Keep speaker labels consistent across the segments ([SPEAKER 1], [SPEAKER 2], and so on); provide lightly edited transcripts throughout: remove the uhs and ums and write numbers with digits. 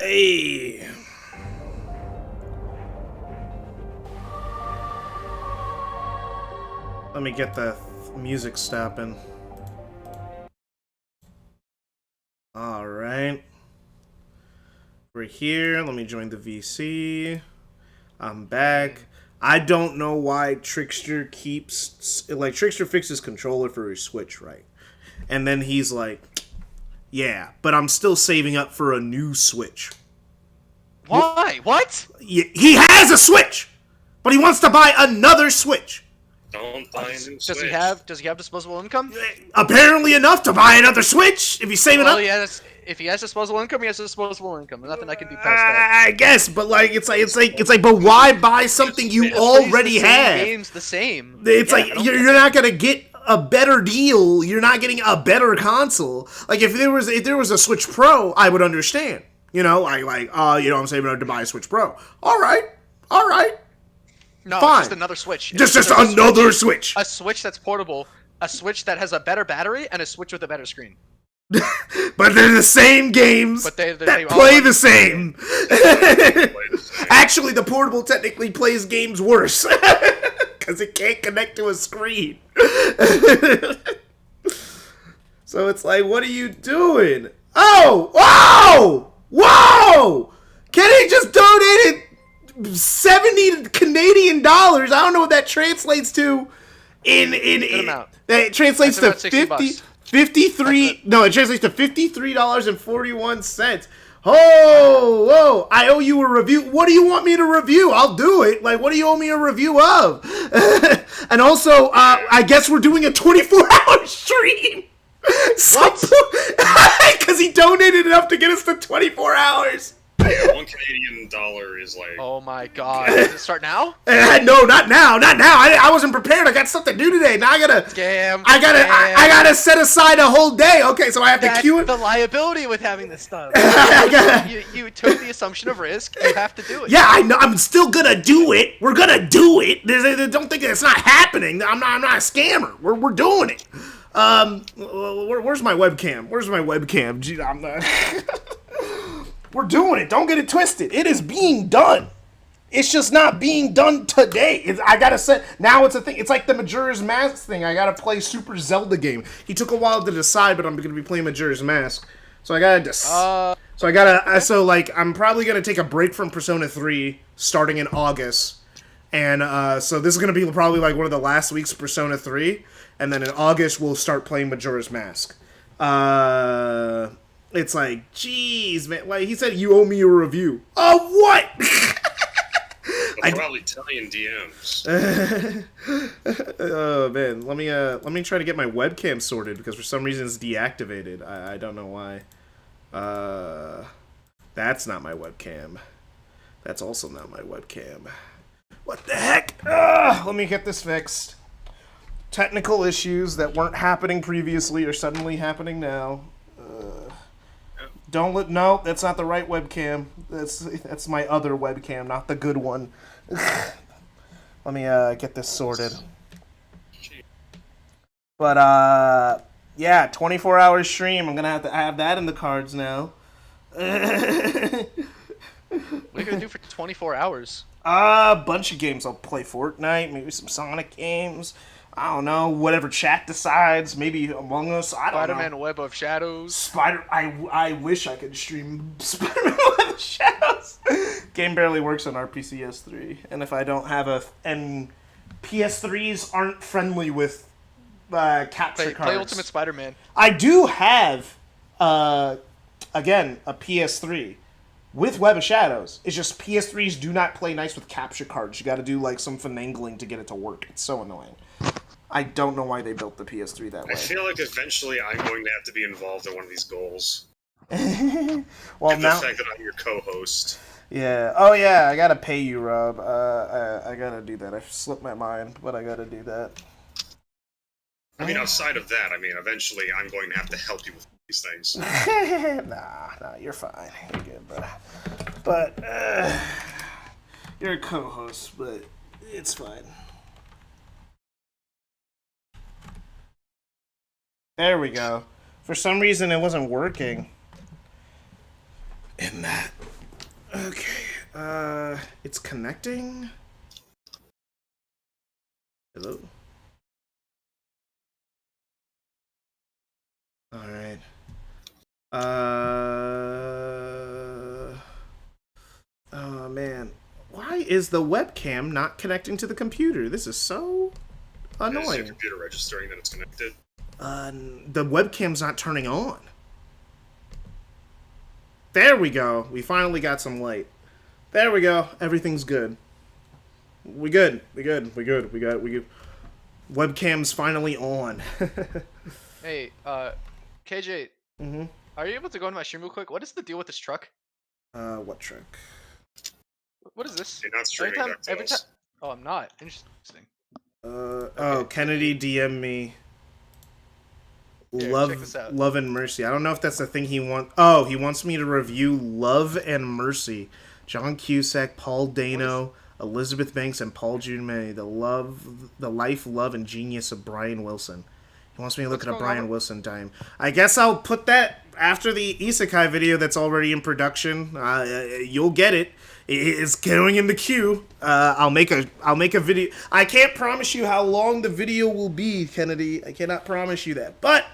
[SPEAKER 1] Hey. Let me get the music stopping. Alright. We're here. Let me join the VC. I'm back. I don't know why Trickster keeps... Like, Trickster fixes controller for his Switch, right? And then he's like, yeah, but I'm still saving up for a new Switch.
[SPEAKER 2] Why? What?
[SPEAKER 1] He has a Switch! But he wants to buy another Switch!
[SPEAKER 3] Don't buy a new Switch.
[SPEAKER 2] Does he have disposable income?
[SPEAKER 1] Apparently enough to buy another Switch! If he's saving up...
[SPEAKER 2] If he has disposable income, he has disposable income. There's nothing I can do past that.
[SPEAKER 1] I guess, but like it's like, but why buy something you already have?
[SPEAKER 2] The game's the same.
[SPEAKER 1] It's like you're not gonna get a better deal. You're not getting a better console. Like if there was a Switch Pro, I would understand. You know, I'm saving up to buy a Switch Pro. All right.
[SPEAKER 2] No,
[SPEAKER 1] fine.
[SPEAKER 2] it's just another Switch.
[SPEAKER 1] Just another Switch.
[SPEAKER 2] A Switch that's portable, a Switch that has a better battery, and a Switch with a better screen.
[SPEAKER 1] But they're the same games that play the same. Actually, the portable technically plays games worse because it can't connect to a screen. So it's like, what are you doing? Oh, whoa! Kenny just donated 70 Canadian dollars. I don't know what that translates to. That translates to 50. It translates to $53.41. Oh, I owe you a review. What do you want me to review? I'll do it. Like, what do you owe me a review of? And also, I guess we're doing a 24-hour stream.
[SPEAKER 2] What?
[SPEAKER 1] Because he donated enough to get us to 24 hours.
[SPEAKER 3] $1 Canadian is like...
[SPEAKER 2] Oh my god. Does it start now?
[SPEAKER 1] No, not now. I wasn't prepared. I got stuff to do today. Now I gotta set aside a whole day. Okay, so I have to queue it.
[SPEAKER 2] That's the liability with having this stuff. You took the assumption of risk. You have to do it.
[SPEAKER 1] Yeah, I know. I'm still gonna do it. We're gonna do it. Don't think it's not happening. I'm not a scammer. We're doing it. Where's my webcam? Gee, I'm not... We're doing it. Don't get it twisted. It is being done. It's just not being done today. I gotta set. Now it's a thing. It's like the Majora's Mask thing. I gotta play Super Zelda game. He took a while to decide, but I'm gonna be playing Majora's Mask. So I gotta I'm probably gonna take a break from Persona 3 starting in August. And so this is gonna be probably like one of the last weeks of Persona 3. And then in August we'll start playing Majora's Mask. It's like, geez, man. Like he said, you owe me a review. Of what?
[SPEAKER 3] I'll probably tell you in DMs.
[SPEAKER 1] Oh man, let me try to get my webcam sorted because for some reason it's deactivated. I don't know why. That's not my webcam. That's also not my webcam. What the heck? Let me get this fixed. Technical issues that weren't happening previously are suddenly happening now. No, that's not the right webcam. That's my other webcam, not the good one. Let me get this sorted. But yeah, 24-hour stream. I'm gonna have to have that in the cards now.
[SPEAKER 2] What are you gonna do for 24 hours?
[SPEAKER 1] A bunch of games. I'll play Fortnite, maybe some Sonic games. I don't know, whatever chat decides. Maybe Among Us. I don't know.
[SPEAKER 2] Spider-Man Web of Shadows.
[SPEAKER 1] I wish I could stream Spider-Man Web of Shadows. Game barely works on RPCS3, and if I don't have and PS3s aren't friendly with capture cards.
[SPEAKER 2] Play Ultimate Spider-Man.
[SPEAKER 1] I do have again a PS3 with Web of Shadows. It's just PS3s do not play nice with capture cards. You got to do like some finagling to get it to work. It's so annoying. I don't know why they built the PS3 that way.
[SPEAKER 3] I feel like eventually I'm going to have to be involved in one of these goals.
[SPEAKER 1] Well,
[SPEAKER 3] and
[SPEAKER 1] now
[SPEAKER 3] the fact that I'm your co-host.
[SPEAKER 1] Yeah. Oh yeah, I gotta pay you, Rob. I gotta do that. I slipped my mind, but I gotta do that.
[SPEAKER 3] I mean, outside of that, eventually I'm going to have to help you with these things.
[SPEAKER 1] Nah, you're fine. You're good, bro. But you're a co-host, but it's fine. There we go. For some reason, it wasn't working. In that Okay. It's connecting. Hello. All right. Oh man. Why is the webcam not connecting to the computer? This is so
[SPEAKER 3] Is your
[SPEAKER 1] annoying.
[SPEAKER 3] computer registering that it's connected?
[SPEAKER 1] The webcam's not turning on. There we go. We finally got some light. There we go. Everything's good. We good. We good. We good. We good. Webcam's finally on.
[SPEAKER 2] Hey, KJ.
[SPEAKER 1] Mm-hmm.
[SPEAKER 2] Are you able to go into my stream real quick? What is the deal with this truck?
[SPEAKER 1] What trick?
[SPEAKER 2] What is this?
[SPEAKER 3] You're not streaming
[SPEAKER 2] Every time.
[SPEAKER 3] DuckTales.
[SPEAKER 2] Oh, I'm not. Interesting.
[SPEAKER 1] Oh, Kennedy DM me.
[SPEAKER 2] Here, check this out.
[SPEAKER 1] Love and Mercy. I don't know if that's the thing he wants. Oh, he wants me to review Love and Mercy. John Cusack, Paul Dano, Elizabeth Banks, and Paul Giamatti. The life, love, and genius of Brian Wilson. He wants me to look at a Brian Wilson dime. I guess I'll put that after the Isekai video that's already in production. You'll get it. It's going in the queue. I'll make a video. I can't promise you how long the video will be, Kennedy. I cannot promise you that, but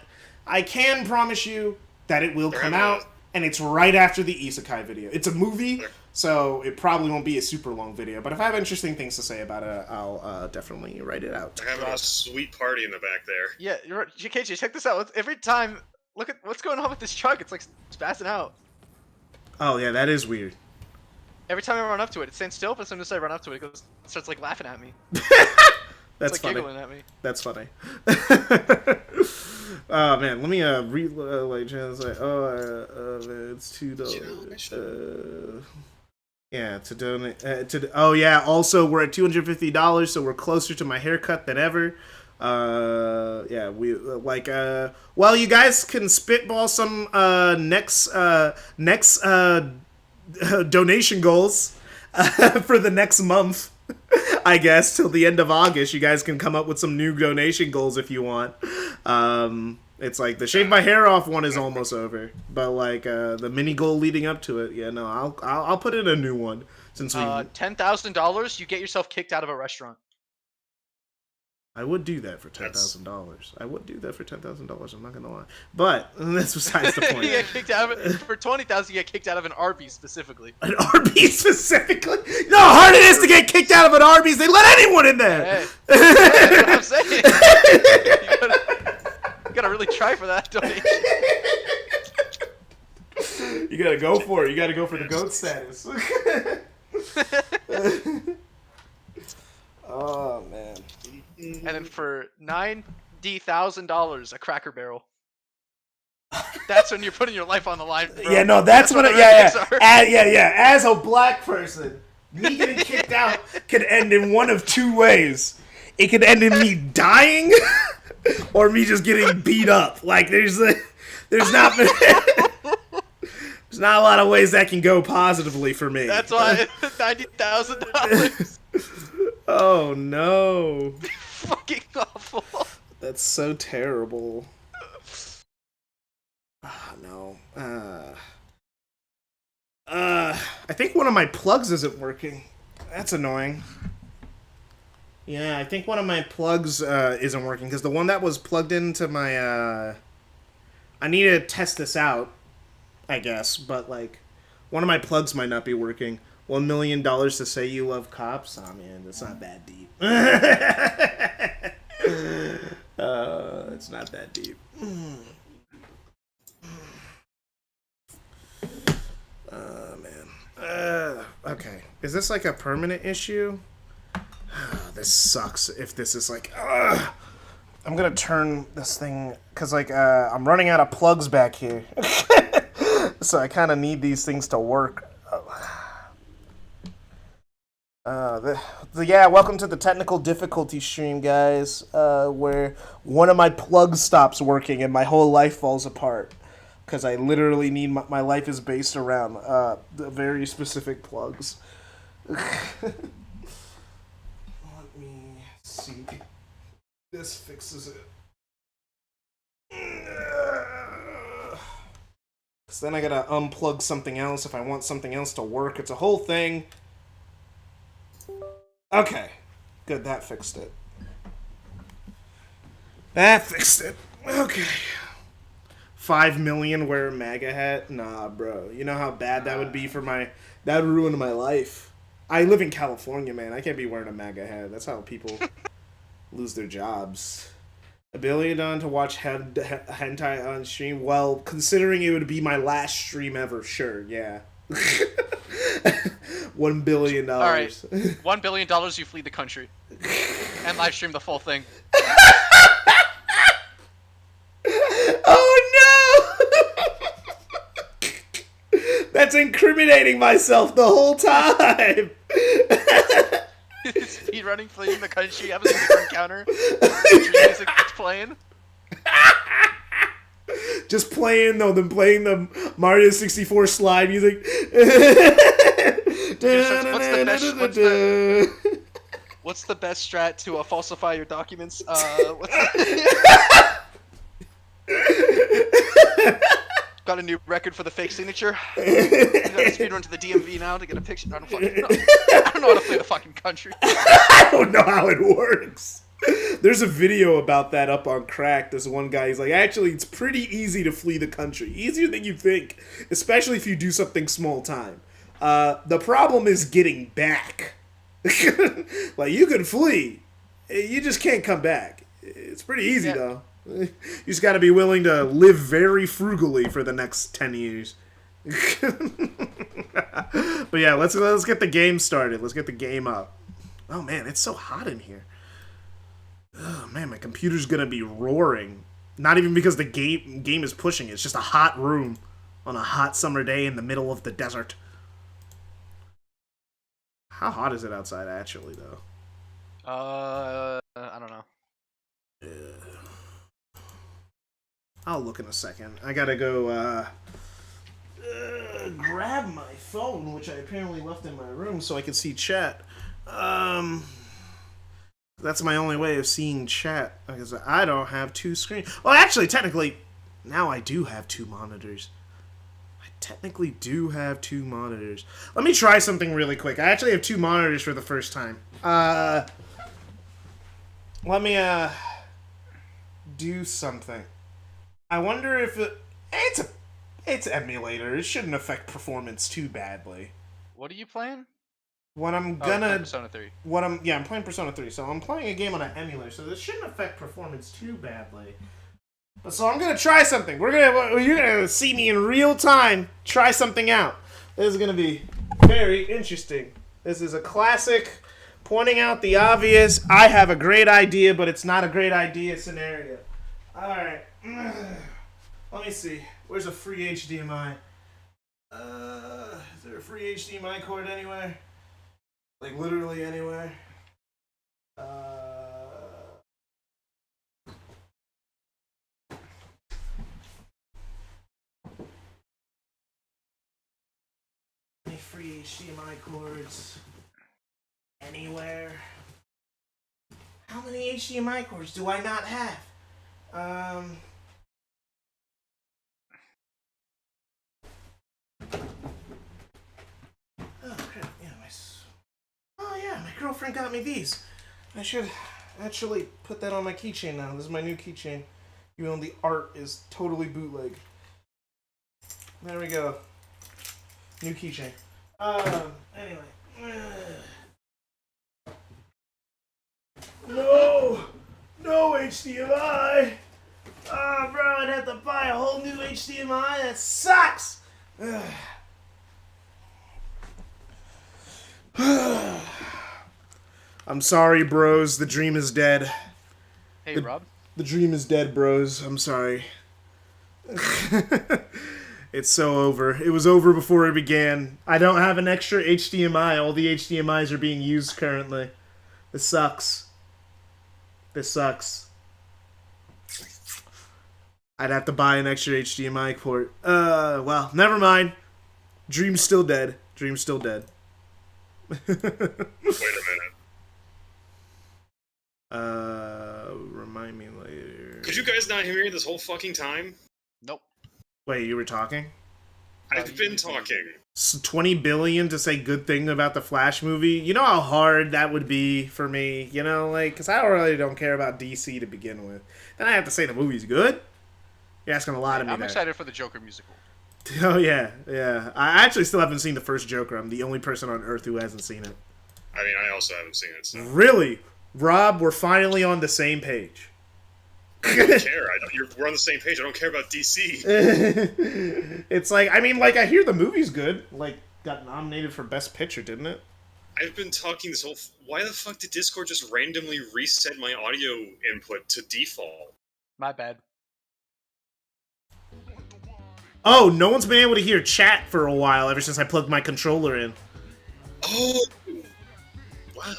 [SPEAKER 1] I can promise you that it will come out, and it's right after the Isekai video. It's a movie, so it probably won't be a super long video. But if I have interesting things to say about it, I'll definitely write it out.
[SPEAKER 3] They're having a sweet party in the back there.
[SPEAKER 2] Yeah, you're right. JKJ, check this out. Every time, look at what's going on with this truck. It's like spazzing out.
[SPEAKER 1] Oh yeah, that is weird.
[SPEAKER 2] Every time I run up to it, it stands still, but as soon as I run up to it, it starts like laughing at me.
[SPEAKER 1] That's
[SPEAKER 2] it's like
[SPEAKER 1] funny.
[SPEAKER 2] giggling at me.
[SPEAKER 1] That's funny. Oh man, let me read like it's $2. Yeah, to donate. Oh yeah. Also, we're at $250, so we're closer to my haircut than ever. Yeah, we well, you guys can spitball some next donation goals for the next month. I guess till the end of August, you guys can come up with some new donation goals if you want. It's like the shave my hair off one is almost over, but like the mini goal leading up to it, yeah, no, I'll put in a new one since we.
[SPEAKER 2] $10,000, you get yourself kicked out of a restaurant.
[SPEAKER 1] I would do that for $10,000. I would do that for $10,000. I'm not gonna lie, but that's besides the point.
[SPEAKER 2] You get kicked out of it for $20,000. You get kicked out of an Arby's specifically.
[SPEAKER 1] An Arby's specifically? You know how hard it is to get kicked out of an Arby's. They let anyone in there.
[SPEAKER 2] Hey, that's what I'm saying. You gotta really try for that donation.
[SPEAKER 1] You gotta go for it. You gotta go for the GOAT status. Oh man.
[SPEAKER 2] And then for $90,000, a Cracker Barrel. That's when you're putting your life on the line, bro.
[SPEAKER 1] Yeah, no, that's what. Yeah. As a black person, me getting kicked out could end in one of two ways. It could end in me dying, or me just getting beat up. Like there's not there's not a lot of ways that can go positively for me.
[SPEAKER 2] That's why $90,000.
[SPEAKER 1] Oh no.
[SPEAKER 2] Fucking awful.
[SPEAKER 1] That's so terrible. Ah, no. I think one of my plugs isn't working. That's annoying. Yeah, I think one of my plugs isn't working because the one that was plugged into my I need to test this out, I guess, but like one of my plugs might not be working. $1 million to say you love cops? Oh man, that's not that deep. It's not that deep. Oh man. Okay. Is this like a permanent issue? This sucks. If this is like, I'm gonna turn this thing because like I'm running out of plugs back here, so I kind of need these things to work. Yeah, welcome to the technical difficulty stream, guys, where one of my plugs stops working and my whole life falls apart. Because I literally need my life is based around the very specific plugs. Let me see. This fixes it. Because then I gotta unplug something else if I want something else to work. It's a whole thing. Okay. Good, that fixed it. That fixed it. Okay. 5 million wear a MAGA hat? Nah, bro. You know how bad that would be for my... That would ruin my life. I live in California, man. I can't be wearing a MAGA hat. That's how people lose their jobs. $1 billion to watch hentai on stream? Well, considering it would be my last stream ever, sure, yeah. $1 billion.
[SPEAKER 2] All right, $1 billion. You flee the country and live stream the full thing.
[SPEAKER 1] Oh no! That's incriminating myself the whole time.
[SPEAKER 2] Speed running, fleeing the country, have a super encounter. Music playing.
[SPEAKER 1] Just playing though, then playing the Mario 64 slide music.
[SPEAKER 2] What's the best strat to falsify your documents? Got a new record for the fake signature. Gotta speed run to the DMV now to get a picture. I don't know how to play the fucking country.
[SPEAKER 1] I don't know how it works. There's a video about that up on Crack. There's one guy, he's like, actually, it's pretty easy to flee the country. Easier than you think, especially if you do something small time. The problem is getting back. Like, you can flee. You just can't come back. It's pretty easy, though. You just gotta be willing to live very frugally for the next 10 years. But yeah, let's get the game started. Let's get the game up. Oh man, it's so hot in here. Oh man, my computer's gonna be roaring. Not even because the game is pushing it. It's just a hot room on a hot summer day in the middle of the desert. How hot is it outside actually, though?
[SPEAKER 2] I don't know.
[SPEAKER 1] I'll look in a second. I gotta go grab my phone, which I apparently left in my room, so I can see chat. That's my only way of seeing chat, because I don't have two screens. Well, actually, technically, now I do have two monitors. I technically do have two monitors. Let me try something really quick. I actually have two monitors for the first time. Let me, do something. I wonder if it's emulator. It shouldn't affect performance too badly.
[SPEAKER 2] What are you playing?
[SPEAKER 1] What I'm gonna
[SPEAKER 2] Persona 3.
[SPEAKER 1] I'm playing Persona 3, so I'm playing a game on an emulator, so this shouldn't affect performance too badly. But so I'm gonna try something. You're gonna see me in real time try something out. This is gonna be very interesting. This is a classic pointing out the obvious. I have a great idea, but it's not a great idea scenario. Alright. Let me see. Where's a free HDMI? Is there a free HDMI cord anywhere? Like, literally anywhere? Any free HDMI cords? Anywhere? How many HDMI cords do I not have? Oh crap! Yeah, my girlfriend got me these. I should actually put that on my keychain now. This is my new keychain. Even though the art is totally bootleg. There we go. New keychain. Anyway. No! No HDMI! Oh, bro, I'd have to buy a whole new HDMI? That sucks! I'm sorry, bros. The dream is dead.
[SPEAKER 2] Hey, Rob.
[SPEAKER 1] The dream is dead, bros. I'm sorry. It's so over. It was over before it began. I don't have an extra HDMI. All the HDMIs are being used currently. This sucks. This sucks. I'd have to buy an extra HDMI port. Well, never mind. Dream's still dead. Dream's still dead.
[SPEAKER 3] Wait a minute.
[SPEAKER 1] Remind me later.
[SPEAKER 3] Could you guys not hear me this whole fucking time?
[SPEAKER 2] Nope.
[SPEAKER 1] Wait, you were talking?
[SPEAKER 3] I've been talking.
[SPEAKER 1] 20 billion to say good thing about the Flash movie. You know how hard that would be for me. You know, like, because I really don't care about DC to begin with. Then I have to say the movie's good. You're asking a lot of me.
[SPEAKER 2] I'm excited for the Joker musical.
[SPEAKER 1] Oh yeah, yeah. I actually still haven't seen the first Joker. I'm the only person on Earth who hasn't seen it.
[SPEAKER 3] I mean, I also haven't seen it. So.
[SPEAKER 1] Really, Rob, we're finally on the same page.
[SPEAKER 3] I don't care. We're on the same page. I don't care about DC.
[SPEAKER 1] It's like, I mean, like, I hear the movie's good. Like, got nominated for Best Picture, didn't it?
[SPEAKER 3] I've been talking this whole... Why the fuck did Discord just randomly reset my audio input to default?
[SPEAKER 2] My bad.
[SPEAKER 1] Oh, no one's been able to hear chat for a while ever since I plugged my controller in.
[SPEAKER 3] Oh! Wow.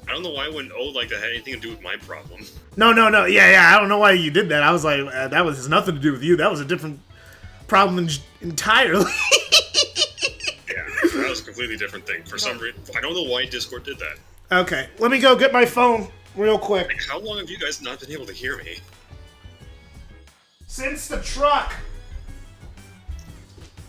[SPEAKER 3] I don't know why when like that had anything to do with my problem.
[SPEAKER 1] No. Yeah. I don't know why you did that. I was like, that has nothing to do with you. That was a different problem entirely.
[SPEAKER 3] Yeah, that was a completely different thing. For some reason, I don't know why Discord did that.
[SPEAKER 1] Okay, let me go get my phone real quick.
[SPEAKER 3] Like, how long have you guys not been able to hear me?
[SPEAKER 1] Since the truck.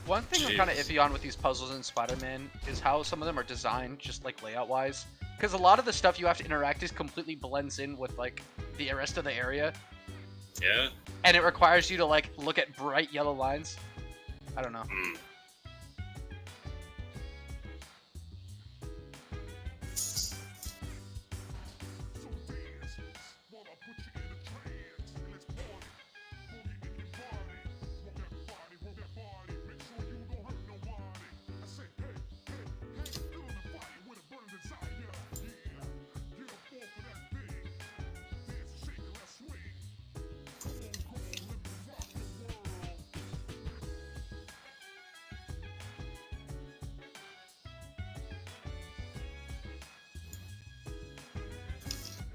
[SPEAKER 2] One thing I'm kind of iffy on with these puzzles in Spider-Man is how some of them are designed, just like layout-wise. Because a lot of the stuff you have to interact is completely blends in with like the rest of the area.
[SPEAKER 3] Yeah.
[SPEAKER 2] And it requires you to like look at bright yellow lines. I don't know.
[SPEAKER 3] Hmm.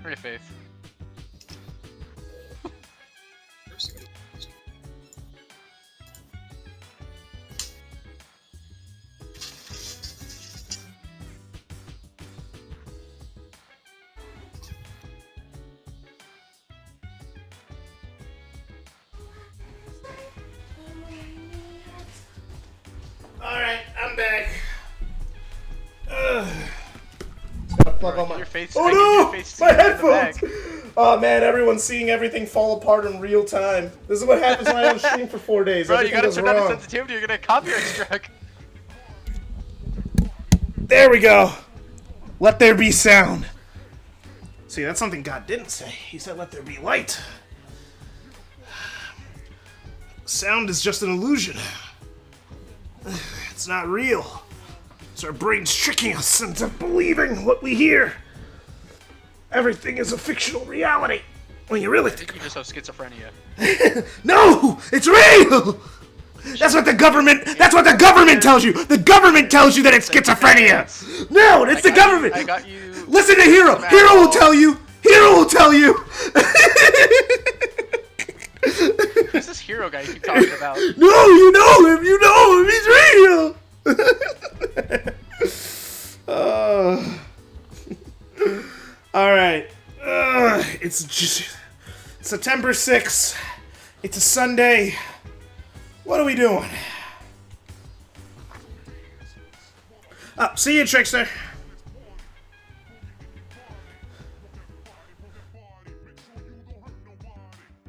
[SPEAKER 2] Pretty faith.
[SPEAKER 1] Alright, I'm back. Plug on my...
[SPEAKER 2] Your face,
[SPEAKER 1] oh no! My headphones! Oh man, everyone's seeing everything fall apart in real time. This is what happens when I don't stream for 4 days.
[SPEAKER 2] Bro, you
[SPEAKER 1] Everything
[SPEAKER 2] gotta
[SPEAKER 1] goes
[SPEAKER 2] turn down the
[SPEAKER 1] wrong.
[SPEAKER 2] sensitivity, you're gonna copyright strike.
[SPEAKER 1] There we go. Let there be sound. See, that's something God didn't say. He said, let there be light. Sound is just an illusion. It's not real. It's our brains tricking us into believing what we hear. Everything is a fictional reality. When you really think
[SPEAKER 2] You just have schizophrenia.
[SPEAKER 1] no, it's real. That's what the government. That's what the government tells you. The government tells you that it's schizophrenia. No, it's the government.
[SPEAKER 2] I got you.
[SPEAKER 1] Listen to Hero. Hero will tell you. Hero will tell you.
[SPEAKER 2] Who's this hero guy you keep talking about?
[SPEAKER 1] No, you know him. You know him. He's real. All right. It's just September 6th. It's a Sunday. What are we doing? Oh, see you, Trickster.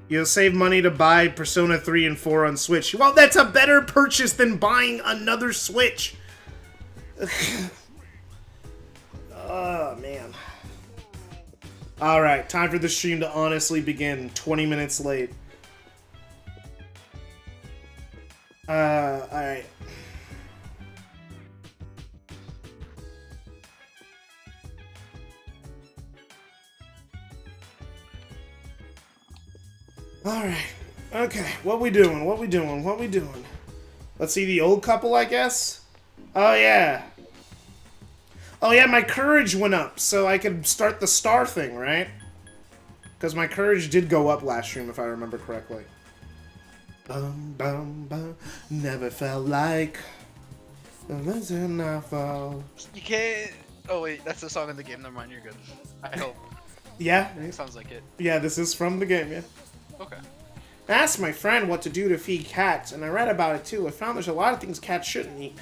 [SPEAKER 1] You'll save money to buy Persona 3 and 4 on Switch. Well, that's a better purchase than buying another Switch. Oh, man. Alright, time for the stream to honestly begin. 20 minutes late. Alright. Alright. Okay, what we doing? What we doing? What we doing? Let's see the old couple, I guess? Oh, yeah. Oh, yeah, my courage went up, so I could start the star thing, right? Because my courage did go up last stream, if I remember correctly. Bum, bum, bum. Never felt like...
[SPEAKER 2] You can't. Oh wait, that's the song in the game. Never mind, you're good. I hope.
[SPEAKER 1] Yeah?
[SPEAKER 2] Sounds like it.
[SPEAKER 1] Yeah, this is from the game, yeah.
[SPEAKER 2] Okay.
[SPEAKER 1] I asked my friend what to do to feed cats, and I read about it too. I found there's a lot of things cats shouldn't eat.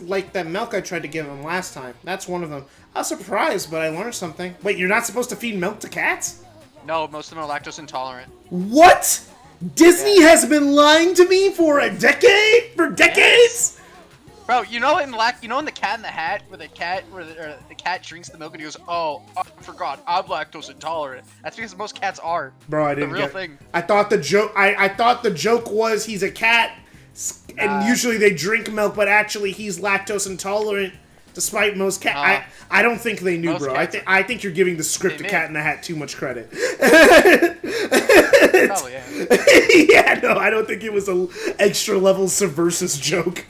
[SPEAKER 1] Like that milk I tried to give them last time. That's one of them. I was surprised, but I learned something. Wait, you're not supposed to feed milk to cats?
[SPEAKER 2] No, most of them are lactose intolerant.
[SPEAKER 1] What? Disney has been lying to me for a decade? For decades?
[SPEAKER 2] Bro, you know in the Cat in the Hat where the cat drinks the milk and he goes, "Oh, I forgot, I'm lactose intolerant." That's because most cats are.
[SPEAKER 1] Bro, I didn't
[SPEAKER 2] the real
[SPEAKER 1] get
[SPEAKER 2] thing.
[SPEAKER 1] I thought the joke was he's a cat and usually they drink milk, but actually he's lactose intolerant. Despite most cat, I don't think they knew, bro. I think you're giving the script to Cat in the Hat too much credit.
[SPEAKER 2] Probably, yeah.
[SPEAKER 1] Yeah, no, I don't think it was a extra level subversive joke.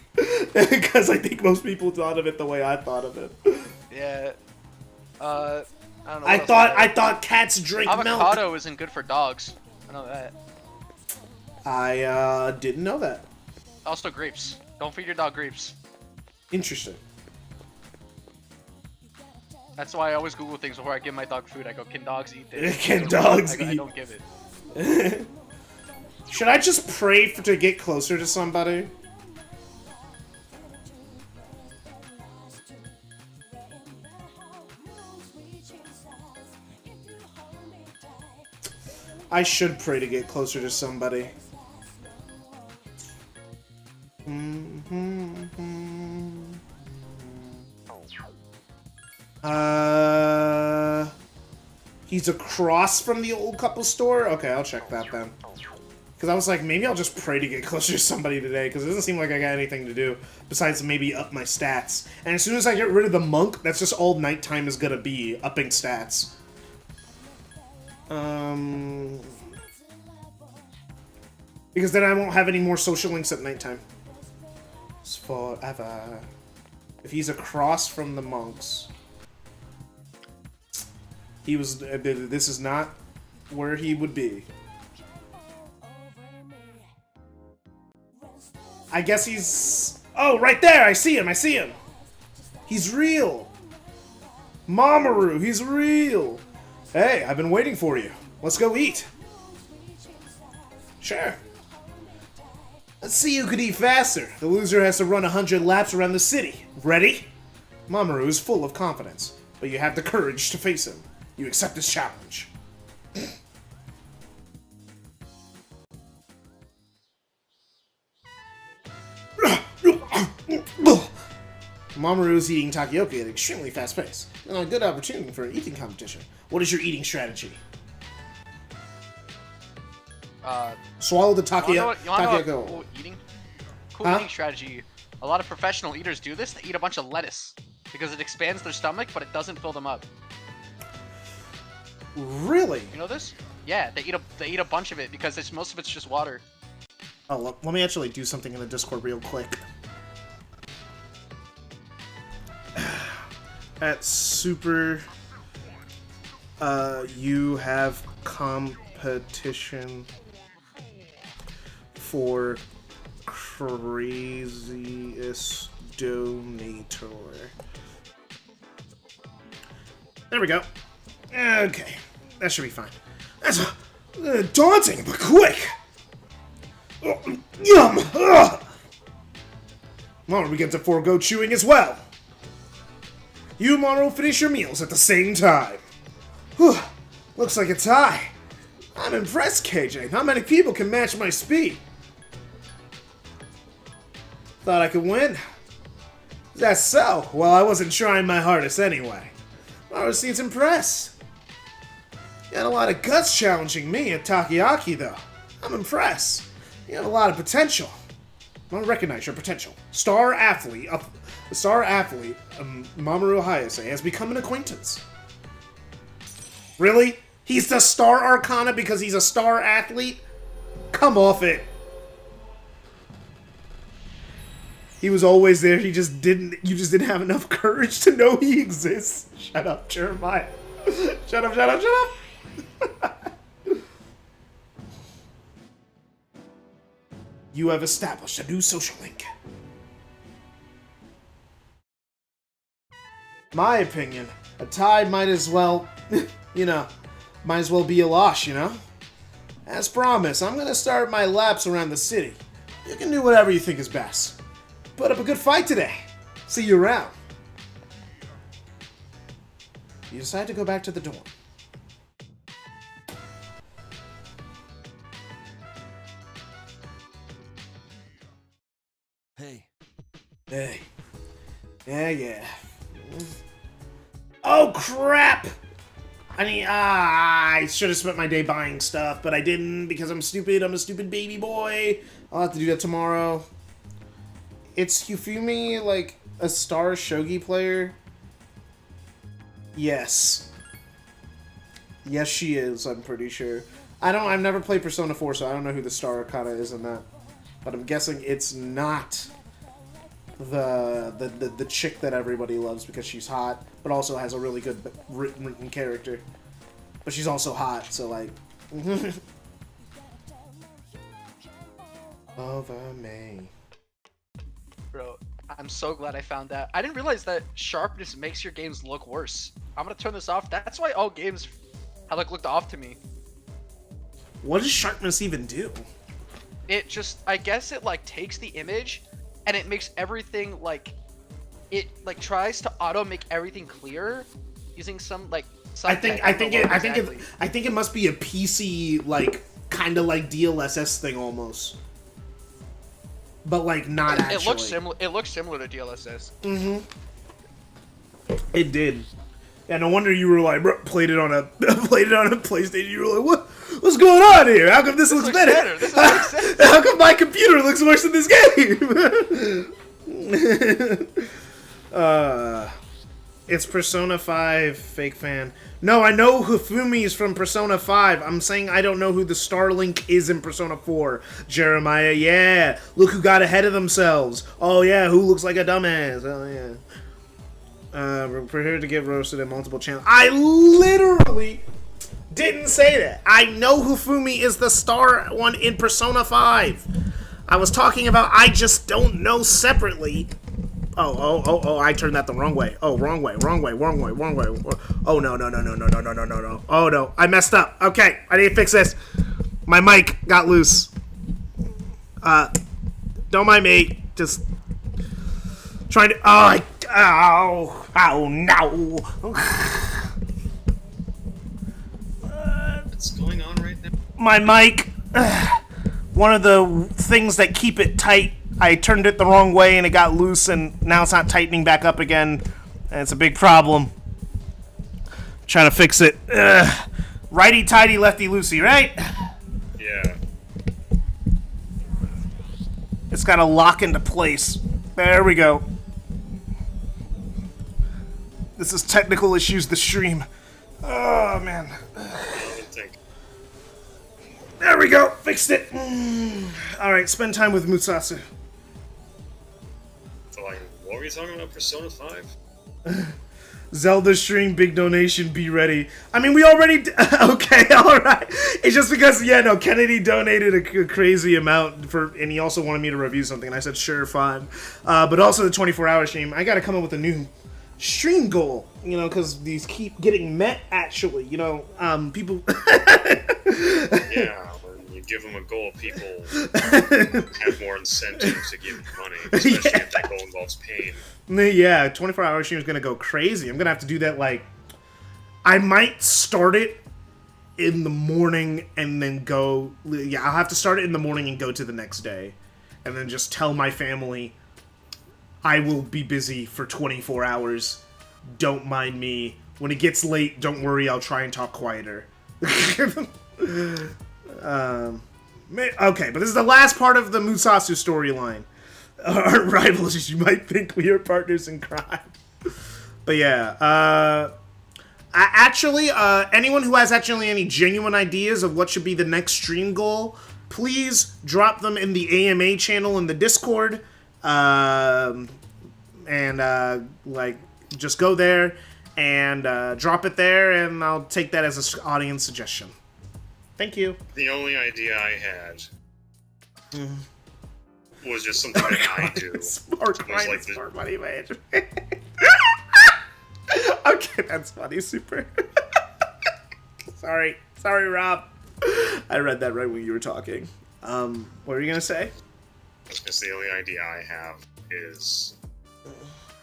[SPEAKER 1] Because I think most people thought of it the way I thought of it.
[SPEAKER 2] Yeah. I don't know.
[SPEAKER 1] I thought cats drink milk.
[SPEAKER 2] Avocado isn't good for dogs. I know that.
[SPEAKER 1] I didn't know that.
[SPEAKER 2] Also grapes. Don't feed your dog grapes.
[SPEAKER 1] Interesting.
[SPEAKER 2] That's why I always Google things before I give my dog food. I go, can dogs eat this?
[SPEAKER 1] Can dogs eat?
[SPEAKER 2] I don't give it.
[SPEAKER 1] Should I just pray to get closer to somebody? I should pray to get closer to somebody. He's across from the old couple store? Okay, I'll check that then. Because I was like, maybe I'll just pray to get closer to somebody today, because it doesn't seem like I got anything to do, besides maybe up my stats. And as soon as I get rid of the monk, that's just all nighttime is gonna be, upping stats. Because then I won't have any more social links at nighttime. It's forever. If he's across from the monks... He was. This is not where he would be. I guess he's. Oh, right there! I see him! I see him! He's real! Mamoru, he's real! Hey, I've been waiting for you. Let's go eat. Sure. Let's see who could eat faster. The loser has to run 100 laps around the city. Ready? Mamoru is full of confidence, but you have the courage to face him. You accept this challenge. Mamoru is eating takoyaki at an extremely fast pace. And a good opportunity for an eating competition. What is your eating strategy? Swallow the takoyaki.
[SPEAKER 2] You wanna know cool eating strategy? A lot of professional eaters do this. They eat a bunch of lettuce because it expands their stomach, but it doesn't fill them up.
[SPEAKER 1] Really?
[SPEAKER 2] You know this? Yeah, they eat a bunch of it because most of it's just water.
[SPEAKER 1] Oh, let me actually do something in the Discord real quick. At Super, you have competition for craziest donator. There we go. Okay, that should be fine. That's daunting, but quick! Yum! Mamoru begins to forego chewing as well. You and Mamoru finish your meals at the same time. Whew, looks like a tie. I'm impressed, KJ. Not many people can match my speed. Thought I could win? Is that so? Well, I wasn't trying my hardest anyway. Mamoru seems impressed. You had a lot of guts challenging me at takoyaki, though. I'm impressed. You have a lot of potential. I want to recognize your potential. Star athlete, Mamoru Hayase has become an acquaintance. Really? He's the star arcana because he's a star athlete? Come off it. He was always there. You just didn't have enough courage to know he exists. Shut up, Jeremiah. Shut up. You have established a new social link. My opinion, a tie might as well, might as well be a loss, you know? as promised, I'm gonna start my laps around the city. You can do whatever you think is best. Put up a good fight today. See you around. You decide to go back to the dorm.
[SPEAKER 4] Hey.
[SPEAKER 1] Hey. Yeah. Oh, crap! I should have spent my day buying stuff, but I didn't because I'm stupid. I'm a stupid baby boy. I'll have to do that tomorrow. It's Hifumi, like, a star shogi player? Yes. Yes, she is, I'm pretty sure. I've never played Persona 4, so I don't know who the star Akata is in that. But I'm guessing it's not the chick that everybody loves because she's hot, but also has a really good written character. But she's also hot, so like... Over me.
[SPEAKER 2] Bro, I'm so glad I found that. I didn't realize that sharpness makes your games look worse. I'm gonna turn this off. That's why all games have like looked off to me.
[SPEAKER 1] What does sharpness even do?
[SPEAKER 2] It just, I guess it like takes the image and it makes everything like, it like tries to auto make everything clear using some like.
[SPEAKER 1] I think it must be a PC like kind of like DLSS thing almost. But like not actually.
[SPEAKER 2] It looks similar. It looks similar to DLSS.
[SPEAKER 1] Mm-hmm. It did. Yeah, no wonder you were like, bro, played it on a PlayStation. You were like, what's going on here? How come this looks better?
[SPEAKER 2] This looks better.
[SPEAKER 1] How come my computer looks worse than this game? It's Persona 5 fake fan. No, I know Hifumi is from Persona 5. I'm saying I don't know who the Starlink is in Persona 4. Jeremiah, yeah. Look who got ahead of themselves. Oh, yeah, who looks like a dumbass. Oh, yeah. We're prepared to get roasted in multiple channels. I literally didn't say that. I know Hifumi is the star one in Persona 5. I was talking about I just don't know separately. Oh, I turned that the wrong way. Oh, wrong way. Oh, no. Oh, no, I messed up. Okay, I need to fix this. My mic got loose. Don't mind me. Just trying to, no.
[SPEAKER 3] What's going on right now?
[SPEAKER 1] My mic, one of the things that keep it tight, I turned it the wrong way and it got loose and now it's not tightening back up again. And it's a big problem. Trying to fix it. Righty tighty, lefty loosey, right?
[SPEAKER 3] Yeah.
[SPEAKER 1] It's got to lock into place. There we go. This is technical issues, the stream. Oh, man. There we go. Fixed it. Alright, spend time with Musasu.
[SPEAKER 3] So, like, what were you talking about? Persona 5?
[SPEAKER 1] Zelda stream, big donation, be ready. I mean, we already... okay, alright. It's just because, yeah, no, Kennedy donated a crazy amount for... And he also wanted me to review something, and I said, sure, fine. But also the 24-hour stream. I gotta come up with a new stream goal, you know, because these keep getting met, actually. You know, people...
[SPEAKER 3] Yeah, when you give them a goal, people have more incentive to give you money, especially if that goal involves pain.
[SPEAKER 1] Yeah, 24-hour stream is going to go crazy. I'm going to have to do that, like... I might start it in the morning and then go... Yeah, I'll have to start it in the morning and go to the next day. And then just tell my family, I will be busy for 24 hours. Don't mind me. When it gets late, don't worry, I'll try and talk quieter. Okay, but this is the last part of the Musasu storyline. Our rivals, as you might think, we are partners in crime. But yeah, anyone who has actually any genuine ideas of what should be the next stream goal, please drop them in the AMA channel in the Discord. Like, just go there and drop it there, and I'll take that as an audience suggestion. Thank you.
[SPEAKER 3] The only idea I had was just something that I do.
[SPEAKER 1] Smart money management. Okay, that's funny. Super. Sorry, Rob. I read that right when you were talking. What were you gonna say?
[SPEAKER 3] Because the only idea I have is,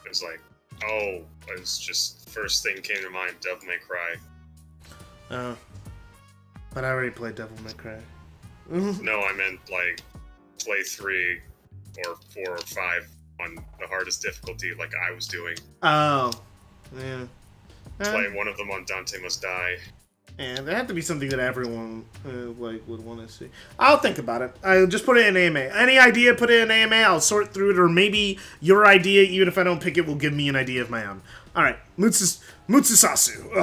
[SPEAKER 3] it's like, oh, it's just first thing came to mind, Devil May Cry.
[SPEAKER 1] But I already played Devil May Cry.
[SPEAKER 3] No, I meant like play 3 or 4 or 5 on the hardest difficulty, like I was doing.
[SPEAKER 1] Oh, yeah.
[SPEAKER 3] Play one of them on Dante Must Die.
[SPEAKER 1] And there had to be something that everyone like would want to see. I'll think about it. I'll just put it in AMA. Any idea, put it in AMA. I'll sort through it, or maybe your idea, even if I don't pick it, will give me an idea of my own. All right, Mutsusasu.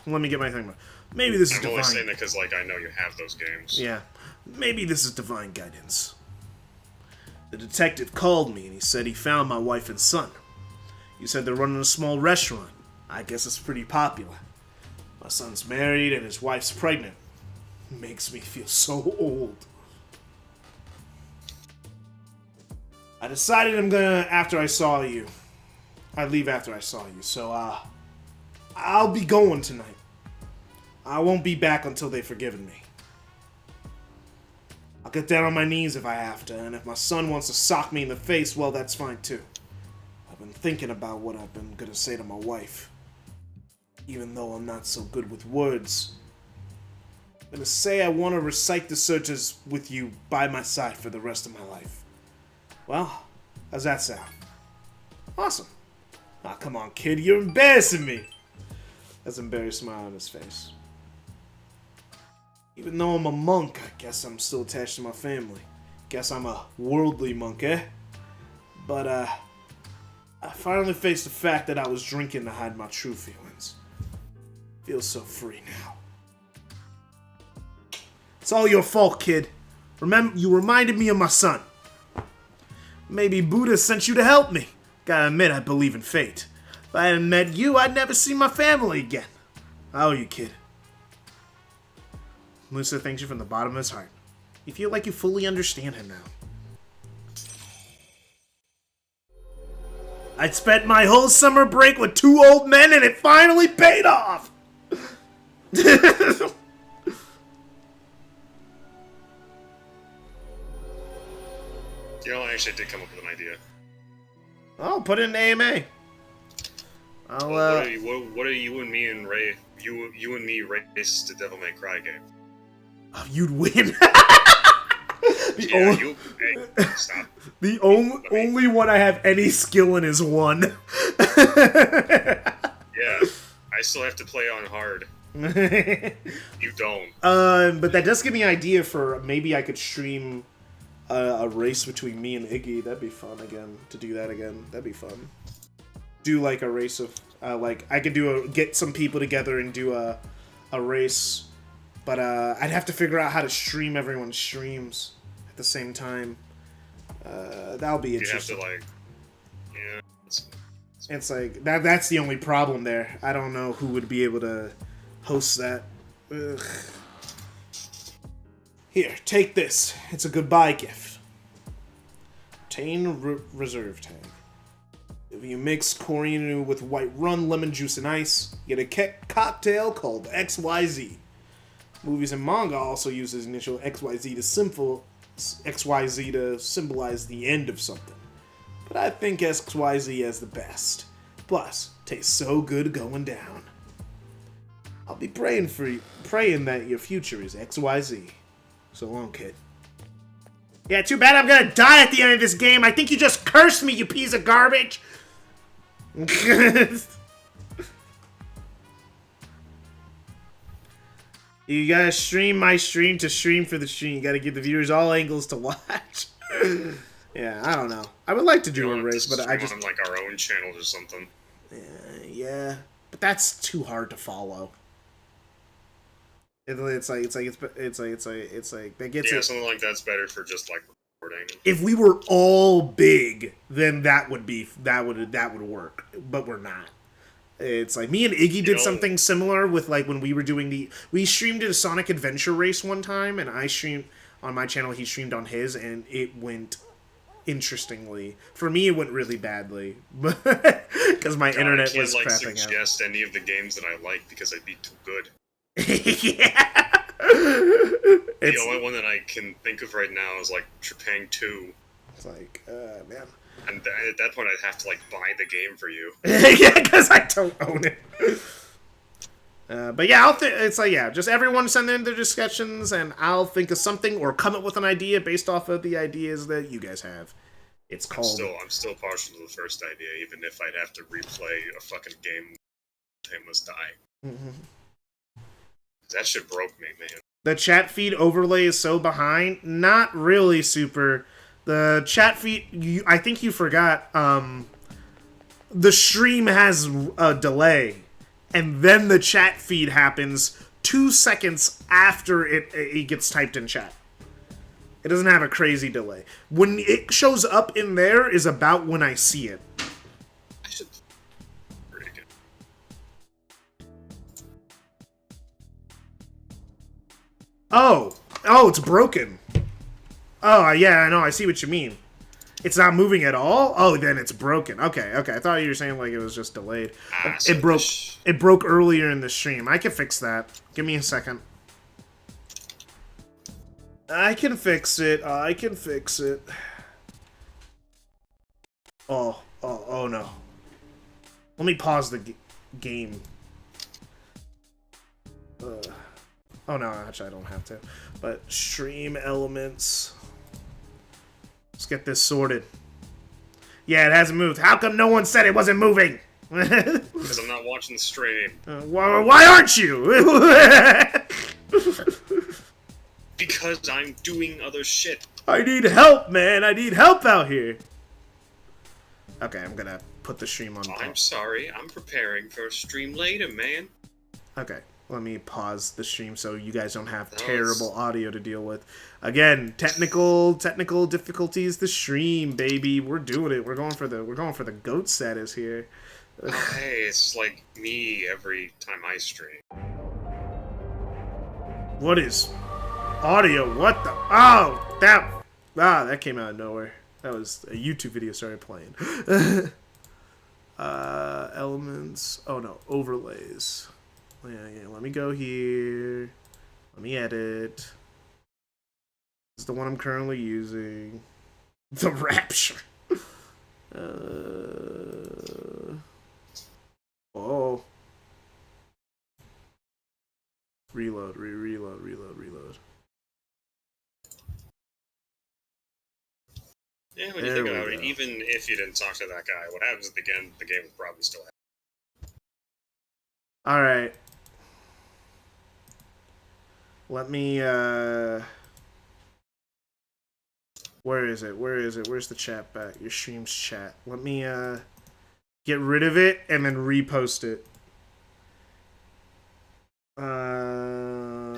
[SPEAKER 1] Let me get my thing. Maybe this is
[SPEAKER 3] I'm
[SPEAKER 1] divine.
[SPEAKER 3] only saying that because, like, I know you have those games.
[SPEAKER 1] Yeah, maybe this is divine guidance. The detective called me and he said he found my wife and son. He said they're running a small restaurant. I guess it's pretty popular. My son's married and his wife's pregnant. It makes me feel so old. I decided I'm gonna, after I saw you. I'd leave after I saw you, so, I'll be going tonight. I won't be back until they've forgiven me. I'll get down on my knees if I have to, and if my son wants to sock me in the face, well, that's fine too. I've been thinking about what I've been gonna say to my wife. Even though I'm not so good with words. I'm gonna say I want to recite the searches with you by my side for the rest of my life. Well, how's that sound? Awesome. Aw, come on, kid, you're embarrassing me. That's an embarrassed smile on his face. Even though I'm a monk, I guess I'm still attached to my family. Guess I'm a worldly monk, eh? But, I finally faced the fact that I was drinking to hide my true feelings. Feel so free now. It's all your fault, kid. Remember, you reminded me of my son. Maybe Buddha sent you to help me. Gotta admit, I believe in fate. If I hadn't met you, I'd never see my family again. How are you, kid? Musa thanks you from the bottom of his heart. You feel like you fully understand him now. I'd spent my whole summer break with 2 old men and it finally paid off!
[SPEAKER 3] You know, I actually did come up with an idea.
[SPEAKER 1] Oh, put it in AMA. I'll,
[SPEAKER 3] Well, what are you and me and Ray? You and me race the Devil May Cry game.
[SPEAKER 1] Oh, you'd win.
[SPEAKER 3] Hey, stop.
[SPEAKER 1] The only one I have any skill in is 1.
[SPEAKER 3] Yeah, I still have to play on hard. You don't.
[SPEAKER 1] But that does give me an idea for maybe I could stream a race between me and Iggy. That'd be fun again, to do that again. That'd be fun. Do like a race of, like, I could get some people together and do a race, but I'd have to figure out how to stream everyone's streams at the same time. That'll be interesting.
[SPEAKER 3] You have to, like, yeah.
[SPEAKER 1] It's like, that's the only problem there. I don't know who would be able to host that. Ugh. Here, take this. It's a goodbye gift. Obtain reserve tag. If you mix coriander with white rum, lemon juice, and ice, you get a cocktail called XYZ. Movies and manga also use his initial XYZ to symbolize the end of something. But I think XYZ is the best. Plus, tastes so good going down. I'll be praying that your future is XYZ. So long, kid. Yeah, too bad I'm gonna die at the end of this game. I think you just cursed me, you piece of garbage. You gotta stream my stream to stream for the stream. You gotta give the viewers all angles to watch. Yeah, I don't know. I would like to do a race, but I just
[SPEAKER 3] on, like, our own channels or something.
[SPEAKER 1] Yeah, but that's too hard to follow. It's like that gets
[SPEAKER 3] Yeah,
[SPEAKER 1] it.
[SPEAKER 3] something like that's better for just like recording.
[SPEAKER 1] If we were all big, then that would work. But we're not. It's like me and Iggy did something similar with, like, when we were doing we streamed a Sonic Adventure race one time, and I streamed on my channel, he streamed on his, and it went interestingly. For me, it went really badly because my internet was crapping out.
[SPEAKER 3] I can't suggest any of the games that I like because I'd be too good.
[SPEAKER 1] Yeah.
[SPEAKER 3] The only one that I can think of right now is like Trepang 2.
[SPEAKER 1] It's like, man.
[SPEAKER 3] And at that point, I'd have to like buy the game for you.
[SPEAKER 1] Yeah, because I don't own it. But yeah, it's like, yeah, just everyone send in their discussions, and I'll think of something or come up with an idea based off of the ideas that you guys have. It's called.
[SPEAKER 3] I'm still partial to the first idea, even if I'd have to replay a fucking game. They must die.
[SPEAKER 1] Mm-hmm.
[SPEAKER 3] That shit broke me, man.
[SPEAKER 1] The chat feed overlay is so behind. Not really, Super. The chat feed, I think you forgot. The stream has a delay, and then the chat feed happens 2 seconds after it gets typed in chat. It doesn't have a crazy delay. When it shows up in there is about when I see it.
[SPEAKER 3] I should.
[SPEAKER 1] Oh, it's broken. Oh, yeah, I know. I see what you mean. It's not moving at all? Oh, then it's broken. Okay. I thought you were saying like it was just delayed. It broke. It broke earlier in the stream. I can fix that. Give me a second. I can fix it. Oh no. Let me pause the game. Oh no, actually I don't have to. But stream elements. Let's get this sorted. Yeah, it hasn't moved. How come no one said it wasn't moving?
[SPEAKER 3] Because I'm not watching the stream.
[SPEAKER 1] Why aren't you?
[SPEAKER 3] Because I'm doing other shit.
[SPEAKER 1] I need help, man. I need help out here. Okay, I'm gonna put the stream on.
[SPEAKER 3] I'm sorry. I'm preparing for a stream later, man.
[SPEAKER 1] Okay, let me pause the stream so you guys don't have terrible audio to deal with. Again, technical difficulties. The stream, baby. We're doing it. We're going for the goat status here.
[SPEAKER 3] Oh, hey, it's like me every time I stream.
[SPEAKER 1] What is audio? What the? Oh, that came out of nowhere. That was a YouTube video started playing. Elements. Oh no, overlays. Yeah. Let me go here. Let me edit. This is the one I'm currently using. The Rapture. Oh. Reload.
[SPEAKER 3] Yeah, when you think about it, even if you didn't talk to that guy, what happens at the end, the game would probably still happen.
[SPEAKER 1] Alright. Let me, where is it? Where's the chat back? Your stream's chat. Let me, get rid of it and then repost it. How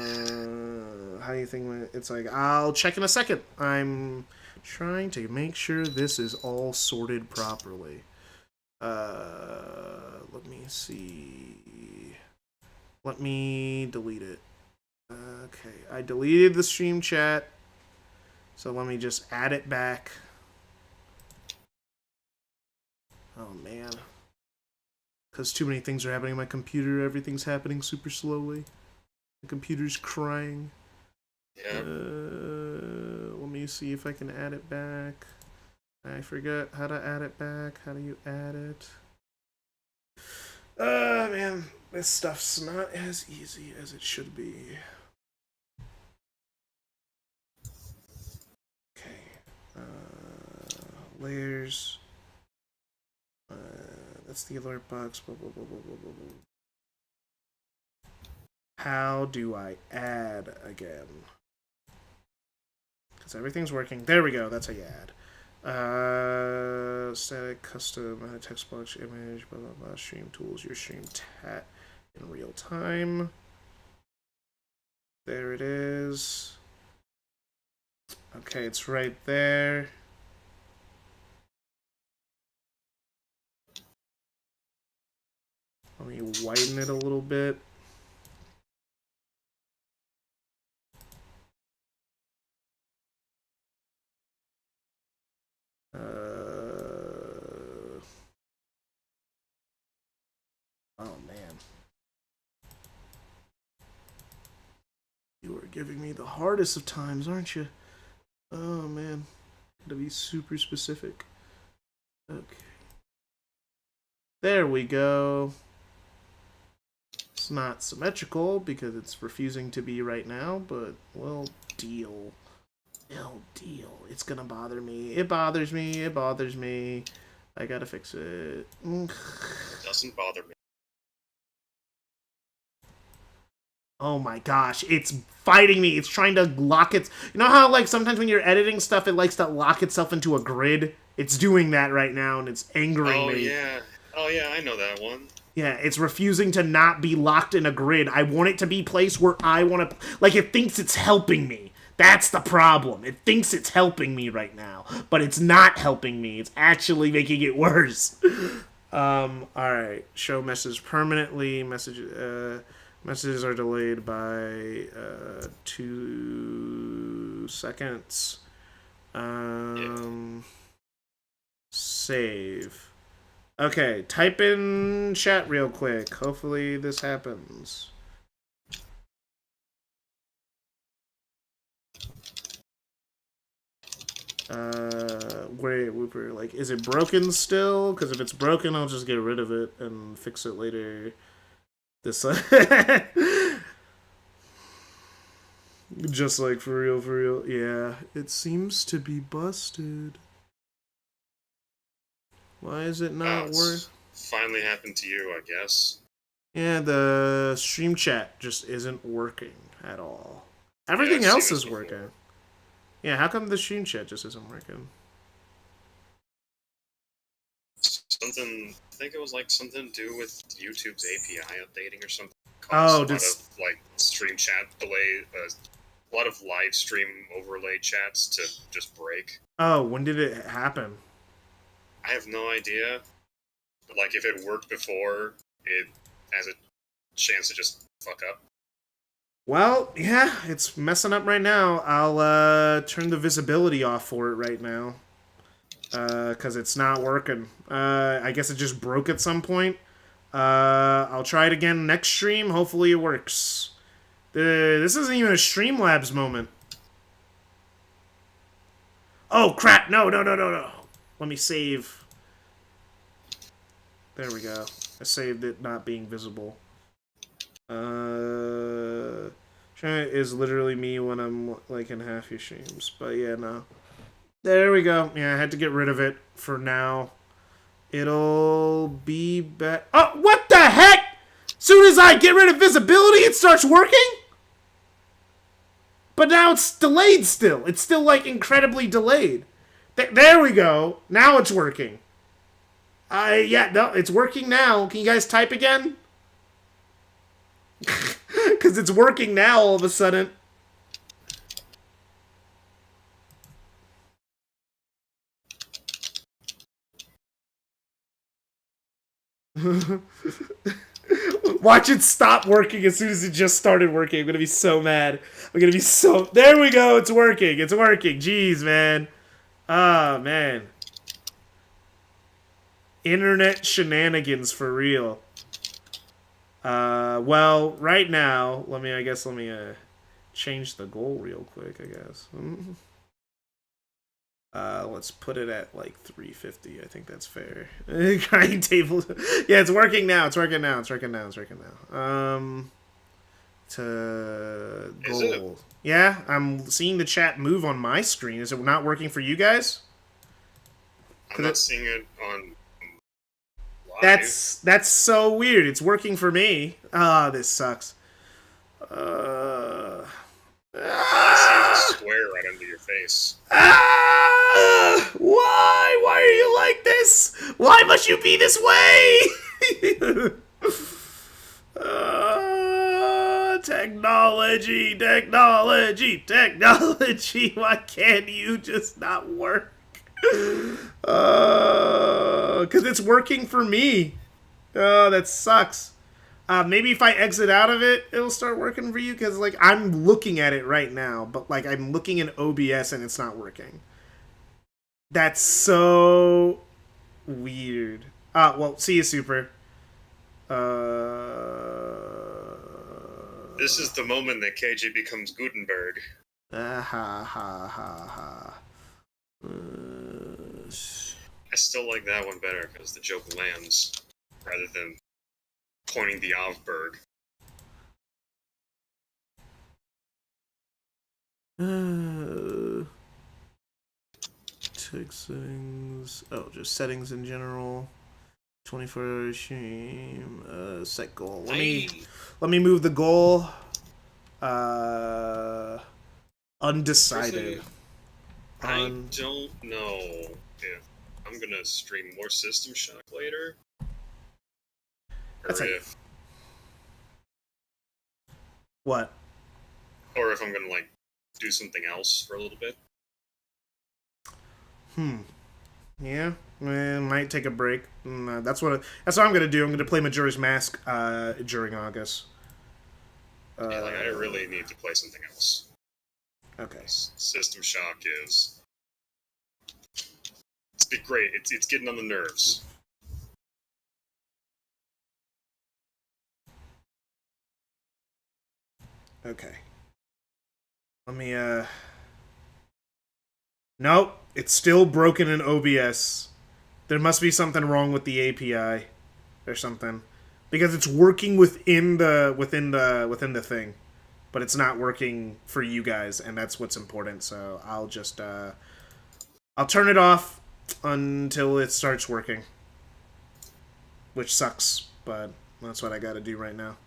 [SPEAKER 1] do you think it's like? I'll check in a second. I'm trying to make sure this is all sorted properly. Let me see. Let me delete it. Okay, I deleted the stream chat. So let me just add it back. Oh man. Because too many things are happening on my computer. Everything's happening super slowly. The computer's crying.
[SPEAKER 3] Yeah.
[SPEAKER 1] Let me see if I can add it back. I forgot how to add it back. How do you add it? Man, this stuff's not as easy as it should be. Okay. Layers. That's the alert box. Blah, blah, blah, blah, blah, blah, blah. How do I add again? Because everything's working. There we go. That's how you add. Static, custom, text box, image, blah, blah, blah. Stream tools, your stream tat in real time. There it is. Okay, it's right there. Let me widen it a little bit. Oh man. Viewer giving me the hardest of times, aren't you? Oh, man. Gotta be super specific. Okay. There we go. It's not symmetrical because it's refusing to be right now, but we'll deal. We'll deal. It's gonna bother me. It bothers me. It bothers me. I gotta fix it.
[SPEAKER 3] Doesn't bother me.
[SPEAKER 1] Oh my gosh, it's fighting me. It's trying to lock it. You know how, like, sometimes when you're editing stuff, it likes to lock itself into a grid? It's doing that right now, and it's angering me.
[SPEAKER 3] Oh, yeah, I know that one.
[SPEAKER 1] Yeah, it's refusing to not be locked in a grid. I want it to be placed where I want to... Like, it thinks it's helping me. That's the problem. It thinks it's helping me right now, but it's not helping me. It's actually making it worse. Alright. Show message permanently. Messages are delayed by 2 seconds. Save. Okay, type in chat real quick. Hopefully this happens. Wait, Whooper, like, is it broken still? Because if it's broken, I'll just get rid of it and fix it later. This just like for real. Yeah, it seems to be busted. Why is it not working?
[SPEAKER 3] Finally happened to you, I guess.
[SPEAKER 1] Yeah, the stream chat just isn't working at all. Everything else is working. Yeah, how come the stream chat just isn't working?
[SPEAKER 3] Something, I think it was like something to do with YouTube's API updating or something.
[SPEAKER 1] Oh,
[SPEAKER 3] a lot of like stream chat delay, a lot of live stream overlay chats to just break.
[SPEAKER 1] Oh, when did it happen?
[SPEAKER 3] I have no idea. But like, if it worked before, it has a chance to just fuck up.
[SPEAKER 1] Well, yeah, it's messing up right now. I'll turn the visibility off for it right now. Because it's not working. I guess it just broke at some point. I'll try it again next stream. Hopefully it works. This isn't even a Streamlabs moment. Oh, crap. No. Let me save. There we go. I saved it not being visible. Is literally me when I'm like in half your streams. But yeah, no. There we go. Yeah, I had to get rid of it for now. It'll be back. Oh, what the heck? Soon as I get rid of visibility, it starts working? But now it's delayed still. It's still like incredibly delayed. There we go. Now it's working. Yeah, no, it's working now. Can you guys type again? Because it's working now all of a sudden. Watch it stop working as soon as it just started working. I'm gonna be so mad. I'm gonna be so... There we go. It's working. It's working. Jeez, man. Oh, man. Internet shenanigans for real. Well, right now, let me change the goal real quick, I guess. Let's put it at like 350. I think that's fair. Crying table. Yeah, it's working now. It's working now. To goal. Yeah, I'm seeing the chat move on my screen. Is it not working for you guys?
[SPEAKER 3] I'm not seeing it on live.
[SPEAKER 1] That's so weird. It's working for me. Ah, this sucks.
[SPEAKER 3] I see a square right under your face.
[SPEAKER 1] Why? Why are you like this? Why must you be this way? Technology. Why can't you just not work? Because it's working for me. Oh, that sucks. Maybe if I exit out of it, it'll start working for you, because, like, I'm looking at it right now, but, like, I'm looking in OBS and it's not working. That's so weird. Well, see you, Super.
[SPEAKER 3] This is the moment that KJ becomes Gutenberg.
[SPEAKER 1] Ha ha ha ha.
[SPEAKER 3] I still like that one better because the joke lands rather than pointing the Avberg.
[SPEAKER 1] Settings. Oh, just settings in general. 24 stream. Set goal. Let me move the goal. Undecided.
[SPEAKER 3] I don't know if I'm gonna stream more System Shock later, or if
[SPEAKER 1] what,
[SPEAKER 3] or if I'm gonna like do something else for a little bit.
[SPEAKER 1] Yeah, might take a break. That's what I'm gonna do. I'm gonna play Majora's Mask during August.
[SPEAKER 3] Yeah, like I really need to play something else.
[SPEAKER 1] Okay.
[SPEAKER 3] System Shock is it's great. It's getting on the nerves.
[SPEAKER 1] Okay. Let me Nope, it's still broken in OBS. There must be something wrong with the API or something, because it's working within the thing, but it's not working for you guys, and that's what's important. So I'll just I'll turn it off until it starts working, which sucks, but that's what I got to do right now.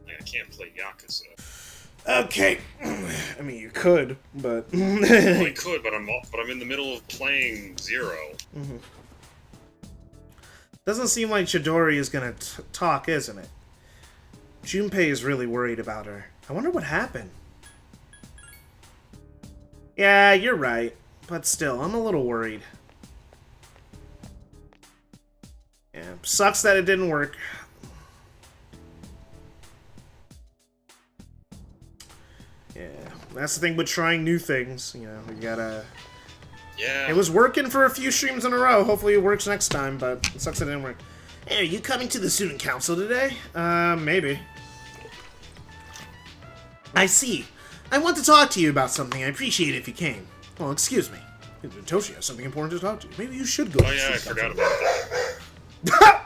[SPEAKER 3] I can't play Yakuza.
[SPEAKER 1] Okay, I mean you could, but
[SPEAKER 3] Well, I could, but I'm in the middle of playing Zero.
[SPEAKER 1] Doesn't seem like Chidori is gonna talk, isn't it? Junpei is really worried about her. I wonder what happened. Yeah, you're right, but still, I'm a little worried. Yeah, sucks that it didn't work. Yeah, that's the thing with trying new things. You know, you gotta...
[SPEAKER 3] Yeah.
[SPEAKER 1] It was working for a few streams in a row. Hopefully it works next time, but it sucks it didn't work. Hey, are you coming to the student council today? Maybe. I see. I want to talk to you about something. I appreciate it if you came. Well, excuse me. Toshi has something important to talk to you. Maybe you should go.
[SPEAKER 3] Oh yeah, I forgot about that.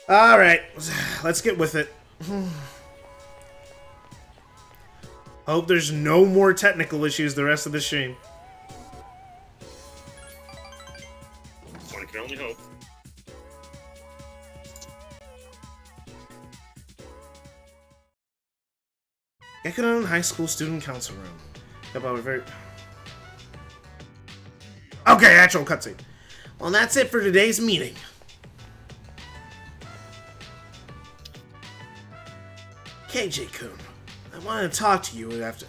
[SPEAKER 1] Alright, let's get with it. Hope there's no more technical issues the rest of the stream.
[SPEAKER 3] One can only hope.
[SPEAKER 1] Ekunon High School Student Council Room. Okay, actual cutscene. Well, that's it for today's meeting. KJ-kun, I want to talk to you after.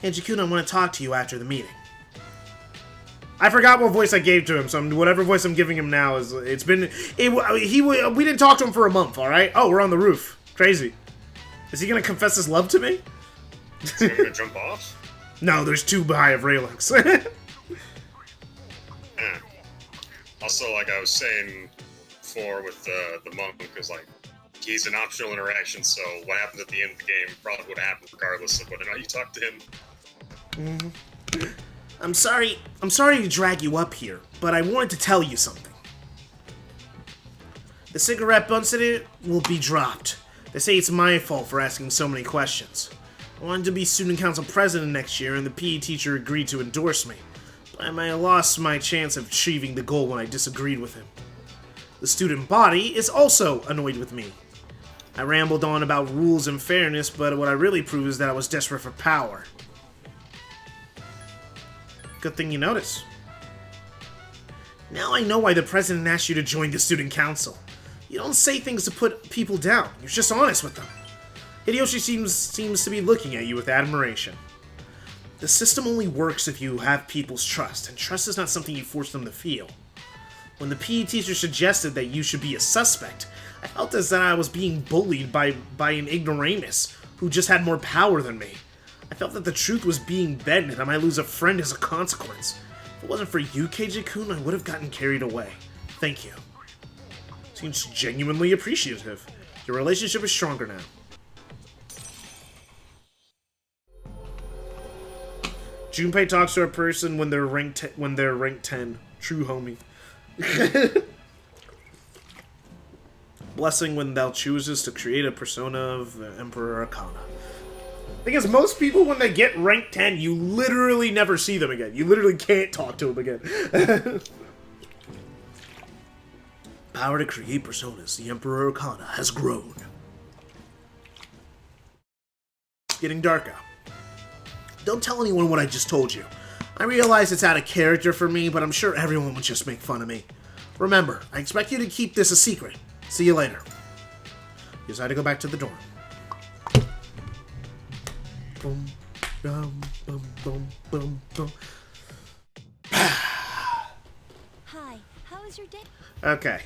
[SPEAKER 1] KJ-kun, I want to talk to you after the meeting. I forgot what voice I gave to him, so whatever voice I'm giving him now is. We didn't talk to him for a month, all right? Oh, we're on the roof. Crazy. Is he gonna confess his love to me?
[SPEAKER 3] Is he gonna jump off?
[SPEAKER 1] No, there's too high of railings.
[SPEAKER 3] Also, like I was saying before with the monk, is like. He's an optional interaction, so what happens at the end of the game probably would have happened regardless of whether or not you talk to him.
[SPEAKER 1] I'm sorry to drag you up here, but I wanted to tell you something. The cigarette butt incident will be dropped. They say it's my fault for asking so many questions. I wanted to be student council president next year, and the PE teacher agreed to endorse me. But I might have lost my chance of achieving the goal when I disagreed with him. The student body is also annoyed with me. I rambled on about rules and fairness, but what I really proved is that I was desperate for power. Good thing you notice. Now I know why the president asked you to join the student council. You don't say things to put people down. You're just honest with them. Hideyoshi seems to be looking at you with admiration. The system only works if you have people's trust, and trust is not something you force them to feel. When the PE teacher suggested that you should be a suspect, I felt as that I was being bullied by an ignoramus who just had more power than me. I felt that the truth was being bent and I might lose a friend as a consequence. If it wasn't for you, KJ-kun, I would have gotten carried away. Thank you. Seems genuinely appreciative. Your relationship is stronger now. Junpei talks to a person when they're ranked 10. True homie. Blessing when thou chooses to create a persona of the Emperor Arcana. Because most people, when they get rank 10, you literally never see them again. You literally can't talk to them again. Power to create personas. The Emperor Arcana has grown. It's getting dark out. Don't tell anyone what I just told you. I realize it's out of character for me, but I'm sure everyone would just make fun of me. Remember, I expect you to keep this a secret. See you later. You decide to go back to the dorm. Boom, boom, boom, boom, boom, boom.
[SPEAKER 4] Hi, how was your day?
[SPEAKER 1] Okay.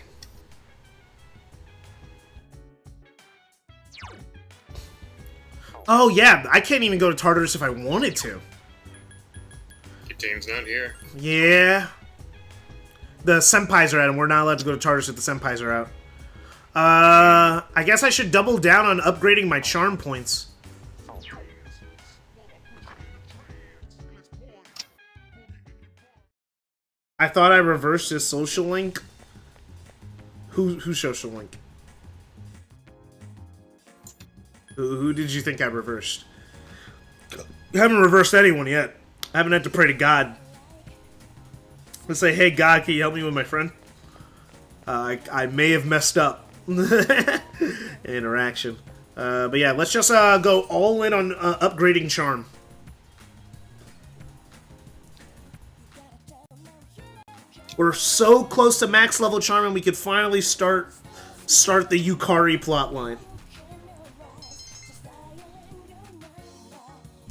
[SPEAKER 1] Oh yeah, I can't even go to Tartarus if I wanted to.
[SPEAKER 3] Your team's not here.
[SPEAKER 1] Yeah. The senpais are out, and we're not allowed to go to Tartarus if the senpais are out. I guess I should double down on upgrading my charm points. I thought I reversed his social link. Who's social link? Who did you think I reversed? I haven't reversed anyone yet. I haven't had to pray to God. Let's say, hey God, can you help me with my friend? I may have messed up. Interaction. But yeah, let's just go all in on upgrading charm. We're so close to max level charm, and we could finally start the Yukari plotline.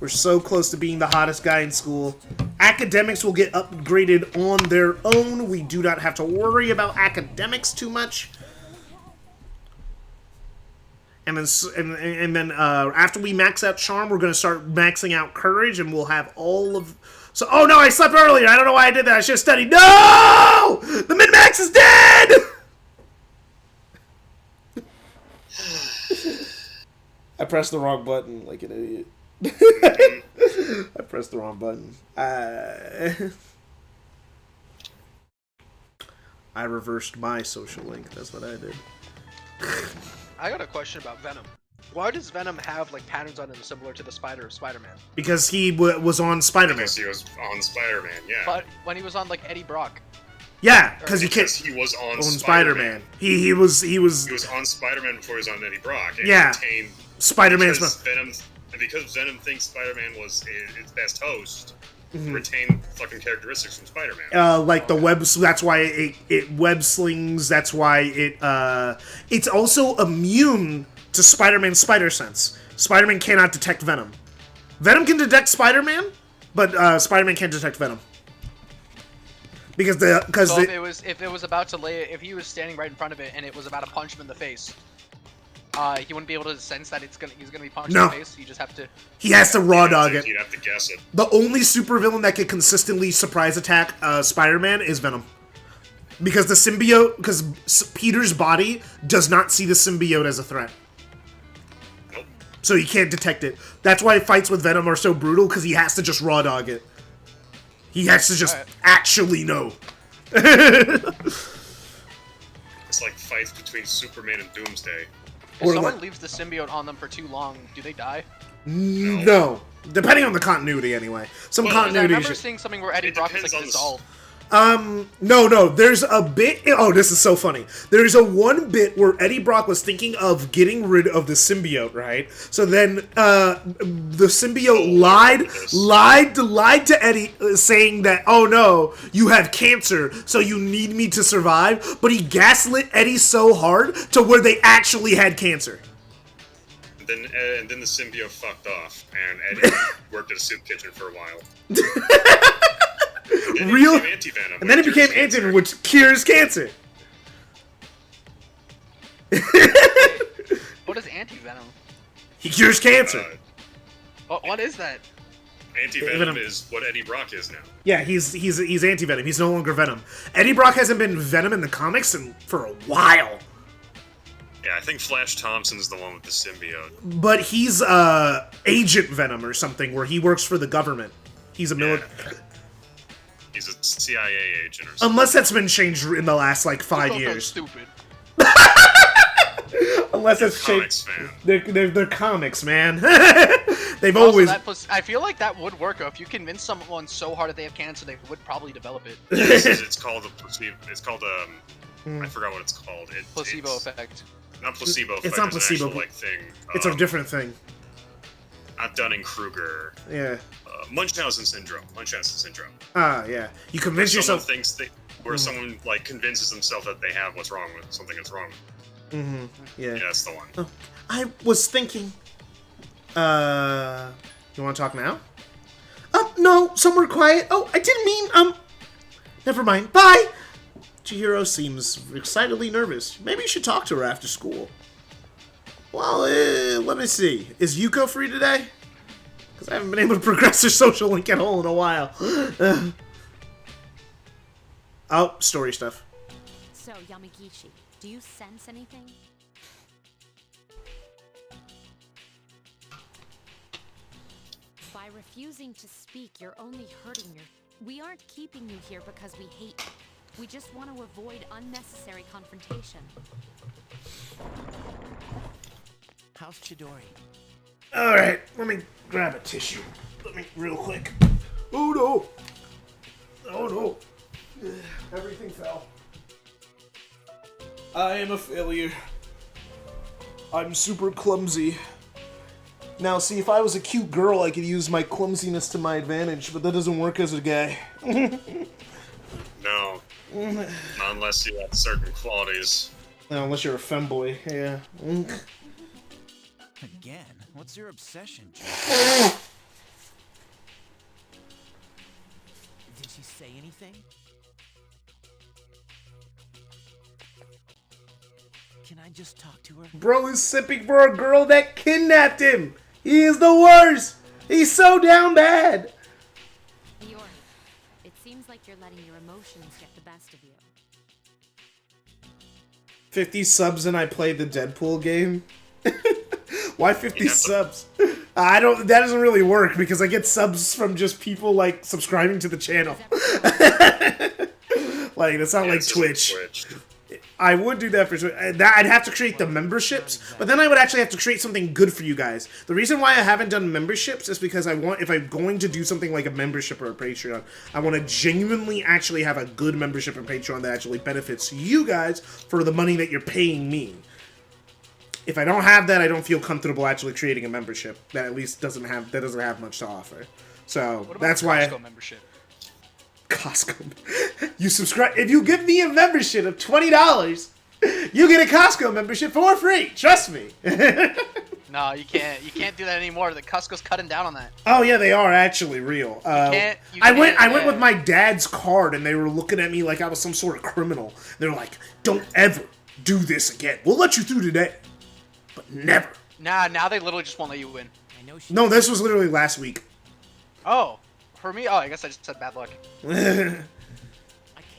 [SPEAKER 1] We're so close to being the hottest guy in school. Academics will get upgraded on their own. We do not have to worry about academics too much. And then after we max out charm, we're gonna start maxing out courage, and we'll have all of. So, oh no, I slept earlier. I don't know why I did that. I should have studied. No! The min-max is dead! I pressed the wrong button like an idiot. I pressed the wrong button. I reversed my social link. That's what I did.
[SPEAKER 5] I got a question about Venom. Why does Venom have like patterns on him similar to the spider of Spider-Man?
[SPEAKER 1] Because he was on Spider-Man.
[SPEAKER 3] Because he was on Spider-Man, yeah.
[SPEAKER 2] But when he was on like Eddie Brock.
[SPEAKER 1] Yeah, because you can't.
[SPEAKER 3] He was on
[SPEAKER 1] Spider-Man. He was
[SPEAKER 3] on Spider-Man before he was on Eddie Brock. And
[SPEAKER 1] yeah.
[SPEAKER 3] Retained
[SPEAKER 1] Spider-Man's
[SPEAKER 3] Venom, and because Venom thinks Spider-Man was its best host, retained fucking characteristics from Spider-Man.
[SPEAKER 1] Like the web. So that's why it web slings. That's why it's also immune to Spider-Man's spider sense. Spider-Man cannot detect Venom. Venom can detect Spider-Man, but Spider-Man can't detect Venom. Because
[SPEAKER 2] So if it was about to if he was standing right in front of it and it was about to punch him in the face, he wouldn't be able to sense that he's gonna be punched in the face. You just have to.
[SPEAKER 1] He has to raw dog it.
[SPEAKER 3] You'd have to guess it.
[SPEAKER 1] The only supervillain that can consistently surprise attack Spider-Man is Venom. Because the symbiote, because Peter's body does not see the symbiote as a threat.
[SPEAKER 3] Nope.
[SPEAKER 1] So he can't detect it. That's why fights with Venom are so brutal, because he has to just raw dog it. He has to just actually know.
[SPEAKER 3] It's like fights between Superman and Doomsday.
[SPEAKER 2] If someone leaves the symbiote on them for too long, do they die?
[SPEAKER 1] No. Depending on the continuity, anyway. Some continuity.
[SPEAKER 2] I remember seeing something where Eddie Brock was like dissolved.
[SPEAKER 1] No, there's a bit. Oh, this is so funny. There's a one bit where Eddie Brock was thinking of getting rid of the symbiote, right? So then, the symbiote lied to Eddie, saying that, oh no, you have cancer, so you need me to survive. But he gaslit Eddie so hard to where they actually had cancer.
[SPEAKER 3] And then the symbiote fucked off, and Eddie worked at a soup kitchen for a while. Then
[SPEAKER 1] Real.
[SPEAKER 3] He became anti-venom,
[SPEAKER 1] And then it
[SPEAKER 3] which
[SPEAKER 1] became
[SPEAKER 3] cures cancer.
[SPEAKER 1] anti-venom, which cures cancer.
[SPEAKER 2] What is anti-venom?
[SPEAKER 1] He cures cancer.
[SPEAKER 2] What is that?
[SPEAKER 3] Anti-venom
[SPEAKER 1] Venom.
[SPEAKER 3] is what Eddie Brock is now.
[SPEAKER 1] Yeah, he's anti-venom. He's no longer Venom. Eddie Brock hasn't been Venom in the comics for a while.
[SPEAKER 3] Yeah, I think Flash Thompson's the one with the symbiote.
[SPEAKER 1] But he's Agent Venom or something, where he works for the government. He's a military.
[SPEAKER 3] He's a CIA agent or something.
[SPEAKER 1] Unless that's been changed in the last like 5
[SPEAKER 2] That's
[SPEAKER 1] years.
[SPEAKER 2] stupid.
[SPEAKER 1] Unless that's
[SPEAKER 3] Comics
[SPEAKER 1] changed.
[SPEAKER 3] fan.
[SPEAKER 1] They're comics, man. They've
[SPEAKER 2] Also,
[SPEAKER 1] always.
[SPEAKER 2] I feel like that would work. If you convince someone so hard that they have cancer, they would probably develop it.
[SPEAKER 3] It's called a placebo. It's called I forgot what it's called.
[SPEAKER 2] Placebo
[SPEAKER 3] it's
[SPEAKER 2] effect.
[SPEAKER 3] Not placebo effect.
[SPEAKER 1] It's not
[SPEAKER 3] There's
[SPEAKER 1] placebo.
[SPEAKER 3] An actual, like, thing.
[SPEAKER 1] It's a different thing.
[SPEAKER 3] Not Dunning-Kruger.
[SPEAKER 1] Yeah.
[SPEAKER 3] Munchausen syndrome. Munchausen syndrome.
[SPEAKER 1] Yeah. You convince
[SPEAKER 3] Someone
[SPEAKER 1] yourself.
[SPEAKER 3] thinks where someone like convinces themselves that they have what's wrong with something that's wrong.
[SPEAKER 1] Mm-hmm. Yeah.
[SPEAKER 3] Yeah, that's the one.
[SPEAKER 1] Oh, I was thinking. You want to talk now? No, somewhere quiet. Oh, I didn't mean, never mind. Bye! Chihiro seems excitedly nervous. Maybe you should talk to her after school. Well, let me see. Is Yuko free today? Because I haven't been able to progress her social link at all in a while. Oh, story stuff.
[SPEAKER 4] So, Yamagishi, do you sense anything? By refusing to speak, you're only hurting your... We aren't keeping you here because we hate you. We just want to avoid unnecessary confrontation.
[SPEAKER 6] How's Chidori?
[SPEAKER 1] Alright, let me grab a tissue. Real quick. Oh no! Oh no! Everything fell. I am a failure. I'm super clumsy. Now, see, if I was a cute girl, I could use my clumsiness to my advantage, but that doesn't work as a guy.
[SPEAKER 3] No. Not unless you have certain qualities.
[SPEAKER 1] No, unless you're a femboy, yeah.
[SPEAKER 6] Again? What's your obsession, Joe? Did she say anything? Can I just talk to her?
[SPEAKER 1] Bro is sipping for a girl that kidnapped him! He is the worst! He's so down bad!
[SPEAKER 4] Iori, it seems like you're letting your emotions get the best of you.
[SPEAKER 1] 50 subs and I played the Deadpool game? Why 50 subs? That doesn't really work because I get subs from just people like subscribing to the channel. Like, it's not like
[SPEAKER 3] This isn't
[SPEAKER 1] Twitch. I would do that for sure. I'd have to create the memberships, but then I would actually have to create something good for you guys. The reason why I haven't done memberships is because if I'm going to do something like a membership or a Patreon, I want to genuinely actually have a good membership and Patreon that actually benefits you guys for the money that you're paying me. If I don't have that, I don't feel comfortable actually creating a membership that at least doesn't have much to offer. So
[SPEAKER 2] What about
[SPEAKER 1] that's why
[SPEAKER 2] Costco membership?
[SPEAKER 1] Costco. You subscribe if you give me a membership of $20, you get a Costco membership for free. Trust me.
[SPEAKER 2] No, you can't. You can't do that anymore. The Costco's cutting down on that.
[SPEAKER 1] Oh yeah, they are actually real.
[SPEAKER 2] You
[SPEAKER 1] I went
[SPEAKER 2] can't,
[SPEAKER 1] with my dad's card, and they were looking at me like I was some sort of criminal. They're like, "Don't ever do this again. We'll let you through today, but never."
[SPEAKER 2] Nah, now they literally just won't let you in.
[SPEAKER 6] I know she.
[SPEAKER 1] No, this was literally last week.
[SPEAKER 2] Oh, for me? Oh, I guess I just said bad luck.
[SPEAKER 6] I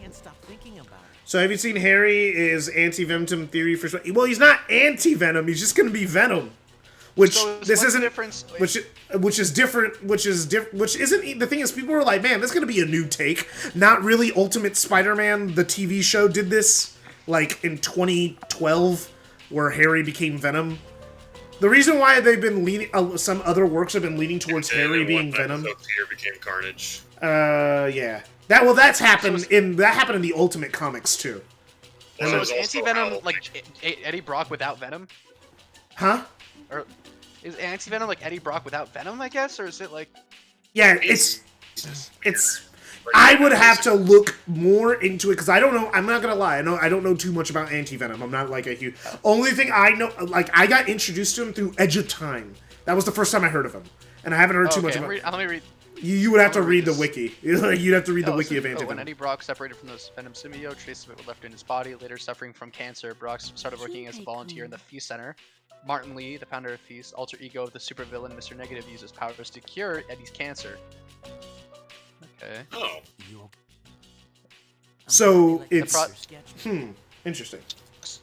[SPEAKER 6] can't stop thinking about it.
[SPEAKER 1] So have you seen Harry is anti-Venom theory for? Well, he's not anti-Venom. He's just gonna be Venom. Which
[SPEAKER 2] So
[SPEAKER 1] this
[SPEAKER 2] what's the
[SPEAKER 1] isn't.
[SPEAKER 2] difference?
[SPEAKER 1] Which is different. Which isn't the thing is people were like, man, that's gonna be a new take. Not really. Ultimate Spider-Man, the TV show, did this like in 2012, where Harry became Venom. The reason why they've been leaning, some other works have been leaning towards Harry being Venom.
[SPEAKER 3] So Peter became Carnage.
[SPEAKER 1] Yeah. That's happened in the Ultimate Comics too.
[SPEAKER 3] Well,
[SPEAKER 2] So
[SPEAKER 3] that
[SPEAKER 2] is
[SPEAKER 3] was also
[SPEAKER 2] anti-Venom
[SPEAKER 3] how,
[SPEAKER 2] like Eddie Brock without Venom?
[SPEAKER 1] Huh?
[SPEAKER 2] Or is anti-Venom like Eddie Brock without Venom, I guess? Or is it like...
[SPEAKER 1] Yeah, it's I would have to look more into it because I don't know. I'm not gonna lie. I don't know too much about anti-venom. I'm not like a huge. Only thing I know, like I got introduced to him through Edge of Time. That was the first time I heard of him, and I haven't heard too much about.
[SPEAKER 2] Let me read.
[SPEAKER 1] You would have to read the
[SPEAKER 2] this.
[SPEAKER 1] wiki. You'd have to read the wiki of
[SPEAKER 2] When
[SPEAKER 1] anti-venom.
[SPEAKER 2] Eddie Brock separated from the Venom symbiote, traces of it were left in his body. Later suffering from cancer, Brock started working as a volunteer in the Feast Center. Martin Lee, the founder of Feast, alter ego of the supervillain Mr. Negative, uses powers to cure Eddie's cancer. Okay.
[SPEAKER 3] Oh.
[SPEAKER 1] So it's
[SPEAKER 2] pro-
[SPEAKER 1] interesting.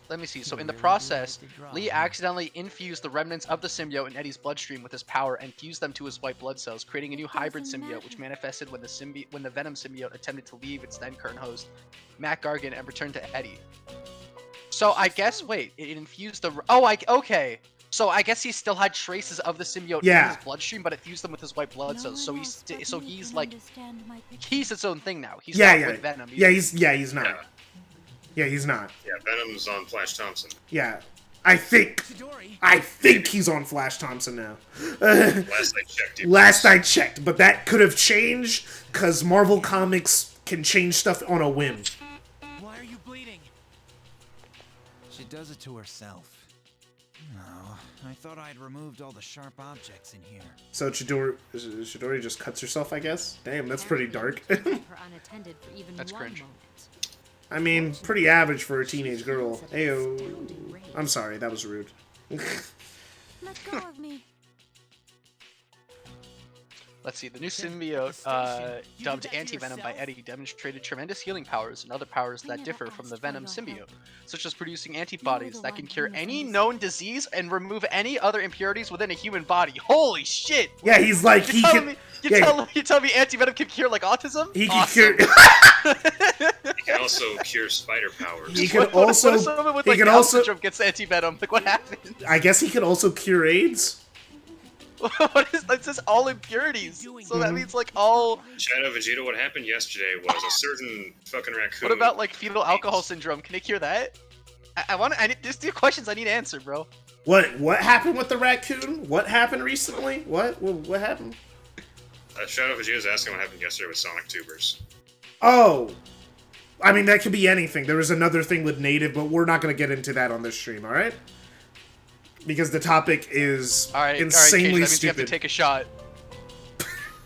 [SPEAKER 2] Let me see. So in the process, Lee accidentally infused the remnants of the symbiote in Eddie's bloodstream with his power and fused them to his white blood cells, creating a new hybrid symbiote, which manifested when the Venom symbiote attempted to leave its then current host, Matt Gargan, and return to Eddie. So I guess it infused the. Okay. So I guess he still had traces of the symbiote in his bloodstream, but it fused them with his white blood cells. So he's like he's its own thing now. He's not with Venom.
[SPEAKER 1] He's not. Yeah, he's not.
[SPEAKER 3] Yeah, Venom's on Flash Thompson.
[SPEAKER 1] Yeah, I think he's on Flash Thompson now. Last I checked, but that could have changed because Marvel Comics can change stuff on a whim.
[SPEAKER 6] Why are you bleeding? She does it to herself. No, I thought I had removed all the sharp objects in here.
[SPEAKER 1] So Chidori just cuts herself, I guess? Damn, that's pretty dark.
[SPEAKER 2] That's cringe.
[SPEAKER 1] I mean, pretty average for a teenage girl. Ayo. I'm sorry, that was rude.
[SPEAKER 4] Let go of me.
[SPEAKER 2] Let's see. The new symbiote, dubbed Anti-Venom by Eddie, demonstrated tremendous healing powers and other powers that differ from the Venom symbiote, such as producing antibodies that can cure any known disease and remove any other impurities within a human body. Holy shit!
[SPEAKER 1] Yeah, he's like,
[SPEAKER 2] You tell me Anti-Venom can cure like autism?
[SPEAKER 1] He can cure.
[SPEAKER 3] He can also cure spider powers.
[SPEAKER 1] He can also.
[SPEAKER 2] What if someone with
[SPEAKER 1] he
[SPEAKER 2] like
[SPEAKER 1] can
[SPEAKER 2] Down
[SPEAKER 1] also.
[SPEAKER 2] syndrome gets Anti-Venom? Like what happens?
[SPEAKER 1] I guess he can also cure AIDS.
[SPEAKER 2] What is that? Says all impurities. So that means like all.
[SPEAKER 3] Shadow Vegeta, what happened yesterday was a certain fucking raccoon.
[SPEAKER 2] What about like fetal alcohol syndrome? Can it cure that? I need there's 2 questions I need to answer, bro.
[SPEAKER 1] What happened with the raccoon? What happened recently? What happened?
[SPEAKER 3] Shadow Vegeta's asking what happened yesterday with Sonic Tubers.
[SPEAKER 1] Oh, I mean that could be anything. There was another thing with native, but we're not gonna get into that on this stream. All right? Because the topic is insanely
[SPEAKER 2] Cage, that means
[SPEAKER 1] stupid.
[SPEAKER 2] you have to take a shot.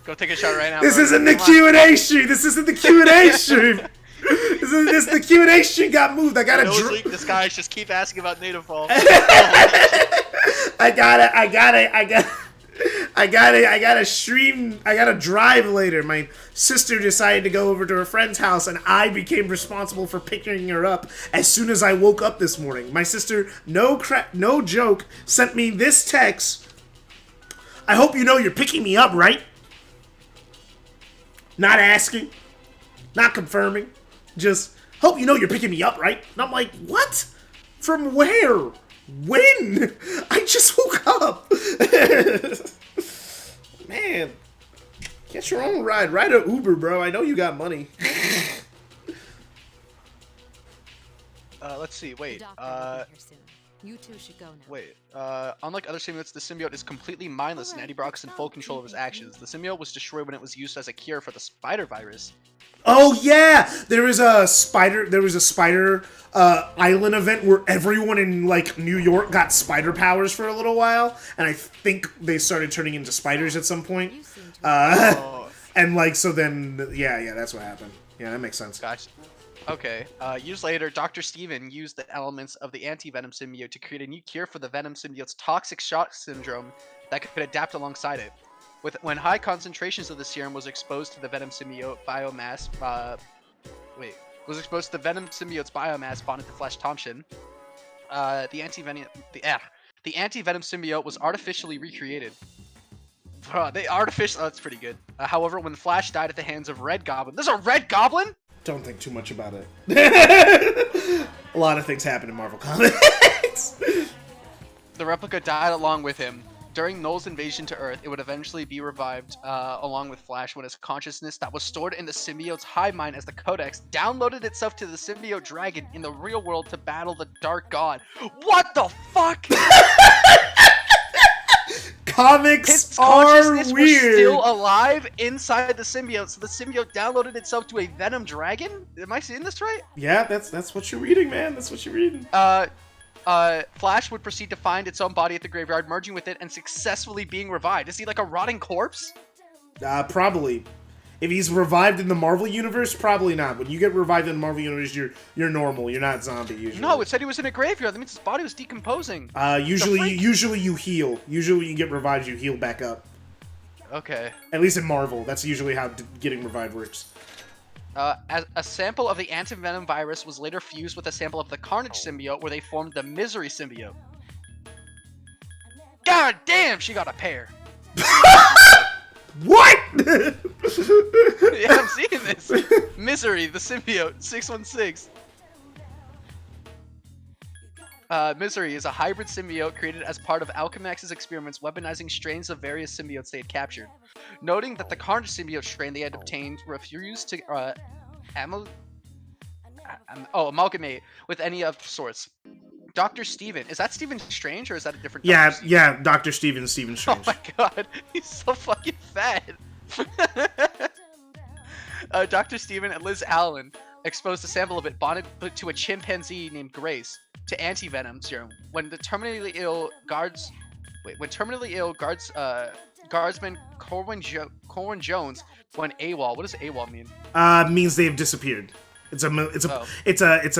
[SPEAKER 2] Go take a shot right now.
[SPEAKER 1] This
[SPEAKER 2] bro.
[SPEAKER 1] isn't the Q&A stream. This isn't the Q&A stream. This the Q&A stream got moved. I gotta.
[SPEAKER 2] This guy just keep asking about native fall.
[SPEAKER 1] I gotta stream. I gotta drive later. My sister decided to go over to her friend's house, and I became responsible for picking her up as soon as I woke up this morning. My sister, no joke, sent me this text. I hope you know you're picking me up, right? Not asking, not confirming, just hope you know you're picking me up, right? And I'm like, what? From where? When? I just woke up. Man, get your own ride. Ride an Uber, bro. I know you got money.
[SPEAKER 2] Let's see. Wait.
[SPEAKER 4] You two should go now.
[SPEAKER 2] Wait. Unlike other symbiotes, the symbiote is completely mindless, and Eddie Brock is in full control of his actions. The symbiote was destroyed when it was used as a cure for the spider virus.
[SPEAKER 1] Oh yeah, there was a spider island event where everyone in like New York got spider powers for a little while, and I think they started turning into spiders at some point. And like so then yeah, that's what happened. Yeah, that makes sense.
[SPEAKER 2] Gotcha. Okay. Years later, Dr. Steven used the elements of the anti-venom symbiote to create a new cure for the venom symbiote's toxic shock syndrome that could adapt alongside it. When high concentrations of the serum was exposed to the venom symbiote biomass, symbiote's biomass bonded to Flash Thompson, the anti-venom symbiote was artificially recreated. That's pretty good. However, when Flash died at the hands of Red Goblin, there's a Red Goblin?
[SPEAKER 1] Don't think too much about it. A lot of things happen in Marvel Comics.
[SPEAKER 2] The replica died along with him. During Null's invasion to Earth, it would eventually be revived along with Flash when his consciousness that was stored in the symbiote's hive mind as the Codex downloaded itself to the symbiote dragon in the real world to battle the Dark God. What the fuck?
[SPEAKER 1] comics
[SPEAKER 2] His
[SPEAKER 1] are
[SPEAKER 2] consciousness was
[SPEAKER 1] weird.
[SPEAKER 2] still alive inside the symbiote, so the symbiote downloaded itself to a venom dragon? Am I seeing this right?
[SPEAKER 1] Yeah, that's what you're reading, man. That's what you're reading.
[SPEAKER 2] Flash would proceed to find its own body at the graveyard, merging with it and successfully being revived. Is he like a rotting corpse?
[SPEAKER 1] Probably. If he's revived in the Marvel universe, probably not. When you get revived in the Marvel universe, you're normal. You're not zombie usually.
[SPEAKER 2] No, it said he was in a graveyard. That means his body was decomposing.
[SPEAKER 1] Usually you heal. Usually when you get revived, you heal back up.
[SPEAKER 2] Okay.
[SPEAKER 1] At least in Marvel, that's usually how getting revived works.
[SPEAKER 2] As a sample of the antivenom virus was later fused with a sample of the Carnage symbiote, where they formed the Misery symbiote. God damn, she got a pair.
[SPEAKER 1] What?
[SPEAKER 2] Yeah, I'm seeing this. Misery, the symbiote, 616. Misery is a hybrid symbiote created as part of Alchemax's experiments weaponizing strains of various symbiotes they had captured. Noting that the Carnage symbiote strain they had obtained refused to amalgamate with any of sorts. Dr. Steven. Is that Stephen Strange or is that a different
[SPEAKER 1] Yeah,
[SPEAKER 2] Dr. Steven?
[SPEAKER 1] yeah, Dr. Steven Strange.
[SPEAKER 2] Oh my god, he's so fucking fat. Dr. Steven and Liz Allen exposed a sample of it bonded to a chimpanzee named Grace to anti-venom serum. When terminally ill guardsman Corwin Jones went AWOL. What does AWOL mean?
[SPEAKER 1] Means they have disappeared. It's a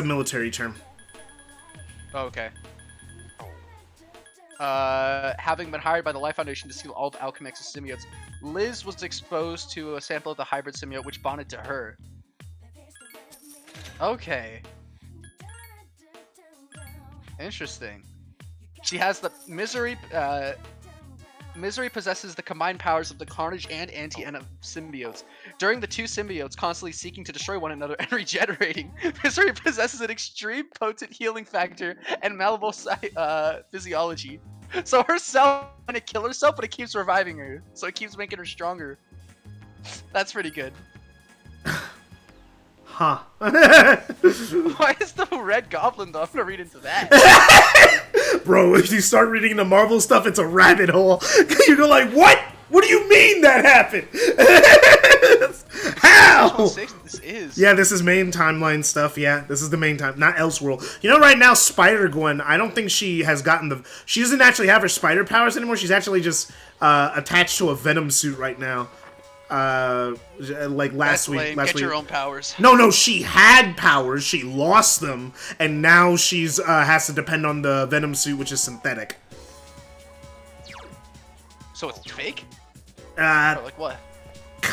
[SPEAKER 1] military term.
[SPEAKER 2] Okay. Having been hired by the Life Foundation to steal all of Alchemax's symbiotes, Liz was exposed to a sample of the hybrid symbiote which bonded to her. Okay. Interesting. She has the Misery. Misery possesses the combined powers of the Carnage and Anti-Venom symbiotes. During the two symbiotes constantly seeking to destroy one another and regenerating, Misery possesses an extreme potent healing factor and malleable physiology. So her cell trying to kill herself, but it keeps reviving her. So it keeps making her stronger. That's pretty good.
[SPEAKER 1] Huh.
[SPEAKER 2] Why is the Red Goblin though? I'm gonna read into that.
[SPEAKER 1] Bro, if you start reading the Marvel stuff, it's a rabbit hole. You go like, what? What do you mean that happened? How?
[SPEAKER 2] This is.
[SPEAKER 1] Yeah, this is main timeline stuff. Yeah, this is the main time, not Elseworld. You know, right now, Spider-Gwen, I don't think she has gotten the... She doesn't actually have her spider powers anymore. She's actually just attached to a Venom suit right now. Like last week.
[SPEAKER 2] Get your own powers.
[SPEAKER 1] No, she had powers. She lost them, and now she's has to depend on the Venom suit, which is synthetic.
[SPEAKER 2] So it's fake? Or like what?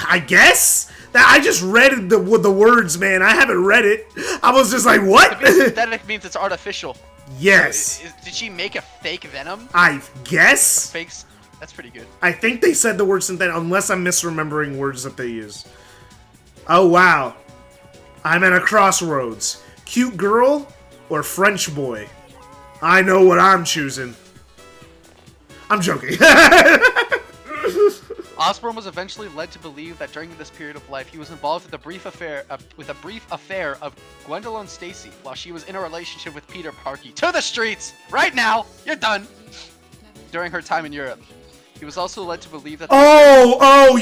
[SPEAKER 1] I guess? I just read the words, man. I haven't read it. I was just like, what?
[SPEAKER 2] Synthetic means it's artificial.
[SPEAKER 1] Yes.
[SPEAKER 2] Did she make a fake Venom?
[SPEAKER 1] I guess?
[SPEAKER 2] Fakes? That's pretty good.
[SPEAKER 1] I think they said the word synthetic, unless I'm misremembering words that they use. Oh, wow. I'm at a crossroads. Cute girl or French boy? I know what I'm choosing. I'm joking.
[SPEAKER 2] Osborn was eventually led to believe that during this period of life, he was involved with a brief affair of Gwendolyn Stacy while she was in a relationship with Peter Parkey. To the streets! Right now! You're done! During her time in Europe. He was also led to believe that... Well,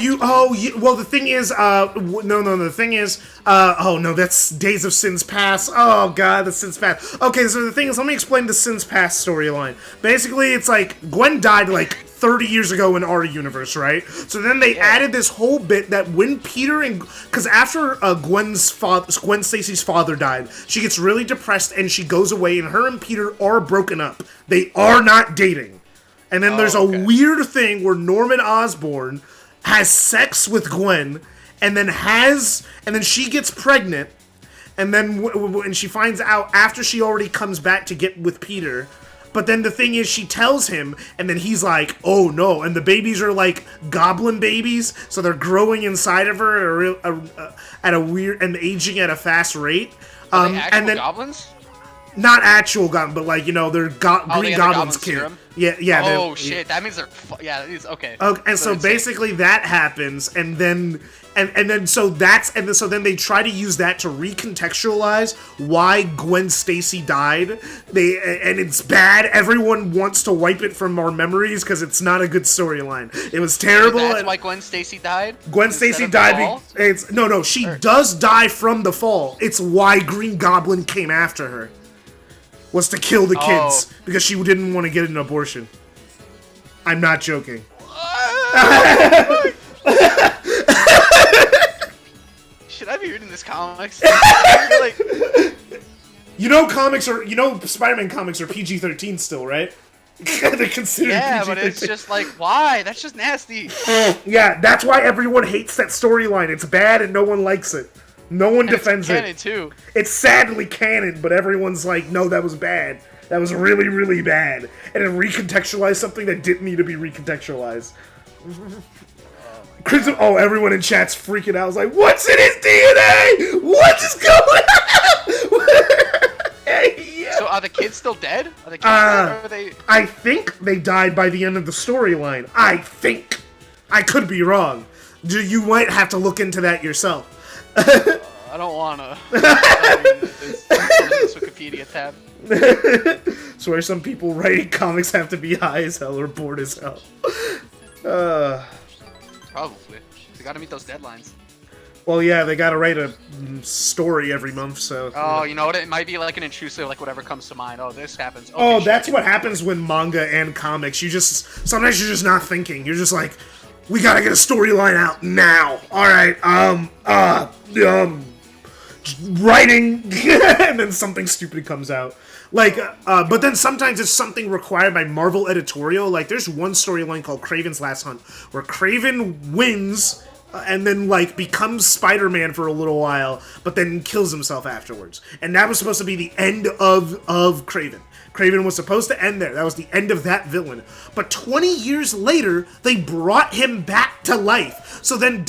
[SPEAKER 2] the thing is, the thing is, that's Days of Sins Past. Oh, God, the Sins Past. Okay, so the thing is, let me explain the Sins Past storyline. Basically, it's like, Gwen died, 30 years ago in our universe, right? So then they added this whole bit that when Peter and... Because after Gwen Stacy's father died, she gets really depressed and she goes away, and her and Peter are broken up. They are not dating. And then there's a weird thing where Norman Osborn has sex with Gwen, and then she gets pregnant, and then when she finds out after she already comes back to get with Peter, but then the thing is she tells him, and then he's like, oh no, and the babies are like goblin babies, so they're growing inside of her at a weird and aging at a fast rate. Are they actual goblins?
[SPEAKER 1] not actual goblin, but like, you know, they're Green Goblin's kid.
[SPEAKER 2] Serum?
[SPEAKER 1] Yeah.
[SPEAKER 2] Oh shit, that means they're yeah. It's okay.
[SPEAKER 1] Okay, and so basically that happens, and then so then they try to use that to recontextualize why Gwen Stacy died. And it's bad. Everyone wants to wipe it from our memories because it's not a good storyline. It was terrible.
[SPEAKER 2] That's why Gwen Stacy died.
[SPEAKER 1] Gwen Stacy died. She does die from the fall. It's why Green Goblin came after her. Was to kill the kids because she didn't want to get an abortion. I'm not joking.
[SPEAKER 2] Should I be reading this comics? Like,
[SPEAKER 1] you know, Spider-Man comics are PG-13 still, right? They're considered
[SPEAKER 2] yeah,
[SPEAKER 1] PG-13.
[SPEAKER 2] but it's just like, why? That's just nasty.
[SPEAKER 1] Yeah, that's why everyone hates that storyline. It's bad and no one likes it. No one defends
[SPEAKER 2] it's
[SPEAKER 1] it.
[SPEAKER 2] canon too.
[SPEAKER 1] It's sadly canon, but everyone's like, no, that was bad. That was really, really bad. And it recontextualized something that didn't need to be recontextualized. Crimson, everyone in chat's freaking out. I was like, what's in his DNA? What is going on? Hey, yeah.
[SPEAKER 2] So are the kids still dead? Are the kids dead, or are they...
[SPEAKER 1] I think they died by the end of the storyline. I think. I could be wrong. You might have to look into that yourself.
[SPEAKER 2] I don't wanna. This Wikipedia tab.
[SPEAKER 1] It's where some people writing comics have to be high as hell or bored as hell.
[SPEAKER 2] Probably. They gotta meet those deadlines.
[SPEAKER 1] Well, yeah, they gotta write a story every month, so...
[SPEAKER 2] Oh, you know what? It might be like an intrusive, like whatever comes to mind. Oh, this happens. Okay,
[SPEAKER 1] Oh, that's what happens when manga and comics. Sometimes you're just not thinking. You're just like, we gotta get a storyline out now. Alright, writing, and then something stupid comes out. Like, but then sometimes it's something required by Marvel editorial. Like, there's one storyline called Kraven's Last Hunt, where Kraven wins, and then, like, becomes Spider-Man for a little while, but then kills himself afterwards. And that was supposed to be the end of Kraven. Kraven was supposed to end there. That was the end of that villain. But 20 years later, they brought him back to life. So then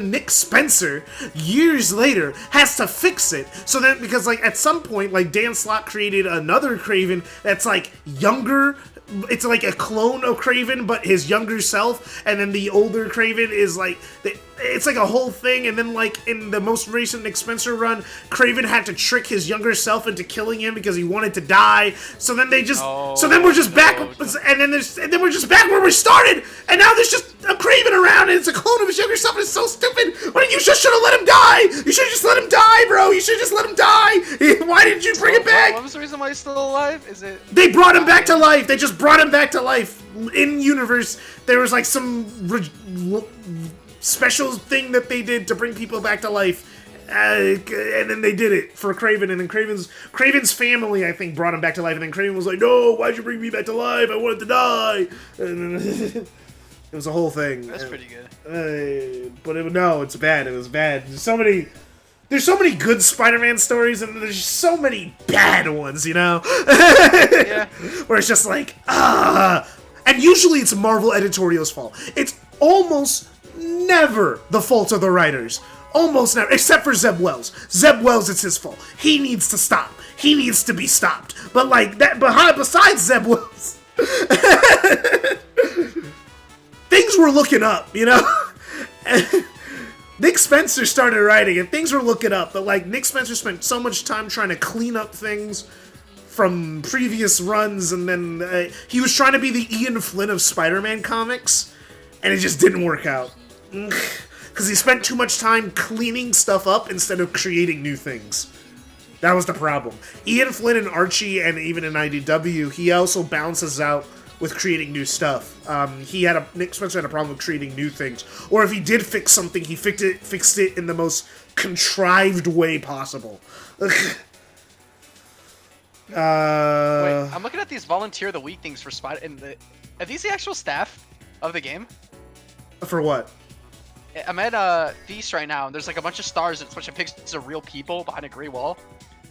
[SPEAKER 1] Nick Spencer, years later, has to fix it. So then, because like at some point, like Dan Slott created another Kraven that's like younger. It's like a clone of Kraven, but his younger self, and then the older Kraven is like, it's like a whole thing, and then like in the most recent Nick Spencer run, Kraven had to trick his younger self into killing him because he wanted to die, so then we're just back, and then we're just back where we started, and now there's just a Kraven around, and it's a clone of his younger self, and it's so stupid. You just should have let him die! You should have just let him die, bro! You should just let him die! Why didn't you bring it back?
[SPEAKER 2] What was the reason why he's still alive? Is it...
[SPEAKER 1] They brought him back to life! They just brought him back to life! In universe, there was like some special thing that they did to bring people back to life. And then they did it for Kraven, and then Kraven's family, I think, brought him back to life, and then Kraven was like, no, why'd you bring me back to life? I wanted to die! And then it was a whole thing.
[SPEAKER 2] That's pretty good.
[SPEAKER 1] But it's bad. It was bad. There's so many good Spider-Man stories, and there's so many bad ones, you know?
[SPEAKER 2] Yeah.
[SPEAKER 1] Where it's just like, And usually it's Marvel editorial's fault. It's almost never the fault of the writers. Almost never, except for Zeb Wells. Zeb Wells, it's his fault. He needs to stop. He needs to be stopped. But like that, besides Zeb Wells, things were looking up, you know? Nick Spencer started writing, and things were looking up, but like Nick Spencer spent so much time trying to clean up things from previous runs, and then he was trying to be the Ian Flynn of Spider-Man comics, and it just didn't work out. Because he spent too much time cleaning stuff up instead of creating new things. That was the problem. Ian Flynn and Archie, and even in IDW, he also balances out with creating new stuff. Nick Spencer had a problem with creating new things. Or if he did fix something, he fixed it in the most contrived way possible.
[SPEAKER 2] Wait, I'm looking at these Volunteer of the Week things for are these the actual staff of the game?
[SPEAKER 1] For what?
[SPEAKER 2] I'm at Feast right now, and there's like a bunch of stars and it's a bunch of pictures of real people behind a gray wall.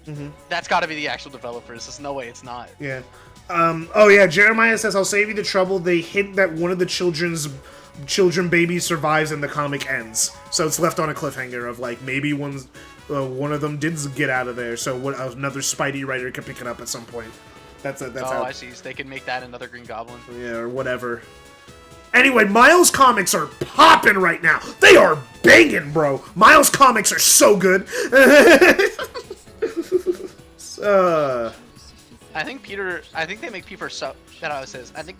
[SPEAKER 2] Mm-hmm. That's got to be the actual developers. There's no way it's not.
[SPEAKER 1] Yeah. Jeremiah says, I'll save you the trouble. They hint that one of the children baby survives and the comic ends. So it's left on a cliffhanger of like maybe one of them did get out of there, so another Spidey writer could pick it up at some point. That's how.
[SPEAKER 2] I see. So they can make that another Green Goblin.
[SPEAKER 1] Yeah, or whatever. Anyway, Miles comics are popping right now. They are banging, bro. Miles comics are so good.
[SPEAKER 2] I think they make Peter I think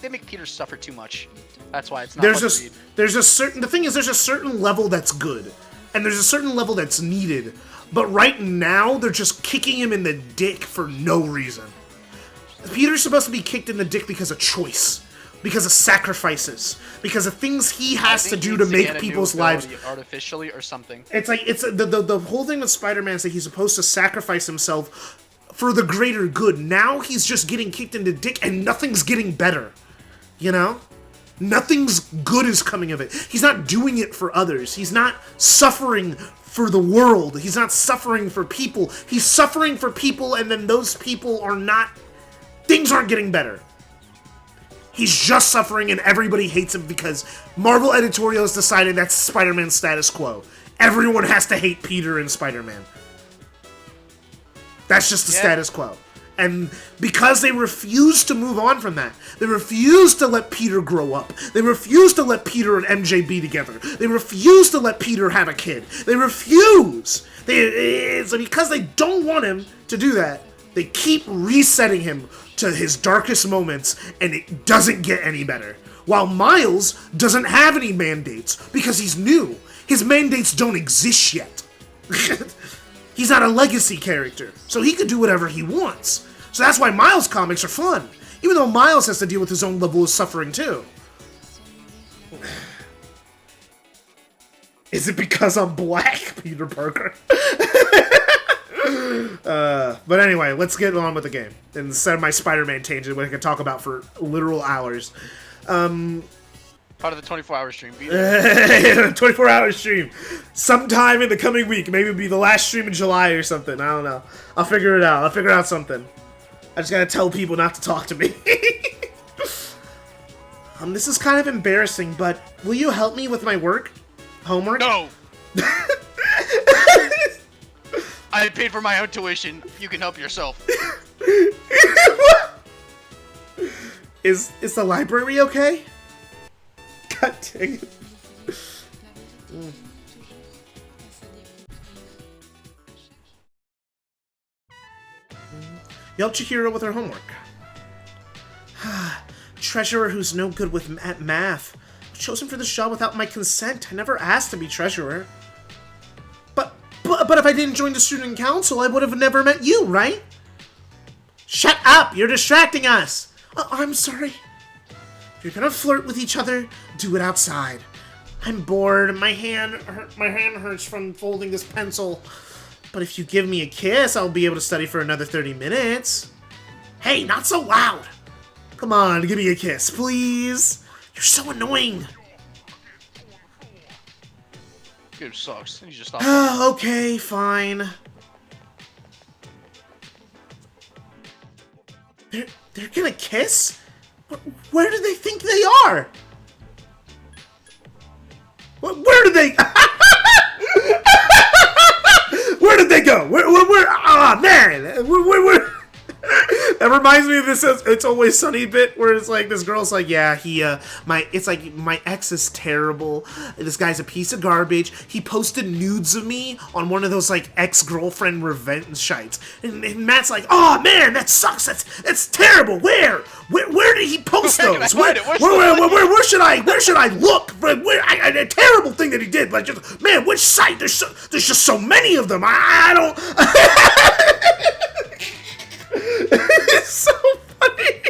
[SPEAKER 2] they make Peter suffer too much. That's why it's not fun to read.
[SPEAKER 1] The thing is, there's a certain level that's good, and there's a certain level that's needed. But right now, they're just kicking him in the dick for no reason. Peter's supposed to be kicked in the dick because of choice, because of sacrifices, because of things he has to do to make people's lives
[SPEAKER 2] artificially or something.
[SPEAKER 1] It's like the whole thing with Spider-Man is that he's supposed to sacrifice himself for the greater good. Now he's just getting kicked in the dick, and nothing's getting better. You know? Nothing's good is coming of it. He's not doing it for others. He's not suffering for the world. He's not suffering for people. He's suffering for people, and then those people are not... Things aren't getting better. He's just suffering, and everybody hates him because Marvel editorial has decided that's Spider-Man's status quo. Everyone has to hate Peter and Spider-Man. That's just the status quo. And because they refuse to move on from that, they refuse to let Peter grow up, they refuse to let Peter and MJ be together, they refuse to let Peter have a kid, they refuse! So because they don't want him to do that, they keep resetting him to his darkest moments, and it doesn't get any better. While Miles doesn't have any mandates, because he's new. His mandates don't exist yet. He's not a legacy character, so he could do whatever he wants. So that's why Miles comics are fun, even though Miles has to deal with his own level of suffering too. Is it because I'm black, Peter Parker? But anyway, let's get on with the game. Instead of my Spider-Man tangent, which I could talk about for literal hours.
[SPEAKER 2] Part of the 24-hour stream.
[SPEAKER 1] 24-hour stream. Sometime in the coming week. Maybe it'll be the last stream in July or something. I don't know. I'll figure it out. I'll figure out something. I just gotta tell people not to talk to me. This is kind of embarrassing, but will you help me with my work? Homework?
[SPEAKER 2] No! I paid for my own tuition. You can help yourself.
[SPEAKER 1] Is the library okay? God dang it. You helped Chihiro with her homework. Treasurer who's no good at math. Chosen for this job without my consent. I never asked to be treasurer. But if I didn't join the student council, I would have never met you, right? Shut up! You're distracting us! I'm sorry. If you're gonna flirt with each other, do it outside. I'm bored. My hand hurts from folding this pencil. But if you give me a kiss, I'll be able to study for another 30 minutes. Hey, not so loud! Come on, give me a kiss, please. You're so annoying.
[SPEAKER 2] Dude sucks. You just stop.
[SPEAKER 1] Okay, fine. They're gonna kiss? Where do they think they are? Where did they? Where did they go? Where? Ah, man! Where? That reminds me of this It's Always Sunny bit where it's like this girl's like, yeah, it's like my ex is terrible. This guy's a piece of garbage. He posted nudes of me on one of those like ex-girlfriend revenge sites, and Matt's like, oh man, that sucks. That's terrible. Where did he post those? Where should I look? A terrible thing that he did. Like, just, man, which site? There's just so many of them. I don't. It's so funny.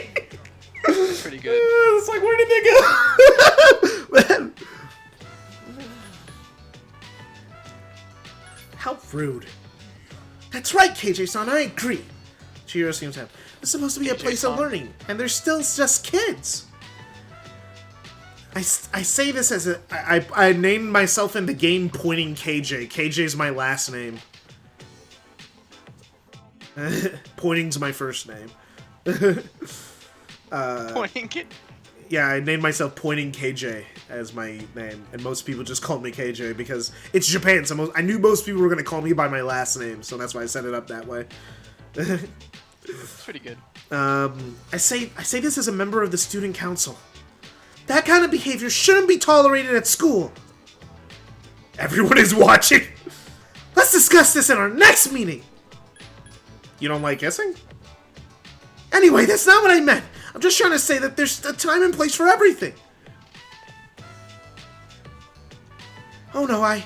[SPEAKER 2] It's pretty good.
[SPEAKER 1] It's like, where did they go? Man. How rude. That's right, KJ-san, I agree. Chihiro seems to have. It's supposed to be a place of learning, and they're still just kids. I say this as I named myself in the game Pointing KJ. KJ's my last name. Pointing's my first name.
[SPEAKER 2] Pointing it?
[SPEAKER 1] Yeah, I named myself Pointing KJ as my name, and most people just call me KJ because it's Japan. So I knew most people were gonna call me by my last name, so that's why I set it up that way.
[SPEAKER 2] It's pretty good.
[SPEAKER 1] I say this as a member of the student council. That kind of behavior shouldn't be tolerated at school. Everyone is watching. Let's discuss this in our next meeting. You don't like kissing? Anyway, that's not what I meant. I'm just trying to say that there's a time and place for everything. Oh no, I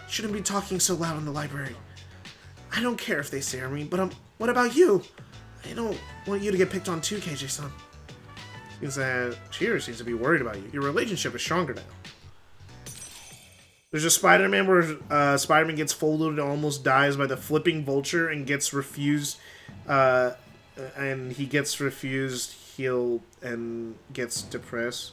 [SPEAKER 1] shouldn't be talking so loud in the library. I don't care if they stare at me, but what about you? I don't want you to get picked on too, KJ-san. Seems that Chihiro seems to be worried about you. Your relationship is stronger now. There's a Spider-Man where Spider-Man gets folded and almost dies by the flipping vulture and gets refused, and he gets refused heal and gets depressed.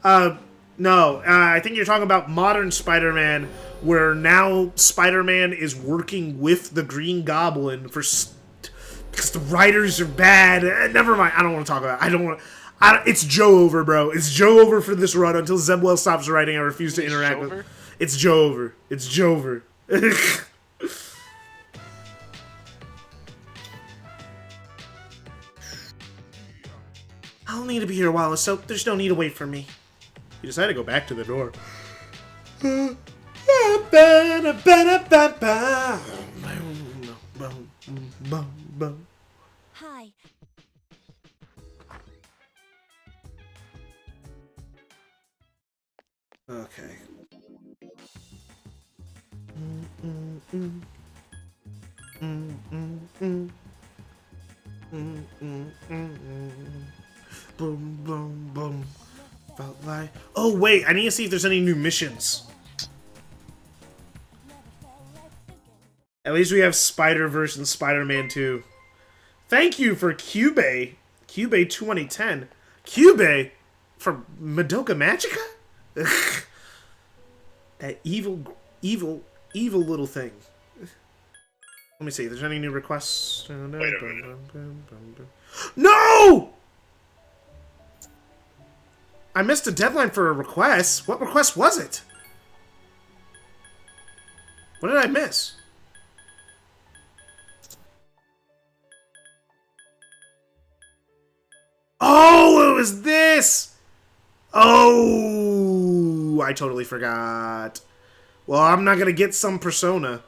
[SPEAKER 1] No, I think you're talking about modern Spider-Man, where now Spider-Man is working with the Green Goblin because the writers are bad. Never mind. I don't want to talk about it. It's Joe over, bro. It's Joe over for this run until Zebwell stops writing. I refuse to interact with. It's Joe over. It's Joe over. I'll need to be here a while, so there's no need to wait for me. You decided to go back to the door.
[SPEAKER 4] Hi.
[SPEAKER 1] Okay. Boom, boom, boom. Felt like. Oh wait, I need to see if there's any new missions. At least we have Spider-Verse and Spider-Man 2. Thank you for Cube 2010. Cube from Madoka Magica? That evil little thing. Let me see if there's any new requests.
[SPEAKER 3] Wait a minute.
[SPEAKER 1] No! I missed a deadline for a request. What request was it? What did I miss? Oh, it was this! Oh, I totally forgot. Well, I'm not gonna get some persona.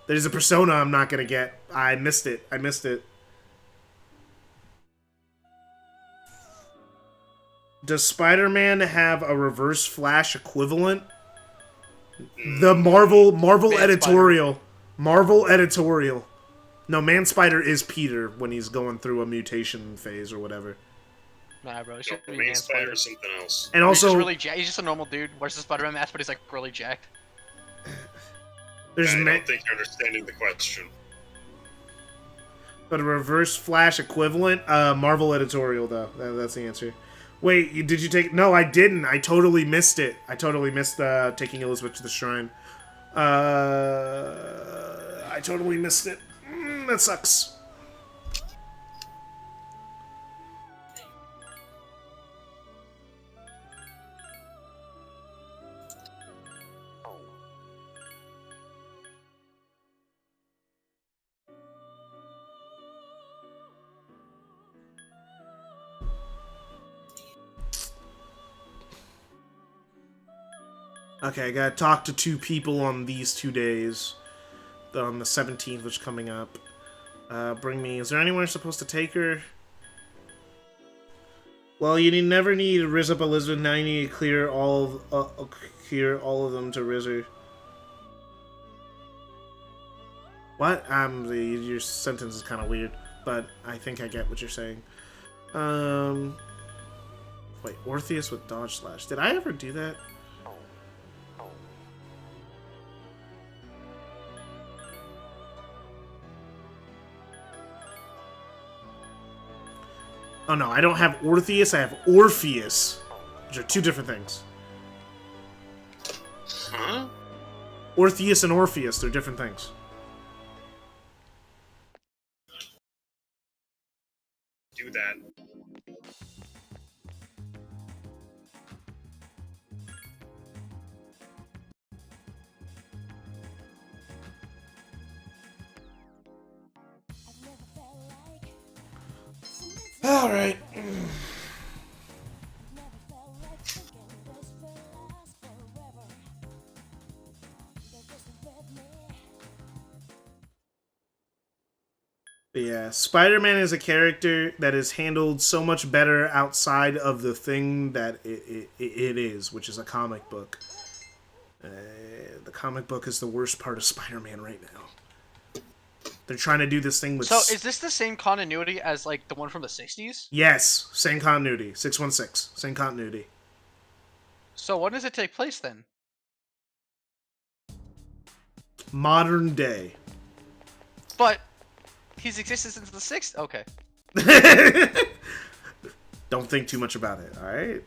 [SPEAKER 1] There's a persona I'm not gonna get. I missed it. I missed it. Does Spider-Man have a Reverse Flash equivalent? The Marvel
[SPEAKER 2] Man
[SPEAKER 1] editorial.
[SPEAKER 2] Spider.
[SPEAKER 1] Marvel editorial. No, Man Spider is Peter when he's going through a mutation phase or whatever.
[SPEAKER 2] Nah, bro. It should
[SPEAKER 3] The
[SPEAKER 2] be
[SPEAKER 3] main
[SPEAKER 2] Man
[SPEAKER 3] spider
[SPEAKER 2] Spider.
[SPEAKER 3] or something else.
[SPEAKER 1] And
[SPEAKER 2] He's just
[SPEAKER 1] also,
[SPEAKER 2] really he's just a normal dude. Wears the Spider-Man mask, but he's like really jacked.
[SPEAKER 1] there's
[SPEAKER 3] I
[SPEAKER 1] Ma-
[SPEAKER 3] don't think you're understanding the question.
[SPEAKER 1] but a Reverse Flash equivalent. Marvel editorial though. That's the answer. Wait, did you take? No, I didn't. I totally missed it. I totally missed taking Elizabeth to the shrine. I totally missed it. That sucks. Okay, I gotta talk to 2 people on these 2 days. On the 17th, which is coming up. Bring me. Is there anywhere supposed to take her? Well, you never need to riz up Elizabeth. Now you need to clear all of them to riz her. What? Your sentence is kind of weird, but I think I get what you're saying. Wait, Orpheus with dodge slash. Did I ever do that? Oh no, I don't have Orpheus, I have Orpheus. Which are 2 different things.
[SPEAKER 3] Huh?
[SPEAKER 1] Orpheus and Orpheus, they're different things.
[SPEAKER 3] Do that.
[SPEAKER 1] All right. But yeah, Spider-Man is a character that is handled so much better outside of the thing that it is, which is a comic book. The comic book is the worst part of Spider-Man right now. They're trying to do this thing with...
[SPEAKER 2] So is this the same continuity as like the one from the 60s?
[SPEAKER 1] Yes, same continuity. 616, same continuity.
[SPEAKER 2] So when does it take place then?
[SPEAKER 1] Modern day.
[SPEAKER 2] But he's existed since the 60s. Okay.
[SPEAKER 1] Don't think too much about it, alright?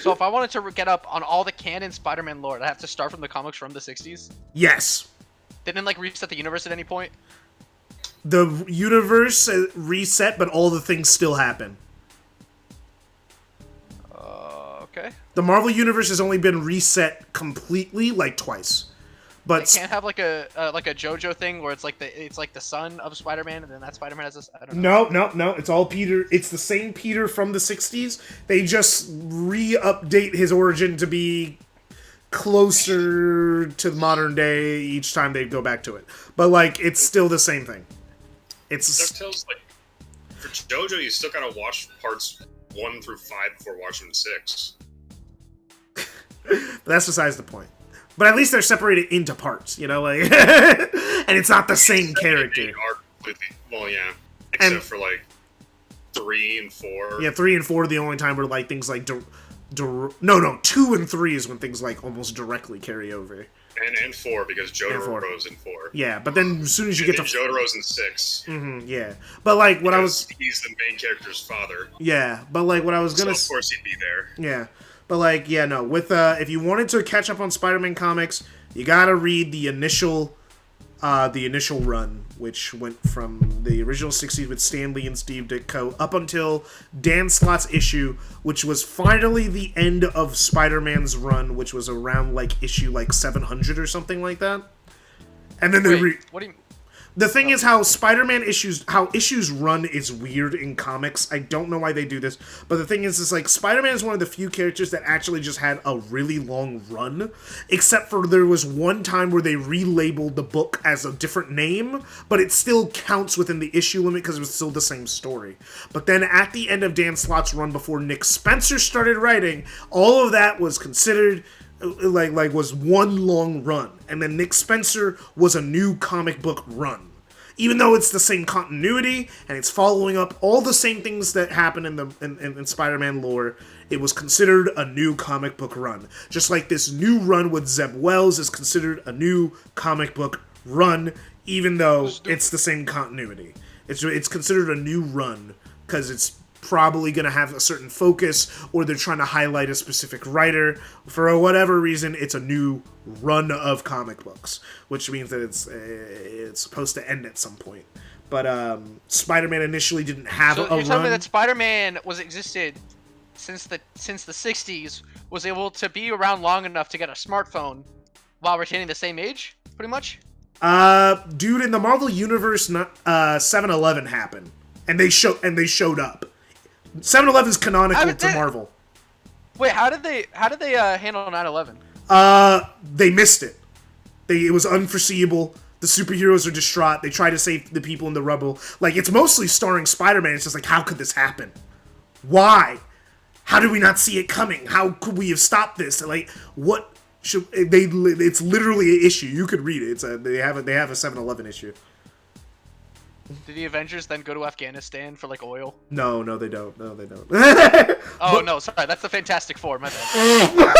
[SPEAKER 2] So if I wanted to get up on all the canon Spider-Man lore, I have to start from the comics from the 60s?
[SPEAKER 1] Yes.
[SPEAKER 2] Didn't like reset the universe at any point?
[SPEAKER 1] The universe reset, but all the things still happen.
[SPEAKER 2] Okay.
[SPEAKER 1] The Marvel universe has only been reset completely like twice. But
[SPEAKER 2] They can't have like a JoJo thing where it's like the son of Spider-Man and then that Spider-Man has this. I don't know.
[SPEAKER 1] No. It's all Peter. It's the same Peter from the 60s. They just re-update his origin to be closer to modern day each time they go back to it. But like, it's still the same thing. It's
[SPEAKER 3] DuckTales, like, for JoJo, you still gotta watch parts 1 through 5 before watching 6.
[SPEAKER 1] But that's besides the point. But at least they're separated into parts, you know, like, and it's not the same character.
[SPEAKER 3] They are completely, well, yeah, except for like 3 and 4.
[SPEAKER 1] Yeah, 3 and 4 are the only time where like things like no, 2 and 3 is when things like almost directly carry over.
[SPEAKER 3] And 4 because Jotaro's in 4.
[SPEAKER 1] Yeah, but then as soon as you get to
[SPEAKER 3] Jotaro's in 6.
[SPEAKER 1] Yeah, but like what
[SPEAKER 3] he's the main character's father.
[SPEAKER 1] Yeah, but like what I was gonna.
[SPEAKER 3] So of course he'd be there.
[SPEAKER 1] Yeah. But like, yeah, no. With if you wanted to catch up on Spider-Man comics, you gotta read the initial run, which went from the original 60s with Stan Lee and Steve Ditko up until Dan Slott's issue, which was finally the end of Spider-Man's run, which was around like issue like 700 or something like that. And then
[SPEAKER 2] what do you?
[SPEAKER 1] The thing is how Spider-Man issues run is weird in comics. I don't know why they do this, but the thing is like Spider-Man is one of the few characters that actually just had a really long run, except for there was one time where they relabeled the book as a different name, but it still counts within the issue limit because it was still the same story. But then at the end of Dan Slott's run before Nick Spencer started writing, all of that was considered like was one long run, and then Nick Spencer was a new comic book run. Even though it's the same continuity and it's following up all the same things that happen in Spider-Man lore, it was considered a new comic book run. Just like this new run with Zeb Wells is considered a new comic book run, even though it's the same continuity. It's considered a new run because it's probably going to have a certain focus, or they're trying to highlight a specific writer. For whatever reason, it's a new run of comic books, which means that it's supposed to end at some point. But Spider-Man initially didn't have a run.
[SPEAKER 2] So you're telling me that Spider-Man existed since the 60s, was able to be around long enough to get a smartphone while retaining the same age, pretty much?
[SPEAKER 1] Dude, in the Marvel universe, 7-Eleven happened, and they showed up. 7-Eleven's canonical to Marvel.
[SPEAKER 2] Wait, how did they handle 9/11?
[SPEAKER 1] They missed it. It was unforeseeable. The superheroes are distraught. They try to save the people in the rubble. Like, it's mostly starring Spider-Man. It's just like, how could this happen? Why? How did we not see it coming? How could we have stopped this? Like, what should they? It's literally an issue. You could read it. They have a 7-Eleven issue.
[SPEAKER 2] Did the Avengers then go to Afghanistan for like oil?
[SPEAKER 1] No, they don't. No, they don't.
[SPEAKER 2] Oh no, sorry, that's the Fantastic Four. My bad.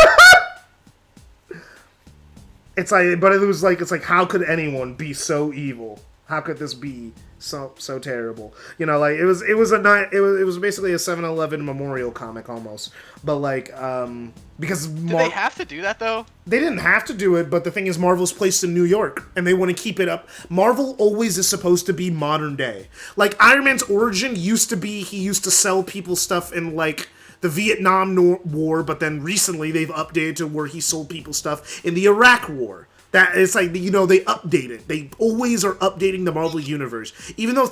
[SPEAKER 1] It's like, how could anyone be so evil? How could this be so terrible? You know, like it was basically a 7-Eleven memorial comic almost, but like because
[SPEAKER 2] did they have to do that though?
[SPEAKER 1] They didn't have to do it, but the thing is, Marvel's placed in New York, and they want to keep it up. Marvel always is supposed to be modern day. Like Iron Man's origin used to be, he used to sell people stuff in like the Vietnam War, but then recently they've updated to where he sold people stuff in the Iraq War. That it's like, you know, they update it. They always are updating the Marvel Universe. Even though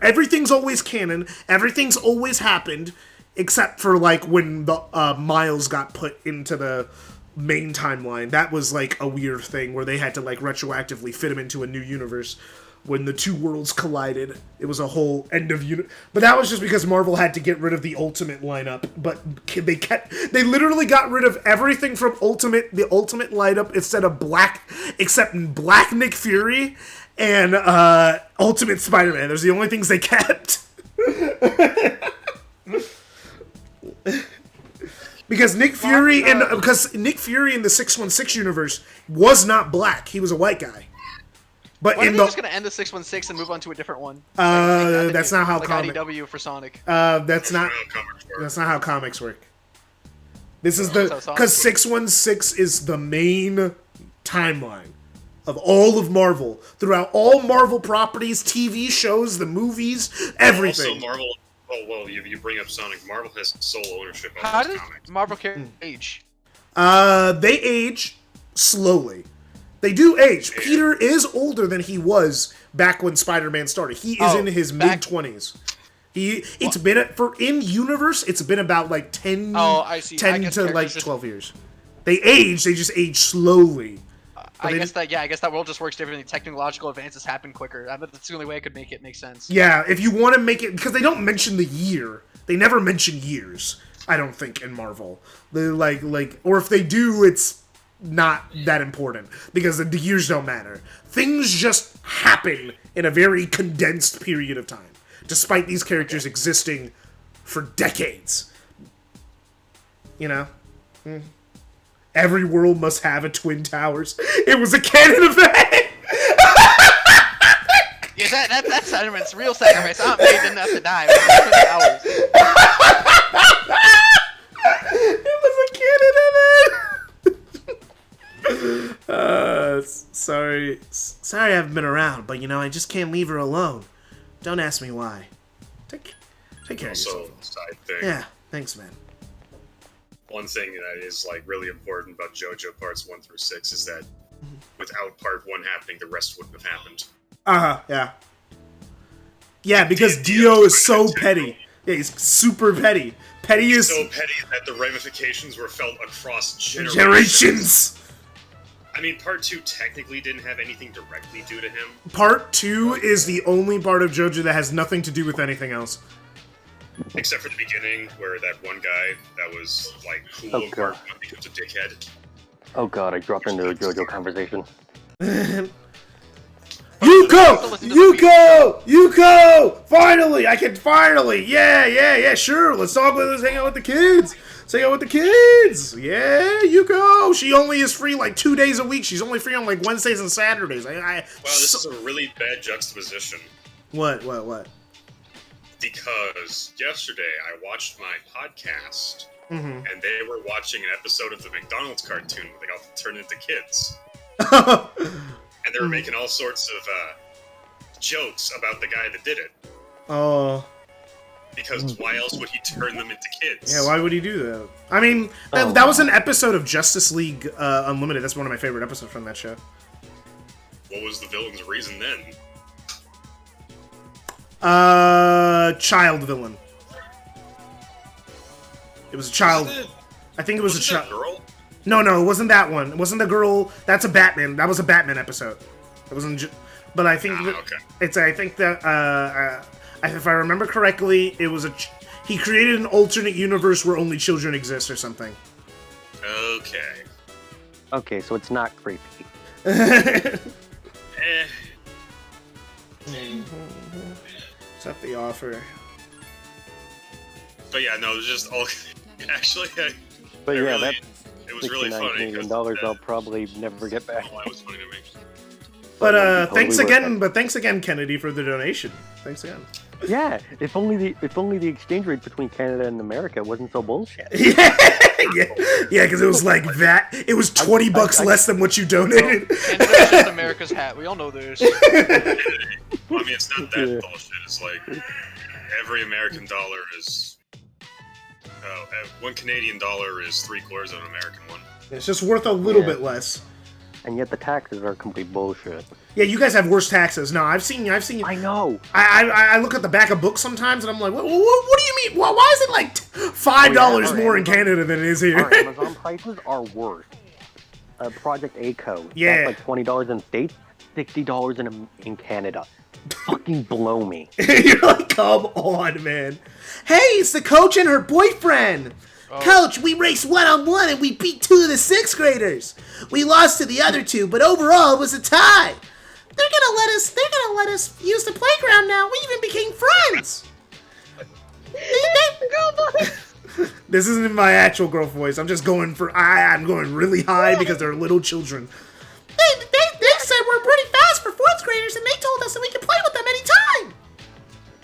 [SPEAKER 1] everything's always canon, everything's always happened, except for, like, when the Miles got put into the main timeline. That was, like, a weird thing where they had to, like, retroactively fit him into a new universe. When the two worlds collided, it was a whole end of But that was just because Marvel had to get rid of the Ultimate lineup. But they literally got rid of everything from the Ultimate lineup except Black Nick Fury and Ultimate Spider-Man. Those are the only things they kept. Because Nick Fury in the 616 universe was not black. He was a white guy. But
[SPEAKER 2] Why are they just gonna end the 616 and move on to a different one?
[SPEAKER 1] That's not how
[SPEAKER 2] like IDW for Sonic.
[SPEAKER 1] That's not how comics work. This is because 616 is the main timeline of all of Marvel throughout all Marvel properties, TV shows, the movies, everything.
[SPEAKER 3] Also, Marvel. Oh well, you bring up Sonic. Marvel has sole ownership of
[SPEAKER 2] How
[SPEAKER 3] those
[SPEAKER 2] does
[SPEAKER 3] comics.
[SPEAKER 2] Marvel characters age?
[SPEAKER 1] They age slowly. They do age. Peter is older than he was back when Spider-Man started. He is in his mid-20s. In universe, it's been about like 10 to like 12 years. They age, they just age slowly.
[SPEAKER 2] I guess that world just works differently. Technological advances happen quicker. That's the only way I could make it make sense.
[SPEAKER 1] Yeah, if you want to make it, because they don't mention the year. They never mention years, I don't think, in Marvel. They or if they do, it's not that important because the years don't matter. Things just happen in a very condensed period of time, despite these characters existing for decades. You know? Every world must have a Twin Towers. It was a canon event!
[SPEAKER 2] Yeah, that sentiment's real sacrifice. Aunt May didn't have to die. It
[SPEAKER 1] was a canon event! Sorry I haven't been around, but you know, I just can't leave her alone. Don't ask me why. Take care of yourself.
[SPEAKER 3] Side thing.
[SPEAKER 1] Yeah, thanks, man.
[SPEAKER 3] One thing that is like really important about JoJo parts 1 through 6 is that without part 1 happening, the rest wouldn't have happened.
[SPEAKER 1] Yeah. Yeah, because Dio is so petty. Yeah, he's super petty.
[SPEAKER 3] He's so petty that the ramifications were felt across
[SPEAKER 1] generations.
[SPEAKER 3] I mean, part 2 technically didn't have anything directly due to him.
[SPEAKER 1] Part 2 is the only part of JoJo that has nothing to do with anything else.
[SPEAKER 3] Except for the beginning, where that one guy that was, like, cool and part 1 becomes a dickhead.
[SPEAKER 7] Oh god, I dropped into a JoJo conversation.
[SPEAKER 1] Yuko! Finally! Yeah, sure, let's hang out with the kids! Yeah, Yuko! She only is free like 2 days a week. She's only free on like Wednesdays and Saturdays.
[SPEAKER 3] Wow, this is a really bad juxtaposition.
[SPEAKER 1] What?
[SPEAKER 3] Because yesterday I watched my podcast, and they were watching an episode of the McDonald's cartoon where they got turned into kids. And they were making all sorts of jokes about the guy that did it.
[SPEAKER 1] Oh.
[SPEAKER 3] Because why else would he turn them into kids?
[SPEAKER 1] Yeah, why would he do that? I mean, that was an episode of Justice League Unlimited. That's one of my favorite episodes from that show.
[SPEAKER 3] What was the villain's reason then?
[SPEAKER 1] Child villain. It was a child. I think it was a child.
[SPEAKER 3] Girl?
[SPEAKER 1] No, it wasn't that one. It wasn't the girl. That's a Batman. That was a Batman episode. It wasn't. But I think I think that if I remember correctly, it was he created an alternate universe where only children exist or something.
[SPEAKER 3] Okay.
[SPEAKER 7] Okay, so it's not creepy.
[SPEAKER 1] Accept the offer.
[SPEAKER 3] But yeah, no, it was just all. Actually,
[SPEAKER 7] but yeah, that
[SPEAKER 3] it was really funny.
[SPEAKER 7] $69 million I'll probably never get back.
[SPEAKER 3] That was funny to me.
[SPEAKER 1] But thanks again, Kennedy, for the donation. Thanks again.
[SPEAKER 7] Yeah, if only the exchange rate between Canada and America wasn't so bullshit.
[SPEAKER 1] Yeah, because it was like that. It was $20 less than what you donated.
[SPEAKER 2] Canada's just America's hat. We all know this.
[SPEAKER 3] Well, I mean, it's not that bullshit. It's like every American dollar is. $1 Canadian dollar is 3/4 of an American one.
[SPEAKER 1] It's just worth a little bit less.
[SPEAKER 7] and yet the taxes are complete bullshit.
[SPEAKER 1] Yeah, you guys have worse taxes. No, I've seen.
[SPEAKER 7] I know.
[SPEAKER 1] I look at the back of books sometimes, and I'm like, what do you mean? Why is it like $5 more in Canada than it is here?
[SPEAKER 7] Our Amazon prices are worse. Project A code.
[SPEAKER 1] Yeah.
[SPEAKER 7] That's like $20 in States, $60 in Canada. Fucking blow me.
[SPEAKER 1] You're like, come on, man. Hey, it's the coach and her boyfriend. Coach, we raced 1-on-1 and we beat 2 of the 6th graders. We lost to the other 2, but overall it was a tie. They're gonna let us use the playground now. We even became friends. This isn't my actual girl voice. I'm just going I'm going really high because they're little children. They said we're pretty fast for 4th graders, and they told us that we can play with them anytime.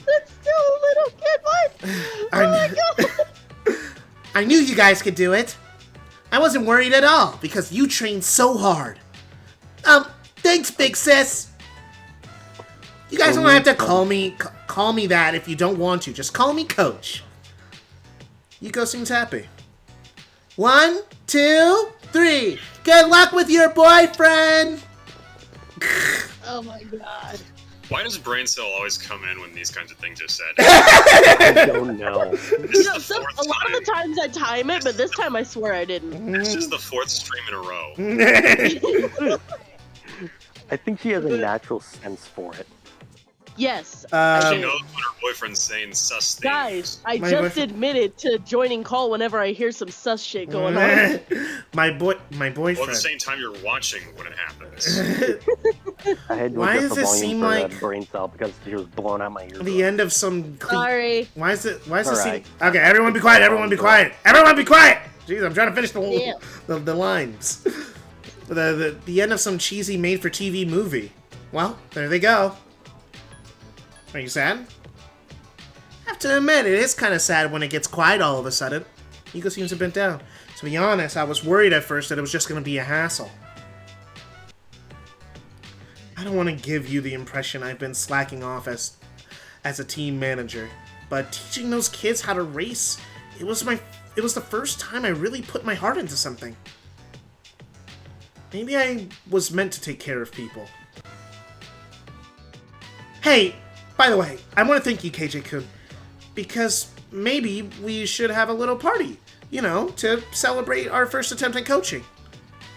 [SPEAKER 8] That's still a little kid voice. Oh my god.
[SPEAKER 1] I knew you guys could do it. I wasn't worried at all because you trained so hard. Thanks, big sis. You guys don't have to call me that if you don't want to. Just call me Coach. Yuko seems happy. 1, 2, 3. Good luck with your boyfriend.
[SPEAKER 8] Oh my god.
[SPEAKER 3] Why does Brain Cell always come in when these kinds of things are said?
[SPEAKER 7] I don't know.
[SPEAKER 3] This is the
[SPEAKER 8] A
[SPEAKER 3] fourth
[SPEAKER 8] lot
[SPEAKER 3] time.
[SPEAKER 8] of the times I time it, but this time I swear I didn't.
[SPEAKER 3] This is the 4th stream in a row.
[SPEAKER 7] I think she has a natural sense for it.
[SPEAKER 8] Yes.
[SPEAKER 3] She
[SPEAKER 8] I
[SPEAKER 3] knows when her boyfriend's saying sus things.
[SPEAKER 8] Guys, I
[SPEAKER 1] My
[SPEAKER 8] just
[SPEAKER 1] boyfriend-
[SPEAKER 8] admitted to joining call whenever I hear some sus shit going on.
[SPEAKER 1] My
[SPEAKER 3] Well, at the
[SPEAKER 1] boyfriend.
[SPEAKER 3] same time, you're watching when it happens.
[SPEAKER 7] I had to
[SPEAKER 1] Why
[SPEAKER 7] adjust
[SPEAKER 1] does
[SPEAKER 7] the
[SPEAKER 1] this
[SPEAKER 7] volume
[SPEAKER 1] seem
[SPEAKER 7] for
[SPEAKER 1] like-
[SPEAKER 7] that brain cell because she was blowing out my ears.
[SPEAKER 1] The end of some.
[SPEAKER 8] Sorry.
[SPEAKER 1] Why is this
[SPEAKER 7] Alright.
[SPEAKER 1] scene? Okay, everyone be quiet. Everyone be quiet. Everyone be quiet. Jeez, I'm trying to finish
[SPEAKER 8] Yeah.
[SPEAKER 1] the lines. The end of some cheesy made-for-TV movie. Well, there they go. Are you sad? I have to admit, it is kind of sad when it gets quiet all of a sudden. Yuko seems a bit down. To be honest, I was worried at first that it was just going to be a hassle. I don't want to give you the impression I've been slacking off as a team manager, but teaching those kids how to race, it was the first time I really put my heart into something. Maybe I was meant to take care of people. Hey, by the way, I want to thank you, KJ-kun, because maybe we should have a little party, to celebrate our first attempt at coaching.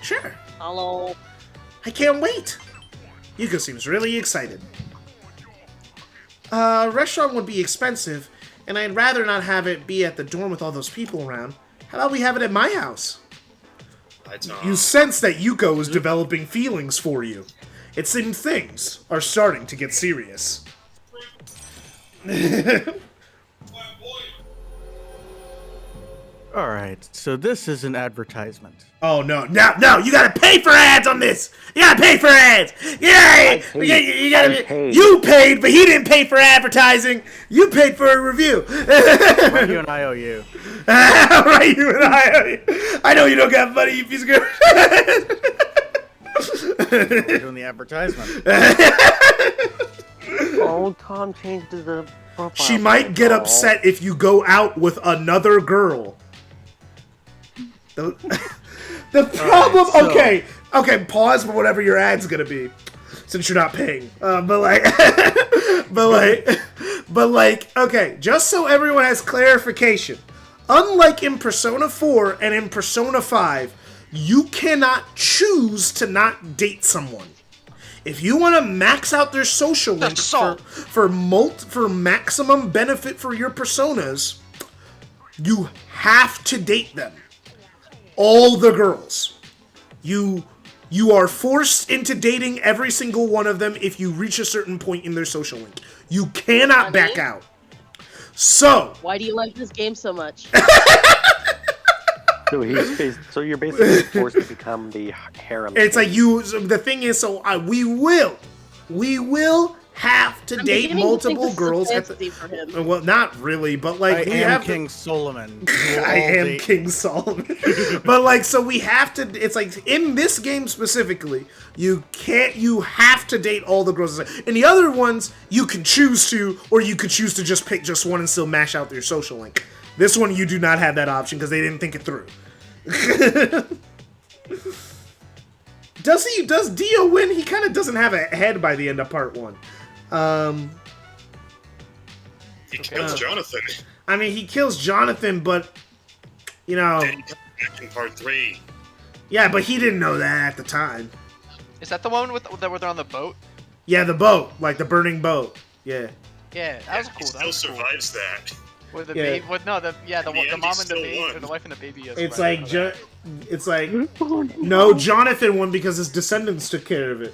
[SPEAKER 1] Sure.
[SPEAKER 8] Hello.
[SPEAKER 1] I can't wait. Yuko seems really excited. A restaurant would be expensive, and I'd rather not have it be at the dorm with all those people around. How about we have it at my house? You sense that Yuko is developing feelings for you. It seems things are starting to get serious.
[SPEAKER 9] Alright, so this is an advertisement.
[SPEAKER 1] Oh no, you gotta pay for ads on this! You gotta pay for ads! Yeah! You paid, but he didn't pay for advertising! You paid for a review!
[SPEAKER 9] Right, you and I owe you.
[SPEAKER 1] Right, you and I know you don't got money, you piece of girl.
[SPEAKER 9] We're doing the advertisement.
[SPEAKER 7] Oh, Tom changed his profile.
[SPEAKER 1] She might get upset if you go out with another girl. The problem.
[SPEAKER 9] Right, so-
[SPEAKER 1] Okay. Pause for whatever your ad's gonna be, since you're not paying. But okay. Just so everyone has clarification, unlike in Persona 4 and in Persona 5, you cannot choose to not date someone. If you want to max out their social link for maximum benefit for your personas, you have to date them. All the girls. You are forced into dating every single one of them if you reach a certain point in their social link. You cannot back out. So,
[SPEAKER 8] Why do you like this game so much?
[SPEAKER 7] So you're basically forced to become the harem.
[SPEAKER 1] it's like the thing is, we will have to
[SPEAKER 8] I'm
[SPEAKER 1] date
[SPEAKER 8] beginning to think
[SPEAKER 1] multiple
[SPEAKER 8] this is
[SPEAKER 1] girls at
[SPEAKER 8] fantasy for him.
[SPEAKER 1] well, not really, but like
[SPEAKER 9] I
[SPEAKER 1] we
[SPEAKER 9] am
[SPEAKER 1] have
[SPEAKER 9] King Solomon. You will
[SPEAKER 1] I
[SPEAKER 9] all
[SPEAKER 1] am
[SPEAKER 9] date-
[SPEAKER 1] King Solomon. But like, so we have to, it's like, in this game specifically, you have to date all the girls. In the other ones, you can choose to, or you could choose to just pick just one and still mash out your social link. This one, you do not have that option because they didn't think it through. Does Dio win? He kind of doesn't have a head by the end of part 1.
[SPEAKER 3] He kills Jonathan.
[SPEAKER 1] I mean, he kills Jonathan, but you know.
[SPEAKER 3] Then he comes back in part 3.
[SPEAKER 1] Yeah, but he didn't know that at the time.
[SPEAKER 2] Is that the one where they're on the boat?
[SPEAKER 1] Yeah, the boat, like the burning boat. Yeah.
[SPEAKER 2] Yeah, that was cool.
[SPEAKER 3] He
[SPEAKER 2] That
[SPEAKER 3] still
[SPEAKER 2] was cool.
[SPEAKER 3] survives that.
[SPEAKER 2] With the
[SPEAKER 1] Yeah.
[SPEAKER 2] baby, the mom
[SPEAKER 3] the
[SPEAKER 2] and
[SPEAKER 3] end,
[SPEAKER 2] the
[SPEAKER 3] he still
[SPEAKER 2] baby,
[SPEAKER 3] won.
[SPEAKER 2] or the wife and the baby.
[SPEAKER 1] It's
[SPEAKER 2] survived.
[SPEAKER 1] like it's like no, Jonathan won because his descendants took care of it.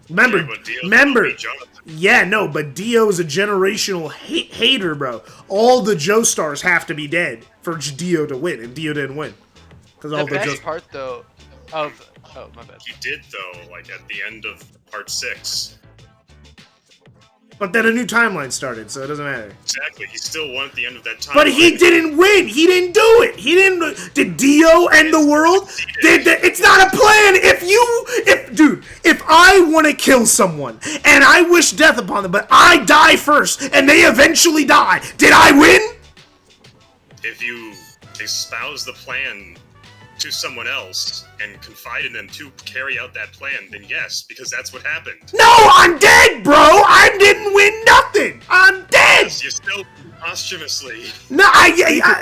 [SPEAKER 1] Remember,
[SPEAKER 3] Yeah, but Dio
[SPEAKER 1] remember.
[SPEAKER 3] beat Jonathan.
[SPEAKER 1] Yeah, no, but Dio's a generational hater, bro. All the Joestars have to be dead for Dio to win, and Dio didn't win. Because
[SPEAKER 2] The
[SPEAKER 1] all the
[SPEAKER 2] best part though of my bad.
[SPEAKER 3] He did though, like at the end of part 6.
[SPEAKER 1] But then a new timeline started, so it doesn't matter.
[SPEAKER 3] Exactly, he still won at the end of that time.
[SPEAKER 1] But he didn't win. He didn't do it. He didn't. Did Dio end the world? It's not a plan. If I want to kill someone and I wish death upon them, but I die first and they eventually die, did I win?
[SPEAKER 3] If you espouse the plan to someone else and confide in them to carry out that plan, then yes, because that's what happened.
[SPEAKER 1] No, I'm dead, bro. I didn't win nothing. I'm dead.
[SPEAKER 3] Yes, you still posthumously.
[SPEAKER 1] No,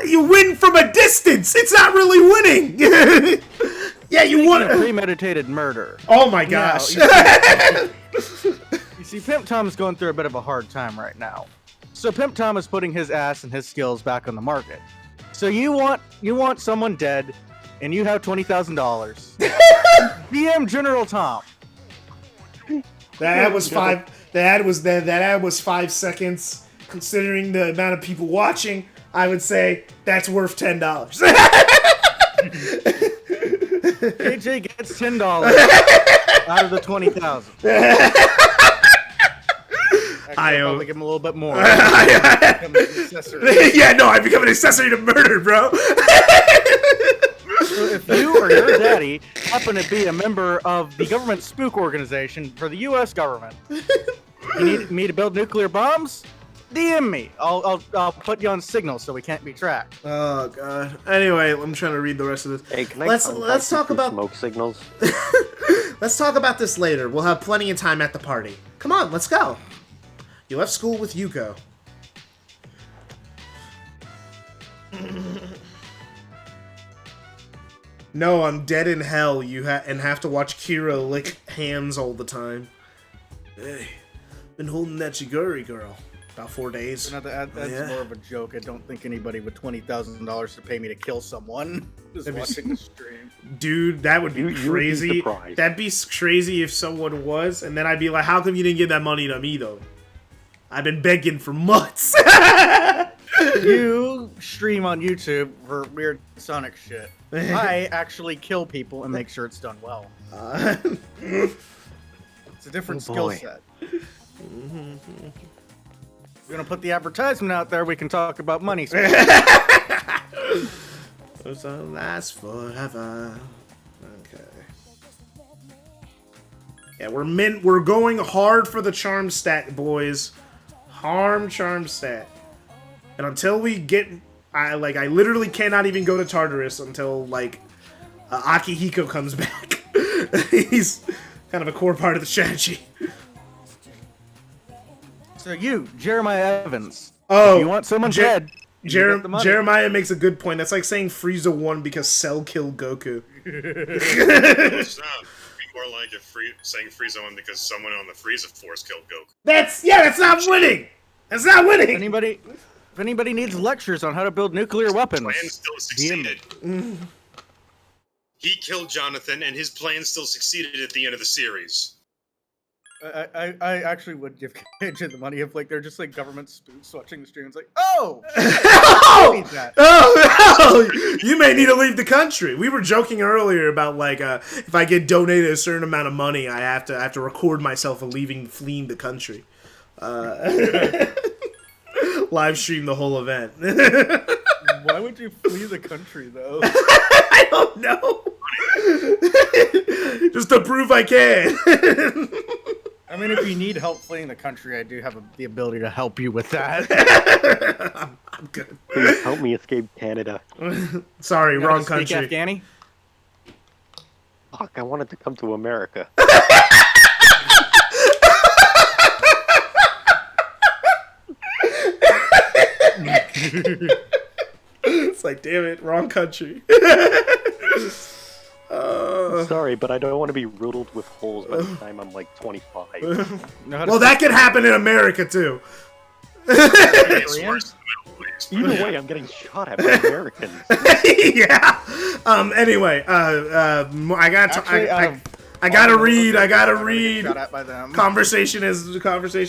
[SPEAKER 1] you win from a distance. It's not really winning. Yeah, you won.
[SPEAKER 9] Premeditated murder.
[SPEAKER 1] Oh my gosh.
[SPEAKER 9] You see, Pimp Tom is going through a bit of a hard time right now. So Pimp Tom is putting his ass and his skills back on the market. So you want someone dead, and you have $20,000. DM General Tom.
[SPEAKER 1] That ad was 5. That ad was 5 seconds. Considering the amount of people watching, I would say that's worth $10.
[SPEAKER 9] AJ gets $10 out of the 20,000. I'll probably give him a little bit more.
[SPEAKER 1] Yeah, no, I become an accessory to murder, bro.
[SPEAKER 9] So if you or your daddy happen to be a member of the government spook organization for the U.S. government, you need me to build nuclear bombs? DM me. I'll put you on signal so we can't be tracked.
[SPEAKER 1] Oh god. Anyway, I'm trying to read the rest of this.
[SPEAKER 7] Hey, can I
[SPEAKER 1] let's
[SPEAKER 7] contact
[SPEAKER 1] talk
[SPEAKER 7] you through
[SPEAKER 1] about
[SPEAKER 7] smoke signals.
[SPEAKER 1] Let's talk about this later. We'll have plenty of time at the party. Come on, let's go. You left school with Yuko. No, I'm dead in hell. And have to watch Kira lick hands all the time. Hey, been holding that Chiguri girl about 4 days.
[SPEAKER 9] That's
[SPEAKER 1] Yeah.
[SPEAKER 9] more of a joke. I don't think anybody with $20,000 to pay me to kill someone is watching the stream.
[SPEAKER 1] Dude, that would be
[SPEAKER 7] You would be
[SPEAKER 1] crazy.
[SPEAKER 7] surprised.
[SPEAKER 1] That'd be crazy if someone was, and then I'd be like, how come you didn't give that money to me, though? I've been begging for months.
[SPEAKER 9] You stream on YouTube for weird Sonic shit. I actually kill people and make sure it's done well. It's a different skill
[SPEAKER 7] boy.
[SPEAKER 9] set. We're gonna put the advertisement out there. We can talk about money.
[SPEAKER 1] Those don't last forever. Okay. Yeah, we're going hard for the charm stat, boys. Charm stat. And until we get, I literally cannot even go to Tartarus until Akihiko comes back. He's kind of a core part of the strategy.
[SPEAKER 9] So you, Jeremiah Evans.
[SPEAKER 1] Oh,
[SPEAKER 9] if you want someone dead. You get the money.
[SPEAKER 1] Jeremiah makes a good point. That's like saying Frieza won because Cell killed Goku.
[SPEAKER 3] It's not. It'd be more like if saying Frieza won because someone on the Frieza Force killed Goku.
[SPEAKER 1] That's not winning. That's not winning.
[SPEAKER 9] If anybody needs lectures on how to build nuclear weapons,
[SPEAKER 3] Plan still succeeded. He killed Jonathan, and his plan still succeeded at the end of the series.
[SPEAKER 9] I actually would give KJ the money if they're just government spooks watching the stream. It's like, oh,
[SPEAKER 1] Oh, you may need to leave the country. We were joking earlier about if I get donated a certain amount of money, I have to record myself fleeing the country. Live stream the whole event.
[SPEAKER 9] Why would you flee the country though?
[SPEAKER 1] I don't know. Just to prove I can.
[SPEAKER 9] I mean, if you need help fleeing the country, I do have the ability to help you with that.
[SPEAKER 1] I'm good.
[SPEAKER 7] Please help me escape Canada.
[SPEAKER 1] Sorry,
[SPEAKER 9] You know
[SPEAKER 1] wrong
[SPEAKER 9] how to speak
[SPEAKER 1] country.
[SPEAKER 9] Afghani?
[SPEAKER 7] Fuck, I wanted to come to America.
[SPEAKER 1] It's like, damn it, wrong country.
[SPEAKER 7] Sorry, but I don't want to be riddled with holes by the time I'm like 25.
[SPEAKER 1] Well, that could happen in America too.
[SPEAKER 3] It's worse in the Middle East, but
[SPEAKER 7] Either
[SPEAKER 3] yeah.
[SPEAKER 7] way, I'm getting shot at by Americans.
[SPEAKER 1] Yeah. Anyway, I gotta read.
[SPEAKER 9] Shot at by them.
[SPEAKER 1] Conversation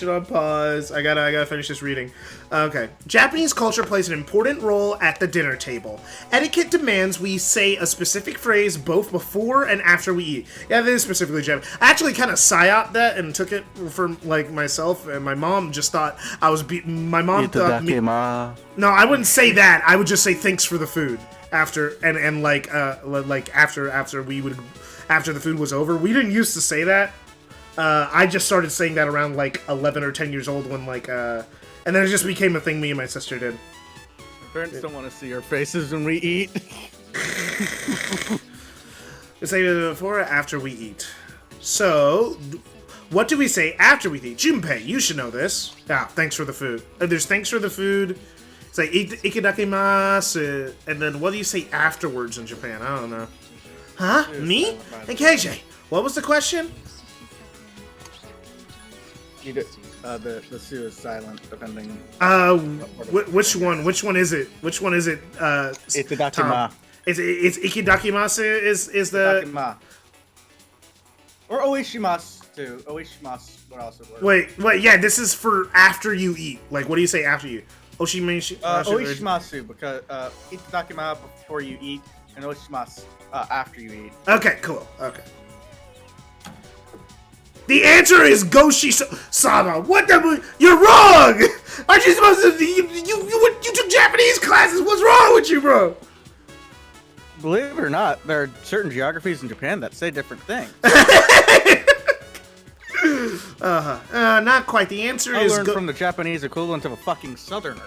[SPEAKER 1] on pause. I gotta finish this reading. Okay. Japanese culture plays an important role at the dinner table. Etiquette demands we say a specific phrase both before and after we eat. Yeah, this is specifically Japanese. I actually kind of psyoped that and took it for like myself, and my mom just thought I was my mom thought me. No, I wouldn't say that. I would just say thanks for the food after and like after we would. After the food was over. We didn't used to say that. I just started saying that around like 11 or 10 years old when like, and then it just became a thing me and my sister did.
[SPEAKER 9] Parents don't want to see our faces when we eat.
[SPEAKER 1] We say it before or after we eat. So, what do we say after we eat? Junpei, you should know this. Ah, thanks for the food. There's thanks for the food. It's like ikidakimasu. And then what do you say afterwards in Japan? I don't know. Huh? Me? And KJ, what was the question?
[SPEAKER 9] The Sue is silent, depending.
[SPEAKER 1] Which one? Which one is it? Which one is it?
[SPEAKER 9] Itadakima.
[SPEAKER 1] Tom? It's ikidakimasu is the.
[SPEAKER 9] Itadakima. Or oishimasu too. Oishimasu would also work.
[SPEAKER 1] Wait, yeah, this is for after you eat. Like, what do you say after you? Oshimasu.
[SPEAKER 9] Oishimasu, because itadakima before you eat, and oishimasu after you eat.
[SPEAKER 1] Okay, cool. Okay. The answer is Goshi Sama. What the? You're wrong. Aren't you supposed to? You took Japanese classes. What's wrong with you, bro?
[SPEAKER 9] Believe it or not, there are certain geographies in Japan that say different things.
[SPEAKER 1] Not quite. The answer is.
[SPEAKER 9] I learned from the Japanese equivalent of a fucking southerner.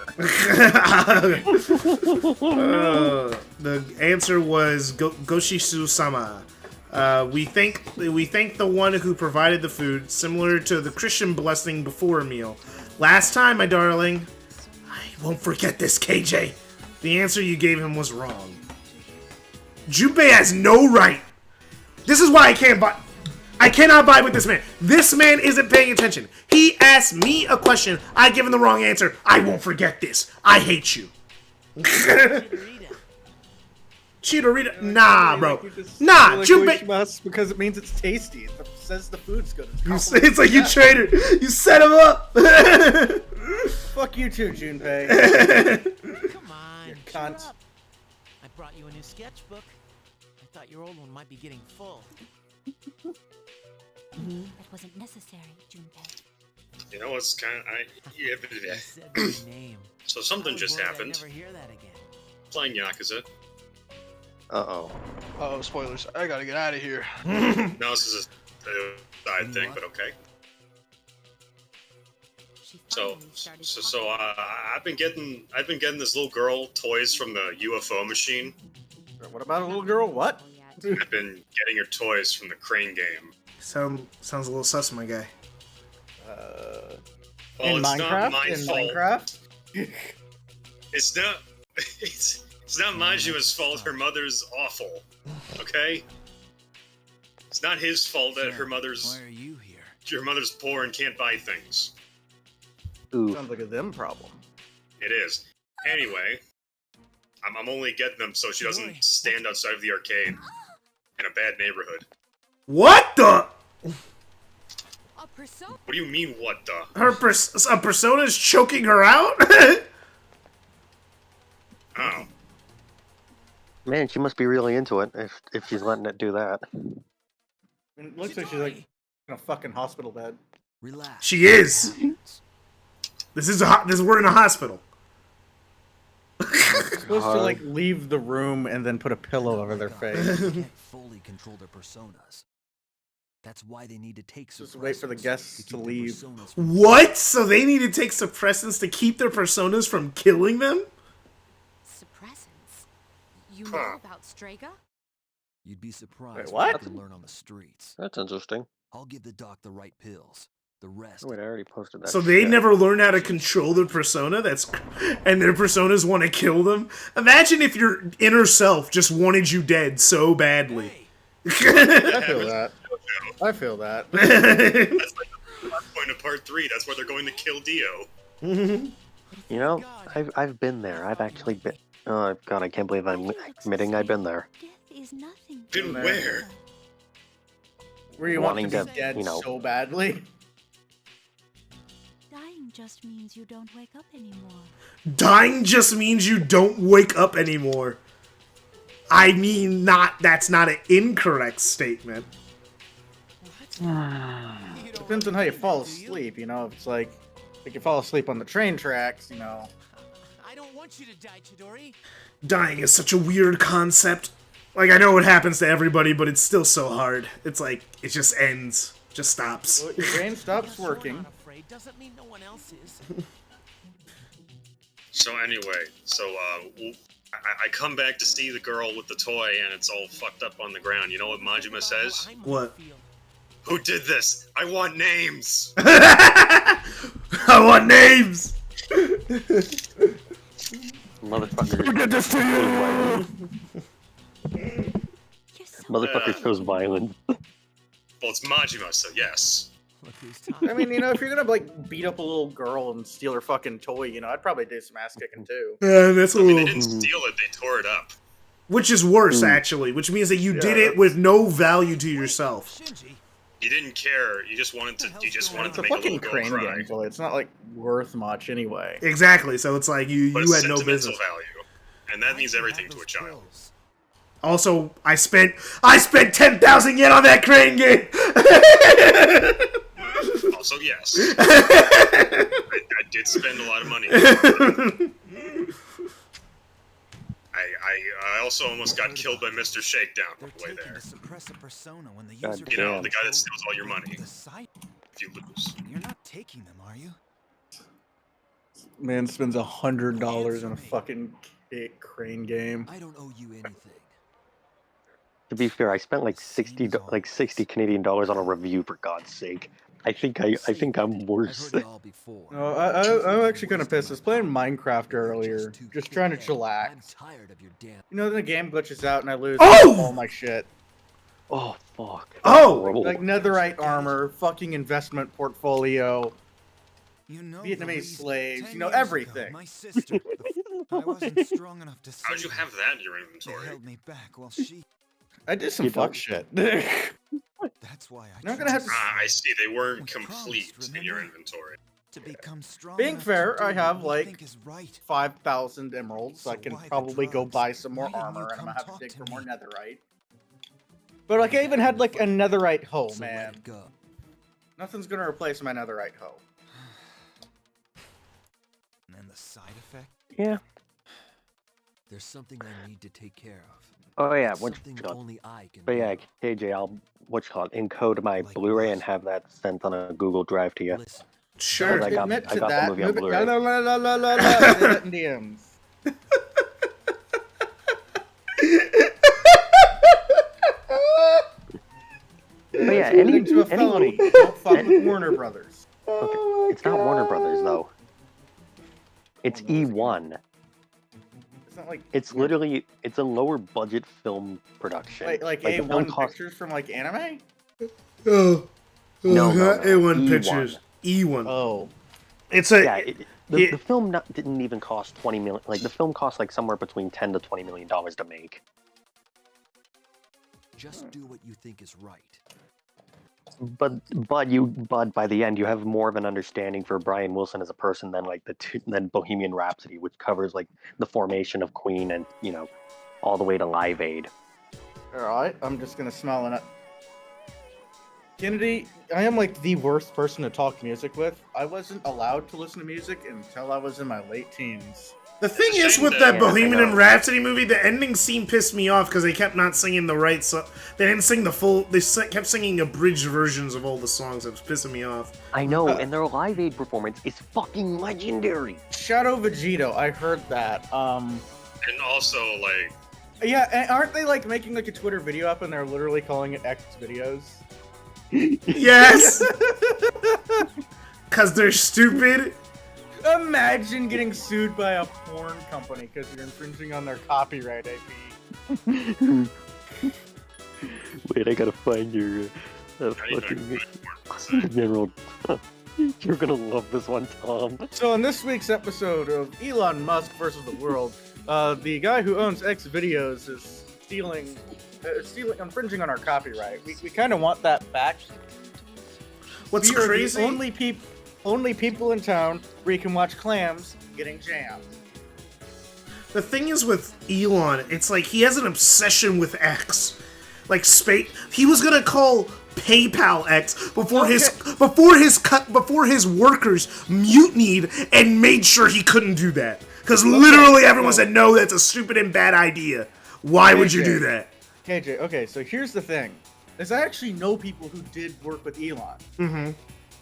[SPEAKER 1] The answer was Goshisu-sama. We thank the one who provided the food, similar to the Christian blessing before a meal. Last time, my darling, I won't forget this, KJ. The answer you gave him was wrong. Junpei has no right. This is why I can't buy. I cannot vibe with this man. This man isn't paying attention. He asked me a question. I give him the wrong answer. I won't forget this. I hate you. Cheetorita? Nah, bro. Nah, Junpei.
[SPEAKER 9] Because it means it's tasty. It says the food's good.
[SPEAKER 1] It's like you traitor. You set him up.
[SPEAKER 9] Fuck you too, Junpei.
[SPEAKER 10] Come on,
[SPEAKER 9] You
[SPEAKER 10] cheer
[SPEAKER 9] cunt.
[SPEAKER 10] up. I brought you a new sketchbook. I thought your old one might be getting full.
[SPEAKER 4] That wasn't necessary, Junpei.
[SPEAKER 3] You know what's kind of
[SPEAKER 10] You said my name.
[SPEAKER 3] So something
[SPEAKER 10] I was
[SPEAKER 3] just
[SPEAKER 10] worried I'd
[SPEAKER 3] happened.
[SPEAKER 10] never hear that again.
[SPEAKER 3] Playing Yakuza.
[SPEAKER 7] Uh-oh.
[SPEAKER 5] Oh, spoilers. I gotta get out of here.
[SPEAKER 3] No, this is a side thing, but okay.
[SPEAKER 4] She
[SPEAKER 3] So,
[SPEAKER 4] finally started
[SPEAKER 3] so,
[SPEAKER 4] talking.
[SPEAKER 3] so I've been getting this little girl toys from the UFO machine.
[SPEAKER 9] What about a little girl? What?
[SPEAKER 3] I've been getting her toys from the Crane game.
[SPEAKER 1] Sounds a little sus, my guy.
[SPEAKER 3] Well,
[SPEAKER 9] In
[SPEAKER 3] it's
[SPEAKER 9] Minecraft?
[SPEAKER 3] not my
[SPEAKER 9] In
[SPEAKER 3] fault.
[SPEAKER 9] Minecraft?
[SPEAKER 3] It's not. It's not Maju's fault. Her mother's awful. Okay. It's not his fault that her mother's
[SPEAKER 6] Why are you here?
[SPEAKER 3] your mother's poor and can't buy things.
[SPEAKER 7] Ooh.
[SPEAKER 9] Sounds like a them problem.
[SPEAKER 3] It is. Anyway, I'm only getting them so she
[SPEAKER 6] Boy,
[SPEAKER 3] doesn't stand outside of the arcade in a bad neighborhood.
[SPEAKER 1] What the?
[SPEAKER 4] A persona.
[SPEAKER 3] What do you mean, what the?
[SPEAKER 1] A persona is choking her out?
[SPEAKER 3] Oh.
[SPEAKER 7] Man, she must be really into it if she's letting it do that.
[SPEAKER 9] I mean, it looks like she's like in a fucking hospital bed.
[SPEAKER 6] Relax.
[SPEAKER 1] She is. This is we're in a hospital.
[SPEAKER 9] Supposed to like leave the room and then put a pillow over their face.
[SPEAKER 6] They can't fully control their personas. That's why they need to take
[SPEAKER 9] Just wait for the guests to
[SPEAKER 6] keep their
[SPEAKER 9] leave.
[SPEAKER 6] personas from-
[SPEAKER 1] What? So they need to take suppressants to keep their personas from killing them?
[SPEAKER 4] Suppressants. You
[SPEAKER 3] Huh.
[SPEAKER 4] know about Strega?
[SPEAKER 6] You'd be surprised
[SPEAKER 9] what?
[SPEAKER 6] you can learn on the streets.
[SPEAKER 7] That's interesting.
[SPEAKER 6] I'll give the doc the right pills. The rest.
[SPEAKER 7] Oh, wait, I already posted that.
[SPEAKER 1] So they
[SPEAKER 7] shit.
[SPEAKER 1] never learn how to control their persona. And their personas want to kill them. Imagine if your inner self just wanted you dead so badly.
[SPEAKER 9] I feel that. I feel that.
[SPEAKER 3] That's like the point of part 3. That's where they're going to kill Dio.
[SPEAKER 7] You know, I've been there. I've actually been. Oh God, I can't believe I'm admitting I've been there.
[SPEAKER 4] Death is nothing.
[SPEAKER 3] Been where?
[SPEAKER 9] Where you
[SPEAKER 7] Wanting
[SPEAKER 9] want to
[SPEAKER 7] to,
[SPEAKER 9] be dead
[SPEAKER 7] you know.
[SPEAKER 9] so badly.
[SPEAKER 4] Dying just means you don't wake up anymore.
[SPEAKER 1] Dying just means you don't wake up anymore. I mean, that's not an incorrect statement.
[SPEAKER 9] Depends on how you fall asleep, you know. If it's like you fall asleep on the train tracks, you know.
[SPEAKER 10] I don't want you to die, Chidori.
[SPEAKER 1] Dying is such a weird concept. Like, I know it happens to everybody, but it's still so hard. It's like, it just ends. Just stops.
[SPEAKER 9] Well, your brain stops working.
[SPEAKER 10] Doesn't mean no one else is.
[SPEAKER 3] So anyway, I come back to see the girl with the toy, and it's all fucked up on the ground. You know what Majima says?
[SPEAKER 1] What?
[SPEAKER 3] Who did this? I want names!
[SPEAKER 1] I want names!
[SPEAKER 7] Motherfucker. Who did this to you? Motherfucker chose violence.
[SPEAKER 3] Well, it's Majima, so yes.
[SPEAKER 9] I mean, you know, if you're gonna like beat up a little girl and steal her fucking toy, you know, I'd probably do some ass kicking too.
[SPEAKER 1] Yeah, that's a
[SPEAKER 3] I mean,
[SPEAKER 1] little.
[SPEAKER 3] they didn't steal it; they tore it up.
[SPEAKER 1] Which is worse, actually. Which means that you did it with no value to yourself.
[SPEAKER 3] You didn't care. You just wanted to. You just wanted
[SPEAKER 9] It's
[SPEAKER 3] to
[SPEAKER 9] a
[SPEAKER 3] make a
[SPEAKER 9] fucking
[SPEAKER 3] little girl
[SPEAKER 9] crane
[SPEAKER 3] cry.
[SPEAKER 9] game, so it's not like worth much anyway.
[SPEAKER 1] Exactly. So it's like you
[SPEAKER 3] But
[SPEAKER 1] had
[SPEAKER 3] it's
[SPEAKER 1] no
[SPEAKER 3] sentimental
[SPEAKER 1] business.
[SPEAKER 3] value, and that means everything to a child.
[SPEAKER 1] Also, I spent 10,000 yen on that crane game.
[SPEAKER 3] Also, yes, I did spend a lot of money. I also almost got killed by Mr. Shakedown on the way there. You know, the guy that steals all your money if you lose.
[SPEAKER 6] You're not taking them, are you?
[SPEAKER 9] Man spends $100 on a fucking crane game.
[SPEAKER 6] I don't owe you anything.
[SPEAKER 7] To be fair, I spent like 60 Canadian dollars on a review, for God's sake. I think I'm worse.
[SPEAKER 9] No, I'm actually kind of pissed. I was playing Minecraft earlier, just trying to chillax. You know, then the game glitches out and I lose all my shit.
[SPEAKER 7] Oh fuck.
[SPEAKER 1] Oh!
[SPEAKER 9] Like netherite armor, fucking investment portfolio, Vietnamese slaves, you know, everything.
[SPEAKER 6] My sister. I wasn't strong enough to
[SPEAKER 3] How'd you have that in your inventory?
[SPEAKER 6] held me back while she.
[SPEAKER 9] I did some
[SPEAKER 7] You
[SPEAKER 9] fuck
[SPEAKER 7] don't-
[SPEAKER 9] shit.
[SPEAKER 6] That's why
[SPEAKER 9] You're not gonna have to.
[SPEAKER 3] I see. They weren't complete in your inventory.
[SPEAKER 6] to become strong.
[SPEAKER 9] Being
[SPEAKER 6] enough to
[SPEAKER 9] fair,
[SPEAKER 6] do
[SPEAKER 9] I have
[SPEAKER 6] what you
[SPEAKER 9] like
[SPEAKER 6] think is right.
[SPEAKER 9] 5,000 emeralds. I
[SPEAKER 6] So
[SPEAKER 9] can
[SPEAKER 6] why the
[SPEAKER 9] probably go
[SPEAKER 6] drugs?
[SPEAKER 9] buy some more
[SPEAKER 6] Why didn't you
[SPEAKER 9] armor, and I'm
[SPEAKER 6] come
[SPEAKER 9] gonna have to
[SPEAKER 6] talk
[SPEAKER 9] dig
[SPEAKER 6] to
[SPEAKER 9] for more
[SPEAKER 6] me?
[SPEAKER 9] netherite. But like, I even had like a netherite hoe,
[SPEAKER 6] So
[SPEAKER 9] man.
[SPEAKER 6] let it go.
[SPEAKER 9] Nothing's gonna replace my netherite hoe.
[SPEAKER 6] And then the side effect.
[SPEAKER 7] Yeah.
[SPEAKER 6] There's something I need to take care of.
[SPEAKER 7] Oh yeah.
[SPEAKER 6] Something only I can
[SPEAKER 7] But
[SPEAKER 6] do.
[SPEAKER 7] yeah, KJ, I'll encode my
[SPEAKER 6] Like
[SPEAKER 7] Blu-ray
[SPEAKER 6] what?
[SPEAKER 7] and have that sent on a Google Drive to you.
[SPEAKER 6] Listen,
[SPEAKER 1] Sure.
[SPEAKER 7] I got-
[SPEAKER 9] Admit
[SPEAKER 7] I
[SPEAKER 9] to
[SPEAKER 7] got the
[SPEAKER 9] that.
[SPEAKER 7] movie on
[SPEAKER 9] Move it-
[SPEAKER 7] Blu-ray.
[SPEAKER 9] la, la, la, la, la, la, say that in DMs.
[SPEAKER 7] But yeah,
[SPEAKER 9] It's leading to a felony. Don't fuck with Warner Brothers.
[SPEAKER 7] Okay. It's not Warner Brothers though. It's E1.
[SPEAKER 9] It's not like
[SPEAKER 7] It's literally a lower budget film production.
[SPEAKER 9] like
[SPEAKER 7] the film
[SPEAKER 9] A1
[SPEAKER 7] cost-
[SPEAKER 9] pictures from like anime.
[SPEAKER 1] Oh,
[SPEAKER 7] No,
[SPEAKER 1] not
[SPEAKER 7] no,
[SPEAKER 1] A1
[SPEAKER 7] E1.
[SPEAKER 1] pictures. E1.
[SPEAKER 9] Oh,
[SPEAKER 1] It's a.
[SPEAKER 7] Yeah, the film didn't even cost 20 million. Like the film cost like somewhere between 10 to 20 million dollars to make.
[SPEAKER 6] just do what you think is right.
[SPEAKER 7] But by the end you have more of an understanding for Brian Wilson as a person than Bohemian Rhapsody, which covers like the formation of Queen and all the way to Live Aid.
[SPEAKER 9] alright. I'm just gonna smile and. Kennedy, I am like the worst person to talk music with. I wasn't allowed to listen to music until I was in my late teens.
[SPEAKER 1] The thing
[SPEAKER 3] It's a
[SPEAKER 1] is,
[SPEAKER 3] shame
[SPEAKER 1] with
[SPEAKER 3] that-
[SPEAKER 1] that
[SPEAKER 7] Yeah, I
[SPEAKER 1] Bohemian
[SPEAKER 7] know.
[SPEAKER 1] Rhapsody movie, the ending scene pissed me off because they kept not singing the right song. They didn't sing the full. They kept singing abridged versions of all the songs. It was pissing me off.
[SPEAKER 7] I know, and their Live Aid performance is fucking legendary.
[SPEAKER 9] Shadow Vegito, I heard that.
[SPEAKER 3] And also, like,
[SPEAKER 9] Yeah, and aren't they like making like a Twitter video up and they're literally calling it X videos?
[SPEAKER 1] Yes! Cause they're stupid.
[SPEAKER 9] Imagine getting sued by a porn company because you're infringing on their copyright IP.
[SPEAKER 7] Wait, I gotta find your fucking general. You're gonna love this one, Tom.
[SPEAKER 9] So in this week's episode of Elon Musk versus the world, the guy who owns X videos is stealing, infringing on our copyright. We kind of want that back.
[SPEAKER 1] What's
[SPEAKER 9] We are
[SPEAKER 1] crazy?
[SPEAKER 9] the only people in town where you can watch clams getting jammed.
[SPEAKER 1] The thing is with Elon, it's like he has an obsession with X. Like he was gonna call PayPal X before his workers mutinied and made sure he couldn't do that. Because literally everyone said no, that's a stupid and bad idea. Why would you do that?
[SPEAKER 9] KJ, okay, so here's the thing. Is I actually know people who did work with Elon.
[SPEAKER 1] Mm-hmm.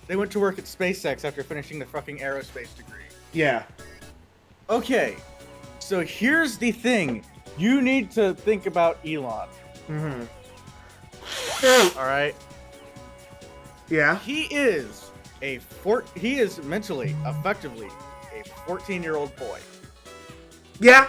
[SPEAKER 9] They went to work at SpaceX after finishing their fucking aerospace degree.
[SPEAKER 1] Yeah.
[SPEAKER 9] Okay, so here's the thing. You need to think about Elon.
[SPEAKER 1] Mm-hmm.
[SPEAKER 9] Alright?
[SPEAKER 1] Yeah.
[SPEAKER 9] He is mentally, effectively, a 14-year-old boy.
[SPEAKER 1] Yeah.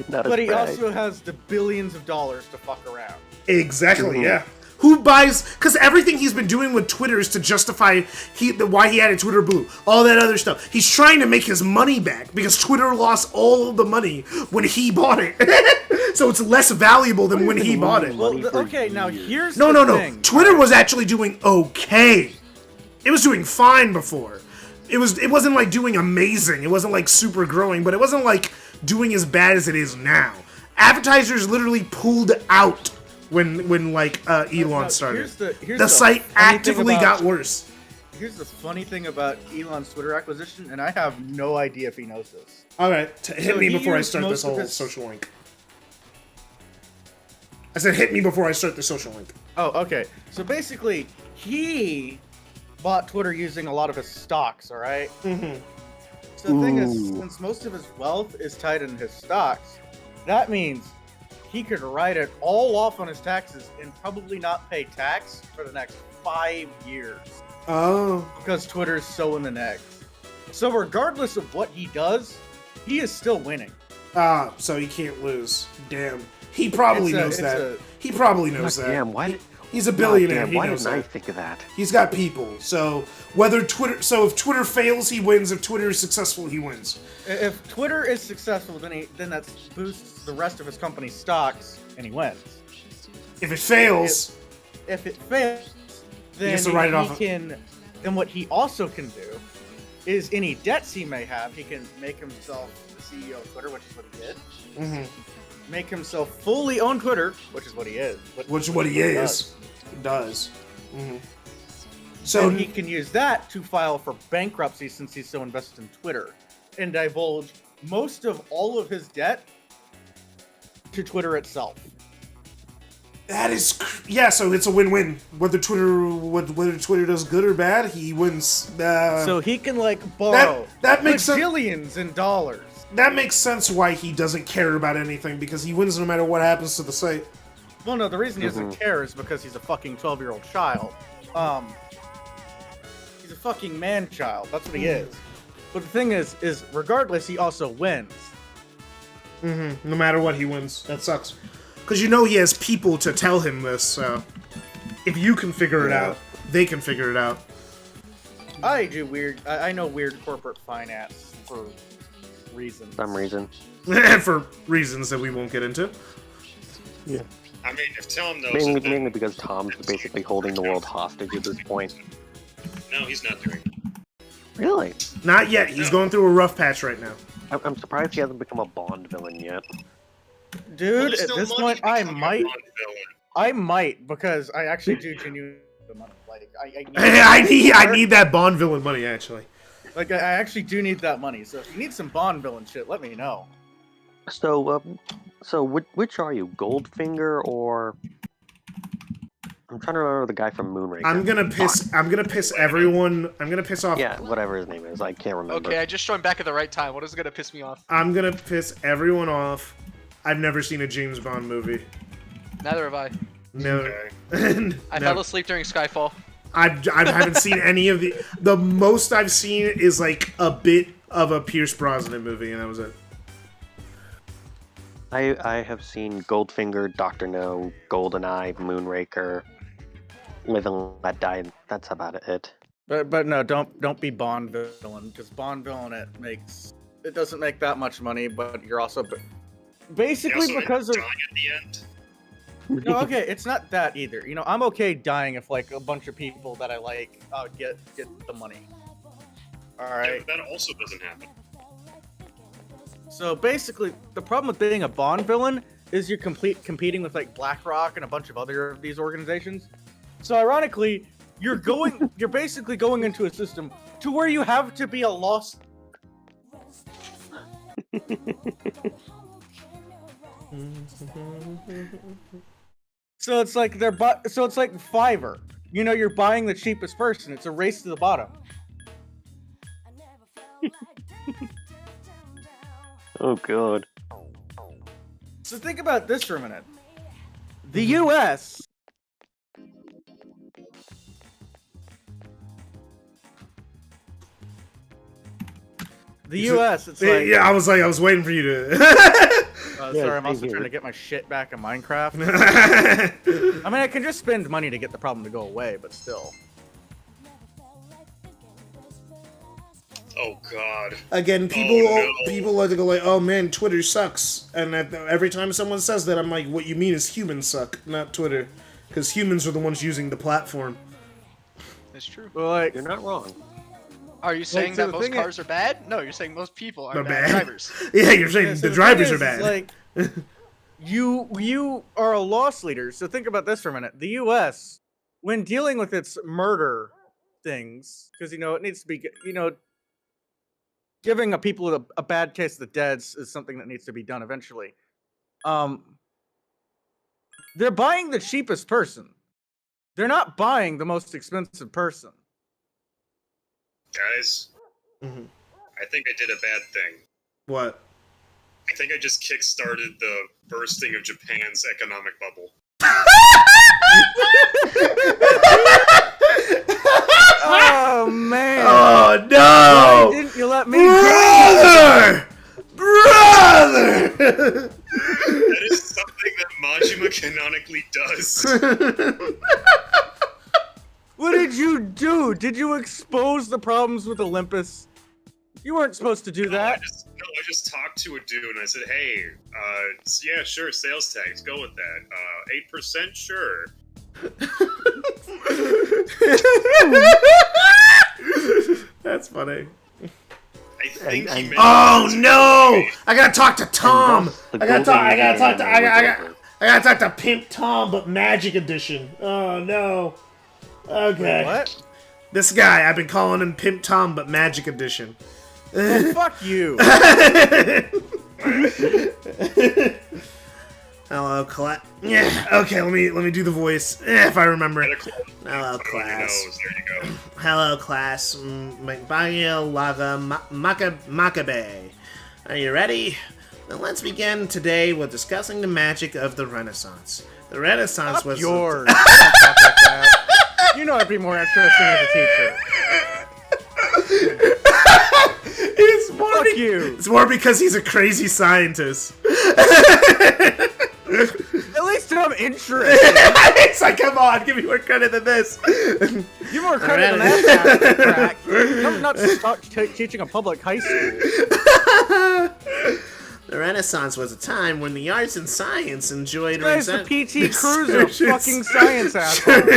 [SPEAKER 9] But he also has the billions of dollars to fuck around.
[SPEAKER 1] Exactly, yeah. Who buys... Because everything he's been doing with Twitter is to justify why he added Twitter Blue. All that other stuff. He's trying to make his money back because Twitter lost all of the money when he bought it. So it's less valuable than when he bought it.
[SPEAKER 9] Well, okay, now here's
[SPEAKER 1] No.
[SPEAKER 9] the thing.
[SPEAKER 1] Twitter was actually doing okay. It was doing fine before. It wasn't like doing amazing. It wasn't like super growing, but it wasn't like doing as bad as it is now. Advertisers literally pulled out when Elon started.
[SPEAKER 9] Here's
[SPEAKER 1] the site actively got worse.
[SPEAKER 9] Here's the funny thing about Elon's Twitter acquisition, and I have no idea if he knows this.
[SPEAKER 1] Alright, hit me before I start this whole social link. I said hit me before I start the social link.
[SPEAKER 9] Oh, okay. So basically, he bought Twitter using a lot of his stocks, alright?
[SPEAKER 1] Mm-hmm.
[SPEAKER 9] So the thing is, since most of his wealth is tied in his stocks, that means he could write it all off on his taxes and probably not pay tax for the next 5 years.
[SPEAKER 1] Oh.
[SPEAKER 9] Because Twitter's so in the next. So regardless of what he does, he is still winning.
[SPEAKER 1] Ah, so he can't lose. Damn. He probably knows that. He probably knows that.
[SPEAKER 7] Damn, why did...
[SPEAKER 1] He's a billionaire.
[SPEAKER 7] Why
[SPEAKER 1] he knows
[SPEAKER 7] didn't I
[SPEAKER 1] that.
[SPEAKER 7] think of that?
[SPEAKER 1] He's got people. So if Twitter fails, he wins. If Twitter is successful, he wins.
[SPEAKER 9] If Twitter is successful, then that boosts the rest of his company's stocks, and he wins.
[SPEAKER 1] If it fails,
[SPEAKER 9] if it fails, then
[SPEAKER 1] he has to write it off.
[SPEAKER 9] Then what he also can do is any debts he may have, he can make himself the CEO of Twitter, which is what he did.
[SPEAKER 1] Mm-hmm.
[SPEAKER 9] Make himself fully own Twitter, which is what he is.
[SPEAKER 1] Which is what he is. Does. Mm-hmm. So
[SPEAKER 9] and he can use that to file for bankruptcy since he's so invested in Twitter and divulge most of all of his debt to Twitter itself.
[SPEAKER 1] That is, so it's a win-win. Whether Twitter does good or bad, he wins.
[SPEAKER 9] So he can borrow
[SPEAKER 1] that makes
[SPEAKER 9] billions in dollars.
[SPEAKER 1] That makes sense why he doesn't care about anything, because he wins no matter what happens to the site.
[SPEAKER 9] Well, no, the reason he doesn't care is because he's a fucking 12-year-old child. He's a fucking man-child. That's what he is. But the thing is regardless, he also wins.
[SPEAKER 1] Mm-hmm. No matter what, he wins. That sucks. Because he has people to tell him this, so... If you can figure it out, they can figure it out.
[SPEAKER 9] I know weird corporate finance for reasons.
[SPEAKER 7] Some reason.
[SPEAKER 1] For reasons that we won't get into.
[SPEAKER 7] Yeah.
[SPEAKER 3] I mean, if Tom knows...
[SPEAKER 7] Mainly because Tom's basically holding the world hostage at this point.
[SPEAKER 3] No, he's not doing it.
[SPEAKER 7] Really?
[SPEAKER 1] Not yet. He's going through a rough patch right now.
[SPEAKER 7] I'm surprised he hasn't become a Bond villain yet.
[SPEAKER 9] Dude, at this point, I might, because I actually do genuinely need the money.
[SPEAKER 1] I need that Bond villain money, actually.
[SPEAKER 9] I actually do need that money. So if you need some Bond villain shit, let me know.
[SPEAKER 7] So which are you, Goldfinger or? I'm trying to remember the guy from Moonraker.
[SPEAKER 1] I'm gonna piss everyone. I'm gonna piss off.
[SPEAKER 7] Yeah, whatever his name is, I can't remember.
[SPEAKER 2] Okay, I just joined back at the right time. What is gonna piss me off?
[SPEAKER 1] I'm gonna piss everyone off I've never seen a James Bond movie.
[SPEAKER 2] Neither have I.
[SPEAKER 1] No.
[SPEAKER 2] I fell asleep during Skyfall.
[SPEAKER 1] I haven't seen any of the. The most I've seen is like a bit of a Pierce Brosnan movie, and that was it.
[SPEAKER 7] I have seen Goldfinger, Doctor No, GoldenEye, Moonraker, Live and Let Die. That's about it.
[SPEAKER 9] But no, don't be Bond villain, because Bond villain it doesn't make that much money, but you're also basically
[SPEAKER 3] also
[SPEAKER 9] because of
[SPEAKER 3] dying at the end.
[SPEAKER 9] no, okay, it's not that either. You know, I'm okay dying if like a bunch of people that I like get the money. All
[SPEAKER 3] Yeah,
[SPEAKER 9] right.
[SPEAKER 3] but that also doesn't happen.
[SPEAKER 9] So basically, the problem with being a Bond villain is you're competing with like BlackRock and a bunch of other of these organizations. So ironically, you're basically going into a system to where you have to be a lost. So it's like so it's like Fiverr. You know, you're buying the cheapest person. It's a race to the bottom.
[SPEAKER 7] Oh god.
[SPEAKER 9] So think about this for a minute. The U.S. The U.S. It's like
[SPEAKER 1] Yeah, I was waiting for you to.
[SPEAKER 9] sorry, I'm also trying to get my shit back in Minecraft. I mean, I can just spend money to get the problem to go away, but still.
[SPEAKER 3] Oh god.
[SPEAKER 1] Again, people like to go like, "Oh man, Twitter sucks," and every time someone says that, I'm like, "What you mean is humans suck, not Twitter, because humans are the ones using the platform."
[SPEAKER 2] It's true.
[SPEAKER 9] But like,
[SPEAKER 7] You're not wrong.
[SPEAKER 2] Are you saying
[SPEAKER 9] so
[SPEAKER 2] that
[SPEAKER 9] the
[SPEAKER 2] most
[SPEAKER 9] thing
[SPEAKER 2] cars are bad? No, you're saying most people are
[SPEAKER 1] They're
[SPEAKER 2] bad
[SPEAKER 1] bad.
[SPEAKER 2] drivers.
[SPEAKER 1] Yeah, you're saying
[SPEAKER 9] yeah, so
[SPEAKER 1] the drivers
[SPEAKER 9] thing
[SPEAKER 1] are bad.
[SPEAKER 9] is, like, you are a loss leader. So think about this for a minute. The U.S. when dealing with its murder things, because it needs to be, giving people a bad taste of the dead is something that needs to be done eventually. They're buying the cheapest person. They're not buying the most expensive person.
[SPEAKER 3] Guys,
[SPEAKER 1] Mhm.
[SPEAKER 3] I think I did a bad thing.
[SPEAKER 1] What?
[SPEAKER 3] I think I just kickstarted the bursting of Japan's economic bubble.
[SPEAKER 9] Oh man!
[SPEAKER 1] Oh no!
[SPEAKER 9] Why didn't you let me
[SPEAKER 1] Brother!
[SPEAKER 3] That is something that Majima canonically does.
[SPEAKER 9] What did you do? Did you expose the problems with Olympus? You weren't supposed to do that.
[SPEAKER 3] I just talked to a dude and I said, hey, yeah, sure, sales tax, go with that. 8%, sure.
[SPEAKER 1] That's funny.
[SPEAKER 3] I think he meant
[SPEAKER 1] Oh no! I gotta talk to Tom. I gotta talk to Pimp Tom, but Magic Edition. Oh no. Okay.
[SPEAKER 9] What?
[SPEAKER 1] This guy, I've been calling him Pimp Tom, but Magic Edition.
[SPEAKER 9] Oh, fuck you.
[SPEAKER 1] Hello, class. Yeah. Okay, let me do the voice if I remember. Hello, class.
[SPEAKER 3] There you go.
[SPEAKER 1] Hello, class. Magbagia Laga Makabe. Are you ready? Then let's begin today with discussing the magic of the Renaissance. The Renaissance was
[SPEAKER 9] yours. I don't talk like that. You know I'd be more interesting as a teacher.
[SPEAKER 1] It's more because he's a crazy scientist.
[SPEAKER 9] At least I'm interested.
[SPEAKER 1] It's like, come on, give me more credit than this.
[SPEAKER 9] You're more credit than that, crack. I'm not teaching a public high school.
[SPEAKER 1] The Renaissance was a time when the arts and science enjoyed
[SPEAKER 9] This guy's the P.T. Cruiser, fucking science asshole.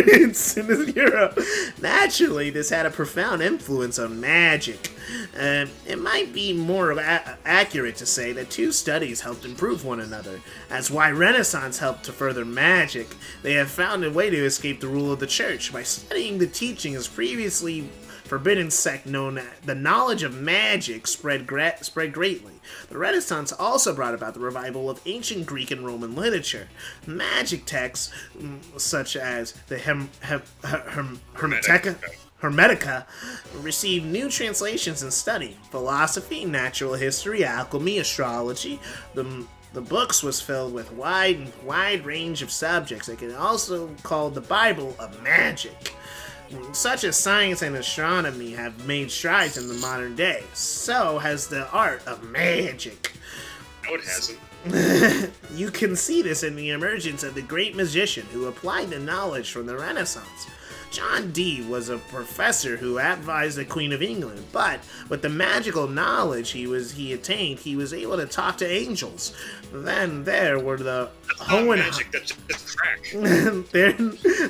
[SPEAKER 1] in Europe. Naturally, this had a profound influence on magic. It might be more accurate to say that two studies helped improve one another. That's why Renaissance helped to further magic. They have found a way to escape the rule of the church by studying the teachings previously forbidden sect known as the knowledge of magic spread greatly. The Renaissance also brought about the revival of ancient Greek and Roman literature. Magic texts, such as the Hermetica, received new translations and study. Philosophy, natural history, alchemy, astrology, the The books was filled with wide range of subjects. They can also call the Bible of magic. Such as science and astronomy have made strides in the modern day. So has the art of magic.
[SPEAKER 3] No, it hasn't.
[SPEAKER 1] You can see this in the emergence of the great magician who applied the knowledge from the Renaissance. John Dee was a professor who advised the Queen of England, but with the magical knowledge he attained, he was able to talk to angels. Then there were the
[SPEAKER 3] magic, that's just crack.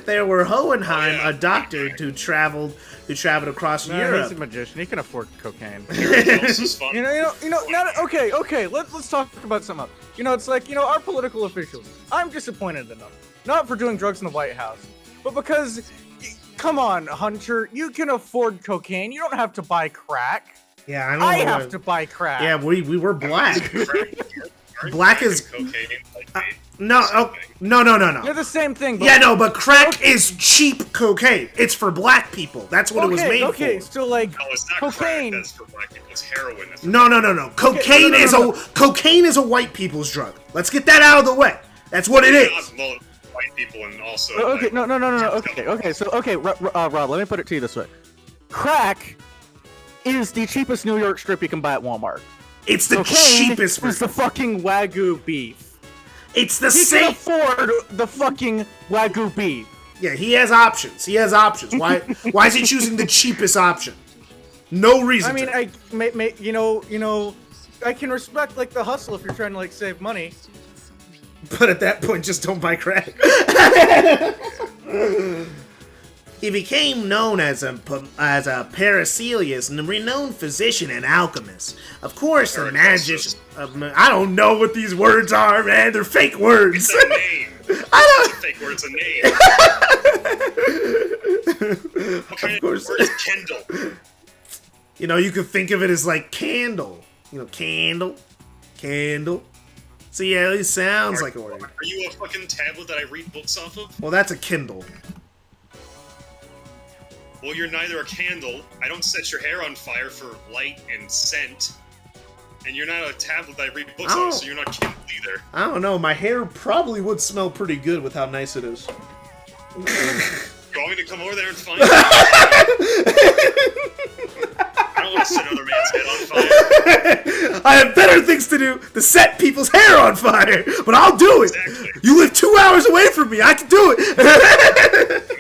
[SPEAKER 1] there were Hohenheim,
[SPEAKER 3] Oh, yeah.
[SPEAKER 1] a doctor who traveled across Europe.
[SPEAKER 9] He's a magician. He can afford cocaine.
[SPEAKER 3] This is fun.
[SPEAKER 9] Okay. Let's talk about something else. It's like, our political officials. I'm disappointed in them. Not for doing drugs in the White House, but because, come on, Hunter, you can afford cocaine. You don't have to buy crack.
[SPEAKER 1] Yeah, I don't
[SPEAKER 9] I
[SPEAKER 1] know
[SPEAKER 9] have
[SPEAKER 1] what-
[SPEAKER 9] to buy crack.
[SPEAKER 1] Yeah, we were black. Black is
[SPEAKER 3] cocaine. Like,
[SPEAKER 1] no.
[SPEAKER 9] They're the same thing. But
[SPEAKER 1] Yeah, no, but crack is cheap cocaine. It's for black people. That's what it was made
[SPEAKER 9] okay,
[SPEAKER 1] for.
[SPEAKER 9] so like
[SPEAKER 3] no, it's not
[SPEAKER 9] cocaine.
[SPEAKER 3] crack. That's for black people. It's heroin. That's for
[SPEAKER 1] No. Cocaine
[SPEAKER 9] no,
[SPEAKER 1] is cocaine is a white people's drug. Let's get that out of the way. That's what it is.
[SPEAKER 3] Well, white people and also.
[SPEAKER 9] Okay,
[SPEAKER 3] like,
[SPEAKER 9] no. Okay, Rob, let me put it to you this way: crack is the cheapest New York strip you can buy at Walmart.
[SPEAKER 1] It's the
[SPEAKER 9] Cocaine
[SPEAKER 1] cheapest.
[SPEAKER 9] is the fucking Wagyu beef.
[SPEAKER 1] It's the
[SPEAKER 9] He can
[SPEAKER 1] same.
[SPEAKER 9] afford the fucking Wagyu beef.
[SPEAKER 1] Yeah, he has options. Why is he choosing the cheapest option? No reason.
[SPEAKER 9] I mean,
[SPEAKER 1] to.
[SPEAKER 9] I can respect like the hustle if you're trying to like save money.
[SPEAKER 1] But at that point, just don't buy crack. He became known as a Paracelsus, a renowned physician and alchemist. Of course, the magician. I don't know what these words are, man. They're fake words.
[SPEAKER 3] It's a name.
[SPEAKER 1] I
[SPEAKER 3] It's a fake word. It's a name. What kind of word is Kendall?
[SPEAKER 1] You can think of it as like candle. Candle. So yeah, it sounds like a word.
[SPEAKER 3] Are you a fucking tablet that I read books off of?
[SPEAKER 1] Well, that's a Kindle.
[SPEAKER 3] Well, you're neither a candle. I don't set your hair on fire for light and scent. And you're not a tablet that I read books off, so you're not Kindle either.
[SPEAKER 1] I don't know. My hair probably would smell pretty good with how nice it is.
[SPEAKER 3] You want me to come over there and find you? I don't want to set another man's head on fire.
[SPEAKER 1] I have better things to do than set people's hair on fire, but I'll do it.
[SPEAKER 3] Exactly.
[SPEAKER 1] You live 2 hours away from me. I can do it.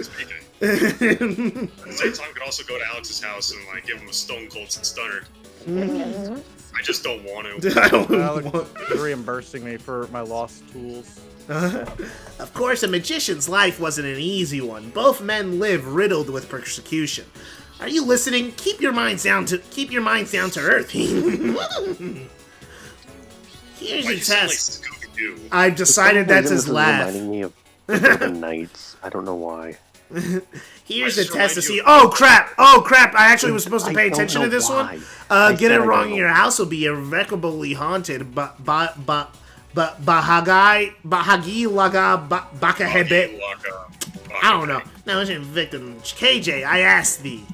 [SPEAKER 3] Speaking. At the same time, I could also go to Alex's house and like give him a stone cold stunner. I just don't want to.
[SPEAKER 1] I don't
[SPEAKER 9] Alex
[SPEAKER 1] want-
[SPEAKER 9] is reimbursing me for my lost tools.
[SPEAKER 1] Of course, a magician's life wasn't an easy one. Both men live riddled with persecution. Are you listening? Keep your minds down to earth. Here's
[SPEAKER 3] Why
[SPEAKER 1] your
[SPEAKER 3] you sound like
[SPEAKER 1] test.
[SPEAKER 3] Scooby-Doo?
[SPEAKER 1] I've decided that's his laugh.
[SPEAKER 7] Reminding me of the Knights. I don't know why.
[SPEAKER 1] Here's
[SPEAKER 3] Why
[SPEAKER 1] the
[SPEAKER 3] does it
[SPEAKER 1] test to
[SPEAKER 3] remind
[SPEAKER 1] see.
[SPEAKER 3] you
[SPEAKER 1] Oh crap! I actually was supposed to
[SPEAKER 7] I
[SPEAKER 1] pay
[SPEAKER 7] don't
[SPEAKER 1] attention
[SPEAKER 7] know
[SPEAKER 1] to this
[SPEAKER 7] why.
[SPEAKER 1] one.
[SPEAKER 7] I
[SPEAKER 1] Get
[SPEAKER 7] said
[SPEAKER 1] it
[SPEAKER 7] I
[SPEAKER 1] wrong,
[SPEAKER 7] don't
[SPEAKER 1] and
[SPEAKER 7] know.
[SPEAKER 1] your house will be irrevocably haunted. Bahagi Laga Bakahebe. I don't know. Now, listen, victim KJ. I asked thee,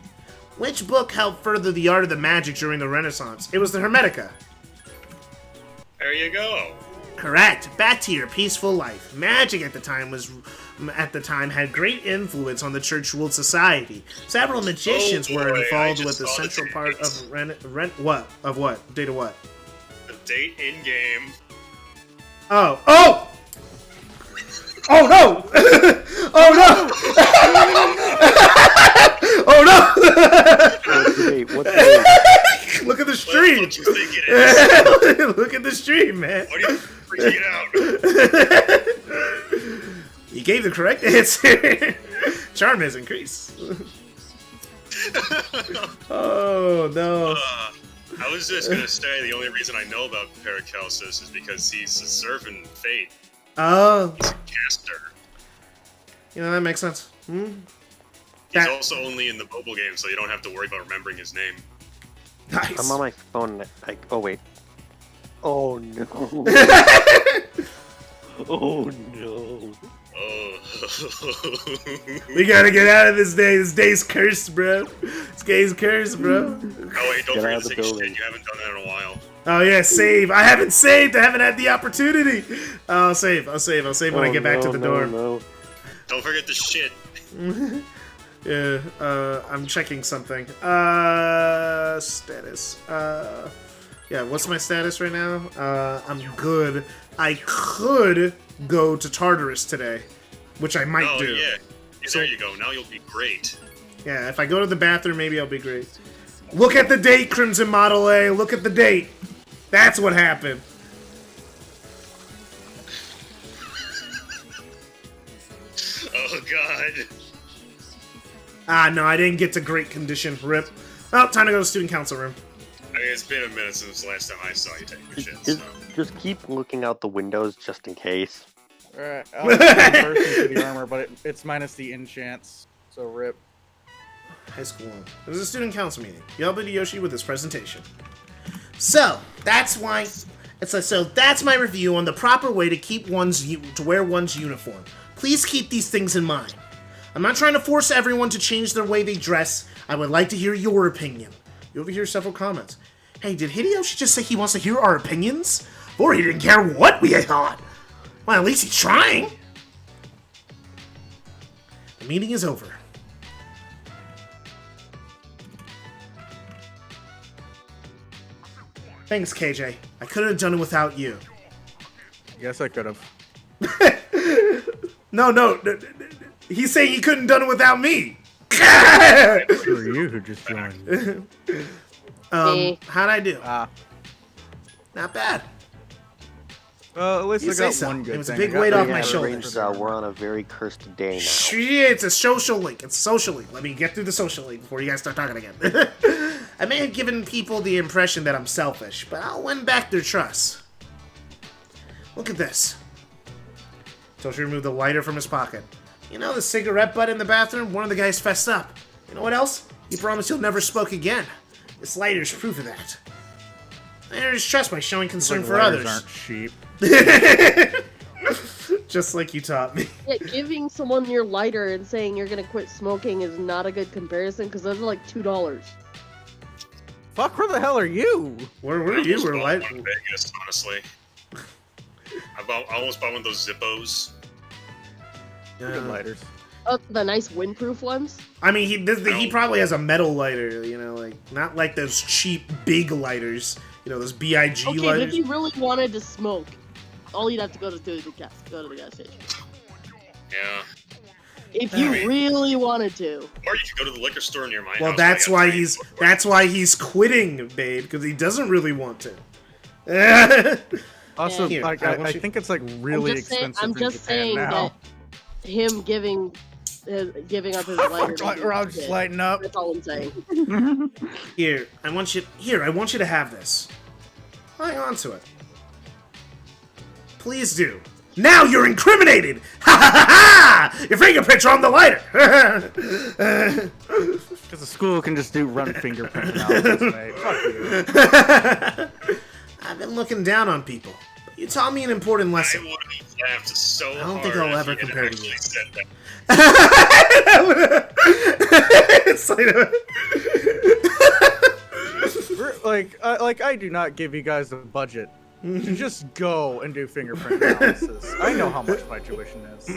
[SPEAKER 1] which book helped further the art of the magic during the Renaissance? It was the Hermetica.
[SPEAKER 3] There you go.
[SPEAKER 1] Correct. Back to your peaceful life. Magic at the time had great influence on the church-ruled society. Several magicians were
[SPEAKER 3] boy,
[SPEAKER 1] involved
[SPEAKER 3] I
[SPEAKER 1] with
[SPEAKER 3] just
[SPEAKER 1] the
[SPEAKER 3] saw the
[SPEAKER 1] central part
[SPEAKER 3] dates.
[SPEAKER 1] of what? Of what? Date of what?
[SPEAKER 3] The date in game.
[SPEAKER 1] Oh no! Oh no! Oh no!
[SPEAKER 7] What's the date? What's the date?
[SPEAKER 1] Look at the
[SPEAKER 3] What
[SPEAKER 1] stream.
[SPEAKER 3] the fuck you think it is?
[SPEAKER 1] Look at the stream, man.
[SPEAKER 3] Why do you freaking out?
[SPEAKER 1] You gave the correct answer. Charm has increased. Oh no.
[SPEAKER 3] I was just gonna say the only reason I know about Paracelsus is because he's a servant fate.
[SPEAKER 1] Oh,
[SPEAKER 3] He's a caster.
[SPEAKER 1] that makes sense.
[SPEAKER 3] He's
[SPEAKER 1] That-
[SPEAKER 3] also only in the mobile game, so you don't have to worry about remembering his name.
[SPEAKER 1] Nice.
[SPEAKER 7] I'm on my phone. Oh wait. Oh no. Oh no.
[SPEAKER 3] Oh.
[SPEAKER 1] We gotta get out of this day. This day's cursed, bro. This day's cursed, bro.
[SPEAKER 3] Oh wait, don't
[SPEAKER 7] Get out
[SPEAKER 3] forget
[SPEAKER 7] of
[SPEAKER 3] to
[SPEAKER 7] the
[SPEAKER 3] take a
[SPEAKER 7] building.
[SPEAKER 3] shit. You haven't done that in a while.
[SPEAKER 1] Oh yeah, save. I haven't saved. I haven't had the opportunity. I'll save when I get back to the dorm.
[SPEAKER 7] No.
[SPEAKER 3] Don't forget the shit.
[SPEAKER 1] Yeah, I'm checking something. Status. Yeah, what's my status right now? I'm good. I could go to Tartarus today, which I might do.
[SPEAKER 3] Yeah, there you go. Now you'll be great.
[SPEAKER 1] Yeah, if I go to the bathroom, maybe I'll be great. Look at the date, Crimson Model A. Look at the date. That's what happened.
[SPEAKER 3] Oh, God.
[SPEAKER 1] Ah, no, I didn't get to great condition. Rip. Oh, time to go to student council room.
[SPEAKER 3] I mean, it's been a minute since the last time I saw you take your shit,
[SPEAKER 7] Just,
[SPEAKER 3] so.
[SPEAKER 7] just keep looking out the windows just in case.
[SPEAKER 9] Alright, I'll convert into the armor, but it's minus the enchants, so rip.
[SPEAKER 1] High school one. It was a student council meeting. Yelp Yoshi with his presentation. So, that's why... So that's my review on the proper way to keep to wear one's uniform. Please keep these things in mind. I'm not trying to force everyone to change their way they dress. I would like to hear your opinion. You overhear several comments. Hey, did Hideyoshi just say he wants to hear our opinions? Or he didn't care what we thought? Well, at least he's trying. The meeting is over. Thanks, KJ. I couldn't have done it without you.
[SPEAKER 9] Guess I could have.
[SPEAKER 1] No. He's saying he couldn't have done it without me.
[SPEAKER 9] For you who just joined.
[SPEAKER 1] How'd I do? Not bad.
[SPEAKER 9] Well, at least
[SPEAKER 1] You
[SPEAKER 9] I
[SPEAKER 1] say
[SPEAKER 9] got
[SPEAKER 1] so.
[SPEAKER 9] one good
[SPEAKER 1] It was a
[SPEAKER 9] thing.
[SPEAKER 1] big
[SPEAKER 9] I got
[SPEAKER 1] weight
[SPEAKER 9] the
[SPEAKER 1] off my
[SPEAKER 9] other
[SPEAKER 1] shoulders.
[SPEAKER 9] range.
[SPEAKER 7] We're on a very cursed day now.
[SPEAKER 1] Shit, it's a social link. It's a social link. Let me get through the social link before you guys start talking again. I may have given people the impression that I'm selfish, but I'll win back their trust. Look at this. Toshi removed the lighter from his pocket. You know the cigarette butt in the bathroom? One of the guys fessed up. You know what else? He promised he'll never smoke again. This lighter's proof of that. I earned his trust by showing concern for
[SPEAKER 9] Lighters
[SPEAKER 1] others.
[SPEAKER 9] aren't cheap.
[SPEAKER 1] Just like you taught me.
[SPEAKER 8] Yeah, giving someone your lighter and saying you're gonna quit smoking is not a good comparison because those are like $2.
[SPEAKER 9] Fuck, where the hell are you?
[SPEAKER 1] Where were you? We're light.
[SPEAKER 3] In Vegas, honestly. I almost bought one of those Zippos.
[SPEAKER 9] Good lighters.
[SPEAKER 8] Oh, the nice windproof ones?
[SPEAKER 1] I mean, he probably has a metal lighter, you know, like, not like those cheap big lighters, you know, those BIG
[SPEAKER 8] Okay, but
[SPEAKER 1] lighters.
[SPEAKER 8] if you really wanted to smoke, all you'd have to go to the gas station.
[SPEAKER 3] Yeah.
[SPEAKER 8] If you really wanted to.
[SPEAKER 3] Or you could go to the liquor store near my
[SPEAKER 1] Well,
[SPEAKER 3] house.
[SPEAKER 1] that's why he's quitting, babe, because he doesn't really want to.
[SPEAKER 9] Also,
[SPEAKER 1] Here,
[SPEAKER 9] like,
[SPEAKER 1] I
[SPEAKER 9] I
[SPEAKER 1] want you-
[SPEAKER 9] think it's like really expensive
[SPEAKER 8] I'm
[SPEAKER 9] in
[SPEAKER 8] just
[SPEAKER 9] Japan
[SPEAKER 8] saying
[SPEAKER 9] now.
[SPEAKER 8] that him giving up his lighter.
[SPEAKER 9] We're all just lighting up.
[SPEAKER 8] That's all I'm saying.
[SPEAKER 1] Here, I want you to have this. Hang on to it. Please do. Now you're incriminated! Ha ha ha ha! Your fingerprints are on the lighter!
[SPEAKER 9] Because the school can just do run fingerprint analysis, mate. Fuck you.
[SPEAKER 1] I've been looking down on people, but you taught me an important lesson.
[SPEAKER 3] I would have laughed so hard.
[SPEAKER 1] I don't think I'll
[SPEAKER 3] if
[SPEAKER 1] ever
[SPEAKER 3] you had
[SPEAKER 1] compare to
[SPEAKER 3] actually
[SPEAKER 1] you.
[SPEAKER 3] said that.
[SPEAKER 1] It's like
[SPEAKER 9] Like I do not give you guys a budget to just go and do fingerprint analysis. I know how much my tuition is.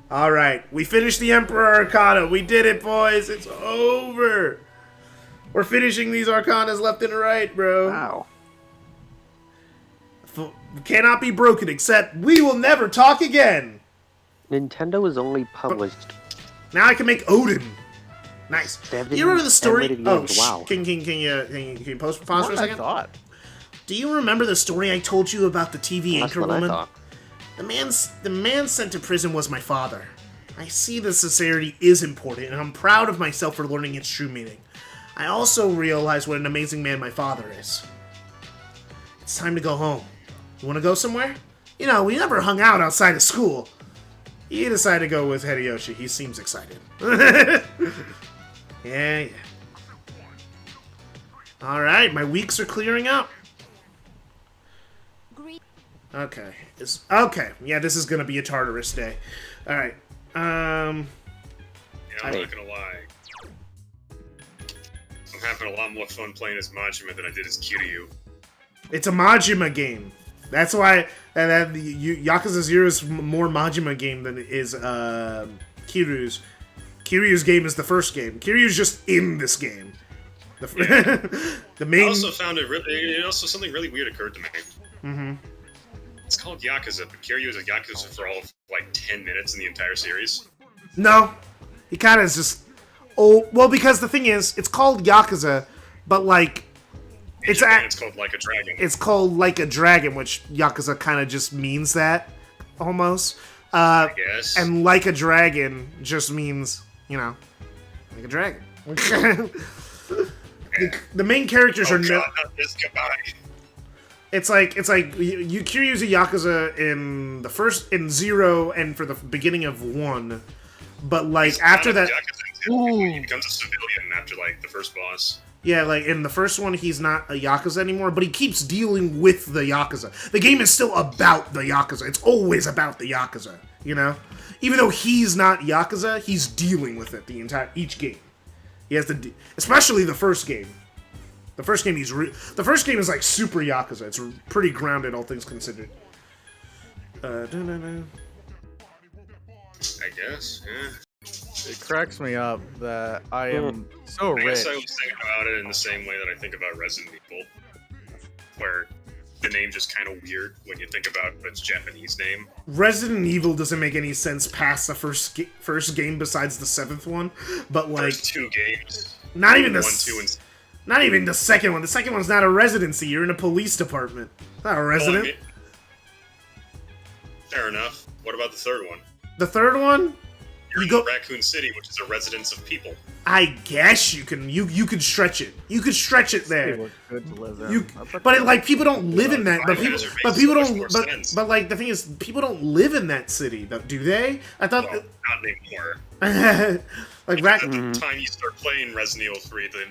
[SPEAKER 1] All right, we finished the Emperor Arcana. We did it, boys. It's over. We're finishing these Arcanas left and right, bro.
[SPEAKER 7] Wow.
[SPEAKER 1] Cannot be broken, except we will never talk again.
[SPEAKER 7] Nintendo is only published.
[SPEAKER 1] Now I can make Odin. Nice.
[SPEAKER 7] Seven
[SPEAKER 1] You remember the story?
[SPEAKER 7] animated
[SPEAKER 1] Oh,
[SPEAKER 7] games, wow.
[SPEAKER 1] Can you pause for a
[SPEAKER 9] What I
[SPEAKER 1] second?
[SPEAKER 9] thought.
[SPEAKER 1] Do you remember the story I told you about the TV
[SPEAKER 7] That's
[SPEAKER 1] anchor
[SPEAKER 7] what I
[SPEAKER 1] woman?
[SPEAKER 7] thought.
[SPEAKER 1] The man sent to prison was my father. I see that sincerity is important, and I'm proud of myself for learning its true meaning. I also realize what an amazing man my father is. It's time to go home. You want to go somewhere? You know, we never hung out outside of school. He decided to go with Hideyoshi. He seems excited. Yeah. Alright, my weeks are clearing up. Okay. Okay. Yeah, this is gonna be a Tartarus day. Alright.
[SPEAKER 3] Yeah, I'm not gonna lie. having a lot more fun playing as Majima than I did as Kiryu.
[SPEAKER 1] It's a Majima game. That's why Yakuza 0 is more Majima game than it is Kiryu's. Kiryu's game is the first game. Kiryu's just in this game. The main.
[SPEAKER 3] I also found something really weird occurred to me.
[SPEAKER 1] Mm-hmm.
[SPEAKER 3] It's called Yakuza, but Kiryu is a Yakuza for all of, like 10 minutes in the entire series.
[SPEAKER 1] No, he kind of is just. Oh, well, because the thing is, it's called Yakuza, but like,
[SPEAKER 3] It's called Like a Dragon.
[SPEAKER 1] It's called Like a Dragon, which Yakuza kind of just means that, almost.
[SPEAKER 3] I guess.
[SPEAKER 1] And Like a Dragon just means, like a dragon. The main characters are
[SPEAKER 3] God, not this guy.
[SPEAKER 1] It's like Kiryu's a Yakuza in 0 and for the beginning of 1, but like after that,
[SPEAKER 3] he becomes a civilian after like the first boss.
[SPEAKER 1] Yeah, like in the first one, he's not a Yakuza anymore, but he keeps dealing with the Yakuza. The game is still about the Yakuza. It's always about the Yakuza, Even though he's not Yakuza, he's dealing with it each game. He has to, especially the first game. The first game the first game is like super Yakuza. It's pretty grounded, all things considered.
[SPEAKER 3] I guess, yeah.
[SPEAKER 9] It cracks me up that I am so
[SPEAKER 3] I
[SPEAKER 9] rich.
[SPEAKER 3] guess I was thinking about it in the same way that I think about Resident Evil, where the name just kind of weird when you think about its Japanese name.
[SPEAKER 1] Resident Evil doesn't make any sense past the first game besides the 7th one, but like
[SPEAKER 3] First 2 games.
[SPEAKER 1] not even the
[SPEAKER 3] 1, 2, and
[SPEAKER 1] not even the second one. The second one's not a residency. You're in a police department. Not a resident.
[SPEAKER 3] Fair enough. What about the third one?
[SPEAKER 1] The third one,
[SPEAKER 3] You're in Raccoon City, which is a residence of people.
[SPEAKER 1] I guess you can could stretch it. You could stretch it there.
[SPEAKER 9] Good to live there.
[SPEAKER 1] But people don't live in that. But people don't.
[SPEAKER 3] Much more
[SPEAKER 1] But like the thing is, people don't live in that city, do they? I thought.
[SPEAKER 3] Well, not anymore.
[SPEAKER 1] Like
[SPEAKER 3] At the time you start playing Resident Evil 3, the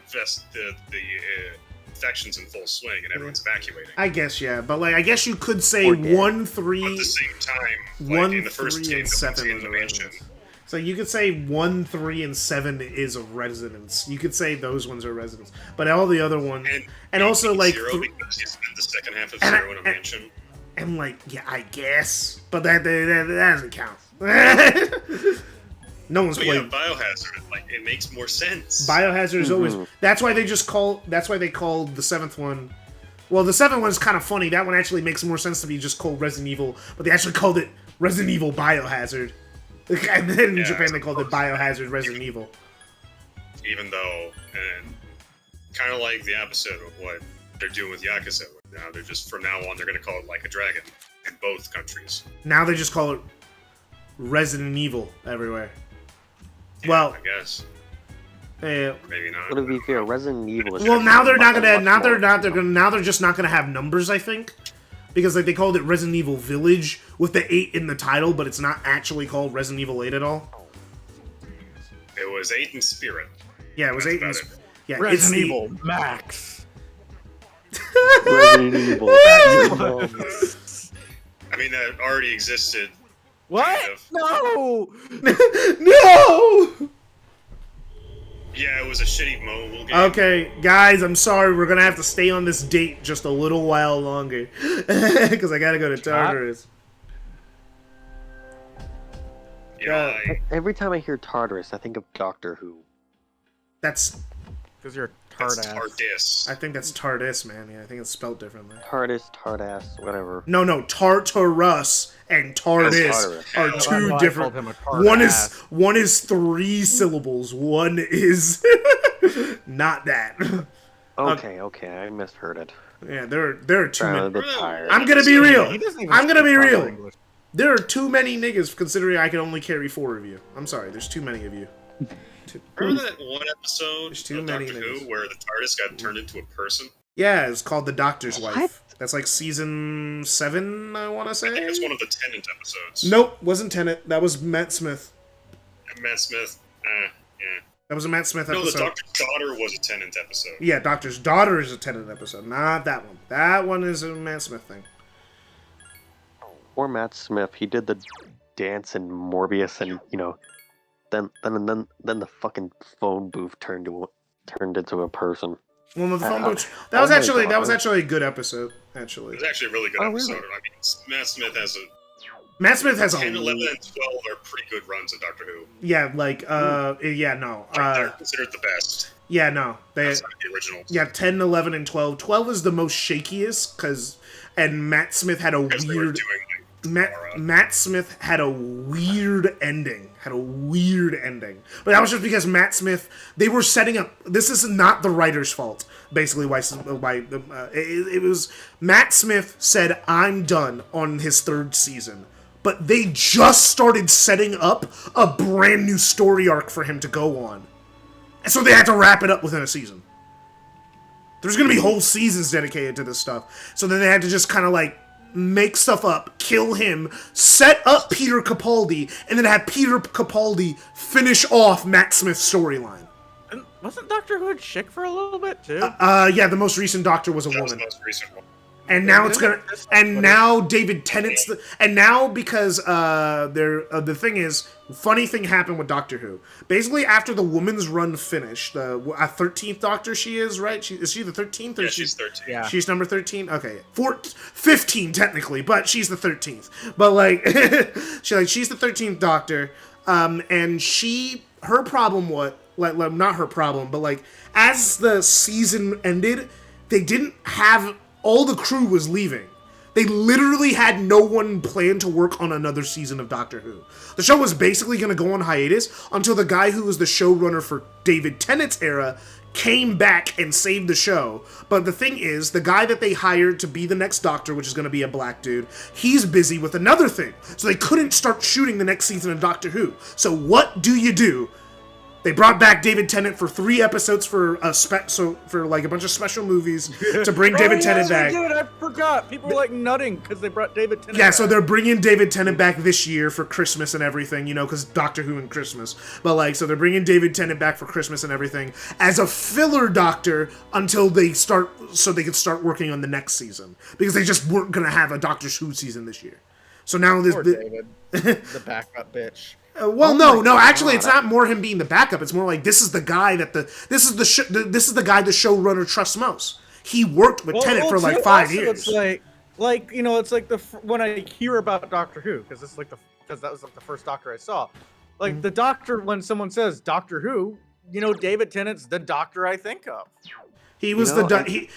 [SPEAKER 3] infection's in full swing and everyone's evacuating.
[SPEAKER 1] I guess but like I guess you could say 1, 3.
[SPEAKER 3] But at the same time, like
[SPEAKER 1] 1,
[SPEAKER 3] in the first
[SPEAKER 1] 3,
[SPEAKER 3] game,
[SPEAKER 1] and
[SPEAKER 3] the
[SPEAKER 1] 7
[SPEAKER 3] in
[SPEAKER 1] was
[SPEAKER 3] the
[SPEAKER 1] a
[SPEAKER 3] mansion.
[SPEAKER 1] residence. So you could say 1, 3, and 7 is a residence. You could say those ones are residents, but all the other ones, and also like
[SPEAKER 3] 0 because you spend the second half of 0 in a mansion.
[SPEAKER 1] And like, yeah, I guess, but that doesn't count. No one's
[SPEAKER 3] But
[SPEAKER 1] played.
[SPEAKER 3] yeah, Biohazard, like it makes more sense.
[SPEAKER 1] Biohazard is always. That's why they called the 7th one. Well, the 7th one is kind of funny. That one actually makes more sense to be just called Resident Evil, but they actually called it Resident Evil Biohazard. And then in Japan they called it Biohazard Resident Evil.
[SPEAKER 3] Even though, and kind of like the opposite of what they're doing with Yakuza. Now they're just from now on they're going to call it Like a Dragon in both countries.
[SPEAKER 1] Now they just call it Resident Evil everywhere.
[SPEAKER 3] Yeah,
[SPEAKER 1] Well,
[SPEAKER 3] I guess
[SPEAKER 1] maybe
[SPEAKER 3] not.
[SPEAKER 7] But to be fair, Resident Evil is.
[SPEAKER 1] well, now they're not gonna. Now they're just not gonna have numbers. I think because like they called it Resident Evil Village with the 8 in the title, but it's not actually called Resident Evil 8 at all.
[SPEAKER 3] It was 8 in spirit.
[SPEAKER 1] Yeah, it was 8 in. Yeah,
[SPEAKER 9] Resident Evil Max.
[SPEAKER 7] Resident Evil.
[SPEAKER 3] I mean, that already existed.
[SPEAKER 9] What?
[SPEAKER 3] Kind of.
[SPEAKER 9] No!
[SPEAKER 1] No.
[SPEAKER 3] Yeah, it was a shitty mobile game.
[SPEAKER 1] Okay, guys, I'm sorry. We're gonna have to stay on this date just a little while longer because I gotta go to Tartarus.
[SPEAKER 3] Yeah,
[SPEAKER 7] Every time I hear Tartarus, I think of Doctor Who.
[SPEAKER 1] That's
[SPEAKER 9] Because you're a
[SPEAKER 3] that's
[SPEAKER 9] tard ass.
[SPEAKER 3] Tardis.
[SPEAKER 1] I think that's Tardis, man. Yeah, I think it's spelled differently.
[SPEAKER 7] Tardass, whatever.
[SPEAKER 1] No, Tartarus and Tardis
[SPEAKER 7] Tartarus.
[SPEAKER 1] are
[SPEAKER 9] That's
[SPEAKER 1] two
[SPEAKER 9] why I
[SPEAKER 1] different.
[SPEAKER 9] called him a tard
[SPEAKER 1] One
[SPEAKER 9] ass.
[SPEAKER 1] is 3 syllables. One is not that.
[SPEAKER 7] Okay, I misheard it.
[SPEAKER 1] Yeah, there are too
[SPEAKER 7] I'm a
[SPEAKER 1] many.
[SPEAKER 7] bit tired.
[SPEAKER 1] I'm gonna be real.
[SPEAKER 9] He doesn't even
[SPEAKER 1] I'm gonna be
[SPEAKER 9] speak proper
[SPEAKER 1] real.
[SPEAKER 9] English.
[SPEAKER 1] There are too many niggas considering I can only carry 4 of you. I'm sorry, there's too many of you.
[SPEAKER 3] Remember that one episode
[SPEAKER 1] There's too
[SPEAKER 3] of
[SPEAKER 1] many
[SPEAKER 3] Doctor
[SPEAKER 1] niggas.
[SPEAKER 3] Who where the TARDIS got turned into a person?
[SPEAKER 1] Yeah, it's called The Doctor's
[SPEAKER 7] What?
[SPEAKER 1] Wife. That's like season 7, I want to say.
[SPEAKER 3] I think it's one of the Tennant episodes.
[SPEAKER 1] Nope, wasn't Tenet. That was Matt Smith.
[SPEAKER 3] Matt Smith. Yeah.
[SPEAKER 1] That was a Matt Smith
[SPEAKER 3] No,
[SPEAKER 1] episode.
[SPEAKER 3] the Doctor's daughter was a Tennant episode.
[SPEAKER 1] Yeah, Doctor's Daughter is a Tenet episode, not that one. That one is a Matt Smith thing.
[SPEAKER 7] Or Matt Smith, he did the dance in Morbius, and then the fucking phone booth turned turned into a person.
[SPEAKER 1] Well, the phone booth.
[SPEAKER 7] oh
[SPEAKER 1] That was
[SPEAKER 7] my
[SPEAKER 1] actually
[SPEAKER 7] God.
[SPEAKER 1] a good episode. Actually,
[SPEAKER 3] It was actually a really good
[SPEAKER 7] Oh,
[SPEAKER 3] episode.
[SPEAKER 7] really?
[SPEAKER 3] I mean, Matt Smith has a
[SPEAKER 1] Matt Smith has
[SPEAKER 3] 10, 11,
[SPEAKER 1] a
[SPEAKER 3] and 12 are pretty good runs of Doctor Who.
[SPEAKER 1] yeah, like yeah, no,
[SPEAKER 3] They're considered the best
[SPEAKER 1] yeah, no, they
[SPEAKER 3] outside of the originals.
[SPEAKER 1] yeah, 10, 11, and 12. 12 is the most shakiest and Matt Smith had a
[SPEAKER 3] Because they were
[SPEAKER 1] weird.
[SPEAKER 3] doing like
[SPEAKER 1] Matt Smith had a weird ending. But that was just because Matt Smith, they were setting up. This is not the writer's fault. Basically, it was Matt Smith said, "I'm done" on his third season, but they just started setting up a brand new story arc for him to go on, and so they had to wrap it up within a season. There's gonna be whole seasons dedicated to this stuff, so then they had to just kind of like make stuff up, kill him, set up Peter Capaldi, and then have Peter Capaldi finish off Matt Smith's storyline.
[SPEAKER 9] And wasn't Doctor Who a chick for a little bit too?
[SPEAKER 1] Yeah, the most recent Doctor was a
[SPEAKER 3] That was the
[SPEAKER 1] woman.
[SPEAKER 3] most recent one.
[SPEAKER 1] And now it's gonna, and now David Tennant's and now because the thing is, funny thing happened with Doctor Who. Basically, after the woman's run finished, the 13th Doctor she is, right? Is she the 13th? Or
[SPEAKER 3] Yeah, she's 13.
[SPEAKER 9] Yeah.
[SPEAKER 1] She's number 13? Okay. 15 technically, but she's the 13th. But like she's the 13th Doctor. And her problem not her problem, but like as the season ended, they didn't have all the crew was leaving. They literally had no one planned to work on another season of Doctor Who. The show was basically going to go on hiatus until the guy who was the showrunner for David Tennant's era came back and saved the show. But the thing is, the guy that they hired to be the next Doctor, which is going to be a black dude, he's busy with another thing. So they couldn't start shooting the next season of Doctor Who. So what do? They brought back David Tennant for 3 episodes for like a bunch of special movies to bring David Tennant back.
[SPEAKER 9] Dude, I forgot. People were like nutting because they brought David Tennant.
[SPEAKER 1] Yeah, so they're bringing David Tennant back this year for Christmas and everything, because Doctor Who and Christmas. But like, so they're bringing David Tennant back for Christmas and everything as a filler Doctor until they can start working on the next season, because they just weren't gonna have a Doctor Who season this year. So now
[SPEAKER 9] Poor David, the backup bitch.
[SPEAKER 1] No. Actually, it's not more him being the backup. It's more like this is the guy that the showrunner trusts most. He worked with Tennant for like 5 years.
[SPEAKER 9] It's like when I hear about Doctor Who, because that was like the first Doctor I saw. Like the Doctor, when someone says Doctor Who, David Tennant's the Doctor I think of.
[SPEAKER 1] He was and then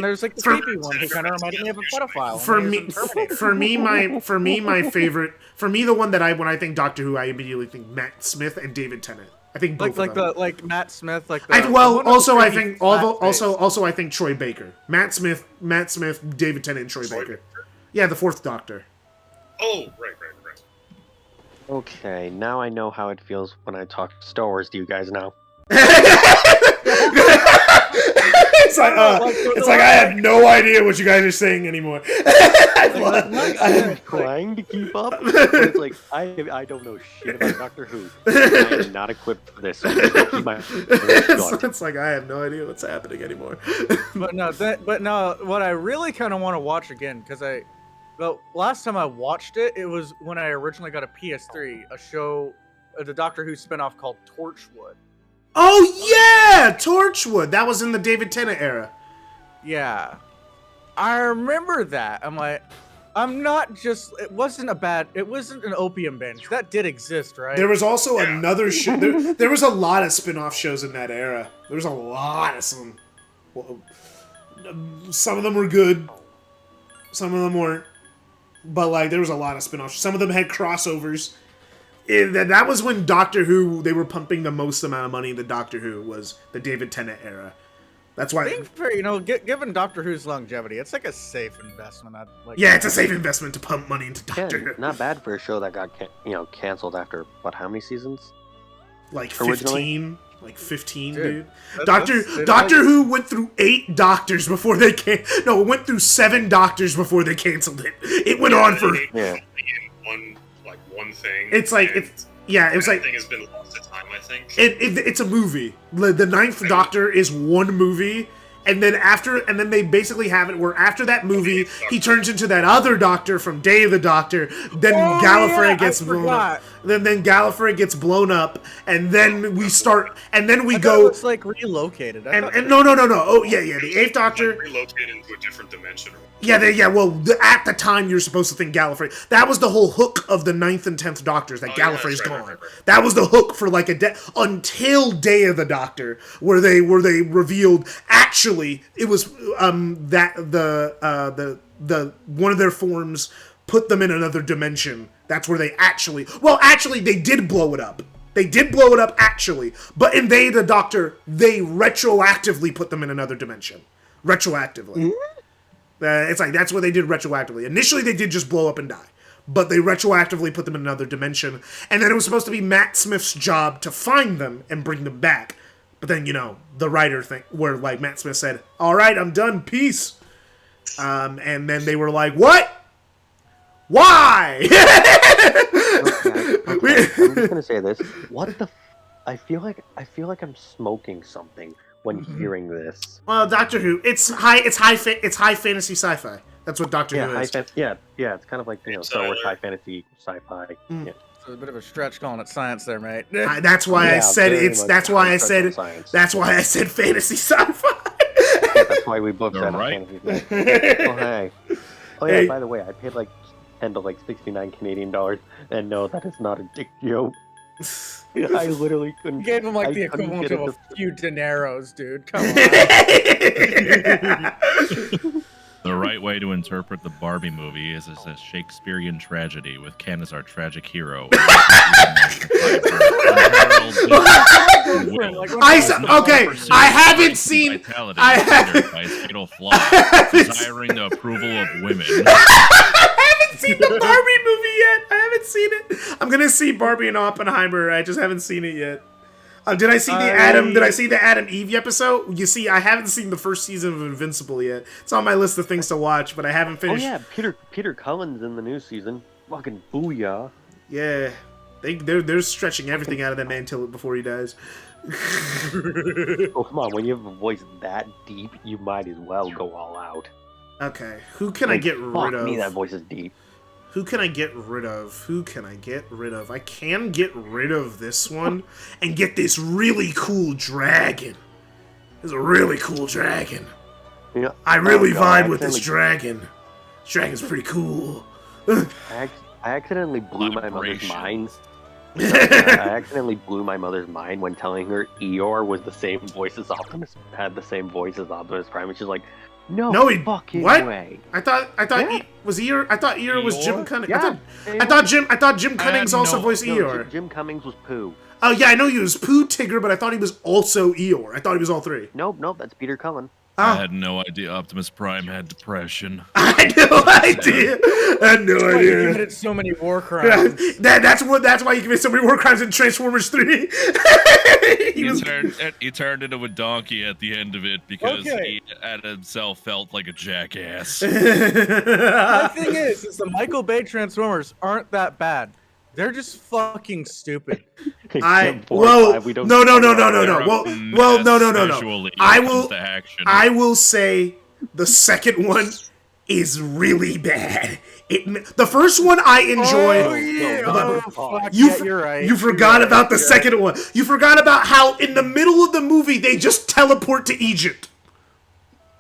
[SPEAKER 9] there's like the creepy one who kind of reminded me of a pedophile.
[SPEAKER 1] For me, the one that when I think Doctor Who, I immediately think Matt Smith and David Tennant. I think both of them.
[SPEAKER 9] Like Matt Smith, like
[SPEAKER 1] I think Troy Baker, Matt Smith, David Tennant, and Troy Baker. Yeah, the 4th Doctor.
[SPEAKER 3] Oh, right.
[SPEAKER 7] Okay, now I know how it feels when I talk Star Wars to you guys now.
[SPEAKER 1] It's like I have no idea what you guys are saying anymore.
[SPEAKER 7] I'm trying to keep up, but it's like I don't know shit about Doctor Who. I am not equipped for this. So keep my
[SPEAKER 1] it's like I have no idea what's happening anymore.
[SPEAKER 9] But no, what I really kind of want to watch again, because the last time I watched it, it was when I originally got a PS3, a show, the Doctor Who spinoff called Torchwood.
[SPEAKER 1] Oh yeah, Torchwood. That was in the David Tennant era.
[SPEAKER 9] Yeah, I remember that. I'm like, it wasn't an opium binge. That did exist, right?
[SPEAKER 1] There was also another show. There was a lot of spin-off shows in that era. There was a lot of some. Well, some of them were good. Some of them weren't. But like, there was a lot of spin-offs. Some of them had crossovers. That was when Doctor Who, they were pumping the most amount of money into Doctor Who, was the David Tennant era. That's why.
[SPEAKER 9] Given Doctor Who's longevity, it's like a safe investment.
[SPEAKER 1] It's a safe investment to pump money into Doctor Who.
[SPEAKER 7] Not bad for a show that got canceled after how many seasons?
[SPEAKER 1] Like 15. Like 15, dude.
[SPEAKER 9] Doctor
[SPEAKER 1] Who went through 8 doctors before they it went through 7 doctors before they canceled it. It went on for
[SPEAKER 3] one thing.
[SPEAKER 1] It was like
[SPEAKER 3] thing has been lost to time, I think.
[SPEAKER 1] It's a movie. The 9th Doctor is one movie, and then they basically have it where after that movie, he turns into that other doctor from Day of the Doctor. Then Gallifrey gets blown up. Then Gallifrey gets blown up, and then we start, and then we go.
[SPEAKER 9] It's like relocated.
[SPEAKER 1] And no. Oh yeah. The Eighth Doctor
[SPEAKER 3] relocated into a different dimension.
[SPEAKER 1] Yeah. Well, at the time you're supposed to think Gallifrey. That was the whole hook of the 9th and 10th Doctors. That Gallifrey's gone. Right. That was the hook for like until Day of the Doctor, where they revealed actually it was that the one of their forms put them in another dimension. That's where they actually they did blow it up. They did blow it up actually, but in Day of the Doctor, they retroactively put them in another dimension. Retroactively. It's like that's what they did retroactively. Initially, they did just blow up and die, but they retroactively put them in another dimension. And then it was supposed to be Matt Smith's job to find them and bring them back. But then, the writer thing, where like Matt Smith said, "All right, I'm done, peace." And then they were like, "What? Why?"
[SPEAKER 7] Okay. I'm just gonna say this. What the? I feel like I'm smoking something when hearing this.
[SPEAKER 1] Well, Doctor Who, it's high fantasy sci-fi. That's what Doctor Who is.
[SPEAKER 7] Yeah, it's kind of like Star Wars high fantasy sci-fi. Yeah.
[SPEAKER 9] So a bit of a stretch calling it science there, mate.
[SPEAKER 1] That's why I said it's. That's why I said. That's why I said fantasy sci-fi.
[SPEAKER 7] Yeah, that's why we both said fantasy. Oh hey. Oh yeah.
[SPEAKER 1] Hey.
[SPEAKER 7] By the way, I paid like $10 to like 69 Canadian dollars, and no, that is not a dick joke. I literally couldn't.
[SPEAKER 9] You gave him like the equivalent of a few dineros, dude. Come on.
[SPEAKER 11] The right way to interpret the Barbie movie is as a Shakespearean tragedy with Ken as our tragic hero.
[SPEAKER 1] I haven't seen. I haven't.
[SPEAKER 11] By fatal flaw, desiring the approval of women.
[SPEAKER 1] I haven't seen the Barbie movie yet. I haven't seen it. I'm gonna see Barbie and Oppenheimer. I just haven't seen it yet. Did I see the Adam? Did I see the Adam Eve episode? You see, I haven't seen the first season of Invincible yet. It's on my list of things to watch, but I haven't finished.
[SPEAKER 7] Oh yeah, Peter Cullen's in the new season. Fucking booyah!
[SPEAKER 1] Yeah, they're stretching everything out of that man before he dies.
[SPEAKER 7] Oh come on, when you have a voice that deep, you might as well go all out.
[SPEAKER 1] Okay, who can I get rid of?
[SPEAKER 7] Me, that voice is deep.
[SPEAKER 1] Who can I get rid of? I can get rid of this one and get this really cool dragon. There's a really cool dragon.
[SPEAKER 7] Yeah.
[SPEAKER 1] I really vibe with this dragon. This dragon's pretty cool.
[SPEAKER 7] I accidentally blew my mother's mind. I accidentally blew my mother's mind when telling her Eeyore was the same voice as Optimus, had the same voice as Optimus Prime, and she's like, No fucking way.
[SPEAKER 1] I thought was Eeyore. I thought Eeyore was Jim Cummings.
[SPEAKER 7] Yeah.
[SPEAKER 1] I thought Jim Cummings also voiced Eeyore.
[SPEAKER 7] Jim Cummings was Pooh.
[SPEAKER 1] Oh yeah, I know he was Pooh, Tigger, but I thought he was also Eeyore. I thought he was all three.
[SPEAKER 7] Nope, that's Peter Cullen.
[SPEAKER 11] I had no idea Optimus Prime had depression.
[SPEAKER 1] I had no idea.
[SPEAKER 9] You committed so many war crimes.
[SPEAKER 1] That's why you committed so many war crimes in Transformers 3.
[SPEAKER 11] He turned into a donkey at the end of it because he at himself felt like a jackass.
[SPEAKER 9] The thing is the Michael Bay Transformers aren't that bad. They're just fucking stupid.
[SPEAKER 1] No. I will say the second one is really bad. The first one I enjoyed.
[SPEAKER 9] You're right.
[SPEAKER 1] You forgot about the second one. You forgot about how in the middle of the movie they just teleport to Egypt.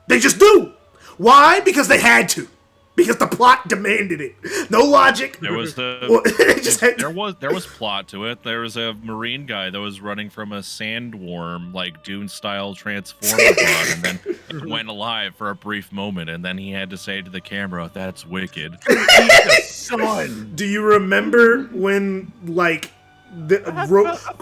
[SPEAKER 1] They just do. Why? Because they had to. Because the plot demanded it. No logic.
[SPEAKER 11] There was there was plot to it. There was a marine guy that was running from a sandworm, like Dune-style transformer bot, and then it went alive for a brief moment, and then he had to say to the camera, "That's wicked."
[SPEAKER 1] Son, do you remember when like the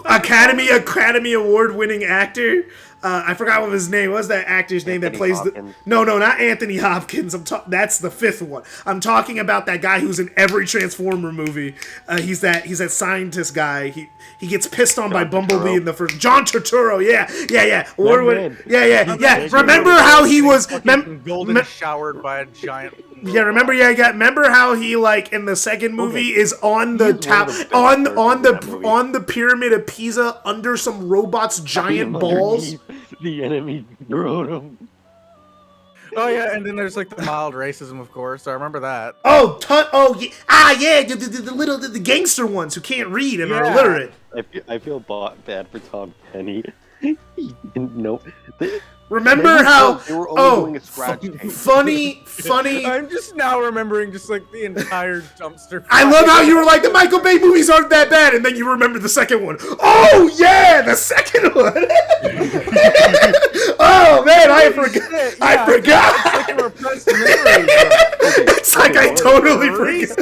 [SPEAKER 1] Academy Award-winning actor? I forgot what his name was. That actor's name that plays Hopkins. No, not Anthony Hopkins. That's the fifth one. I'm talking about that guy who's in every Transformer movie. He's that scientist guy. He gets pissed on by Bumblebee in the first. John Turturro. Yeah. Remember how he was
[SPEAKER 9] golden showered by a giant.
[SPEAKER 1] Yeah, remember how he like in the second movie is on the top on the pyramid of Pisa under some robot's giant balls.
[SPEAKER 7] The enemy throwed him.
[SPEAKER 9] Oh yeah, and then there's like the mild racism, of course. I remember that.
[SPEAKER 1] Oh, yeah, the little the gangster ones who can't read and are
[SPEAKER 9] Yeah.
[SPEAKER 1] illiterate.
[SPEAKER 7] I feel bad for Tom Kenny. Nope.
[SPEAKER 1] Remember how?
[SPEAKER 7] They were only doing a scratch tape.
[SPEAKER 1] funny.
[SPEAKER 9] I'm just now remembering just like the entire dumpster.
[SPEAKER 1] I love how you were like, the Michael Bay movies aren't that bad, and then you remember the second one. Oh yeah, the second one. Oh man, I forgot. I forgot.
[SPEAKER 9] It's like a repressed memory.
[SPEAKER 1] It's like I totally forgot.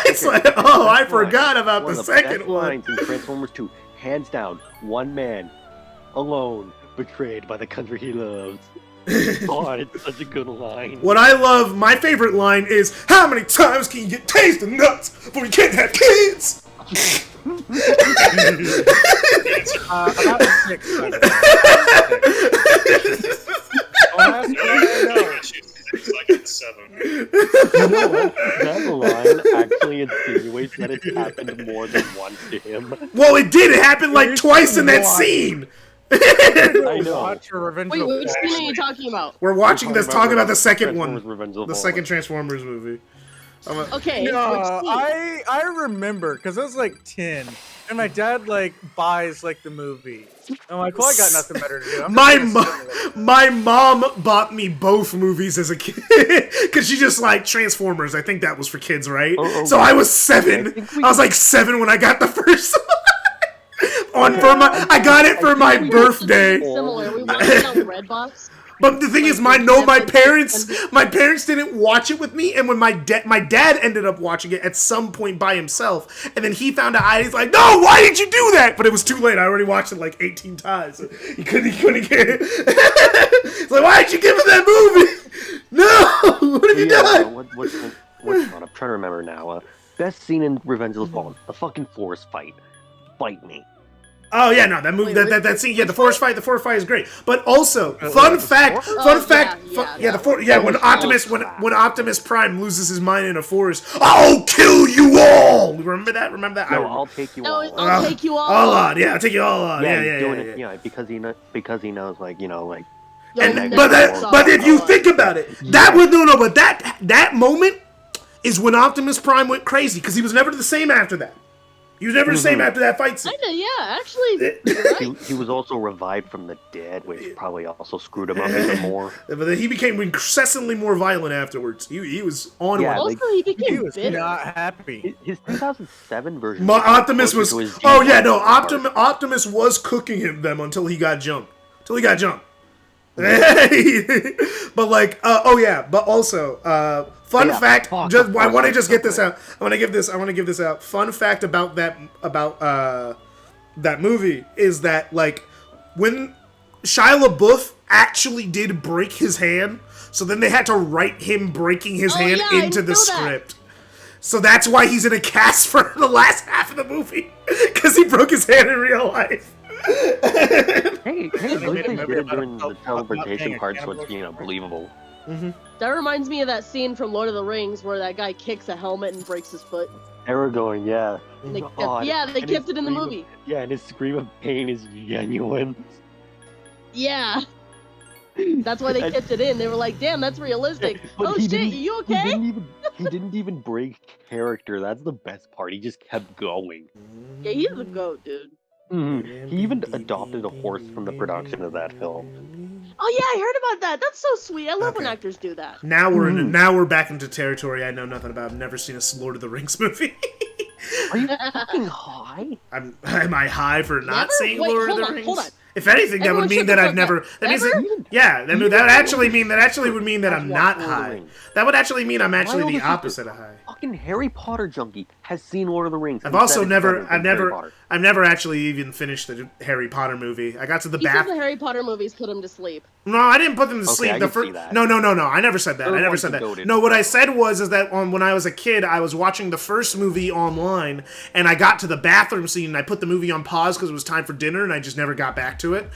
[SPEAKER 1] It's like, oh, I forgot about
[SPEAKER 7] One
[SPEAKER 1] the
[SPEAKER 7] of
[SPEAKER 1] second
[SPEAKER 7] best
[SPEAKER 1] one.
[SPEAKER 7] lines in Transformers 2, hands down, one man, alone, betrayed by the country he loves. God, it's such a good line.
[SPEAKER 1] What I love, my favorite line is, how many times can you get tased in nuts before you can't have kids?
[SPEAKER 9] About 6.
[SPEAKER 3] It's like it's 7.
[SPEAKER 7] You know what? That line actually insinuates that it's happened more than once to him.
[SPEAKER 1] Well, it did. It happened like twice in that scene.
[SPEAKER 7] I know.
[SPEAKER 9] Watch your Revenge
[SPEAKER 8] Wait,
[SPEAKER 9] of
[SPEAKER 8] which
[SPEAKER 9] the
[SPEAKER 8] scene are you talking about?
[SPEAKER 1] We're watching this, talking about the second
[SPEAKER 7] Transformers
[SPEAKER 1] one.
[SPEAKER 7] Revenge of
[SPEAKER 1] The
[SPEAKER 7] Fallen.
[SPEAKER 1] second Transformers movie.
[SPEAKER 8] Okay,
[SPEAKER 9] No,
[SPEAKER 8] which scene?
[SPEAKER 9] I remember because I was like 10, and my dad like buys like the movie. I'm like, well, I got nothing better to do. I'm
[SPEAKER 1] My
[SPEAKER 9] just gonna sit with it.
[SPEAKER 1] my mom bought me both movies as a kid because she just liked Transformers. I think that was for kids, right?
[SPEAKER 7] Oh,
[SPEAKER 1] So I was 7. I was like 7 when I got the first one. I got it for my birthday.
[SPEAKER 8] Similar. We watched it on Redbox.
[SPEAKER 1] But the thing is, my parents didn't watch it with me, and when my dad ended up watching it at some point by himself, and then he found out, he's like, "No, why did you do that?" But it was too late. I already watched it like 18 times. So he couldn't get it. It's like, why did you give him that movie? No, what have you done?
[SPEAKER 7] Which one? I'm trying to remember now. Best scene in Revenge of the Fallen, the fucking forest fight. Fight me.
[SPEAKER 1] Oh yeah, no, that movie, that scene, yeah, the forest fight is great. But also, fun fact, when Optimus Prime loses his mind in a forest, I'll kill you all. Remember that?
[SPEAKER 7] No, I'll take you all.
[SPEAKER 8] I'll take you all.
[SPEAKER 1] All on, yeah, I'll take you all on.
[SPEAKER 7] Yeah,
[SPEAKER 1] Yeah,
[SPEAKER 7] he's doing it,
[SPEAKER 1] yeah.
[SPEAKER 7] because he knows, like, like.
[SPEAKER 1] And, but if you think about it, that moment is when Optimus Prime went crazy because he was never the same after that. He was never the same after that fight scene.
[SPEAKER 8] Kinda, yeah, actually. Right.
[SPEAKER 7] He was also revived from the dead, which probably also screwed him up even more.
[SPEAKER 1] But then he became incessantly more violent afterwards. He was on one.
[SPEAKER 8] Also, he became
[SPEAKER 9] He was
[SPEAKER 8] bitter.
[SPEAKER 9] not happy.
[SPEAKER 7] His 2007 version.
[SPEAKER 1] Optimus was.
[SPEAKER 7] closer to his
[SPEAKER 1] Oh yeah, no.
[SPEAKER 7] G1 part.
[SPEAKER 1] Optimus was cooking them until he got jumped. But like, but also, fun fact. I want to just get this out. I want to give this out. Fun fact about that movie is that like when Shia LaBeouf actually did break his hand, so then they had to write him breaking his hand into the script. So that's why he's in a cast for the last half of the movie, because he broke his hand in real life.
[SPEAKER 7] Hey, at least they did it during the teleportation part, so it's believable.
[SPEAKER 8] That reminds me of that scene from Lord of the Rings where that guy kicks a helmet and breaks his foot.
[SPEAKER 7] Aragorn, yeah.
[SPEAKER 8] And they kept it in the movie.
[SPEAKER 7] And his scream of pain is genuine.
[SPEAKER 8] Yeah. That's why they kept it in. They were like, damn, that's realistic.
[SPEAKER 7] But
[SPEAKER 8] Oh
[SPEAKER 7] he
[SPEAKER 8] shit, you okay?
[SPEAKER 7] He didn't even break character. That's the best part. He just kept going.
[SPEAKER 8] Yeah, he's a goat, dude.
[SPEAKER 7] He even adopted a horse from the production of that film.
[SPEAKER 8] Oh yeah, I heard about that. That's so sweet. I love when actors do that.
[SPEAKER 1] Now we're back into territory I know nothing about. I've never seen a Lord of the Rings movie.
[SPEAKER 7] Are you fucking high?
[SPEAKER 1] Am I high for not
[SPEAKER 8] Never?
[SPEAKER 1] seeing
[SPEAKER 8] Wait,
[SPEAKER 1] Lord of
[SPEAKER 8] hold
[SPEAKER 1] the
[SPEAKER 8] on,
[SPEAKER 1] Rings?
[SPEAKER 8] hold on.
[SPEAKER 1] If anything, that
[SPEAKER 8] Everyone
[SPEAKER 1] would mean
[SPEAKER 8] shut
[SPEAKER 1] that
[SPEAKER 8] the
[SPEAKER 1] I've
[SPEAKER 8] fuck
[SPEAKER 1] never.
[SPEAKER 8] up.
[SPEAKER 1] That means
[SPEAKER 8] Ever?
[SPEAKER 1] that would actually mean that I'm not
[SPEAKER 7] Watch Lord of the
[SPEAKER 1] high.
[SPEAKER 7] Rings.
[SPEAKER 1] That would actually mean I'm actually
[SPEAKER 7] Why
[SPEAKER 1] the
[SPEAKER 7] all the
[SPEAKER 1] opposite of high.
[SPEAKER 7] Fucking Harry Potter junkie has seen Lord of the Rings.
[SPEAKER 1] I've
[SPEAKER 7] and
[SPEAKER 1] also
[SPEAKER 7] said it's better than Harry Potter.
[SPEAKER 1] I've never actually even finished the Harry Potter movie. I got to the
[SPEAKER 8] He said
[SPEAKER 1] bath.
[SPEAKER 8] the Harry Potter movies put him to sleep.
[SPEAKER 1] No, I didn't put them to
[SPEAKER 7] Okay,
[SPEAKER 1] sleep.
[SPEAKER 7] I
[SPEAKER 1] The
[SPEAKER 7] can see that.
[SPEAKER 1] No. I never said that.
[SPEAKER 7] Third
[SPEAKER 1] I never
[SPEAKER 7] one's
[SPEAKER 1] said that.
[SPEAKER 7] goated.
[SPEAKER 1] No, what I said was that when I was a kid, I was watching the first movie online, and I got to the bathroom scene, and I put the movie on pause because it was time for dinner, and I just never got back back to it.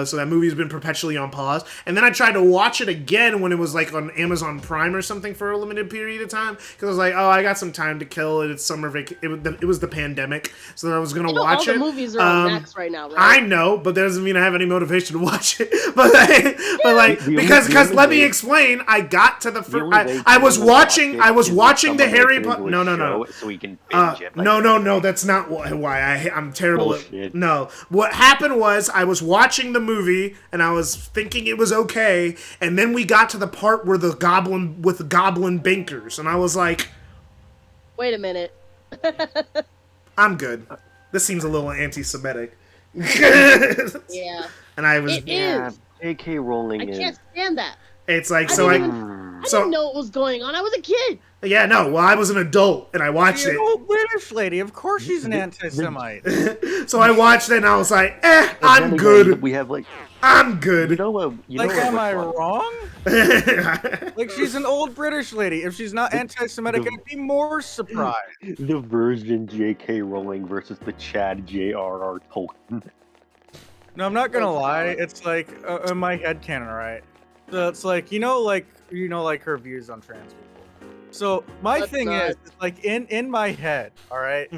[SPEAKER 1] So that movie's been perpetually on pause. And then I tried to watch it again when it was like on Amazon Prime or something for a limited period of time, because I was like, oh, I got some time to kill, and it's summer it was the pandemic, so I was gonna watch
[SPEAKER 8] all
[SPEAKER 1] it.
[SPEAKER 8] the movies are on Max right now, right?
[SPEAKER 1] I know, but that doesn't mean I have any motivation to watch it. but because let me explain. I got to the first. I was watching the Harry Potter. No.
[SPEAKER 7] So we can binge it.
[SPEAKER 1] No. That's not why I'm terrible. No, what happened was I was watching the movie and I was thinking it was okay, and then we got to the part where the goblin with goblin bankers, and I was like,
[SPEAKER 8] wait a minute.
[SPEAKER 1] I'm good. This seems a little anti-Semitic.
[SPEAKER 8] Yeah.
[SPEAKER 1] And I was.
[SPEAKER 8] It is.
[SPEAKER 7] J.K. Rowling
[SPEAKER 8] I can't stand that.
[SPEAKER 1] It's like
[SPEAKER 8] I didn't know what was going on. I was a kid.
[SPEAKER 1] Yeah, no. Well, I was an adult and I watched
[SPEAKER 9] She's
[SPEAKER 1] it.
[SPEAKER 9] an old British lady. Of course, she's an anti-Semite.
[SPEAKER 1] So I watched it and I was like, I'm good.
[SPEAKER 7] We have
[SPEAKER 1] I'm good.
[SPEAKER 7] You know what?
[SPEAKER 9] Am I wrong? Like, she's an old British lady. If she's not anti-Semitic, I'd be more surprised.
[SPEAKER 7] The version J.K. Rowling versus the Chad J.R.R. Tolkien.
[SPEAKER 9] No, I'm not gonna lie. It's like in my head canon, right? So it's like like her views on trans people. So my thing is, like in my head, all right?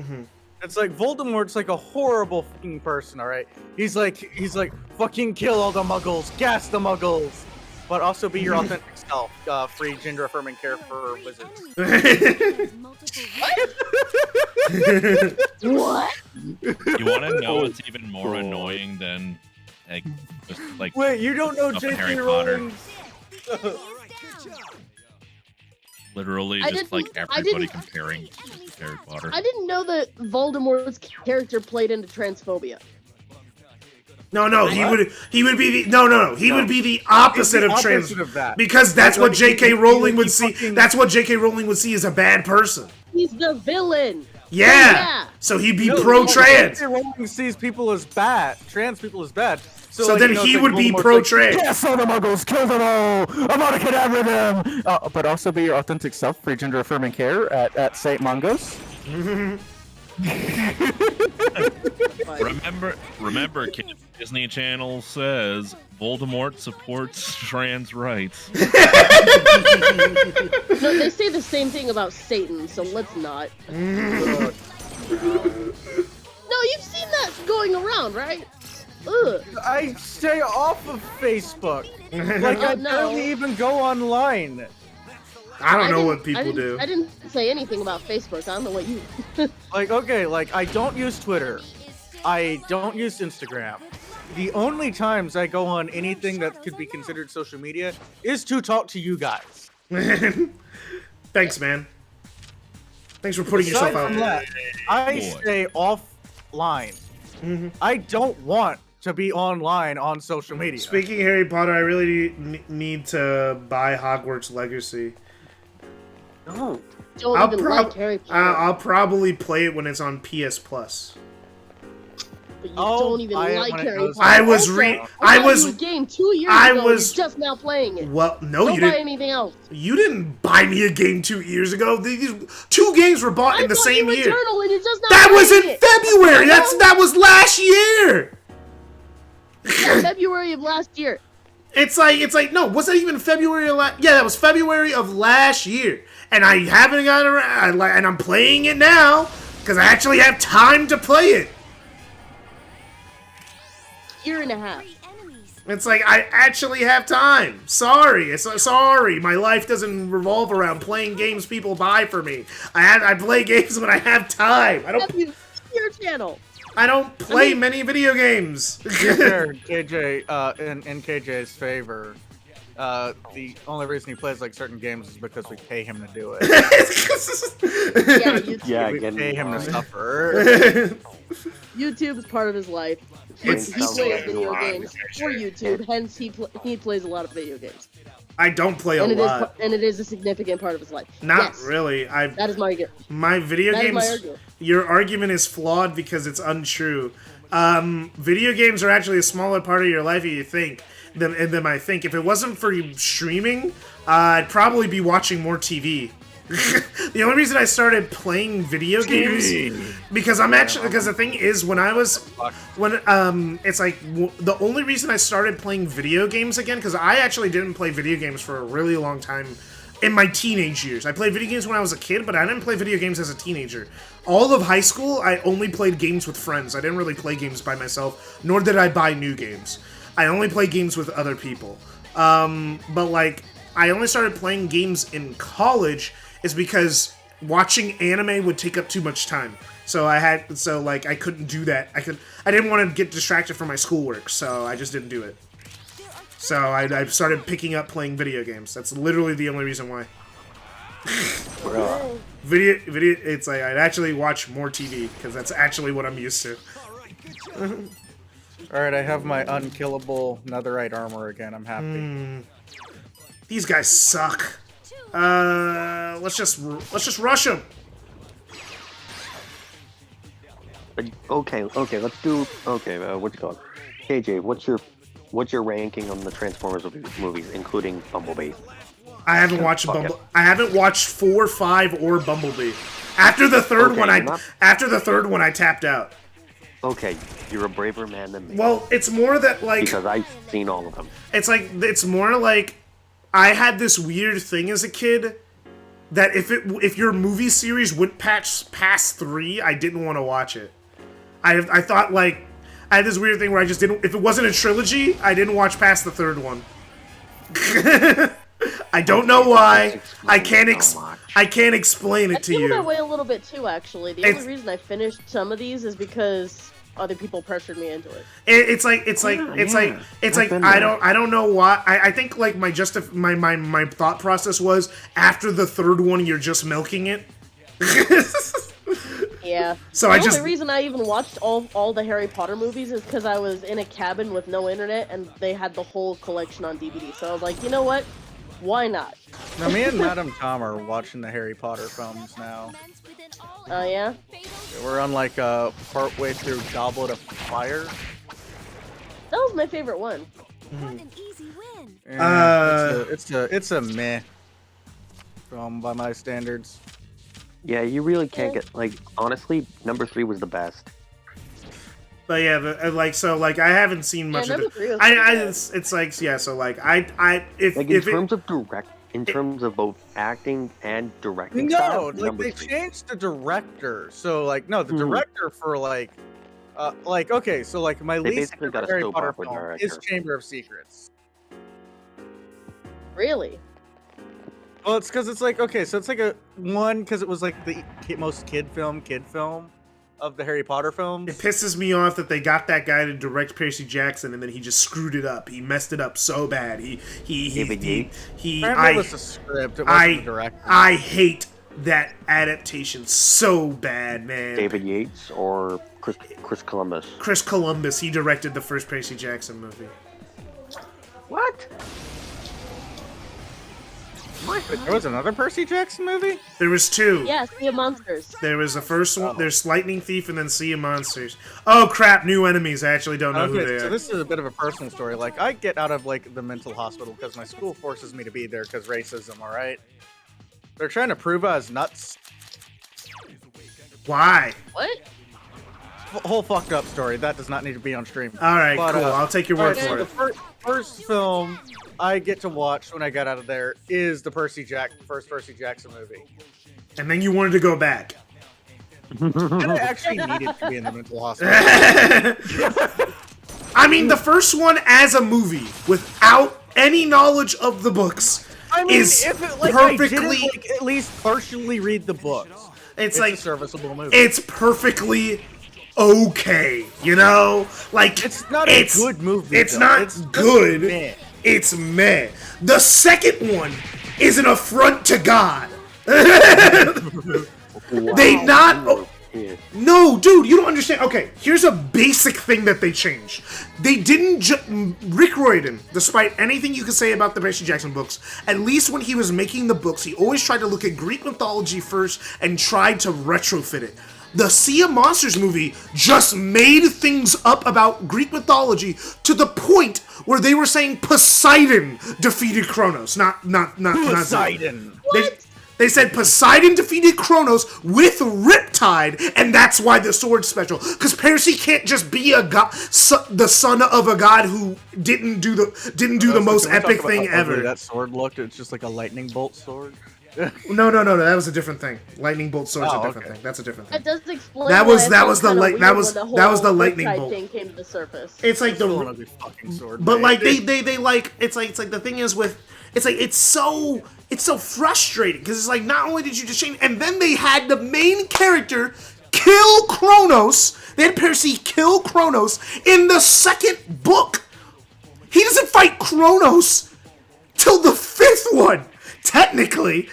[SPEAKER 9] It's like Voldemort's like a horrible fucking person, all right? He's like fucking kill all the Muggles, gas the Muggles, but also be your authentic self. Free gender affirming care for wizards.
[SPEAKER 8] What?
[SPEAKER 11] You want to know what's even more annoying than just like
[SPEAKER 9] wait, you don't know J.K. Rowling?
[SPEAKER 11] Literally, just like everybody comparing Harry Potter.
[SPEAKER 8] I didn't know that Voldemort's character played into transphobia.
[SPEAKER 1] No, he would be the he would be the opposite of trans, because that's what J.K. Rowling would see. That's what J.K. Rowling would see as a bad person.
[SPEAKER 8] He's the villain.
[SPEAKER 1] Yeah. So he'd be pro-trans.
[SPEAKER 9] J.K. Rowling sees people as bad, trans people as bad.
[SPEAKER 1] So like, then he would be pro-trans.
[SPEAKER 9] Yes, all the Muggles, kill them all. I'm gonna cadaver them. But also be your authentic self, free gender affirming care at St. Mongos.
[SPEAKER 11] Remember, kids, Disney Channel says Voldemort supports trans rights.
[SPEAKER 8] No, they say the same thing about Satan, so let's not. No, you've seen that going around, right? Ugh.
[SPEAKER 9] I stay off of Facebook. Like, I barely even go online.
[SPEAKER 1] I don't know what people do.
[SPEAKER 8] I didn't say anything about Facebook. I don't know what you...
[SPEAKER 9] Like, okay, like, I don't use Twitter. I don't use Instagram. The only times I go on anything that could be considered social media is to talk to you guys.
[SPEAKER 1] Thanks, man. Thanks for putting
[SPEAKER 9] Aside
[SPEAKER 1] yourself out
[SPEAKER 9] from
[SPEAKER 1] there.
[SPEAKER 9] that, I stay offline. I don't want to be online on social media.
[SPEAKER 1] Speaking of Harry Potter, I really need to buy Hogwarts Legacy.
[SPEAKER 8] No. Don't even like Harry Potter.
[SPEAKER 1] I'll probably play it when it's on PS Plus.
[SPEAKER 8] But you don't even like Harry Potter.
[SPEAKER 1] I was
[SPEAKER 8] a game 2 years ago. You're just now playing it.
[SPEAKER 1] Well, no,
[SPEAKER 8] don't
[SPEAKER 1] you
[SPEAKER 8] buy
[SPEAKER 1] didn't.
[SPEAKER 8] anything else.
[SPEAKER 1] You didn't buy me a game 2 years ago. These 2 games were bought in the same year.
[SPEAKER 8] Eternal and you're just not
[SPEAKER 1] that was in
[SPEAKER 8] it.
[SPEAKER 1] February. That was last year.
[SPEAKER 8] Yeah, February of last year.
[SPEAKER 1] It's like no, was that even February of last? Yeah, that was February of last year, and I haven't got around. And I'm playing it now because I actually have time to play it.
[SPEAKER 8] Year and a half.
[SPEAKER 1] It's like I actually have time. Sorry, sorry. My life doesn't revolve around playing games people buy for me. I play games when I have time. I don't.
[SPEAKER 8] Your channel.
[SPEAKER 1] I don't play many video games.
[SPEAKER 9] KJ, in KJ's favor, the only reason he plays like certain games is because we pay him to do it. We pay him to suffer.
[SPEAKER 8] YouTube is part of his life. He plays video games for YouTube, hence he plays a lot of video games.
[SPEAKER 1] I don't play a lot.
[SPEAKER 8] And it is a significant part of his life.
[SPEAKER 1] Not really.
[SPEAKER 8] That is my argument.
[SPEAKER 1] My video
[SPEAKER 8] that
[SPEAKER 1] games.
[SPEAKER 8] Is my argument.
[SPEAKER 1] Your argument is flawed because it's untrue. Video games are actually a smaller part of your life than you think. Than I think. If it wasn't for streaming, I'd probably be watching more TV. The only reason I started playing video games because the thing is it's like the only reason I started playing video games again, because I actually didn't play video games for a really long time in my teenage years. I played video games when I was a kid, but I didn't play video games as a teenager. All of high school, I only played games with friends. I didn't really play games by myself, nor did I buy new games. I only play games with other people. But like, I only started playing games in college is because watching anime would take up too much time. So I couldn't do that. I didn't want to get distracted from my schoolwork, so I just didn't do it. So I started picking up playing video games. That's literally the only reason why. Video, it's like I'd actually watch more TV, because that's actually what I'm used to.
[SPEAKER 9] Alright, I have my unkillable netherite armor again, I'm happy.
[SPEAKER 1] These guys suck. Let's just rush them.
[SPEAKER 7] Okay, let's do. Okay, what you call it? KJ, what's your ranking on the Transformers movies, including Bumblebee?
[SPEAKER 1] I haven't watched I haven't watched 4, 5, or Bumblebee. After the third one, I tapped out.
[SPEAKER 7] Okay, you're a braver man than me.
[SPEAKER 1] Well, it's more that like
[SPEAKER 7] because I've seen all of them.
[SPEAKER 1] It's more like I had this weird thing as a kid that if your movie series went past 3, I didn't want to watch it. I thought like I had this weird thing where I just didn't. If it wasn't a trilogy, I didn't watch past the 3rd one. I don't know why. I can't explain it to you.
[SPEAKER 8] I feel that way a little bit too, actually. The only reason I finished some of these is because other people pressured me into it.
[SPEAKER 1] It's like I don't know why. I think like my thought process was after the 3rd one you're just milking it.
[SPEAKER 8] Yeah.
[SPEAKER 1] So
[SPEAKER 8] the only reason I even watched all the Harry Potter movies is because I was in a cabin with no internet and they had the whole collection on DVD. So I was like, you know what? Why not?
[SPEAKER 9] Now, me and Madam Tom are watching the Harry Potter films now.
[SPEAKER 8] Oh, yeah?
[SPEAKER 9] We're on like part way through Goblet of Fire.
[SPEAKER 8] That was my favorite one.
[SPEAKER 9] It's a meh film by my standards.
[SPEAKER 7] Yeah, you really can't get like honestly. Number 3 was the best.
[SPEAKER 1] But yeah, I haven't seen much of it. It's like yeah, so like
[SPEAKER 7] in terms of both acting and directing.
[SPEAKER 9] No, like they changed the director. So like no, the director for like okay, so like my least favorite Harry Potter film is Chamber of Secrets.
[SPEAKER 8] Really?
[SPEAKER 9] Well, it's because it's like okay, so it's like because it was like the most kid film of the Harry Potter films.
[SPEAKER 1] It pisses me off that they got that guy to direct Percy Jackson and then he just screwed it up. He messed it up so bad. It was
[SPEAKER 9] a script. It wasn't the director.
[SPEAKER 1] I hate that adaptation so bad, man.
[SPEAKER 7] David Yates or Chris Columbus?
[SPEAKER 1] Chris Columbus. He directed the first Percy Jackson movie.
[SPEAKER 7] What?
[SPEAKER 9] There was another Percy Jackson movie?
[SPEAKER 1] There was 2.
[SPEAKER 8] Yeah, Sea of Monsters.
[SPEAKER 1] There was the first one. There's Lightning Thief and then Sea of Monsters. Oh crap! New enemies. I actually don't know who they are.
[SPEAKER 9] So this is a bit of a personal story. Like I get out of like the mental hospital because my school forces me to be there because racism. All right. They're trying to prove I was nuts.
[SPEAKER 1] Why?
[SPEAKER 8] What?
[SPEAKER 9] Whole fucked up story. That does not need to be on stream.
[SPEAKER 1] All right, cool. I'll take your word for it.
[SPEAKER 9] The first film I get to watch when I got out of there is the first Percy Jackson movie.
[SPEAKER 1] And then you wanted to go back.
[SPEAKER 9] I actually needed to be in the mental hospital.
[SPEAKER 1] I mean, the first one as a movie, without any knowledge of the books, is perfectly.
[SPEAKER 9] I didn't, at least partially read the books.
[SPEAKER 1] It's like
[SPEAKER 9] a serviceable movie.
[SPEAKER 1] It's perfectly okay, you know? Like
[SPEAKER 9] it's not a good movie.
[SPEAKER 1] It's not good.
[SPEAKER 9] Meh.
[SPEAKER 1] It's meh. The second one is an affront to God. No, dude, you don't understand. Okay, here's a basic thing that they changed. They didn't Rick Riordan, despite anything you could say about the Percy Jackson books, at least when he was making the books, he always tried to look at Greek mythology first and tried to retrofit it. The Sea of Monsters movie just made things up about Greek mythology to the point where they were saying Poseidon defeated Kronos, not
[SPEAKER 9] Poseidon.
[SPEAKER 1] They said Poseidon defeated Kronos with Riptide, and that's why the sword's special. Because Percy can't just be a god, the son of a god who didn't do the most epic thing ever.
[SPEAKER 9] That sword looked. It's just like a lightning bolt sword.
[SPEAKER 1] No, that was a different thing. Lightning bolt sword's a different thing. That's a different thing.
[SPEAKER 8] That does explain.
[SPEAKER 1] That was
[SPEAKER 8] why
[SPEAKER 1] the lightning
[SPEAKER 8] Riptide
[SPEAKER 1] bolt
[SPEAKER 8] thing came to the surface.
[SPEAKER 1] It's like
[SPEAKER 9] Still an ugly fucking sword.
[SPEAKER 1] but
[SPEAKER 9] man.
[SPEAKER 1] like they like it's like the thing is with it's so frustrating because it's like not only did you just change, and then they had the main character kill Kronos. They had Percy kill Kronos in the second book. He doesn't fight Kronos till the 5th one, technically.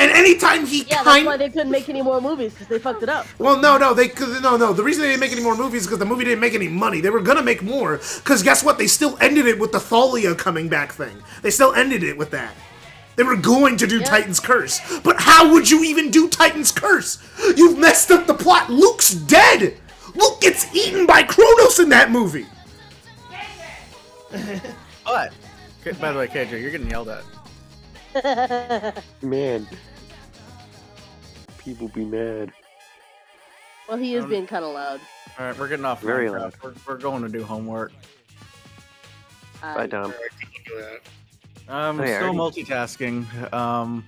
[SPEAKER 1] And anytime he
[SPEAKER 8] that's why they couldn't make any more movies because they fucked it up.
[SPEAKER 1] Well, no. The reason they didn't make any more movies is because the movie didn't make any money. They were gonna make more, because guess what? They still ended it with the Thalia coming back thing. They still ended it with that. They were going to do Titan's Curse. But how would you even do Titan's Curse? You've messed up the plot. Luke's dead. Luke gets eaten by Kronos in that movie.
[SPEAKER 9] But, by the way, KJ, you're getting yelled at.
[SPEAKER 7] Man. People be mad.
[SPEAKER 8] Well, he is being kind of loud.
[SPEAKER 9] All right, we're getting off.
[SPEAKER 7] Very
[SPEAKER 9] loud. We're going to do homework.
[SPEAKER 7] Bye, Dom.
[SPEAKER 9] I'm
[SPEAKER 7] Hey,
[SPEAKER 9] still
[SPEAKER 7] Artie.
[SPEAKER 9] multitasking.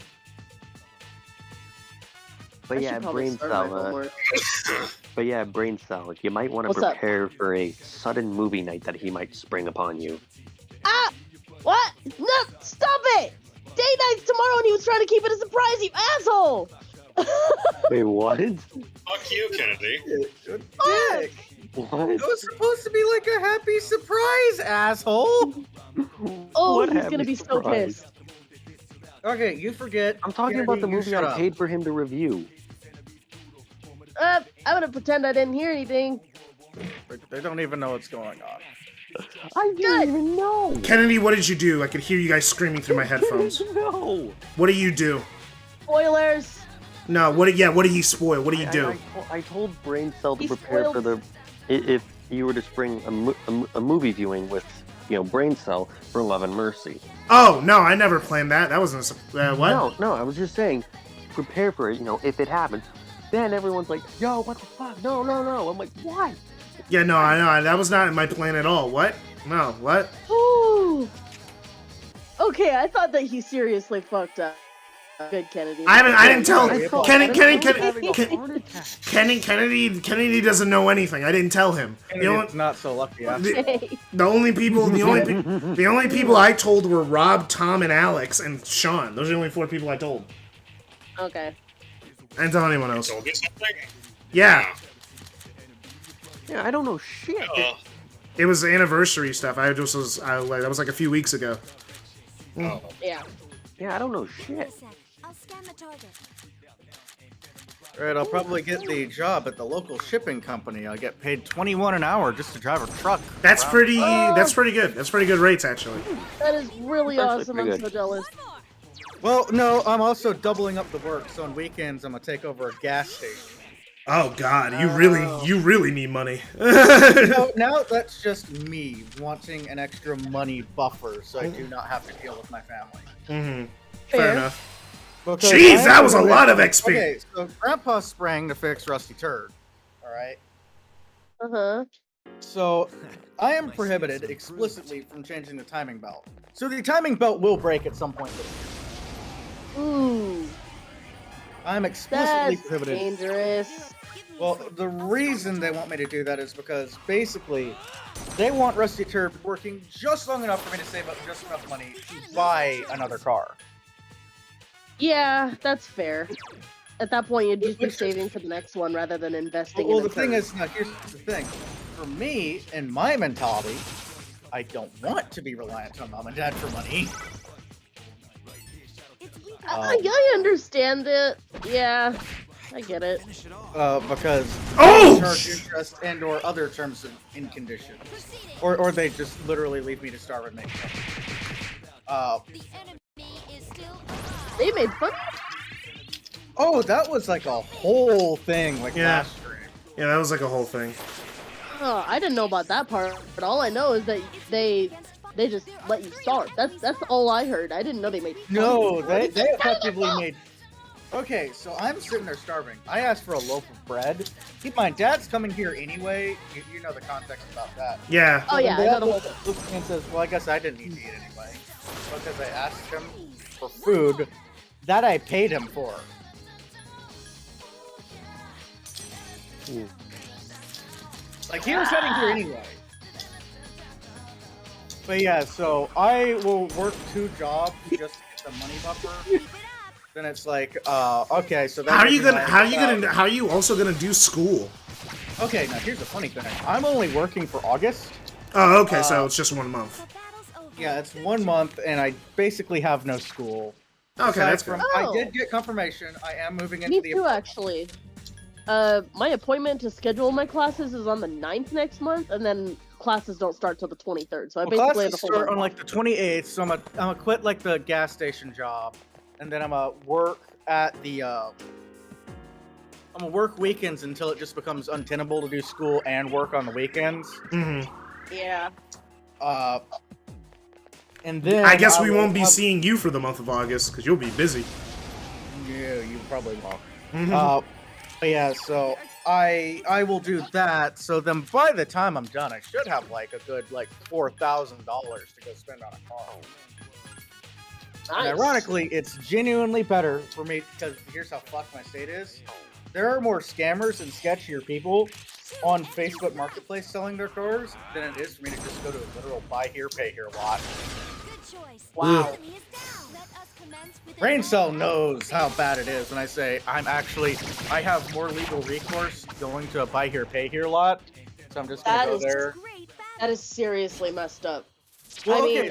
[SPEAKER 7] But yeah, brain cell. But yeah, brain cell. You might want to
[SPEAKER 8] What's up?
[SPEAKER 7] prepare for a sudden movie night that he might spring upon you.
[SPEAKER 8] Ah! What? No! Stop it! Day night's tomorrow, and he was trying to keep it a surprise. You asshole!
[SPEAKER 7] Wait, what?
[SPEAKER 3] Fuck you, Kennedy.
[SPEAKER 8] Fuck!
[SPEAKER 7] What?
[SPEAKER 9] It was supposed to be like a happy surprise, asshole.
[SPEAKER 8] Oh,
[SPEAKER 7] What
[SPEAKER 8] he's
[SPEAKER 7] happy
[SPEAKER 8] gonna be so
[SPEAKER 7] surprise?
[SPEAKER 8] pissed.
[SPEAKER 9] Okay, you forget.
[SPEAKER 7] I'm talking about the movie I paid for him to review.
[SPEAKER 8] I'm gonna pretend I didn't hear anything.
[SPEAKER 9] They don't even know what's going on.
[SPEAKER 7] I didn't even know.
[SPEAKER 1] Kennedy, what did you do? I could hear you guys screaming through my headphones.
[SPEAKER 7] No.
[SPEAKER 1] What do you do?
[SPEAKER 8] Spoilers.
[SPEAKER 1] No, what did he spoil? What do you do?
[SPEAKER 7] I told Brain Cell to
[SPEAKER 8] He
[SPEAKER 7] prepare for
[SPEAKER 8] spoiled-
[SPEAKER 7] if you were to spring a movie viewing with, Brain Cell for Love and Mercy.
[SPEAKER 1] Oh, no, I never planned that. That wasn't what?
[SPEAKER 7] No, I was just saying, prepare for it, if it happens. Then everyone's like, yo, what the fuck? No. I'm like, why?
[SPEAKER 1] Yeah, no, I know. That was not in my plan at all. What? No, what?
[SPEAKER 8] Ooh. Okay, I thought that he seriously fucked up. Good, Kennedy.
[SPEAKER 1] I didn't tell
[SPEAKER 7] Kennedy.
[SPEAKER 1] Kennedy doesn't know anything. I didn't tell him.
[SPEAKER 9] Kennedy's not so lucky.
[SPEAKER 8] Okay.
[SPEAKER 1] The only people I told were Rob, Tom, and Alex, and Sean. Those are the only 4 people I told.
[SPEAKER 8] Okay.
[SPEAKER 1] I didn't tell anyone else.
[SPEAKER 3] Told me something?
[SPEAKER 1] Yeah,
[SPEAKER 7] Yeah, I don't know shit.
[SPEAKER 1] it was anniversary stuff. That was like a few weeks ago.
[SPEAKER 3] Oh.
[SPEAKER 8] Yeah.
[SPEAKER 7] Yeah, I don't know shit.
[SPEAKER 4] I'll scan the target.
[SPEAKER 9] Alright, I'll probably get the job at the local shipping company. I'll get paid $21 an hour just to drive a truck.
[SPEAKER 1] That's
[SPEAKER 9] around.
[SPEAKER 1] pretty good. That's pretty good rates, actually.
[SPEAKER 8] That is really
[SPEAKER 7] That's
[SPEAKER 8] awesome.
[SPEAKER 7] pretty
[SPEAKER 8] I'm
[SPEAKER 7] good.
[SPEAKER 8] so jealous.
[SPEAKER 9] Well, no, I'm also doubling up the work, so on weekends I'm gonna take over a gas station.
[SPEAKER 1] Oh God, you really need money.
[SPEAKER 9] No, now that's just me wanting an extra money buffer, so I do not have to deal with my family.
[SPEAKER 1] Mm-hmm.
[SPEAKER 8] Fair.
[SPEAKER 1] Fair enough.
[SPEAKER 9] Because
[SPEAKER 1] Jeez,
[SPEAKER 9] I
[SPEAKER 1] that
[SPEAKER 9] am
[SPEAKER 1] was a
[SPEAKER 9] prohibited-
[SPEAKER 1] lot of XP.
[SPEAKER 9] Okay, so Grandpa sprang to fix Rusty Turd. Alright?
[SPEAKER 8] Uh-huh.
[SPEAKER 9] So, I am prohibited explicitly from changing the timing belt. So the timing belt will break at some point this year.
[SPEAKER 8] Ooh.
[SPEAKER 9] I'm explicitly
[SPEAKER 8] That's
[SPEAKER 9] prohibited.
[SPEAKER 8] dangerous.
[SPEAKER 9] Well, the reason they want me to do that is because basically they want Rusty Turd working just long enough for me to save up just enough money to buy another car.
[SPEAKER 8] Yeah, that's fair. At that point, you'd just be saving for the next one rather than investing
[SPEAKER 9] Well,
[SPEAKER 8] in
[SPEAKER 9] the thing
[SPEAKER 8] turd.
[SPEAKER 9] is, now here's the thing. For me, in my mentality, I don't want to be reliant on mom and dad for money.
[SPEAKER 8] I understand it. Yeah, I get it.
[SPEAKER 9] Because
[SPEAKER 1] Oh!
[SPEAKER 9] they charge interest and or other terms in conditions. Or they just literally leave me to starve and make money.
[SPEAKER 8] They made fun.
[SPEAKER 9] Oh, that was like a whole thing, like
[SPEAKER 1] Yeah.
[SPEAKER 9] last stream.
[SPEAKER 1] Yeah, that was like a whole thing.
[SPEAKER 8] Oh, I didn't know about that part, but all I know is that they They just let you starve. That's all I heard. I didn't know they made.
[SPEAKER 9] No, they effectively made. Okay, so I'm sitting there starving. I asked for a loaf of bread. Keep in mind, Dad's coming here anyway. You know the context about that.
[SPEAKER 1] Yeah.
[SPEAKER 8] Oh yeah. I
[SPEAKER 9] Dad
[SPEAKER 8] know the
[SPEAKER 9] looks and says, "Well, I guess I didn't need to eat anyway," because I asked him for food that I paid him for. Like he was heading here anyway. But yeah, so I will work 2 jobs just to get the money buffer. Then it's like, okay, so that
[SPEAKER 1] How are you also gonna do school?
[SPEAKER 9] Okay, now here's the funny thing. I'm only working for August.
[SPEAKER 1] Oh, okay, so it's just 1 month.
[SPEAKER 9] Yeah, it's 1 month, and I basically have no school.
[SPEAKER 1] Okay, that's good.
[SPEAKER 9] I did get confirmation. I am moving into
[SPEAKER 8] Me
[SPEAKER 9] the.
[SPEAKER 8] too, actually. My appointment to schedule my classes is on the 9th next month, and then classes don't start till the 23rd. So I basically have
[SPEAKER 9] Classes
[SPEAKER 8] a
[SPEAKER 9] start
[SPEAKER 8] whole
[SPEAKER 9] on like the 28th. So I'm gonna quit like the gas station job, and then I'm gonna work at the. I'm gonna work weekends until it just becomes untenable to do school and work on the weekends.
[SPEAKER 1] Mm-hmm.
[SPEAKER 8] Yeah.
[SPEAKER 9] And then
[SPEAKER 1] I guess we won't be seeing you for the month of August because you'll be busy.
[SPEAKER 9] Yeah, you probably won't.
[SPEAKER 1] Mhm.
[SPEAKER 9] But yeah, so I will do that. So then by the time I'm done, I should have like a good like $4,000 to go spend on a car. And
[SPEAKER 8] Nice.
[SPEAKER 9] ironically, it's genuinely better for me because here's how fucked my state is. There are more scammers and sketchier people on Facebook Marketplace selling their cars than it is for me to just go to a literal buy here, pay here lot.
[SPEAKER 8] Wow.
[SPEAKER 9] Brain Cell knows how bad it is when I say I have more legal recourse going to a buy here, pay here lot. So I'm just gonna go there.
[SPEAKER 8] That is seriously messed up.
[SPEAKER 9] Well,
[SPEAKER 8] I mean,
[SPEAKER 9] okay,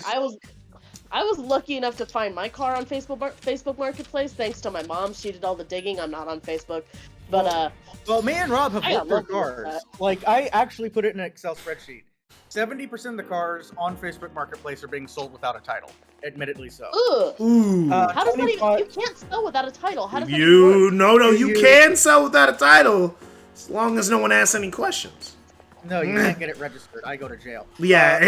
[SPEAKER 8] I was lucky enough to find my car on Facebook Marketplace thanks to my mom. She did all the digging. I'm not on Facebook, but
[SPEAKER 9] well, me and Rob have
[SPEAKER 8] I got
[SPEAKER 9] looked through
[SPEAKER 8] lucky with
[SPEAKER 9] cars.
[SPEAKER 8] that.
[SPEAKER 9] Like I actually put it in an Excel spreadsheet. 70% of the cars on Facebook Marketplace are being sold without a title. Admittedly so.
[SPEAKER 8] Ugh.
[SPEAKER 1] Ooh.
[SPEAKER 8] How does that even? You can't sell without a title. How does that even
[SPEAKER 1] You
[SPEAKER 8] work?
[SPEAKER 1] no, you can sell without a title as long as no one asks any questions.
[SPEAKER 9] No, you can't get it registered. I go to jail.
[SPEAKER 1] Yeah.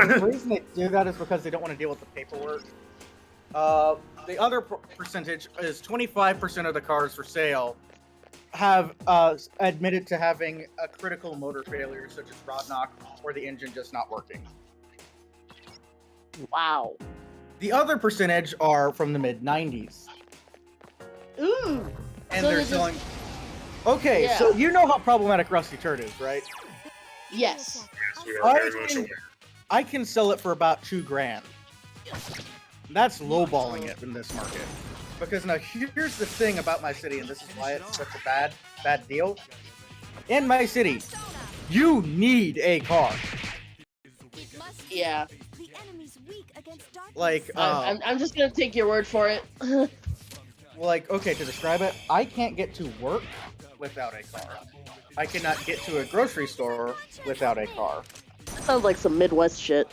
[SPEAKER 9] The reason they do that is because they don't want to deal with the paperwork. The other percentage is 25% of the cars for sale have admitted to having a critical motor failure, such as rod knock or the engine just not working.
[SPEAKER 8] Wow.
[SPEAKER 9] The other percentage are from the mid 90s.
[SPEAKER 8] Ooh.
[SPEAKER 9] And
[SPEAKER 8] So
[SPEAKER 9] they're
[SPEAKER 8] they're
[SPEAKER 9] selling. Okay,
[SPEAKER 8] Yeah.
[SPEAKER 9] so you know how problematic Rusty Turd is, right?
[SPEAKER 8] Yes.
[SPEAKER 3] Yes, we are very much aware.
[SPEAKER 9] I can sell it for about $2,000. That's lowballing it in this market. Because now here's the thing about my city, and this is why it's such a bad deal. In my city, you need a car.
[SPEAKER 8] Yeah.
[SPEAKER 9] Like,
[SPEAKER 8] I'm just gonna take your word for it.
[SPEAKER 9] like, okay, to describe it, I can't get to work without a car. I cannot get to a grocery store without a car.
[SPEAKER 8] Sounds like some Midwest shit.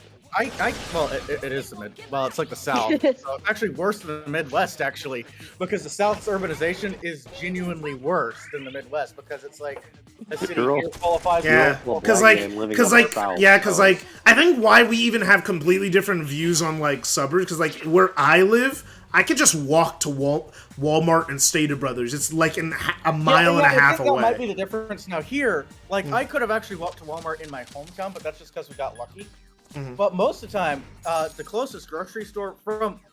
[SPEAKER 9] Well, it is the it's like the South. So it's actually worse than the Midwest, actually, because the South's urbanization is genuinely worse than the Midwest because it's like a city here qualifies.
[SPEAKER 1] Yeah, because I think why we even have completely different views on like suburbs, because like where I live, I could just walk to Walmart and Stater Brothers. It's like a mile and a half away.
[SPEAKER 9] That might be the difference. Now here, like I could have actually walked to Walmart in my hometown, but that's just because we got lucky. But most of the time, the closest grocery store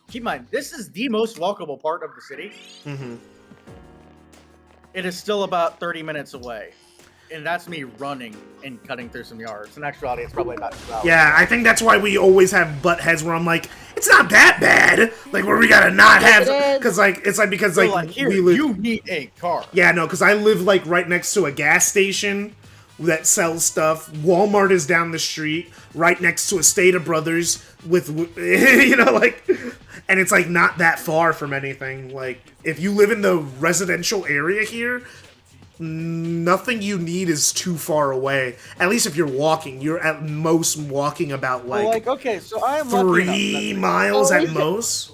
[SPEAKER 9] keep in mind, this is the most walkable part of the city. It is still about 30 minutes away. And that's me running and cutting through some yards. In actuality, it's probably about 2 hours.
[SPEAKER 1] Yeah, I think that's why we always have butt heads where I'm like, it's not that bad. Like, where we gotta not have, because like, it's like, because like,
[SPEAKER 9] here,
[SPEAKER 1] we live,
[SPEAKER 9] you need a car.
[SPEAKER 1] Yeah, no, because I live like right next to a gas station that sells stuff. Walmart is down the street, right next to a Stater Brothers with, you know, like, and it's like not that far from anything. Like, if you live in the residential area here, nothing you need is too far away. At least if you're walking, you're at most walking about like,
[SPEAKER 9] okay, so I am
[SPEAKER 1] 3 miles at most.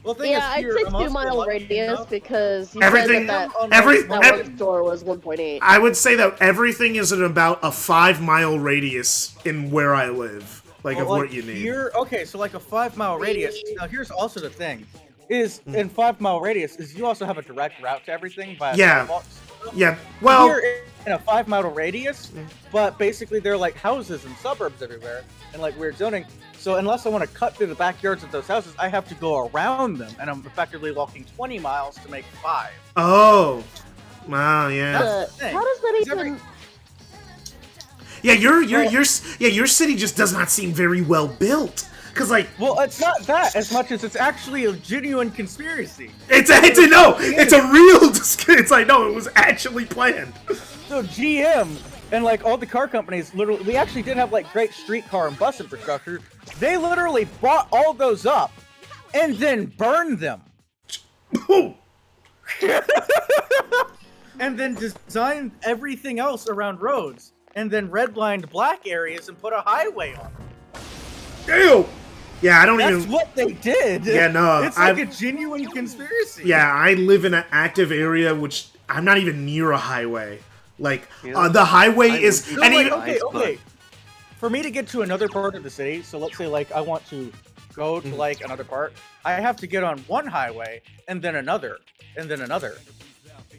[SPEAKER 9] Well,
[SPEAKER 8] yeah, I'd say 2 mile radius because you
[SPEAKER 1] Everything-
[SPEAKER 8] said that
[SPEAKER 1] every-
[SPEAKER 8] one store was 1.8.
[SPEAKER 1] I would say that everything is at about a 5 mile radius in where I live. like
[SPEAKER 9] Well,
[SPEAKER 1] of what you need.
[SPEAKER 9] Here, okay, so like a 5-mile radius. Now here's also the thing, is in 5-mile radius is you also have a direct route to everything via sidewalks.
[SPEAKER 1] Yeah. Well,
[SPEAKER 9] Here in a 5-mile radius, but basically they're like houses and suburbs everywhere and like weird zoning. So unless I want to cut through the backyards of those houses, I have to go around them, and I'm effectively walking 20 miles to make 5.
[SPEAKER 1] oh, wow, yeah.
[SPEAKER 9] That's the thing.
[SPEAKER 8] How does that
[SPEAKER 9] Is every-
[SPEAKER 8] even?
[SPEAKER 1] Yeah, your city just does not seem very well built. Cause like,
[SPEAKER 9] Well, it's not that as much as it's actually a genuine conspiracy.
[SPEAKER 1] it's a real. It's like no, it was actually planned.
[SPEAKER 9] So GM and like all the car companies, literally, we actually did have like great streetcar and bus infrastructure. They literally bought all those up and then burned them. And then designed everything else around roads, and then redlined black areas and put a highway on them.
[SPEAKER 1] Damn. Yeah, I don't
[SPEAKER 9] That's
[SPEAKER 1] even.
[SPEAKER 9] what they did.
[SPEAKER 1] Yeah, no,
[SPEAKER 9] It's like a genuine conspiracy.
[SPEAKER 1] Yeah, I live in an active area, which I'm not even near a highway. Like the highway is.
[SPEAKER 9] So,
[SPEAKER 1] And
[SPEAKER 9] like,
[SPEAKER 1] even,
[SPEAKER 9] okay. For me to get to another part of the city, so let's say like I want to go to like another part, I have to get on one highway and then another and then another.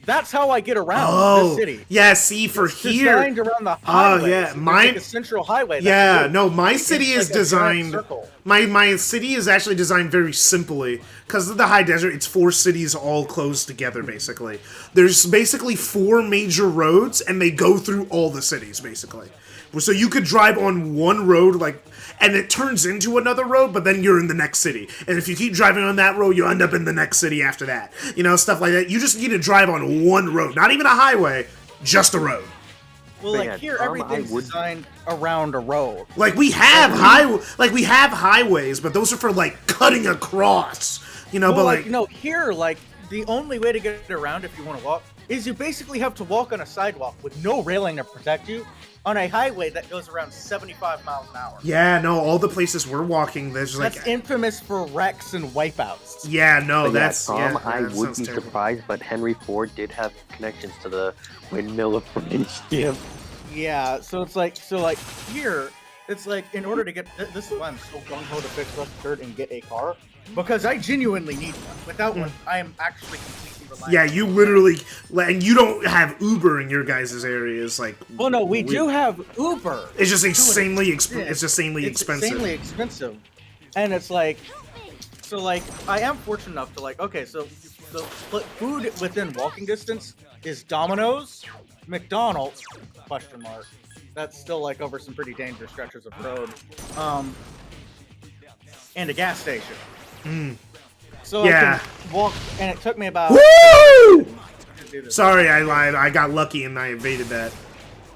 [SPEAKER 9] That's how I get around the city.
[SPEAKER 1] Yeah, see, for
[SPEAKER 9] It's
[SPEAKER 1] here.
[SPEAKER 9] designed around the highway.
[SPEAKER 1] Oh, yeah,
[SPEAKER 9] There's
[SPEAKER 1] mine.
[SPEAKER 9] like a central highway.
[SPEAKER 1] Yeah, no, my city is
[SPEAKER 9] like a giant
[SPEAKER 1] designed.
[SPEAKER 9] circle.
[SPEAKER 1] My city is actually designed very simply because of the high desert. It's 4 cities all close together. Basically, there's basically 4 major roads, and they go through all the cities basically. So you could drive on one road, like, and it turns into another road, but then you're in the next city. And if you keep driving on that road, you end up in the next city after that. You know, stuff like that. You just need to drive on one road, not even a highway, just a road.
[SPEAKER 9] Well,
[SPEAKER 7] But
[SPEAKER 9] like
[SPEAKER 7] yeah,
[SPEAKER 9] here,
[SPEAKER 7] I
[SPEAKER 9] everything's
[SPEAKER 7] would-
[SPEAKER 9] designed around a road.
[SPEAKER 1] Like we have highways, but those are for like cutting across. You know,
[SPEAKER 9] Well,
[SPEAKER 1] but
[SPEAKER 9] like no, here, like the only way to get around if you want to walk is you basically have to walk on a sidewalk with no railing to protect you on a highway that goes around 75 miles an hour.
[SPEAKER 1] yeah, no, all the places we're walking, there's like,
[SPEAKER 9] That's infamous for wrecks and wipeouts.
[SPEAKER 1] yeah, no,
[SPEAKER 7] But yeah,
[SPEAKER 1] that's
[SPEAKER 7] Tom,
[SPEAKER 1] yeah,
[SPEAKER 7] I
[SPEAKER 1] that
[SPEAKER 7] would
[SPEAKER 1] sounds
[SPEAKER 7] be
[SPEAKER 1] terrible.
[SPEAKER 7] surprised, but Henry Ford did have connections to the windmill of Friendship.
[SPEAKER 9] Yeah, so it's like, here, it's like in order to get, this is why I'm so gung-ho to fix Rusty Dirt and get a car, because I genuinely need one. Without one, I am actually completely reliant.
[SPEAKER 1] Yeah, you literally, and you don't have Uber in your guys' areas, like.
[SPEAKER 9] Well, no, we do have Uber.
[SPEAKER 1] It's just
[SPEAKER 9] To an
[SPEAKER 1] insanely
[SPEAKER 9] extent.
[SPEAKER 1] it's insanely
[SPEAKER 9] It's
[SPEAKER 1] expensive.
[SPEAKER 9] insanely expensive, and it's like, so like I am fortunate enough to like, okay, so the food within walking distance is Domino's, McDonald's, question mark. That's still like over some pretty dangerous stretches of road, and a gas station. So
[SPEAKER 1] Yeah.
[SPEAKER 9] I can walk, and it took me about.
[SPEAKER 1] Woo!
[SPEAKER 9] to do this.
[SPEAKER 1] Sorry, I lied. I got lucky and I evaded that.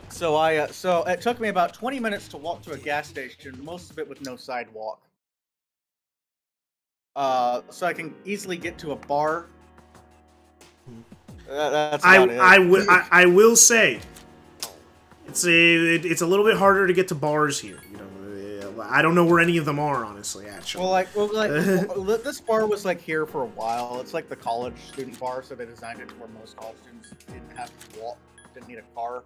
[SPEAKER 9] So so it took me about 20 minutes to walk to a gas station, most of it with no sidewalk. So I can easily get to a bar. That's about it.
[SPEAKER 1] I will say, it's a little bit harder to get to bars here. You know, I don't know where any of them are, honestly. Actually,
[SPEAKER 9] well, this bar was like here for a while. It's like the college student bar, so they designed it to where most college students didn't have to walk, didn't need a car.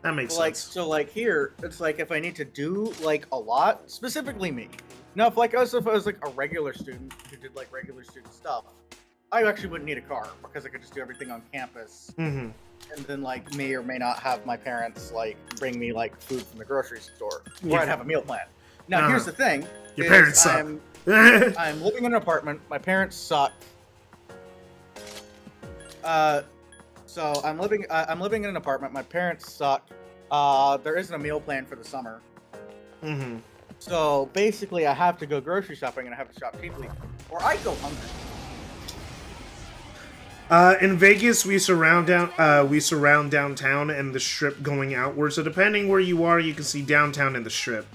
[SPEAKER 1] That makes
[SPEAKER 9] Like
[SPEAKER 1] sense.
[SPEAKER 9] so, like here, it's like if I need to do like a lot, specifically me. Now, if I was like a regular student who did like regular student stuff, I actually wouldn't need a car because I could just do everything on campus.
[SPEAKER 1] Mm-hmm.
[SPEAKER 9] And then like may or may not have my parents like bring me like food from the grocery store, or
[SPEAKER 1] Yeah.
[SPEAKER 9] I'd have a meal plan. Now here's the thing:
[SPEAKER 1] Your
[SPEAKER 9] is
[SPEAKER 1] parents suck.
[SPEAKER 9] I'm living in an apartment. My parents suck. So I'm living in an apartment. My parents suck. There isn't a meal plan for the summer.
[SPEAKER 1] Mm-hmm.
[SPEAKER 9] So basically, I have to go grocery shopping and I have to shop cheaply, or I go hungry.
[SPEAKER 1] In Vegas, we surround downtown and the strip going outward. So depending where you are, you can see downtown and the strip.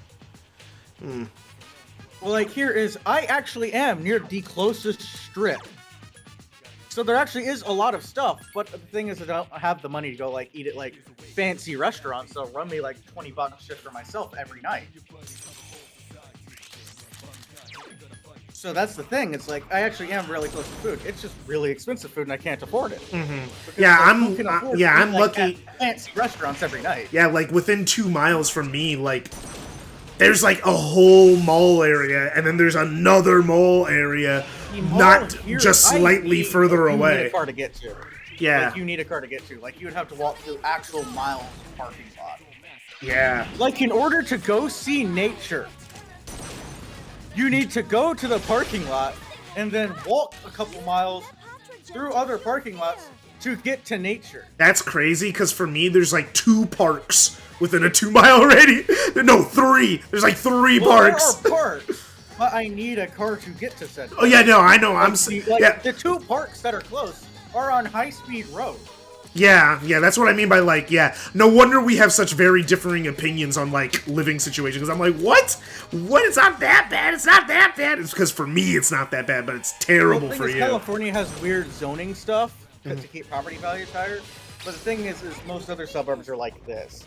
[SPEAKER 9] Well, like here is, I actually am near the closest strip. So there actually is a lot of stuff, but the thing is I don't have the money to go like eat at like fancy restaurants, so run me like $20 just for myself every night. So that's the thing, it's like I actually am really close to food. It's just really expensive food and I can't afford it.
[SPEAKER 1] Mm-hmm.
[SPEAKER 9] Because,
[SPEAKER 1] Yeah,
[SPEAKER 9] like,
[SPEAKER 1] I'm
[SPEAKER 9] who can afford
[SPEAKER 1] yeah,
[SPEAKER 9] to
[SPEAKER 1] I'm
[SPEAKER 9] eat, like,
[SPEAKER 1] lucky.
[SPEAKER 9] at fancy restaurants every night.
[SPEAKER 1] Yeah, like within 2 miles from me, like there's like a whole mall area, and then there's another mall area, not just slightly further
[SPEAKER 9] You need
[SPEAKER 1] away.
[SPEAKER 9] a car to get to.
[SPEAKER 1] Yeah.
[SPEAKER 9] Like, you need a car to get to. Like, you would have to walk through actual miles of parking lot.
[SPEAKER 1] Yeah.
[SPEAKER 9] Like, in order to go see nature, you need to go to the parking lot and then walk a couple miles through other parking lots to get to nature.
[SPEAKER 1] That's crazy, because for me, there's like 2 parks within a 2-mile radius. No, 3. There's like 3 parks.
[SPEAKER 9] There are parks, but I need a car to get to said.
[SPEAKER 1] Oh yeah, no, I know. I'm
[SPEAKER 9] Like,
[SPEAKER 1] yeah.
[SPEAKER 9] the 2 parks that are close are on high-speed roads.
[SPEAKER 1] Yeah, that's what I mean by, like, yeah. No wonder we have such very differing opinions on, like, living situations. Because I'm like, what? What? It's not that bad. It's not that bad. It's because for me, it's not that bad, but it's terrible
[SPEAKER 9] The
[SPEAKER 1] for
[SPEAKER 9] thing is,
[SPEAKER 1] you.
[SPEAKER 9] California has weird zoning stuff to keep property values higher. But the thing is most other suburbs are like this.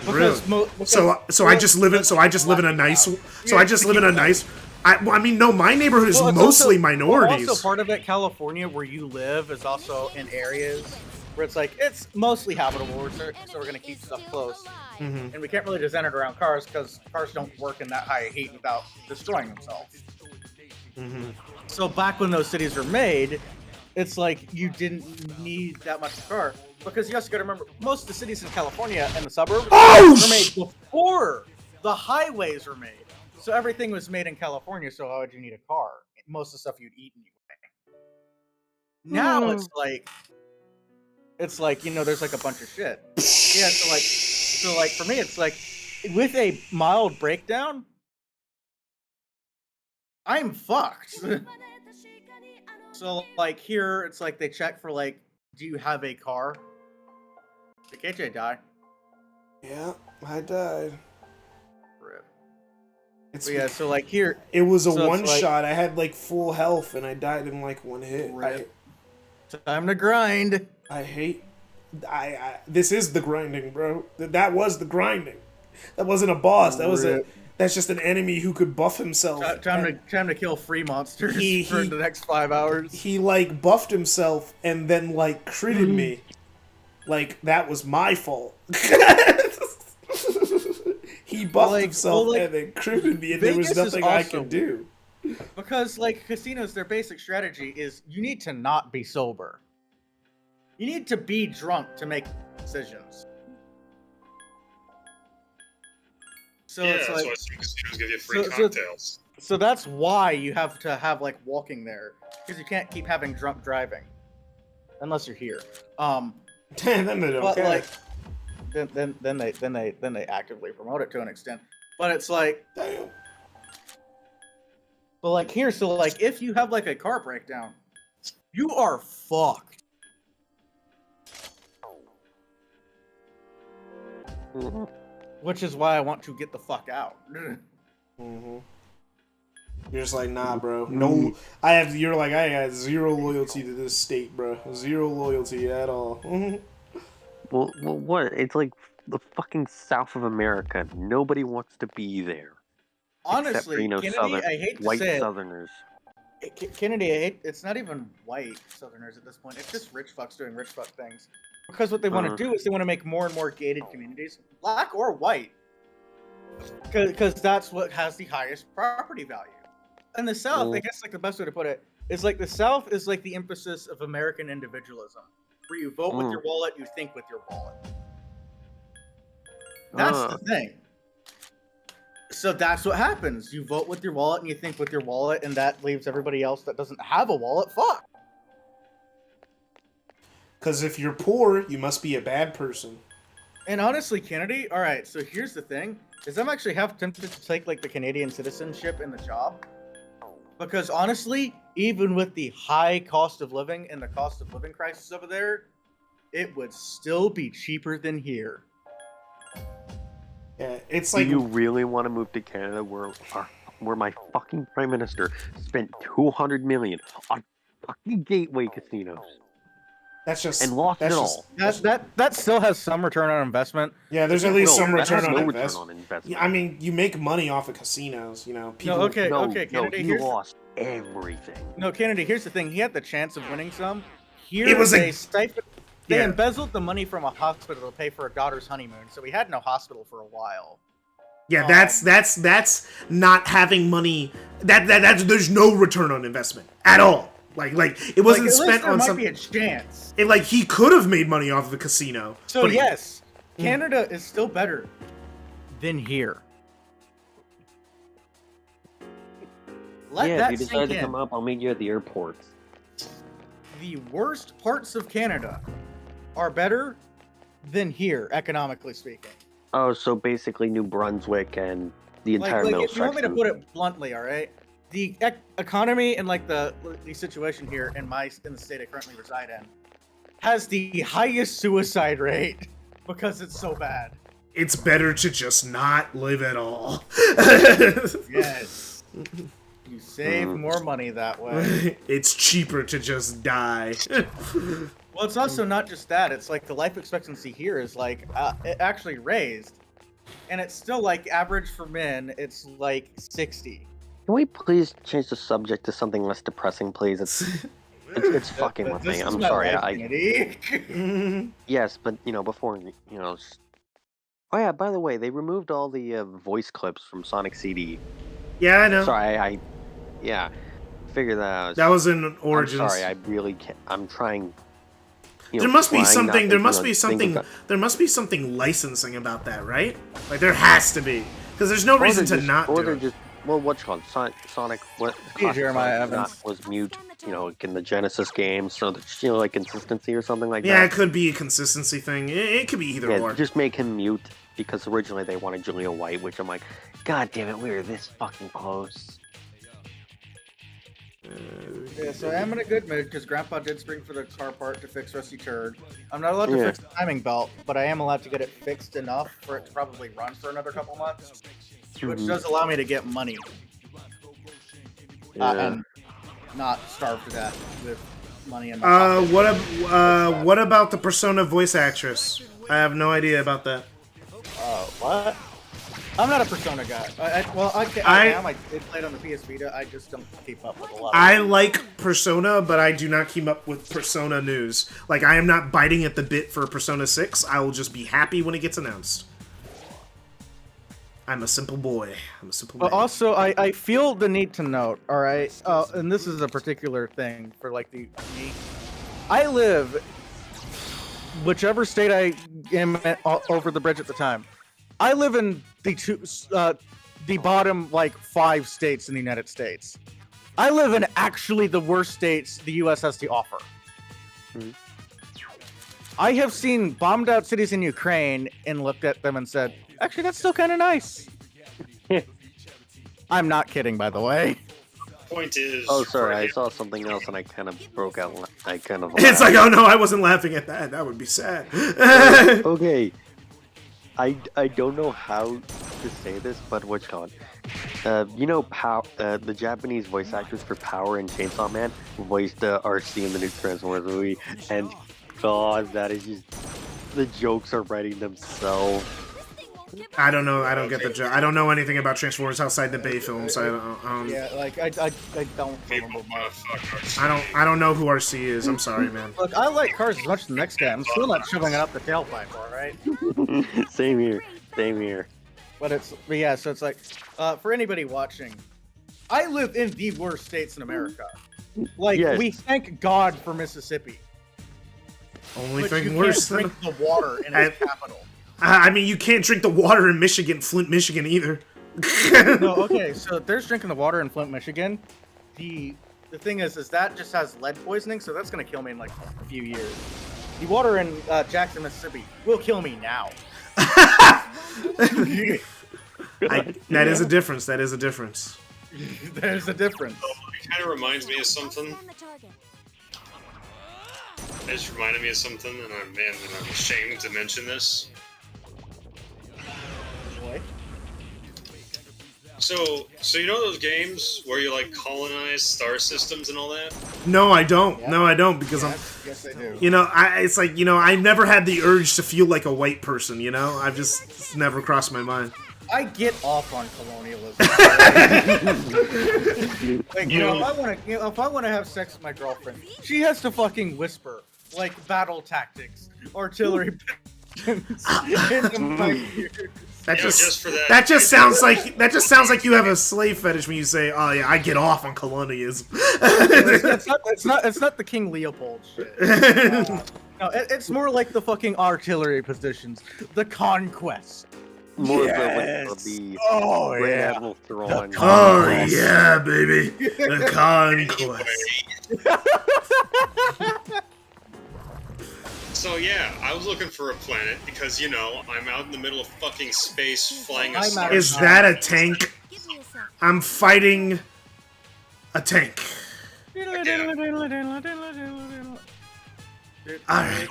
[SPEAKER 9] Because
[SPEAKER 1] Really? So I just live in a nice. So I just live in a nice. I mean, no, my neighborhood is
[SPEAKER 9] Well, it's
[SPEAKER 1] mostly
[SPEAKER 9] also,
[SPEAKER 1] minorities.
[SPEAKER 9] Also, part of it, California, where you live, is also in areas where it's like it's mostly habitable, so we're gonna keep stuff close, and we can't really design it around cars because cars don't work in that high heat without destroying themselves. So back when those cities were made, it's like you didn't need that much car because you also got to remember most of the cities in California and the suburbs were made before the highways were made. So everything was made in California. So why would you need a car? Most of the stuff you'd eat anyway. Now it's like, you know, there's like a bunch of shit. Yeah, so like for me, it's like with a mild breakdown, I'm fucked. So like here, it's like they check for like, do you have a car? Did KJ die?
[SPEAKER 1] Yeah, I died.
[SPEAKER 9] Rip.
[SPEAKER 1] It's
[SPEAKER 9] But yeah, so like here,
[SPEAKER 1] It was a
[SPEAKER 9] so it's
[SPEAKER 1] one
[SPEAKER 9] like-
[SPEAKER 1] shot. I had like full health, and I died in like one hit.
[SPEAKER 9] Rip. Time to grind.
[SPEAKER 1] I hate. This is the grinding, bro. That was the grinding. That wasn't a boss. That was
[SPEAKER 9] Rip.
[SPEAKER 1] That's just an enemy who could buff himself.
[SPEAKER 9] Time to kill free monsters
[SPEAKER 1] He-
[SPEAKER 9] for
[SPEAKER 1] he-
[SPEAKER 9] the next 5 hours.
[SPEAKER 1] He like buffed himself and then like critted me. Like that was my fault. He buffed himself and then critted me, and there was
[SPEAKER 9] Vegas is
[SPEAKER 1] nothing I
[SPEAKER 9] also
[SPEAKER 1] could do.
[SPEAKER 9] Because like casinos, their basic strategy is you need to not be sober. You need to be drunk to make decisions. So
[SPEAKER 3] yeah,
[SPEAKER 9] it's
[SPEAKER 3] that's
[SPEAKER 9] like,
[SPEAKER 3] why some casinos give you free
[SPEAKER 9] so-
[SPEAKER 3] cocktails.
[SPEAKER 9] So that's why you have to have like walking there, because you can't keep having drunk driving, unless you're here.
[SPEAKER 1] Then they don't
[SPEAKER 9] But
[SPEAKER 1] care.
[SPEAKER 9] like, then they actively promote it to an extent. But it's like,
[SPEAKER 1] Damn.
[SPEAKER 9] but like here, so like if you have like a car breakdown, you are fucked. Which is why I want to get the fuck out.
[SPEAKER 1] You're just like, nah, bro. No, You're like, I had zero loyalty to this state, bro. Zero loyalty at all.
[SPEAKER 7] Well, what? It's like the fucking South of America. Nobody wants to be there.
[SPEAKER 9] Honestly,
[SPEAKER 7] except for, you know,
[SPEAKER 9] Kennedy, I hate to
[SPEAKER 7] white
[SPEAKER 9] say it.
[SPEAKER 7] Southerners.
[SPEAKER 9] Kennedy, it's not even white Southerners at this point. It's just rich fucks doing rich fuck things. Because what they want to do is they want to make more and more gated communities, black or white. Because that's what has the highest property value. In the South, I guess like the best way to put it is like the South is like the emphasis of American individualism, where you vote with your wallet, you think with your wallet. That's the thing. So that's what happens. You vote with your wallet and you think with your wallet, and that leaves everybody else that doesn't have a wallet fucked.
[SPEAKER 1] Because if you're poor, you must be a bad person.
[SPEAKER 9] And honestly, Kennedy, all right, so here's the thing, is I'm actually half tempted to take like the Canadian citizenship in the job. Because honestly, even with the high cost of living and the cost of living crisis over there, it would still be cheaper than here.
[SPEAKER 1] Yeah, it's
[SPEAKER 7] Do
[SPEAKER 1] like
[SPEAKER 7] you really want to move to Canada where my fucking prime minister spent $200 million on fucking gateway casinos?
[SPEAKER 1] That's just
[SPEAKER 7] and lost
[SPEAKER 1] that's
[SPEAKER 7] it
[SPEAKER 1] just-
[SPEAKER 7] all.
[SPEAKER 9] That still has some return on investment.
[SPEAKER 1] Yeah, there's at least some
[SPEAKER 7] that
[SPEAKER 1] return
[SPEAKER 7] has
[SPEAKER 1] on
[SPEAKER 7] no
[SPEAKER 1] investment.
[SPEAKER 7] return on investment.
[SPEAKER 1] Yeah, I mean, you make money off of casinos. You know, people.
[SPEAKER 9] Kennedy,
[SPEAKER 7] he lost everything.
[SPEAKER 9] No, Kennedy, here's the thing. He had the chance of winning some. Here,
[SPEAKER 1] It was
[SPEAKER 9] they stipend. They
[SPEAKER 1] Yeah.
[SPEAKER 9] embezzled the money from a hospital to pay for a daughter's honeymoon, so he had no hospital for a while.
[SPEAKER 1] Yeah, that's not having money. That's there's no return on investment at all. Like it wasn't
[SPEAKER 9] at
[SPEAKER 1] spent
[SPEAKER 9] least there
[SPEAKER 1] on
[SPEAKER 9] might
[SPEAKER 1] some.
[SPEAKER 9] be a chance.
[SPEAKER 1] It, like he could have made money off of a casino.
[SPEAKER 9] So
[SPEAKER 1] but
[SPEAKER 9] yes, Canada is still better than here. Let
[SPEAKER 7] yeah,
[SPEAKER 9] that
[SPEAKER 7] if you
[SPEAKER 9] sink
[SPEAKER 7] decide to
[SPEAKER 9] in.
[SPEAKER 7] come up, I'll meet you at the airport.
[SPEAKER 9] The worst parts of Canada are better than here, economically speaking.
[SPEAKER 7] Oh, so basically New Brunswick and the entire middle
[SPEAKER 9] if you want me to
[SPEAKER 7] section.
[SPEAKER 9] put it bluntly, all right, the economy and like the situation here in the state I currently reside in has the highest suicide rate because it's so bad.
[SPEAKER 1] It's better to just not live at all.
[SPEAKER 9] Yes. You save more money that way.
[SPEAKER 1] It's cheaper to just die.
[SPEAKER 9] Well, it's also not just that. It's like the life expectancy here is like it actually raised, and it's still like average for men. It's like 60.
[SPEAKER 7] Can we please change the subject to something less depressing, please? It's fucking with me. I'm sorry. Yes, but before Oh yeah, by the way, they removed all the voice clips from Sonic CD.
[SPEAKER 1] Yeah, I know.
[SPEAKER 7] Sorry, yeah, figure that out.
[SPEAKER 1] That was in Origins.
[SPEAKER 7] I'm sorry, I really can't. I'm trying.
[SPEAKER 1] There must be
[SPEAKER 7] trying not
[SPEAKER 1] something.
[SPEAKER 7] to,
[SPEAKER 1] There must be
[SPEAKER 7] think
[SPEAKER 1] something.
[SPEAKER 7] about-
[SPEAKER 1] There must be something licensing about that, right? Like there has to be, because there's no
[SPEAKER 7] Or
[SPEAKER 1] reason
[SPEAKER 7] they're
[SPEAKER 1] to
[SPEAKER 7] just-
[SPEAKER 1] not
[SPEAKER 7] Or
[SPEAKER 1] do
[SPEAKER 7] they're
[SPEAKER 1] it.
[SPEAKER 7] just what's it called Sonic? What?
[SPEAKER 9] Hey, Jeremiah
[SPEAKER 7] Sonic
[SPEAKER 9] Evans.
[SPEAKER 7] was mute. Like in the Genesis games, so there's like consistency or something like
[SPEAKER 1] Yeah,
[SPEAKER 7] that.
[SPEAKER 1] it could be a consistency thing. It could be either
[SPEAKER 7] Yeah,
[SPEAKER 1] or.
[SPEAKER 7] just make him mute because originally they wanted Julia White, which I'm like, God damn it, we were this fucking close.
[SPEAKER 9] Yeah, so I am in a good mood because Grandpa did spring for the car part to fix Rusty Turd. I'm not allowed to
[SPEAKER 7] Yeah.
[SPEAKER 9] fix the timing belt, but I am allowed to get it fixed enough for it to probably run for another couple months, which
[SPEAKER 7] Mhm.
[SPEAKER 9] does allow me to get money
[SPEAKER 7] Yeah.
[SPEAKER 9] and not starve to death with money in my pocket.
[SPEAKER 1] What about the Persona voice actress? I have no idea about that.
[SPEAKER 9] What? I'm not a Persona guy. I am. I did play it on the PS Vita. I just don't keep up with a lot.
[SPEAKER 1] I like Persona, but I do not keep up with Persona news. Like, I am not biting at the bit for Persona 6. I will just be happy when it gets announced. I'm a simple boy. I'm a simple
[SPEAKER 9] But
[SPEAKER 1] man.
[SPEAKER 9] also, I feel the need to note, all right, and this is a particular thing for like me. I live, whichever state I am at, over the bridge at the time. I live in the bottom like 5 states in the United States. I live in actually the worst states the U.S. has to offer.
[SPEAKER 7] Mhm.
[SPEAKER 9] I have seen bombed out cities in Ukraine and looked at them and said, actually, that's still kind of nice. I'm not kidding, by the way.
[SPEAKER 3] Point is.
[SPEAKER 7] Oh, sorry, I
[SPEAKER 3] right
[SPEAKER 7] saw something else and I kind of broke out. I kind of.
[SPEAKER 1] It's like, oh no, I wasn't laughing at that. That would be sad.
[SPEAKER 7] Okay. I don't know how to say this, but what's called? The Japanese voice actors for Power and Chainsaw Man voiced RC in the new Transformers movie, and God, that is just the jokes are writing themselves.
[SPEAKER 1] I don't know. I don't get the joke. I don't know anything about Transformers outside the Bay films. So I don't.
[SPEAKER 9] Yeah, like I don't remember
[SPEAKER 3] people,
[SPEAKER 9] much.
[SPEAKER 3] motherfuckers.
[SPEAKER 1] I don't know who RC is. I'm sorry, man.
[SPEAKER 9] Look, I like Cars as much as the next guy. I'm still not shoving it up the tailpipe, all right?
[SPEAKER 7] Same here. Same here.
[SPEAKER 9] But yeah, so it's like, for anybody watching, I live in the worst states in America. Like,
[SPEAKER 7] Yes.
[SPEAKER 9] we thank God for Mississippi.
[SPEAKER 1] Only
[SPEAKER 9] But
[SPEAKER 1] thing
[SPEAKER 9] you
[SPEAKER 1] worse
[SPEAKER 9] can't
[SPEAKER 1] than.
[SPEAKER 9] drink the water in its capital.
[SPEAKER 1] I mean, you can't drink the water in Michigan, Flint, Michigan, either.
[SPEAKER 9] No, okay, so if there's drinking the water in Flint, Michigan, the thing is that just has lead poisoning, so that's gonna kill me in like a few years. The water in Jackson, Mississippi will kill me now.
[SPEAKER 1] That is a difference. That is a difference.
[SPEAKER 9] There's a difference.
[SPEAKER 3] It kind of reminds me of something. It just reminded me of something, and I'm ashamed to mention this.
[SPEAKER 9] What?
[SPEAKER 3] So you know those games where you like colonize star systems and all that?
[SPEAKER 1] No, I don't. No, I don't because
[SPEAKER 9] Yes, I do.
[SPEAKER 1] I'm. It's like I never had the urge to feel like a white person. I've just it's never crossed my mind.
[SPEAKER 9] I get off on colonialism. Like, if I want to have sex with my girlfriend, she has to fucking whisper like battle tactics, artillery into my ears.
[SPEAKER 1] That
[SPEAKER 3] You know,
[SPEAKER 1] just
[SPEAKER 3] for that.
[SPEAKER 1] that just sounds like you have a slave fetish when you say, "Oh yeah, I get off on colonialism."
[SPEAKER 9] It's not the King Leopold shit. No, it's more like the fucking artillery positions, the conquest.
[SPEAKER 7] More
[SPEAKER 9] Yes.
[SPEAKER 7] of the
[SPEAKER 9] Oh,
[SPEAKER 7] Grand
[SPEAKER 9] yeah.
[SPEAKER 7] Admiral Thrawn.
[SPEAKER 1] Oh yeah, baby, the conquest.
[SPEAKER 3] So yeah, I was looking for a planet because, you know, I'm out in the middle of fucking space flying a
[SPEAKER 9] I'm
[SPEAKER 3] star.
[SPEAKER 9] out.
[SPEAKER 1] Is that a tank?
[SPEAKER 4] Give me a sec.
[SPEAKER 1] I'm fighting a tank. Alright.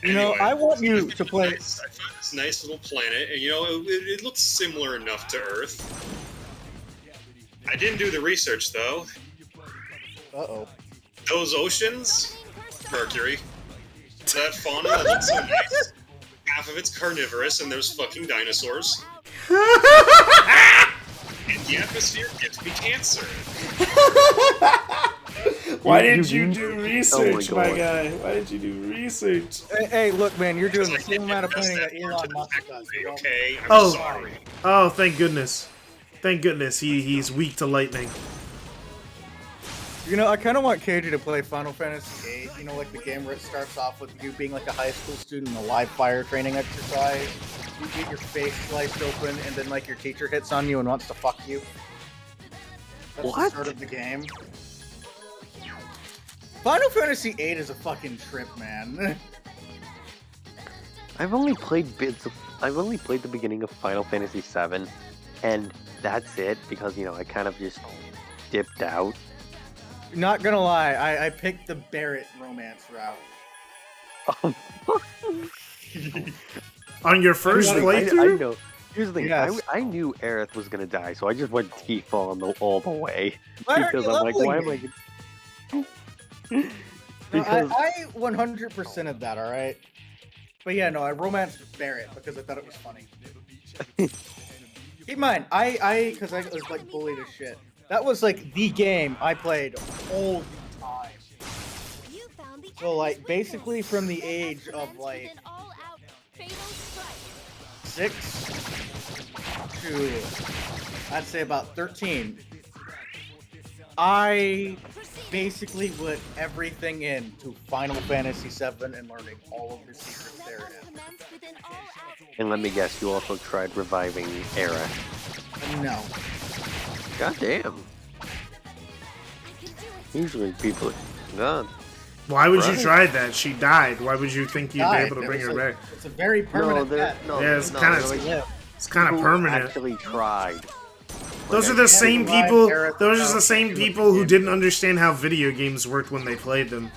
[SPEAKER 9] You know,
[SPEAKER 3] Anyway,
[SPEAKER 9] I want you to play.
[SPEAKER 3] I found this nice little planet, and you know, it looks similar enough to Earth. I didn't do the research though.
[SPEAKER 9] Uh-oh.
[SPEAKER 3] Those oceans, Mercury. That fauna that looks so nice. Half of it's carnivorous, and there's fucking dinosaurs. And the atmosphere gives me cancer.
[SPEAKER 1] Why didn't you do
[SPEAKER 7] Oh my
[SPEAKER 1] research, my
[SPEAKER 7] God.
[SPEAKER 1] guy? Why did you do research?
[SPEAKER 9] Hey, look, man, you're doing the
[SPEAKER 3] Because I
[SPEAKER 9] same
[SPEAKER 3] didn't
[SPEAKER 9] amount of
[SPEAKER 3] invest
[SPEAKER 9] planning that
[SPEAKER 3] that
[SPEAKER 9] Elon
[SPEAKER 3] into
[SPEAKER 9] Musk does.
[SPEAKER 3] technology,
[SPEAKER 9] You know?
[SPEAKER 3] okay? I'm
[SPEAKER 1] Oh.
[SPEAKER 3] sorry.
[SPEAKER 1] Oh, thank goodness. Thank goodness. He's weak to lightning.
[SPEAKER 9] You know, I kind of want KJ to play Final Fantasy VIII. You know, like the game where it starts off with you being like a high school student in a live fire training exercise. You get your face sliced open, and then like your teacher hits on you and wants to fuck you. That's the
[SPEAKER 7] What?
[SPEAKER 9] start of the game. Final Fantasy VIII is a fucking trip, man.
[SPEAKER 7] I've only played the beginning of Final Fantasy VII, and that's it because you know I kind of just dipped out.
[SPEAKER 9] Not gonna lie, I picked the Barrett romance route.
[SPEAKER 1] On your first
[SPEAKER 7] I
[SPEAKER 1] playthrough?
[SPEAKER 7] know. Here's the thing.
[SPEAKER 9] Yes.
[SPEAKER 7] I knew Aerith was gonna die, so I just went Tifa all the way
[SPEAKER 9] Why aren't
[SPEAKER 7] because
[SPEAKER 9] you
[SPEAKER 7] I'm like, why am
[SPEAKER 9] leveling
[SPEAKER 7] I?
[SPEAKER 9] No,
[SPEAKER 7] Because
[SPEAKER 9] I 100% of that, alright? But yeah, no, I romanced Barrett because I thought it was funny. Keep in mind, because I was like bullied as shit. That was like the game I played all the time.
[SPEAKER 4] You found the
[SPEAKER 9] So like
[SPEAKER 4] enemy's
[SPEAKER 9] basically
[SPEAKER 4] weakness.
[SPEAKER 9] from the age
[SPEAKER 4] Commence
[SPEAKER 9] of
[SPEAKER 4] with
[SPEAKER 9] like
[SPEAKER 4] an all-out fatal strike.
[SPEAKER 9] 6 to I'd say about 13, I basically put everything into Final Fantasy VII and learning all of the secrets therein.
[SPEAKER 4] Commence with an all-out
[SPEAKER 7] and let me guess, you also tried reviving Aerith.
[SPEAKER 9] No.
[SPEAKER 7] God damn.
[SPEAKER 4] I can do it.
[SPEAKER 7] Usually people, God.
[SPEAKER 1] Why would you
[SPEAKER 7] Right.
[SPEAKER 1] try that? She died. Why would you think you'd be
[SPEAKER 9] Died.
[SPEAKER 1] able to
[SPEAKER 9] It
[SPEAKER 1] bring
[SPEAKER 9] was
[SPEAKER 1] her
[SPEAKER 9] like-
[SPEAKER 1] back?
[SPEAKER 9] It's a very permanent death.
[SPEAKER 1] Yeah, it's
[SPEAKER 7] no,
[SPEAKER 1] kinda-
[SPEAKER 7] no, yeah.
[SPEAKER 1] It's kind of
[SPEAKER 7] People
[SPEAKER 1] permanent.
[SPEAKER 7] Actually tried.
[SPEAKER 1] Those
[SPEAKER 7] Like,
[SPEAKER 1] are the
[SPEAKER 7] I-
[SPEAKER 1] same
[SPEAKER 9] revive
[SPEAKER 1] people.
[SPEAKER 9] Aerith
[SPEAKER 1] Those are
[SPEAKER 9] without
[SPEAKER 1] the same
[SPEAKER 9] doing
[SPEAKER 1] people who
[SPEAKER 9] game.
[SPEAKER 1] didn't understand how video games worked when they played them.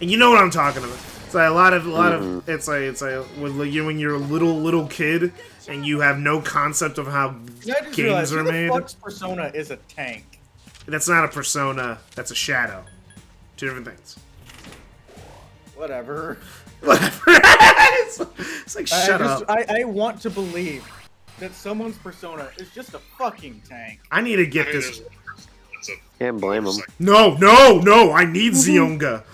[SPEAKER 1] And you know what I'm talking about. It's like a lot of it's like when you're a little kid and you have no concept of how
[SPEAKER 9] I just
[SPEAKER 1] games
[SPEAKER 9] realized,
[SPEAKER 1] are
[SPEAKER 9] who the
[SPEAKER 1] made.
[SPEAKER 9] fuck's Persona is a tank.
[SPEAKER 1] That's not a persona. That's a shadow. Two different things.
[SPEAKER 9] Whatever.
[SPEAKER 1] Whatever. it's like shut up.
[SPEAKER 9] I want to believe that someone's Persona is just a fucking tank.
[SPEAKER 1] I need to
[SPEAKER 3] I
[SPEAKER 1] get
[SPEAKER 3] mean,
[SPEAKER 1] this.
[SPEAKER 3] it's a
[SPEAKER 7] Can't blame them.
[SPEAKER 1] No. I need Zionga.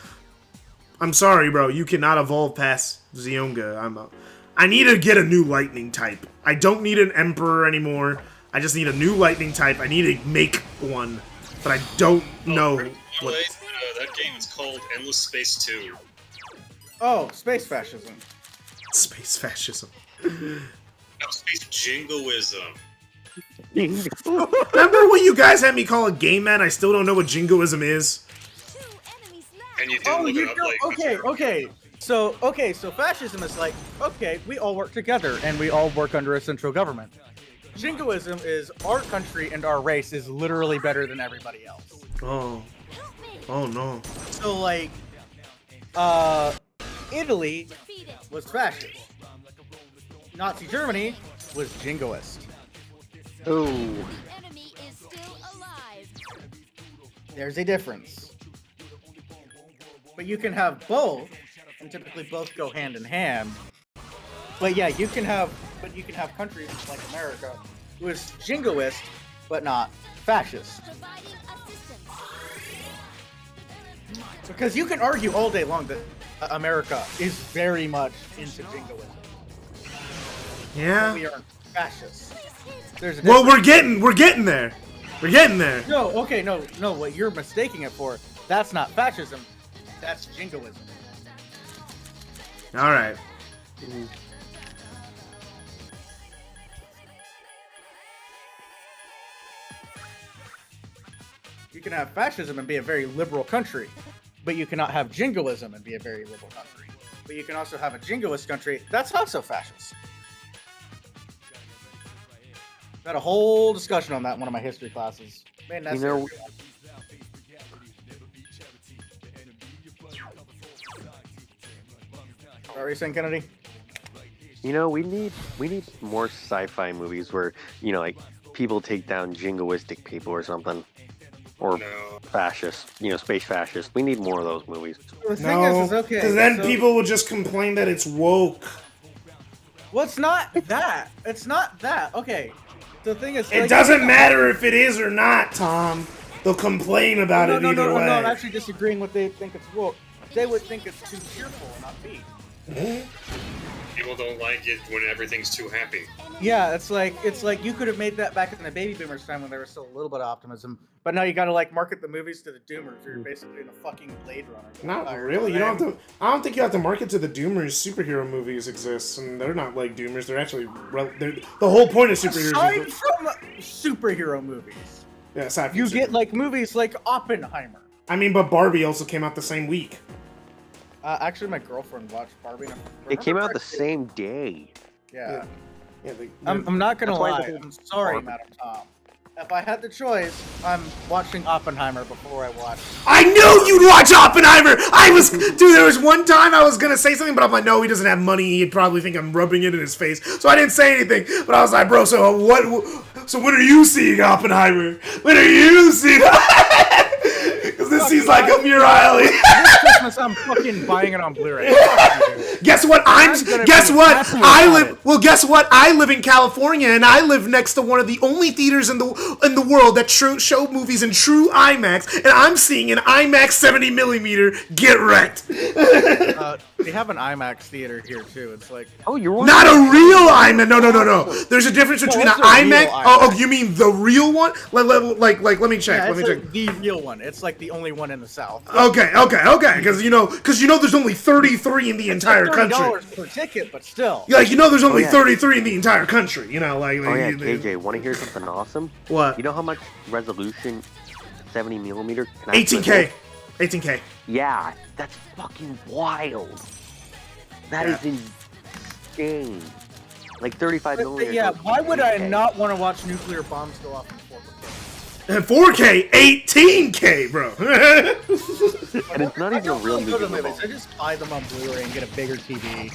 [SPEAKER 1] I'm sorry, bro. You cannot evolve past Zionga. I need to get a new lightning type. I don't need an Emperor anymore. I just need a new lightning type. I need to make one, but I don't know what.
[SPEAKER 3] That game is called Endless Space 2.
[SPEAKER 9] Oh, space fascism.
[SPEAKER 1] Space fascism.
[SPEAKER 3] No, Space Jingoism.
[SPEAKER 1] Remember when you guys had me call it Game Man? I still don't know what jingoism is.
[SPEAKER 4] Two enemies left.
[SPEAKER 3] And you did
[SPEAKER 9] Oh,
[SPEAKER 3] look
[SPEAKER 9] you
[SPEAKER 3] it up,
[SPEAKER 9] don't.
[SPEAKER 3] like,
[SPEAKER 9] Okay. So fascism is like, okay, we all work together and we all work under a central government. Jingoism is our country and our race is literally better than everybody else.
[SPEAKER 1] Oh no.
[SPEAKER 9] So like, Italy
[SPEAKER 4] Defeated.
[SPEAKER 9] was fascist. Nazi Germany was jingoist.
[SPEAKER 7] Oh,
[SPEAKER 4] The enemy is still alive.
[SPEAKER 9] There's a difference. But you can have both, and typically both go hand in hand. But yeah, you can have countries like America who is jingoist, but not fascist.
[SPEAKER 4] Providing assistance.
[SPEAKER 9] Because you can argue all day long that America is very much into jingoism.
[SPEAKER 1] Yeah.
[SPEAKER 9] We are fascists. There's a
[SPEAKER 1] Well,
[SPEAKER 9] difference.
[SPEAKER 1] we're getting there. We're getting there.
[SPEAKER 9] No, okay, no. What you're mistaking it for, that's not fascism. That's jingoism.
[SPEAKER 1] All right.
[SPEAKER 9] You can have fascism and be a very liberal country, but you cannot have jingoism and be a very liberal country. But you can also have a jingoist country that's not so fascist. I had a whole discussion on that in one of my history classes. Man, that's
[SPEAKER 7] know,
[SPEAKER 9] what were you saying, Kennedy?
[SPEAKER 7] You know, we need more sci-fi movies where, you know, like people take down jingoistic people or something, or fascists, you know, space fascists. We need more of those movies.
[SPEAKER 9] The thing
[SPEAKER 1] No,
[SPEAKER 9] is okay.
[SPEAKER 1] because then
[SPEAKER 9] so-
[SPEAKER 1] people will just complain that it's woke.
[SPEAKER 9] Well, it's not that. It's not that. Okay. The thing is,
[SPEAKER 1] It
[SPEAKER 9] like,
[SPEAKER 1] doesn't matter if it is or not, Tom. They'll complain about it either way.
[SPEAKER 9] No, I'm actually disagreeing with they think it's woke. They would think it's too cheerful and upbeat.
[SPEAKER 3] People don't like it when everything's too happy.
[SPEAKER 9] Yeah, it's like you could have made that back in the baby boomers time when there was still a little bit of optimism, but now you gotta like market the movies to the doomers. You're basically in a fucking Blade Runner.
[SPEAKER 1] Not really. You don't have to. I don't think you have to market to the doomers. Superhero movies exist, and they're not like doomers. They're actually. The whole point of superheroes.
[SPEAKER 9] Aside from superhero movies,
[SPEAKER 1] Yeah, aside from
[SPEAKER 9] you
[SPEAKER 1] superheroes.
[SPEAKER 9] get like movies like Oppenheimer.
[SPEAKER 1] I mean, but Barbie also came out the same week.
[SPEAKER 9] Actually, my girlfriend watched Barbie.
[SPEAKER 7] It came out the same day.
[SPEAKER 9] Yeah.
[SPEAKER 1] Yeah,
[SPEAKER 9] I'm not gonna
[SPEAKER 7] That's why
[SPEAKER 9] lie.
[SPEAKER 7] the whole
[SPEAKER 9] I'm sorry,
[SPEAKER 7] Barbie-
[SPEAKER 9] Madam Tom. If I had the choice, I'm watching Oppenheimer before I watch.
[SPEAKER 1] I knew you'd watch Oppenheimer. Dude. There was one time I was gonna say something, but I'm like, no, he doesn't have money. He'd probably think I'm rubbing it in his face, so I didn't say anything. But I was like, bro, so what? So when are you seeing Oppenheimer? When are you seeing? Because this seems like a Murali.
[SPEAKER 9] This Christmas, I'm fucking buying it on Blu-ray.
[SPEAKER 1] Guess what? Guess what? Guess what? I live in California, and I live next to one of the only theaters in the world that show movies in true IMAX, and I'm seeing an IMAX 70 millimeter. Get wrecked.
[SPEAKER 9] They have an IMAX theater here too. It's like,
[SPEAKER 7] oh, you're
[SPEAKER 1] not a real IMAX. No. There's a difference between an
[SPEAKER 9] it's a real
[SPEAKER 1] IMAX. Oh, you mean the real one? Like, let me check.
[SPEAKER 9] yeah,
[SPEAKER 1] Let me
[SPEAKER 9] it's
[SPEAKER 1] check.
[SPEAKER 9] like the real one. It's like the only one in the South.
[SPEAKER 1] Okay. Because you know, there's only 33 in the entire country.
[SPEAKER 9] $30 per ticket, but still.
[SPEAKER 1] Like, you know, there's only 33 in the entire country. You know, like.
[SPEAKER 7] Oh yeah, KJ, want to hear something awesome?
[SPEAKER 1] What?
[SPEAKER 7] You know how much resolution 70 millimeter?
[SPEAKER 1] 18K. 18K.
[SPEAKER 7] Yeah, that's fucking wild. That is insane. Like 35 millimeters.
[SPEAKER 9] Yeah, why would I not want to watch nuclear bombs go off in 4K?
[SPEAKER 1] And 4K, 18K, bro.
[SPEAKER 7] And it's not even a real
[SPEAKER 9] Go to
[SPEAKER 7] movie.
[SPEAKER 9] movies. I just buy them on Blu-ray and get a bigger TV.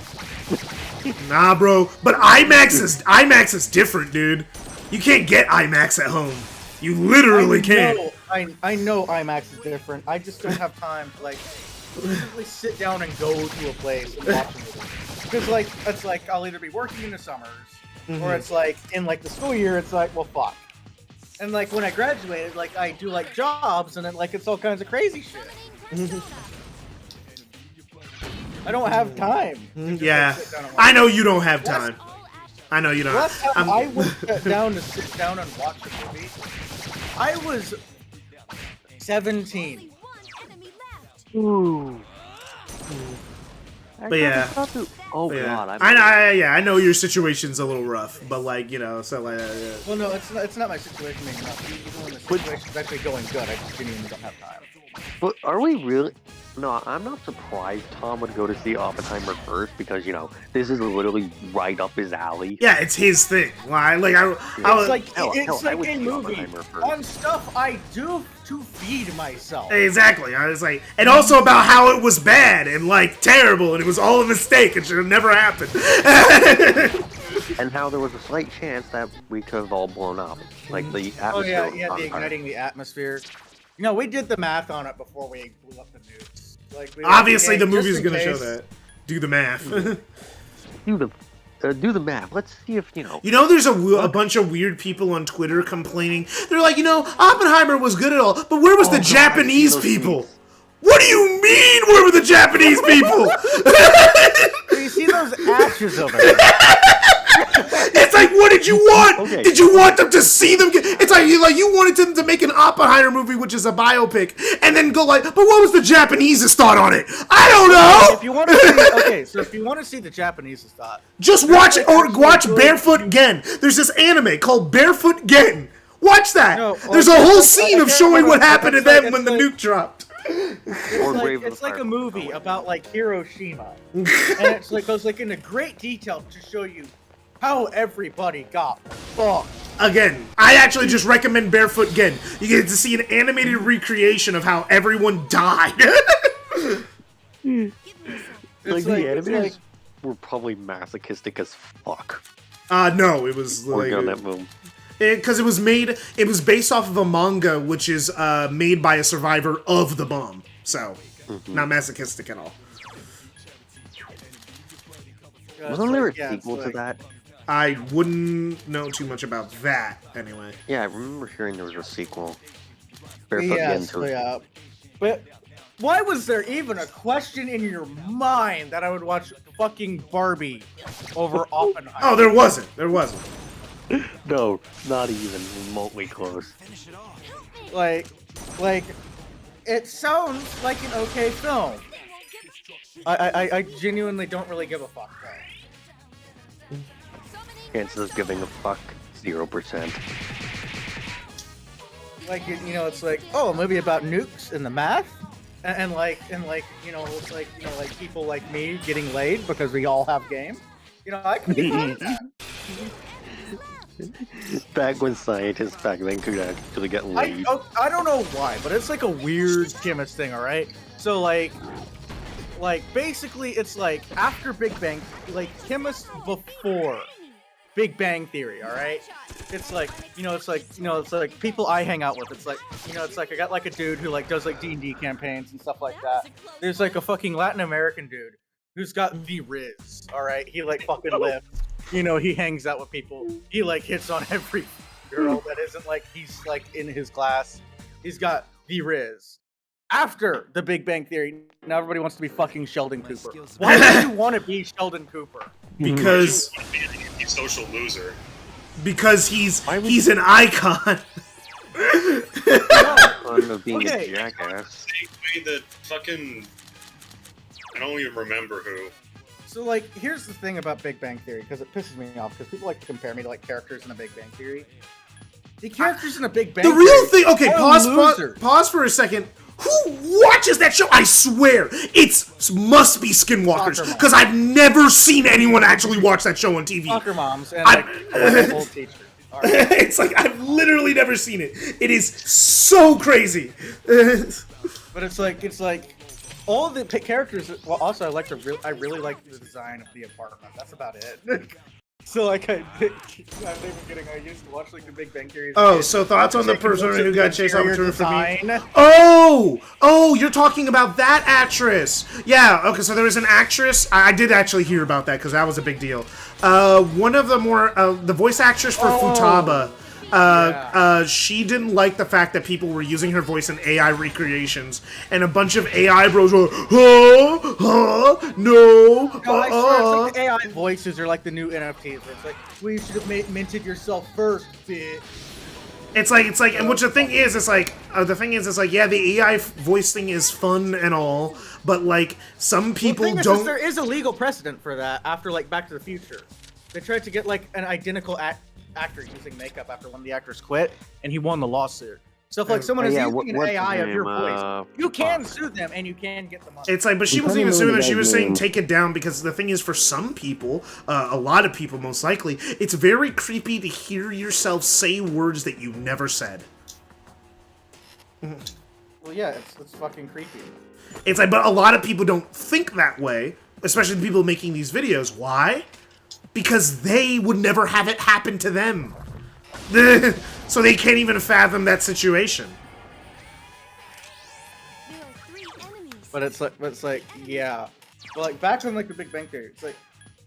[SPEAKER 1] Nah, bro. But IMAX is different, dude. You can't get IMAX at home. You literally can't.
[SPEAKER 9] I know IMAX is different. I just don't have time to like simply sit down and go to a place and watch a movie. Because like it's like I'll either be working in the summers, or it's like in like the school year. It's like, well, fuck. And like when I graduated, like I do like jobs, and then like it's all kinds of crazy shit. I don't have time. to just,
[SPEAKER 1] Yeah,
[SPEAKER 9] like, sit down and watch
[SPEAKER 1] I know you don't have time. I know you don't.
[SPEAKER 9] Last time I went down to sit down and watch a movie, I was 17.
[SPEAKER 7] Ooh.
[SPEAKER 1] But yeah.
[SPEAKER 7] Oh
[SPEAKER 1] Yeah.
[SPEAKER 7] god.
[SPEAKER 1] I know your situation's a little rough, but like, you know, so like.
[SPEAKER 9] Well, no, it's not my situation being rough. Even when the situation's actually going good, I just genuinely don't have time.
[SPEAKER 7] But are we really? No, I'm not surprised Tom would go to see Oppenheimer first because, you know, this is literally right up his alley.
[SPEAKER 1] Yeah, it's his thing. Why? Like
[SPEAKER 9] It's like
[SPEAKER 7] hell,
[SPEAKER 9] it's
[SPEAKER 7] I
[SPEAKER 9] like
[SPEAKER 7] would
[SPEAKER 9] a
[SPEAKER 7] see
[SPEAKER 9] movie
[SPEAKER 7] Oppenheimer first.
[SPEAKER 9] on stuff I do to feed myself.
[SPEAKER 1] Exactly. I was like, and also about how it was bad and like terrible, and it was all a mistake. It should have never happened.
[SPEAKER 7] And how there was a slight chance that we could have all blown up, like the atmosphere.
[SPEAKER 9] Oh yeah,
[SPEAKER 7] was
[SPEAKER 9] yeah,
[SPEAKER 7] on
[SPEAKER 9] the
[SPEAKER 7] fire.
[SPEAKER 9] igniting the atmosphere. You know, we did the math on it before we blew up the nukes. Like, we
[SPEAKER 1] Obviously, the
[SPEAKER 9] just
[SPEAKER 1] movie's
[SPEAKER 9] in
[SPEAKER 1] gonna show
[SPEAKER 9] case.
[SPEAKER 1] that. Do the math.
[SPEAKER 7] Do the math. Let's see if you know.
[SPEAKER 1] You know, there's a bunch of weird people on Twitter complaining. They're like, you know, Oppenheimer was good at all, but where was the
[SPEAKER 7] God,
[SPEAKER 1] Japanese
[SPEAKER 7] I've seen those
[SPEAKER 1] people?
[SPEAKER 7] tweets.
[SPEAKER 1] What do you mean, where were the Japanese people?
[SPEAKER 9] You see those ashes over there?
[SPEAKER 1] It's like, what did you want?
[SPEAKER 7] Okay.
[SPEAKER 1] Did you want them to see them get... It's like you wanted them to make an Oppenheimer movie, which is a biopic, and then go like, but what was the Japanese's thought on it? I don't know!
[SPEAKER 9] If you want to see, okay, so if you want to see the Japanese thought,
[SPEAKER 1] Just watch Barefoot Gen. There's this anime called Barefoot Gen. Watch that.
[SPEAKER 9] No,
[SPEAKER 1] There's a whole scene of showing what happened to them when the nuke dropped.
[SPEAKER 9] It's like a movie about like Hiroshima, and it's like goes like into great detail to show you how everybody got fucked.
[SPEAKER 1] Again, I actually just recommend Barefoot Gen. You get to see an animated recreation of how everyone died.
[SPEAKER 7] Like the animators were probably masochistic as fuck.
[SPEAKER 1] No, it was
[SPEAKER 7] Working on that movie.
[SPEAKER 1] Because it was based off of a manga, which is made by a survivor of the bomb. So, not masochistic at all.
[SPEAKER 7] Wasn't there a sequel to that?
[SPEAKER 1] I wouldn't know too much about that, anyway.
[SPEAKER 7] Yeah, I remember hearing there was a sequel. Barefoot Gen to it.
[SPEAKER 9] Yeah. But why was there even a question in your mind that I would watch fucking Barbie over Oppenheimer?
[SPEAKER 1] Oh, there wasn't. There wasn't.
[SPEAKER 7] No, not even remotely close.
[SPEAKER 9] Like, it sounds like an okay film. I genuinely don't really give a fuck.
[SPEAKER 7] Chances of giving a fuck, 0%.
[SPEAKER 9] Like, you know, it's like, oh, a movie about nukes and the math, and like, you know, it's like, you know, like people like me getting laid because we all have game. You know, I can be fine with that.
[SPEAKER 7] Back when scientists back then could actually get laid.
[SPEAKER 9] I don't know why, but it's like a weird chemist thing, all right? So like basically, it's like after Big Bang, like chemists before Big Bang Theory, all right? It's like, you know, it's like people I hang out with. It's like, you know, it's like I got like a dude who like does like D&D campaigns and stuff like that. There's like a fucking Latin American dude who's got the Riz, all right? He like fucking lifts. You know, he hangs out with people. He like hits on every girl that isn't like he's like in his class. He's got the Riz. After the Big Bang Theory, now everybody wants to be fucking Sheldon Cooper. Why do you want to be Sheldon Cooper?
[SPEAKER 1] Because
[SPEAKER 3] he's a social loser.
[SPEAKER 1] Because he's an icon.
[SPEAKER 7] Of being a jackass.
[SPEAKER 3] They made the fucking... I don't even remember who.
[SPEAKER 9] So, like, here's the thing about Big Bang Theory, because it pisses me off, because people like to compare me to, like, characters in a Big Bang Theory. The characters in a Big Bang
[SPEAKER 1] The real
[SPEAKER 9] Theory
[SPEAKER 1] thing... Okay,
[SPEAKER 9] are
[SPEAKER 1] pause for a second. Who watches that show? I swear, must be skinwalkers, because I've never seen anyone actually watch that show on TV.
[SPEAKER 9] Soccer moms and, like, old teachers. Right.
[SPEAKER 1] It's like, I've literally never seen it. It is so crazy.
[SPEAKER 9] But it's like... All the characters. Well, also I really like the design of the apartment. That's about it. So like I used to watch like the Big Bang Theory.
[SPEAKER 1] Oh, so thoughts on the person who got chased out of for me? Oh, you're talking about that actress. Yeah. Okay, so there was an actress. I did actually hear about that because that was a big deal. One of the voice actress for Futaba. She didn't like the fact that people were using her voice in AI recreations, and a bunch of AI bros were, no,
[SPEAKER 9] No, I swear, it's like the AI voices are like the new NFTs. It's like, well, you should have minted yourself first, bitch.
[SPEAKER 1] It's like, and which the thing is, yeah, the AI voice thing is fun and all, but like, some people don't.
[SPEAKER 9] There is a legal precedent for that after like Back to the Future. They tried to get like an identical actor using makeup after one of the actors quit, and he won the lawsuit. So if like someone is using an AI of your voice, you can sue them and you can get the money.
[SPEAKER 1] It's like, but she wasn't even suing them. She was saying take it down because the thing is, for some people, a lot of people most likely, it's very creepy to hear yourself say words that you never said.
[SPEAKER 9] Well, yeah, it's fucking creepy.
[SPEAKER 1] It's like, but a lot of people don't think that way, especially the people making these videos. Why? Because they would never have it happen to them. So they can't even fathom that situation.
[SPEAKER 9] But it's like, yeah. But like back on like the Big Bang Theory, it's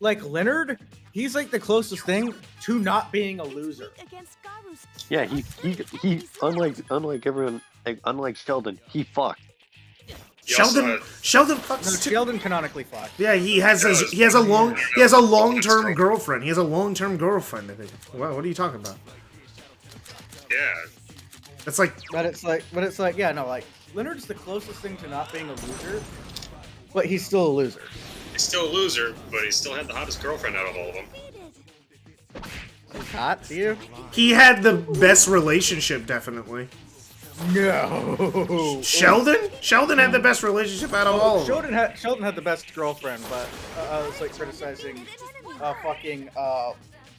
[SPEAKER 9] like Leonard, he's like the closest thing to not being a loser.
[SPEAKER 7] Yeah, he unlike everyone, like, unlike Sheldon, he fucked.
[SPEAKER 1] Sheldon fucks.
[SPEAKER 9] No, Sheldon canonically fucked.
[SPEAKER 1] Yeah, he has a long-term girlfriend. He has a long-term girlfriend. I think. Wow, what are you talking about?
[SPEAKER 3] Yeah.
[SPEAKER 1] It's like.
[SPEAKER 9] But it's like, yeah, no, like Leonard's the closest thing to not being a loser, but he's still a loser.
[SPEAKER 3] He's still a loser, but he still had the hottest girlfriend out of all of them.
[SPEAKER 9] He's hot to you?
[SPEAKER 1] He had the best relationship, definitely.
[SPEAKER 9] No.
[SPEAKER 1] Sheldon? Sheldon had the best relationship out of all of them.
[SPEAKER 9] Sheldon had the best girlfriend, but I was like criticizing fucking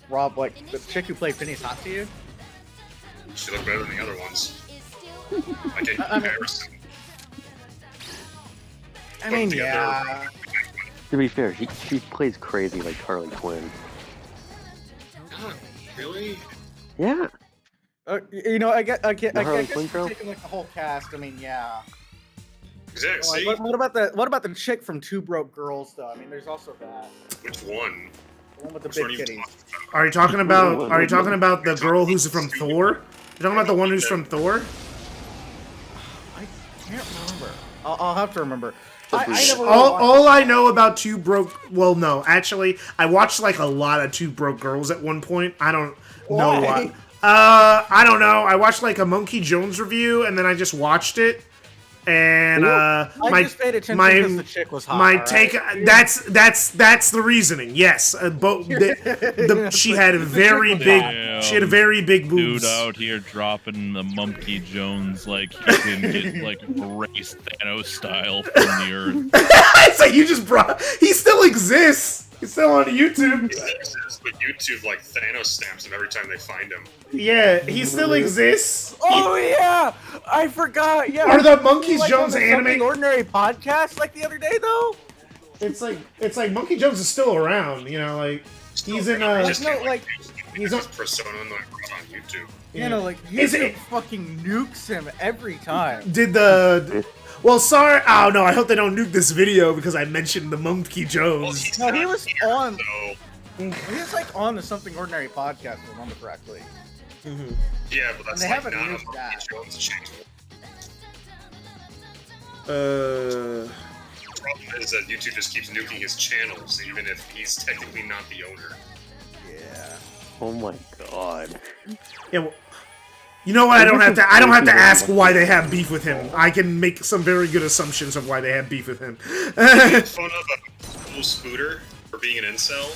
[SPEAKER 9] Rob, like the chick who played Penny's hot to you.
[SPEAKER 3] She looked better than the other ones. Like in comparison.
[SPEAKER 9] I mean, yeah.
[SPEAKER 7] To be fair, she plays crazy like Harley Quinn.
[SPEAKER 3] Really?
[SPEAKER 7] Yeah.
[SPEAKER 9] You know, I guess taking
[SPEAKER 7] Harley
[SPEAKER 9] like
[SPEAKER 7] Quinn girl?
[SPEAKER 9] the whole cast. I mean, yeah.
[SPEAKER 3] Exactly.
[SPEAKER 9] Like, what about the chick from Two Broke Girls, though? I mean, there's also that.
[SPEAKER 3] Which one?
[SPEAKER 9] The one with the
[SPEAKER 3] Which one
[SPEAKER 9] big
[SPEAKER 3] are you
[SPEAKER 9] kitties.
[SPEAKER 1] Are you talking about the girl who's from Thor? You're talking about the one who's from Thor?
[SPEAKER 9] I can't remember. I'll have to remember. I never
[SPEAKER 1] all I know about Two Broke... Well, no. Actually, I watched, like, a lot of Two Broke Girls at one point. I don't know why. I don't know. I watched, like, a Monkey Jones review, and then I just watched it. And,
[SPEAKER 9] I just paid attention because the chick was hot.
[SPEAKER 1] take... That's the reasoning. Yes. She had very big... She had very big boobs.
[SPEAKER 11] Dude out here dropping the Monkey Jones like he can get like race Thanos style from the earth.
[SPEAKER 1] It's like you just brought. He still exists. He's still on YouTube.
[SPEAKER 3] He still exists, but YouTube like Thanos stamps him every time they find him.
[SPEAKER 1] Yeah, he still exists.
[SPEAKER 9] Oh yeah, I forgot. Yeah.
[SPEAKER 1] Are the Monkey
[SPEAKER 9] like
[SPEAKER 1] Jones
[SPEAKER 9] on the
[SPEAKER 1] anime?
[SPEAKER 9] Something Ordinary podcast like the other day though?
[SPEAKER 1] It's like Monkey Jones is still around. You know, like he's in
[SPEAKER 3] he's on Persona on YouTube.
[SPEAKER 9] You know, like YouTube fucking nukes him every time.
[SPEAKER 1] Did the? Well, sorry. Oh no, I hope they don't nuke this video because I mentioned the Monkey Jones.
[SPEAKER 9] No, he was on. He was like on the Something Ordinary podcast, if I remember correctly.
[SPEAKER 3] Yeah, but that's
[SPEAKER 9] they
[SPEAKER 3] like
[SPEAKER 9] haven't
[SPEAKER 3] not a
[SPEAKER 9] used
[SPEAKER 3] Monkey
[SPEAKER 9] that.
[SPEAKER 3] Jones channel.
[SPEAKER 1] Uh.
[SPEAKER 3] The problem is that YouTube just keeps nuking his channels, even if he's technically not the owner.
[SPEAKER 9] Yeah.
[SPEAKER 7] Oh my god.
[SPEAKER 1] Yeah. Well, you know what? I don't have to ask why they have beef with him. I can make some very good assumptions of why they have beef with him.
[SPEAKER 3] Made fun of a cool Scooter for being an incel.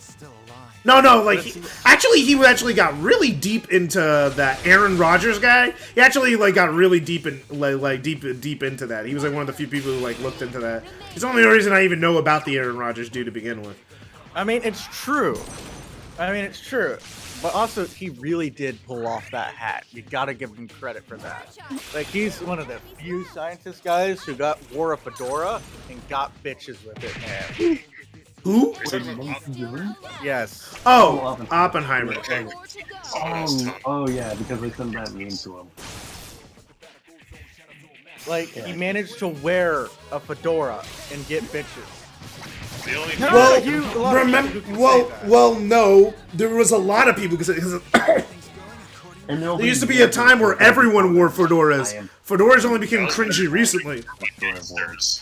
[SPEAKER 10] Still alive.
[SPEAKER 1] No, like he actually got really deep into that Aaron Rodgers guy. He actually like got really deep in deep into that. He was like one of the few people who like looked into that. It's the only reason I even know about the Aaron Rodgers dude to begin with.
[SPEAKER 9] I mean, it's true. But also, he really did pull off that hat. You gotta give him credit for that. Like, he's one of the few scientist guys who wore a fedora and got bitches with it, man.
[SPEAKER 1] Who?
[SPEAKER 9] Yes.
[SPEAKER 1] Oh, Oppenheimer.
[SPEAKER 7] Oh yeah, because they sent that meme to him.
[SPEAKER 9] Like, he managed to wear a fedora and get bitches.
[SPEAKER 1] Well, no. There was a lot of people because there used to be a time where everyone wore fedoras. Fedoras only became cringy recently.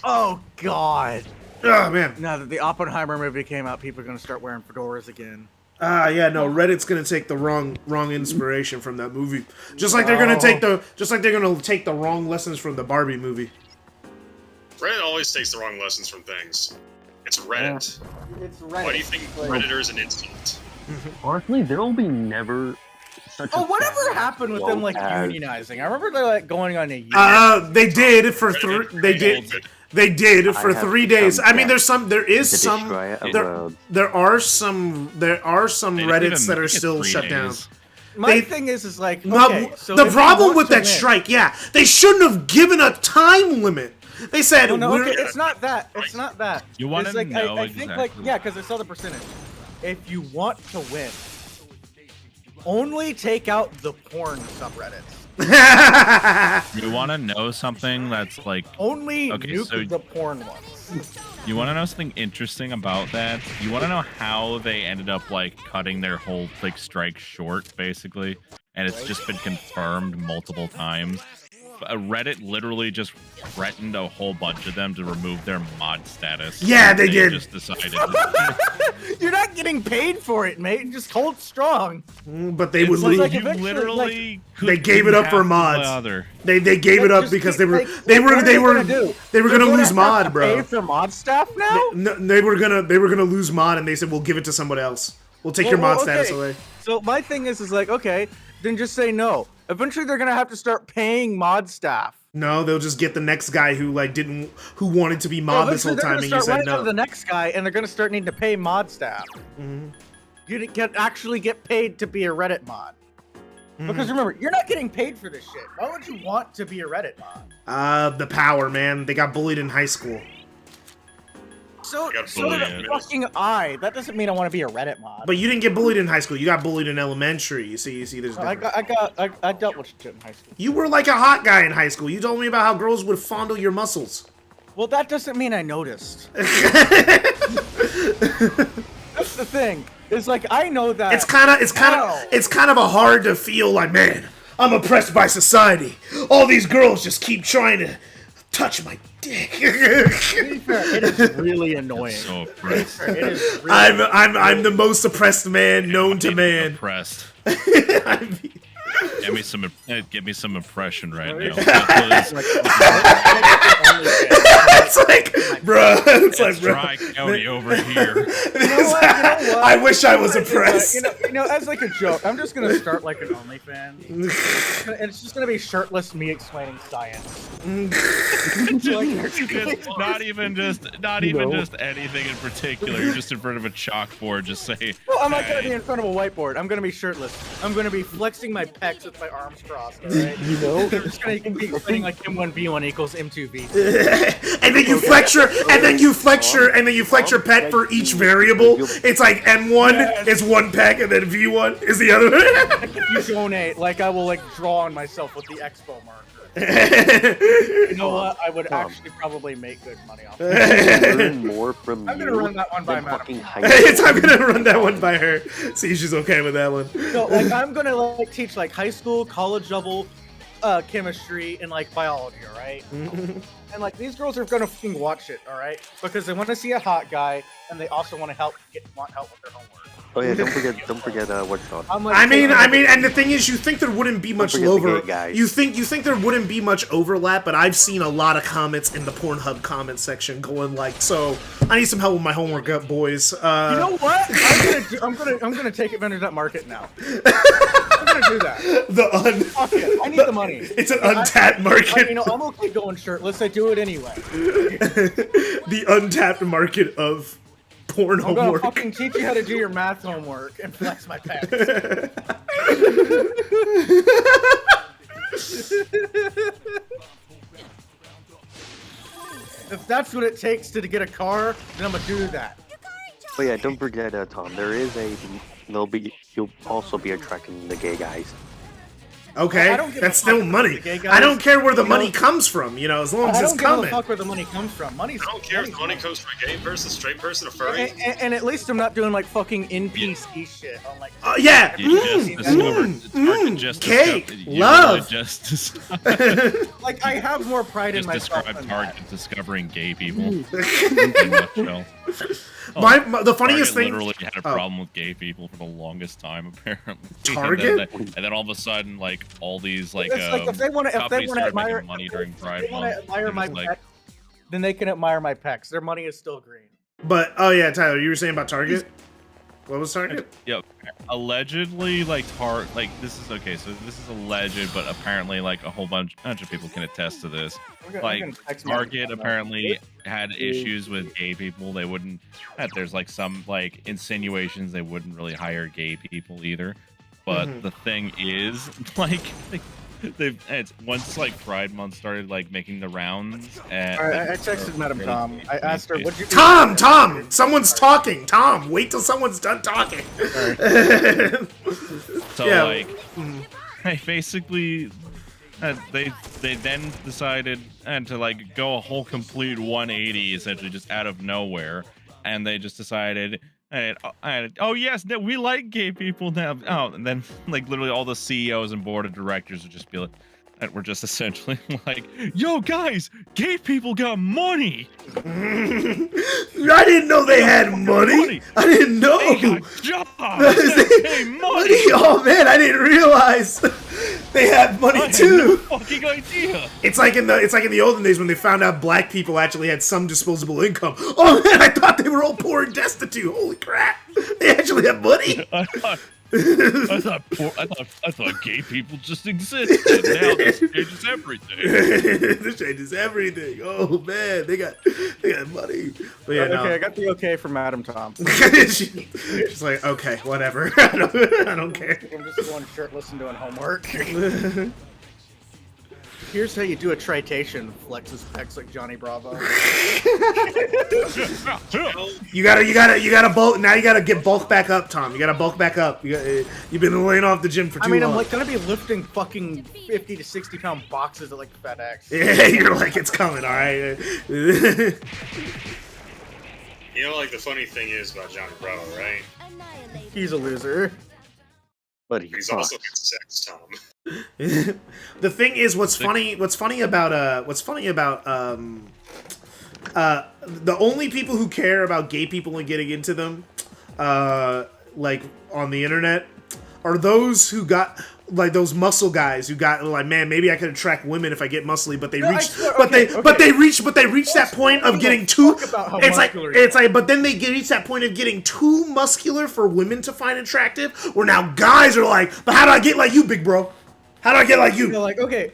[SPEAKER 9] Oh God.
[SPEAKER 1] Oh man.
[SPEAKER 9] Now that the Oppenheimer movie came out, people are gonna start wearing fedoras again.
[SPEAKER 1] Yeah, no. Reddit's gonna take the wrong inspiration from that movie, just like they're gonna take the wrong lessons from the Barbie movie.
[SPEAKER 3] Reddit always takes the wrong lessons from things. It's Reddit.
[SPEAKER 9] It's Reddit.
[SPEAKER 3] Why do you think Redditor's an insult?
[SPEAKER 7] Honestly, there will be never such a
[SPEAKER 9] whatever happened with them like unionizing? I remember they're like going on a union.
[SPEAKER 1] They did for 3 days. I mean, there are some Reddits that are still shut down.
[SPEAKER 9] My thing is like,
[SPEAKER 1] okay, so the problem with that strike, they shouldn't have given a time limit. They said,
[SPEAKER 9] it's not that. It's not that.
[SPEAKER 11] You want to know
[SPEAKER 9] I think, like, yeah, because I saw the percentage. If you want to win, only take out the porn subreddits.
[SPEAKER 11] You want to know something that's like
[SPEAKER 9] only nuke the porn ones.
[SPEAKER 11] You want to know something interesting about that? You want to know how they ended up like cutting their whole like strike short, basically, and it's just been confirmed multiple times. Reddit literally just threatened a whole bunch of them to remove their mod status.
[SPEAKER 1] Yeah, they did.
[SPEAKER 11] Just decided.
[SPEAKER 9] You're not getting paid for it, mate. Just hold strong.
[SPEAKER 1] But they would
[SPEAKER 11] It's like
[SPEAKER 1] leave.
[SPEAKER 11] you
[SPEAKER 9] eventually,
[SPEAKER 11] literally
[SPEAKER 1] they gave it up for mods. They gave it up because they were gonna lose mod, bro.
[SPEAKER 9] Pay for mod staff now?
[SPEAKER 1] They were gonna lose mod, and they said we'll give it to someone else. We'll take your mod status away.
[SPEAKER 9] So my thing is like, okay, then just say no. Eventually, they're gonna have to start paying mod staff.
[SPEAKER 1] No, they'll just get the next guy who who wanted to be mod this whole time, and you said no.
[SPEAKER 9] The next guy, and they're gonna start needing to pay mod staff. You didn't actually get paid to be a Reddit mod. Because remember, you're not getting paid for this shit. Why would you want to be a Reddit mod?
[SPEAKER 1] The power, man. They got bullied in high school.
[SPEAKER 9] So did fucking I. That doesn't mean I want to be a Reddit mod.
[SPEAKER 1] But you didn't get bullied in high school. You got bullied in elementary. You see, there's.
[SPEAKER 9] I dealt with shit in high school.
[SPEAKER 1] You were like a hot guy in high school. You told me about how girls would fondle your muscles.
[SPEAKER 9] Well, that doesn't mean I noticed. That's the thing. It's like I know that.
[SPEAKER 1] It's kind of a hard to feel like, man, I'm oppressed by society. All these girls just keep trying to touch my dick.
[SPEAKER 9] It is really annoying.
[SPEAKER 11] So oppressed.
[SPEAKER 1] I'm the most oppressed man known to man.
[SPEAKER 11] Oppressed.
[SPEAKER 1] I mean,
[SPEAKER 11] Give me some impression right now.
[SPEAKER 1] It's like, bruh. It's like,
[SPEAKER 11] Dry County over here.
[SPEAKER 1] I wish I was oppressed.
[SPEAKER 9] You know, as like a joke, I'm just gonna start like an OnlyFans. And it's just gonna be shirtless me explaining science.
[SPEAKER 11] not even just anything in particular. You're just in front of a chalkboard. Just say.
[SPEAKER 9] Well, I'm not gonna be in front of a whiteboard. I'm gonna be shirtless. I'm gonna be flexing my pecs with my arms crossed. All right.
[SPEAKER 7] You know,
[SPEAKER 9] I'm just gonna be explaining like M1V1 equals M2V.
[SPEAKER 1] And then you flex your pet for each variable. It's like M1 is one pec, and then V1 is the other.
[SPEAKER 9] If you donate, like I will like draw on myself with the expo marker. You know what? I would actually probably make good money off it.
[SPEAKER 7] Learn more from
[SPEAKER 9] I'm gonna run that one by Madam.
[SPEAKER 1] I'm gonna run that one by her. See if she's okay with that one.
[SPEAKER 9] So like I'm gonna like teach like high school, college level chemistry and like biology, alright? And like these girls are gonna fucking watch it, alright? Because they want to see a hot guy and they also want help with their homework.
[SPEAKER 7] Oh yeah, don't forget what's on.
[SPEAKER 1] I mean, and the thing is, you think there wouldn't be much you think there wouldn't be much overlap, but I've seen a lot of comments in the Pornhub comment section going like, "So I need some help with my homework, boys."
[SPEAKER 9] You know what? I'm gonna take advantage of that market now. I'm gonna do that. Fuck it. I need the money.
[SPEAKER 1] It's an untapped market.
[SPEAKER 9] You know, I'm okay going shirtless. I do it anyway.
[SPEAKER 1] The untapped market of porn
[SPEAKER 9] I'm
[SPEAKER 1] homework.
[SPEAKER 9] gonna fucking teach you how to do your math homework and flex my pecs. If that's what it takes to get a car, then I'm gonna do that.
[SPEAKER 7] Oh yeah, don't forget, Tom. You'll also be attracting the gay guys.
[SPEAKER 1] Okay, that's still money. I don't care where the money comes from, you know, as long as it's coming.
[SPEAKER 9] I don't give a fuck where the money comes from.
[SPEAKER 3] I don't care if the money comes from a gay person, straight person, a furry.
[SPEAKER 9] And at least I'm not doing like fucking NPC shit on like.
[SPEAKER 1] Yeah. Love.
[SPEAKER 9] Like I have more pride in myself.
[SPEAKER 11] Describe Target discovering gay people. In a nutshell.
[SPEAKER 1] The funniest thing.
[SPEAKER 11] Literally had a problem with gay people for the longest time, apparently.
[SPEAKER 1] Target.
[SPEAKER 11] And then all of a sudden, like all these like
[SPEAKER 9] if they want to admire
[SPEAKER 11] money during Pride
[SPEAKER 9] Month, then they can admire my pecs. Their money is still green.
[SPEAKER 1] But oh yeah, Tyler, you were saying about Target. What was Target?
[SPEAKER 11] Yep. Allegedly, this is okay. So this is alleged, but apparently, like a whole bunch of people can attest to this. Target apparently had issues with gay people. They wouldn't. There's like some like insinuations they wouldn't really hire gay people either. But the thing is, once like Pride Month started like making the rounds. And,
[SPEAKER 9] I texted Madam Tom. I asked her, "What'd you?"
[SPEAKER 1] Tom, someone's talking. Tom, wait till someone's done talking.
[SPEAKER 11] So they basically. They then decided to like go a whole complete 180 essentially just out of nowhere, and they just decided. Oh yes, we like gay people now. Oh, and then like literally all the CEOs and board of directors would just be like, that were just essentially like, "Yo, guys, gay people got money."
[SPEAKER 1] I didn't know they had money. I didn't know.
[SPEAKER 11] They got jobs. They money.
[SPEAKER 1] Oh man, I didn't realize they had money
[SPEAKER 11] I
[SPEAKER 1] too.
[SPEAKER 11] had no fucking idea.
[SPEAKER 1] It's like in the olden days when they found out black people actually had some disposable income. Oh man, I thought they were all poor and destitute. Holy crap, they actually have money.
[SPEAKER 11] I thought gay people just existed. Now this changes everything.
[SPEAKER 1] This changes everything. Oh man, they got money. But yeah,
[SPEAKER 9] Okay, I got the okay from Madam Tom.
[SPEAKER 1] She's like, okay, whatever. I don't care.
[SPEAKER 9] I'm just going shirtless and doing homework. Here's how you do a tritation. Flexes pecs like Johnny Bravo.
[SPEAKER 1] You gotta bulk. Now you gotta get bulk back up, Tom. You gotta bulk back up. You've been laying off the gym for too long.
[SPEAKER 9] I'm like gonna be lifting fucking 50 to 60 pound boxes at like FedEx.
[SPEAKER 1] Yeah, you're like, it's coming, all right.
[SPEAKER 3] You know, like the funny thing is about Johnny Bravo, right?
[SPEAKER 9] He's a loser.
[SPEAKER 7] But
[SPEAKER 3] He's also good sex, Tom.
[SPEAKER 1] The thing is, what's funny about the only people who care about gay people and getting into them, like on the internet, are those who got like those muscle guys who got like, man, maybe I could attract women if I get muscly, but they reach that point of getting too. It's like, but then they reach that point of getting too muscular for women to find attractive. Where now guys are like, but how do I get like you, big bro? How do I get like you?
[SPEAKER 9] You're like, okay.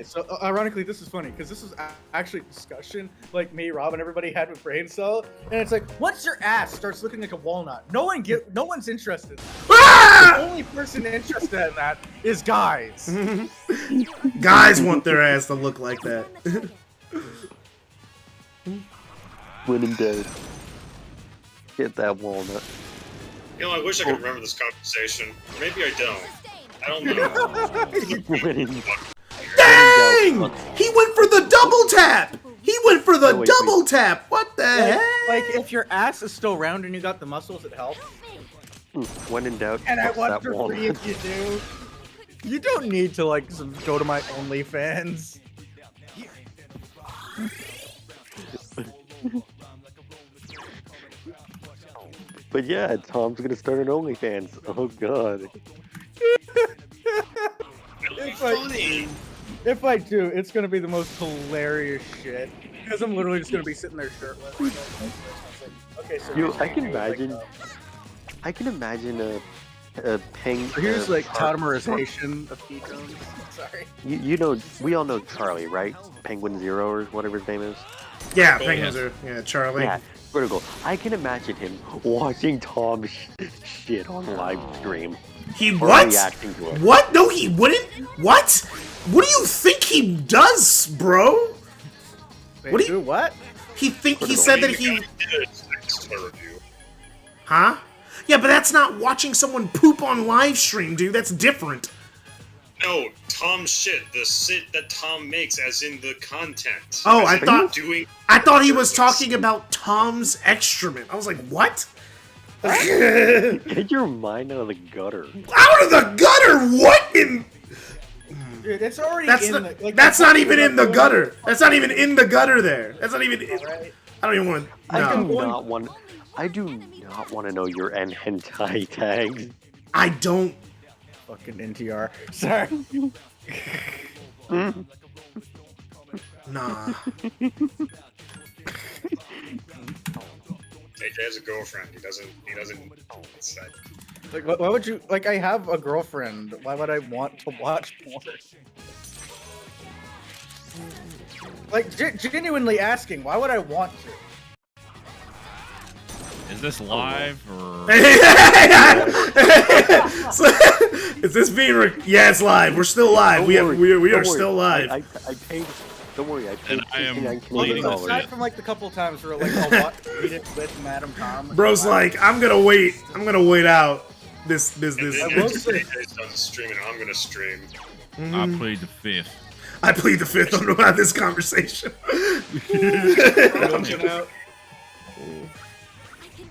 [SPEAKER 9] So ironically, this is funny because this is actually a discussion like me, Rob, and everybody had with Brain Cell, and it's like, once your ass starts looking like a walnut, no one's interested. The only person interested in that is guys.
[SPEAKER 1] Guys want their ass to look like that.
[SPEAKER 7] When in doubt, get that walnut.
[SPEAKER 3] You know, I wish I could remember this conversation. Maybe I don't. I don't know.
[SPEAKER 1] Dang! He went for the double tap! He went for the double tap! What the heck?
[SPEAKER 9] Like, if your ass is still round and you got the muscles, it helps.
[SPEAKER 7] When in doubt,
[SPEAKER 9] And I
[SPEAKER 7] bust
[SPEAKER 9] want
[SPEAKER 7] that
[SPEAKER 9] for
[SPEAKER 7] walnut.
[SPEAKER 9] free if you do. You don't need to, like, go to my OnlyFans.
[SPEAKER 7] But yeah, Tom's gonna start an OnlyFans. Oh god.
[SPEAKER 9] If I do, it's gonna be the most hilarious shit. Because I'm literally just gonna be sitting there shirtless. Okay, so
[SPEAKER 7] I can imagine. I can imagine a ping.
[SPEAKER 9] Here's like tautomerization of ketones. Sorry.
[SPEAKER 7] You know, we all know Charlie, right? Penguin Zero or whatever his name is.
[SPEAKER 1] Yeah, Penguins are. Yeah, Charlie.
[SPEAKER 7] Yeah, vertical. I can imagine him watching Tom shit on live stream.
[SPEAKER 1] He
[SPEAKER 7] or
[SPEAKER 1] what?
[SPEAKER 7] reacting to it.
[SPEAKER 1] What? No, he wouldn't. What? What do you think he does, bro?
[SPEAKER 9] Wait,
[SPEAKER 1] What do you?
[SPEAKER 9] What?
[SPEAKER 1] He said that he. Huh? Yeah, but that's not watching someone poop on live stream, dude. That's different.
[SPEAKER 3] No, Tom shit. The shit that Tom makes, as in the content.
[SPEAKER 1] Oh,
[SPEAKER 3] As in
[SPEAKER 1] I thought he was talking about Tom's excrement. I was like, what?
[SPEAKER 7] Get your mind out of the gutter.
[SPEAKER 1] Out of the gutter? What in?
[SPEAKER 9] Dude, it's already
[SPEAKER 1] That's not even in the gutter. That's not even in the gutter there. That's not even. I don't even want to. No.
[SPEAKER 7] I do not want to know your hentai tags.
[SPEAKER 1] I don't.
[SPEAKER 9] Fucking NTR. Sorry.
[SPEAKER 1] Nah.
[SPEAKER 3] AJ has a girlfriend. He doesn't. It's that.
[SPEAKER 9] Like, why would you? Like, I have a girlfriend. Why would I want to watch porn? Like, genuinely asking, why would I want to?
[SPEAKER 11] Is this live or?
[SPEAKER 1] Is this being? Yeah, it's live. We're still live. We are still live.
[SPEAKER 7] I paid. Don't worry, I paid.
[SPEAKER 11] And I am
[SPEAKER 7] $59
[SPEAKER 9] Aside from like the couple times where like I'll read it with Madam Tom.
[SPEAKER 1] Bro's like, I'm gonna wait out this.
[SPEAKER 3] And then AJ's done streaming. I'm gonna stream.
[SPEAKER 11] I plead the fifth.
[SPEAKER 1] I plead the fifth on this conversation.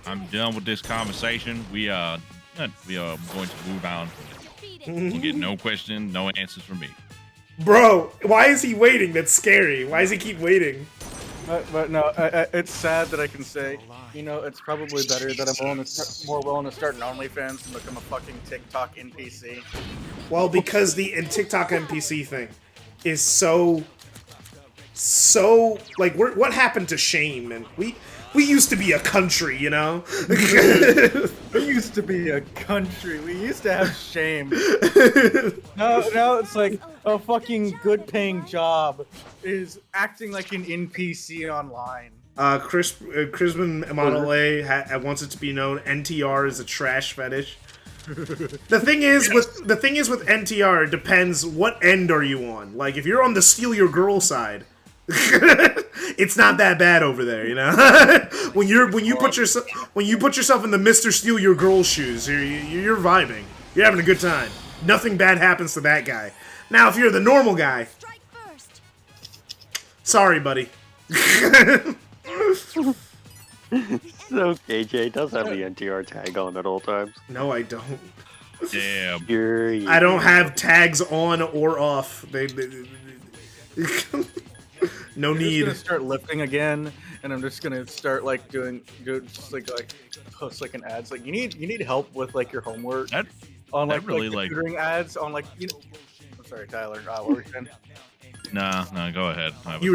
[SPEAKER 11] I'm done with this conversation. We are going to move on. We'll get no question, no answers from me.
[SPEAKER 1] Bro, why is he waiting? That's scary. Why does he keep waiting?
[SPEAKER 9] But no, it's sad that I can say, you know, it's probably better that I'm more willing to start an OnlyFans and become a fucking TikTok NPC.
[SPEAKER 1] Well, because the TikTok NPC thing is so like, what happened to shame? And we used to be a country, you know.
[SPEAKER 9] We used to be a country. We used to have shame. Now it's like a fucking good-paying job is acting like an NPC online.
[SPEAKER 1] Crispin Monolay wants it to be known NTR is a trash fetish. The thing is with NTR, it depends what end are you on. Like, if you're on the steal your girl side, it's not that bad over there, you know. when you put yourself in the Mr. Steal Your Girl shoes, you're vibing. You're having a good time. Nothing bad happens to that guy. Now, if you're the normal guy, sorry, buddy.
[SPEAKER 7] So KJ does have the NTR tag on at all times.
[SPEAKER 1] No, I don't.
[SPEAKER 11] Damn.
[SPEAKER 1] I don't have tags on or off. No need.
[SPEAKER 9] I'm just gonna start lifting again, and I'm just gonna start like doing just like post like an ads like you need help with like your homework on like tutoring ads on like you know. I'm sorry, Tyler. What were you saying?
[SPEAKER 11] Nah, go ahead.
[SPEAKER 1] You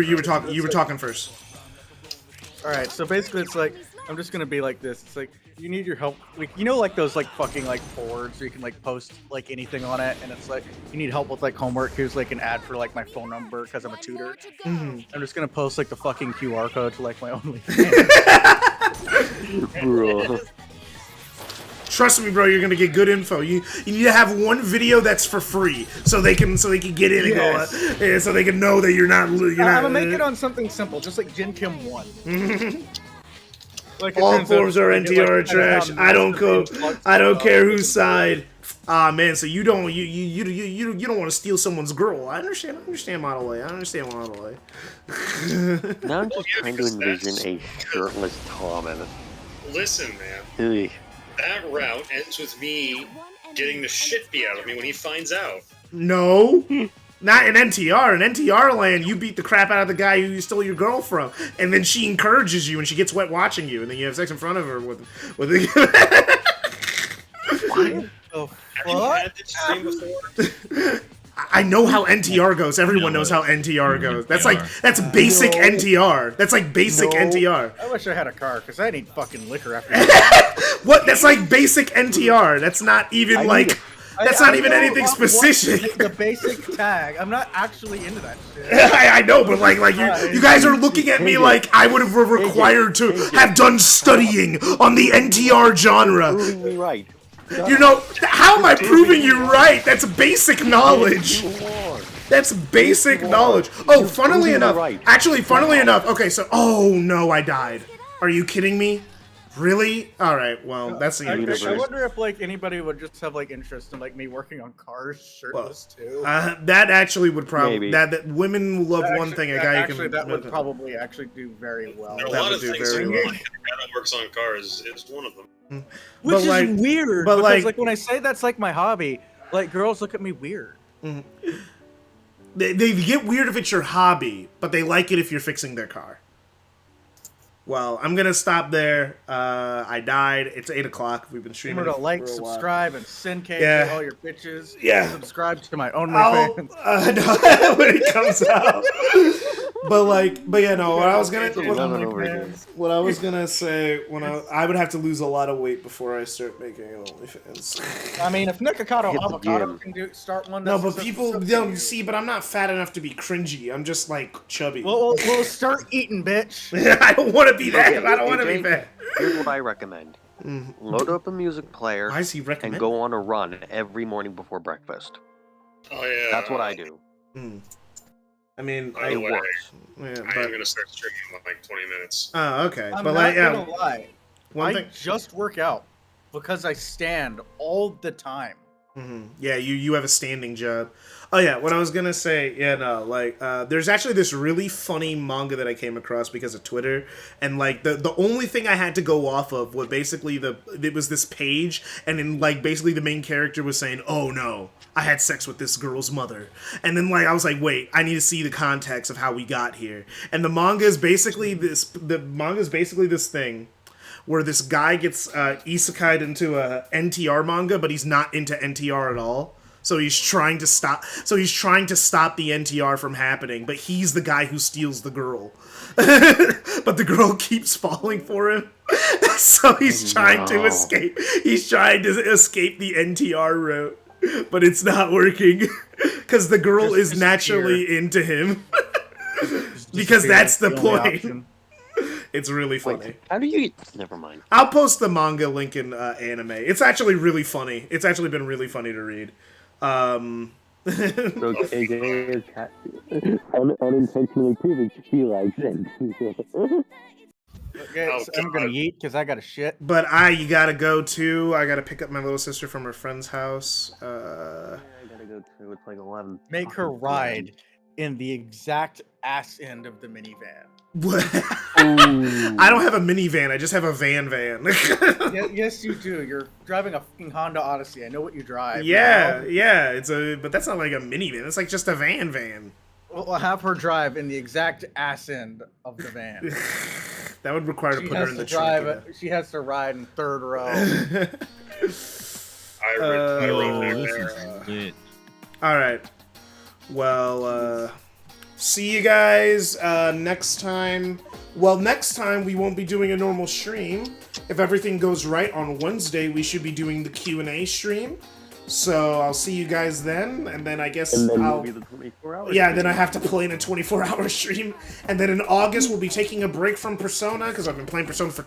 [SPEAKER 1] were talking first.
[SPEAKER 9] All right, so basically it's like I'm just gonna be like this. It's like you need your help. Like you know, like those like fucking like boards where you can like post like anything on it, and it's like you need help with like homework. Here's like an ad for like my phone number because I'm a tutor. I'm just gonna post like the fucking QR code to like my OnlyFans.
[SPEAKER 7] Bro.
[SPEAKER 1] Trust me, bro. You're gonna get good info. You need to have one video that's for free, so they can get in and go, so they can know that you're not. I'm
[SPEAKER 9] gonna make it on something simple, just like Jin Kim 1.
[SPEAKER 1] Like all forms are NTR trash. I don't care whose side. Ah man, so you don't want to steal someone's girl. I understand Model A. Model A.
[SPEAKER 7] Now I'm just trying to envision a shirtless Tom and
[SPEAKER 3] Listen, man.
[SPEAKER 7] Ugh.
[SPEAKER 3] That route ends with me getting the shit beat out of me when he finds out.
[SPEAKER 1] No. Not in NTR. In NTR land, you beat the crap out of the guy who you stole your girl from, and then she encourages you, and she gets wet watching you, and then you have sex in front of her with the.
[SPEAKER 9] What?
[SPEAKER 3] Have you had this dream before?
[SPEAKER 1] I know how NTR goes. Everyone knows how NTR goes. That's basic NTR. That's like basic NTR.
[SPEAKER 9] I wish I had a car because I need fucking liquor after.
[SPEAKER 1] What? That's like basic NTR. That's not even like. That's not even anything specific.
[SPEAKER 9] The basic tag. I'm not actually into that shit.
[SPEAKER 1] I know, but like you guys are looking at me like I would have required to have done studying on the NTR genre.
[SPEAKER 7] Proving me right.
[SPEAKER 1] You know, how am I proving you right? That's basic knowledge. That's basic knowledge. Oh, funnily enough, okay, so, oh no, I died. Are you kidding me? Really? Alright, well, that's the universe.
[SPEAKER 9] I wonder if, like, anybody would just have, like, interest in, like, me working on cars shirtless, too.
[SPEAKER 1] That actually would probably... That women love one thing, a guy
[SPEAKER 9] actually, that would probably actually do very well.
[SPEAKER 3] There are a lot of things that works on cars is one of them.
[SPEAKER 9] Which is weird, because, like, when I say that's, like, my hobby, like, girls look at me weird.
[SPEAKER 1] They get weird if it's your hobby, but they like it if you're fixing their car. Well, I'm gonna stop there. I died. It's 8 o'clock. We've been streaming.
[SPEAKER 9] Remember to like, subscribe, and send to all your bitches.
[SPEAKER 1] Yeah.
[SPEAKER 9] Subscribe to my OnlyFans.
[SPEAKER 1] When it comes out. But yeah, no. What I was gonna say, I would have to lose a lot of weight before I start making an OnlyFans.
[SPEAKER 9] I mean, if Nikocado Avocado can start one.
[SPEAKER 1] No, but people don't see. But I'm not fat enough to be cringy. I'm just like chubby.
[SPEAKER 9] We'll start eating, bitch.
[SPEAKER 1] I don't want to be that. I don't want to be fat.
[SPEAKER 7] Here's what I recommend: load up a music player and go on a run every morning before breakfast.
[SPEAKER 3] Oh yeah,
[SPEAKER 7] that's what I do.
[SPEAKER 1] I mean,
[SPEAKER 7] it works.
[SPEAKER 3] I am gonna start streaming in like 20 minutes.
[SPEAKER 1] Oh, okay.
[SPEAKER 9] I'm not gonna lie. I just work out because I stand all the time.
[SPEAKER 1] Yeah, you have a standing job. Oh yeah, what I was gonna say, there's actually this really funny manga that I came across because of Twitter, and like the only thing I had to go off of was basically it was this page, and then like basically the main character was saying, "Oh no, I had sex with this girl's mother. And then like I was like, wait, I need to see the context of how we got here. And the manga is basically this thing where this guy gets isekai'd into a NTR manga, but he's not into NTR at all. So he's trying to stop the NTR from happening, but he's the guy who steals the girl. But the girl keeps falling for him. So he's trying to escape. He's trying to escape the NTR route, but it's not working because the girl is naturally into him. Because that's the point. It's really funny.
[SPEAKER 7] Wait, how do you? Never mind.
[SPEAKER 1] I'll post the manga link in anime. It's actually really funny. It's actually been really funny to read.
[SPEAKER 7] So KJ is unintentionally proving she likes it.
[SPEAKER 9] Okay, so I'm gonna yeet because I got a shit.
[SPEAKER 1] But you gotta go too. I gotta pick up my little sister from her friend's house.
[SPEAKER 7] I gotta go too. It's like 11.
[SPEAKER 9] Make her ride in the exact ass end of the minivan.
[SPEAKER 1] I don't have a minivan. I just have a van.
[SPEAKER 9] Yes, you do. You're driving a fucking Honda Odyssey. I know what you drive.
[SPEAKER 1] Yeah. But that's not like a minivan. It's like just a van.
[SPEAKER 9] We'll have her drive in the exact ass end of the van.
[SPEAKER 1] That would require to put her in the
[SPEAKER 9] trunk. She has to ride in third row.
[SPEAKER 3] I wrote there.
[SPEAKER 1] All right. Well, see you guys next time. Well, next time we won't be doing a normal stream. If everything goes right, on Wednesday we should be doing the Q&A stream. So I'll see you guys then, and then I guess I'll...
[SPEAKER 7] Be the 24-hour
[SPEAKER 1] Yeah, then I have to play in a 24-hour stream. And then in August, we'll be taking a break from Persona, because I've been playing Persona for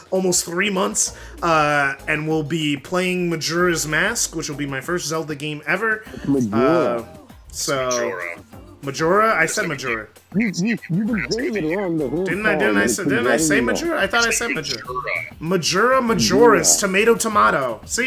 [SPEAKER 1] almost 3 months. And we'll be playing Majora's Mask, which will be my first Zelda game ever. Majora? I said Majora.
[SPEAKER 7] You've been saying it wrong the whole
[SPEAKER 1] Didn't I say Majora? I thought I said Majora. Majora's tomato. See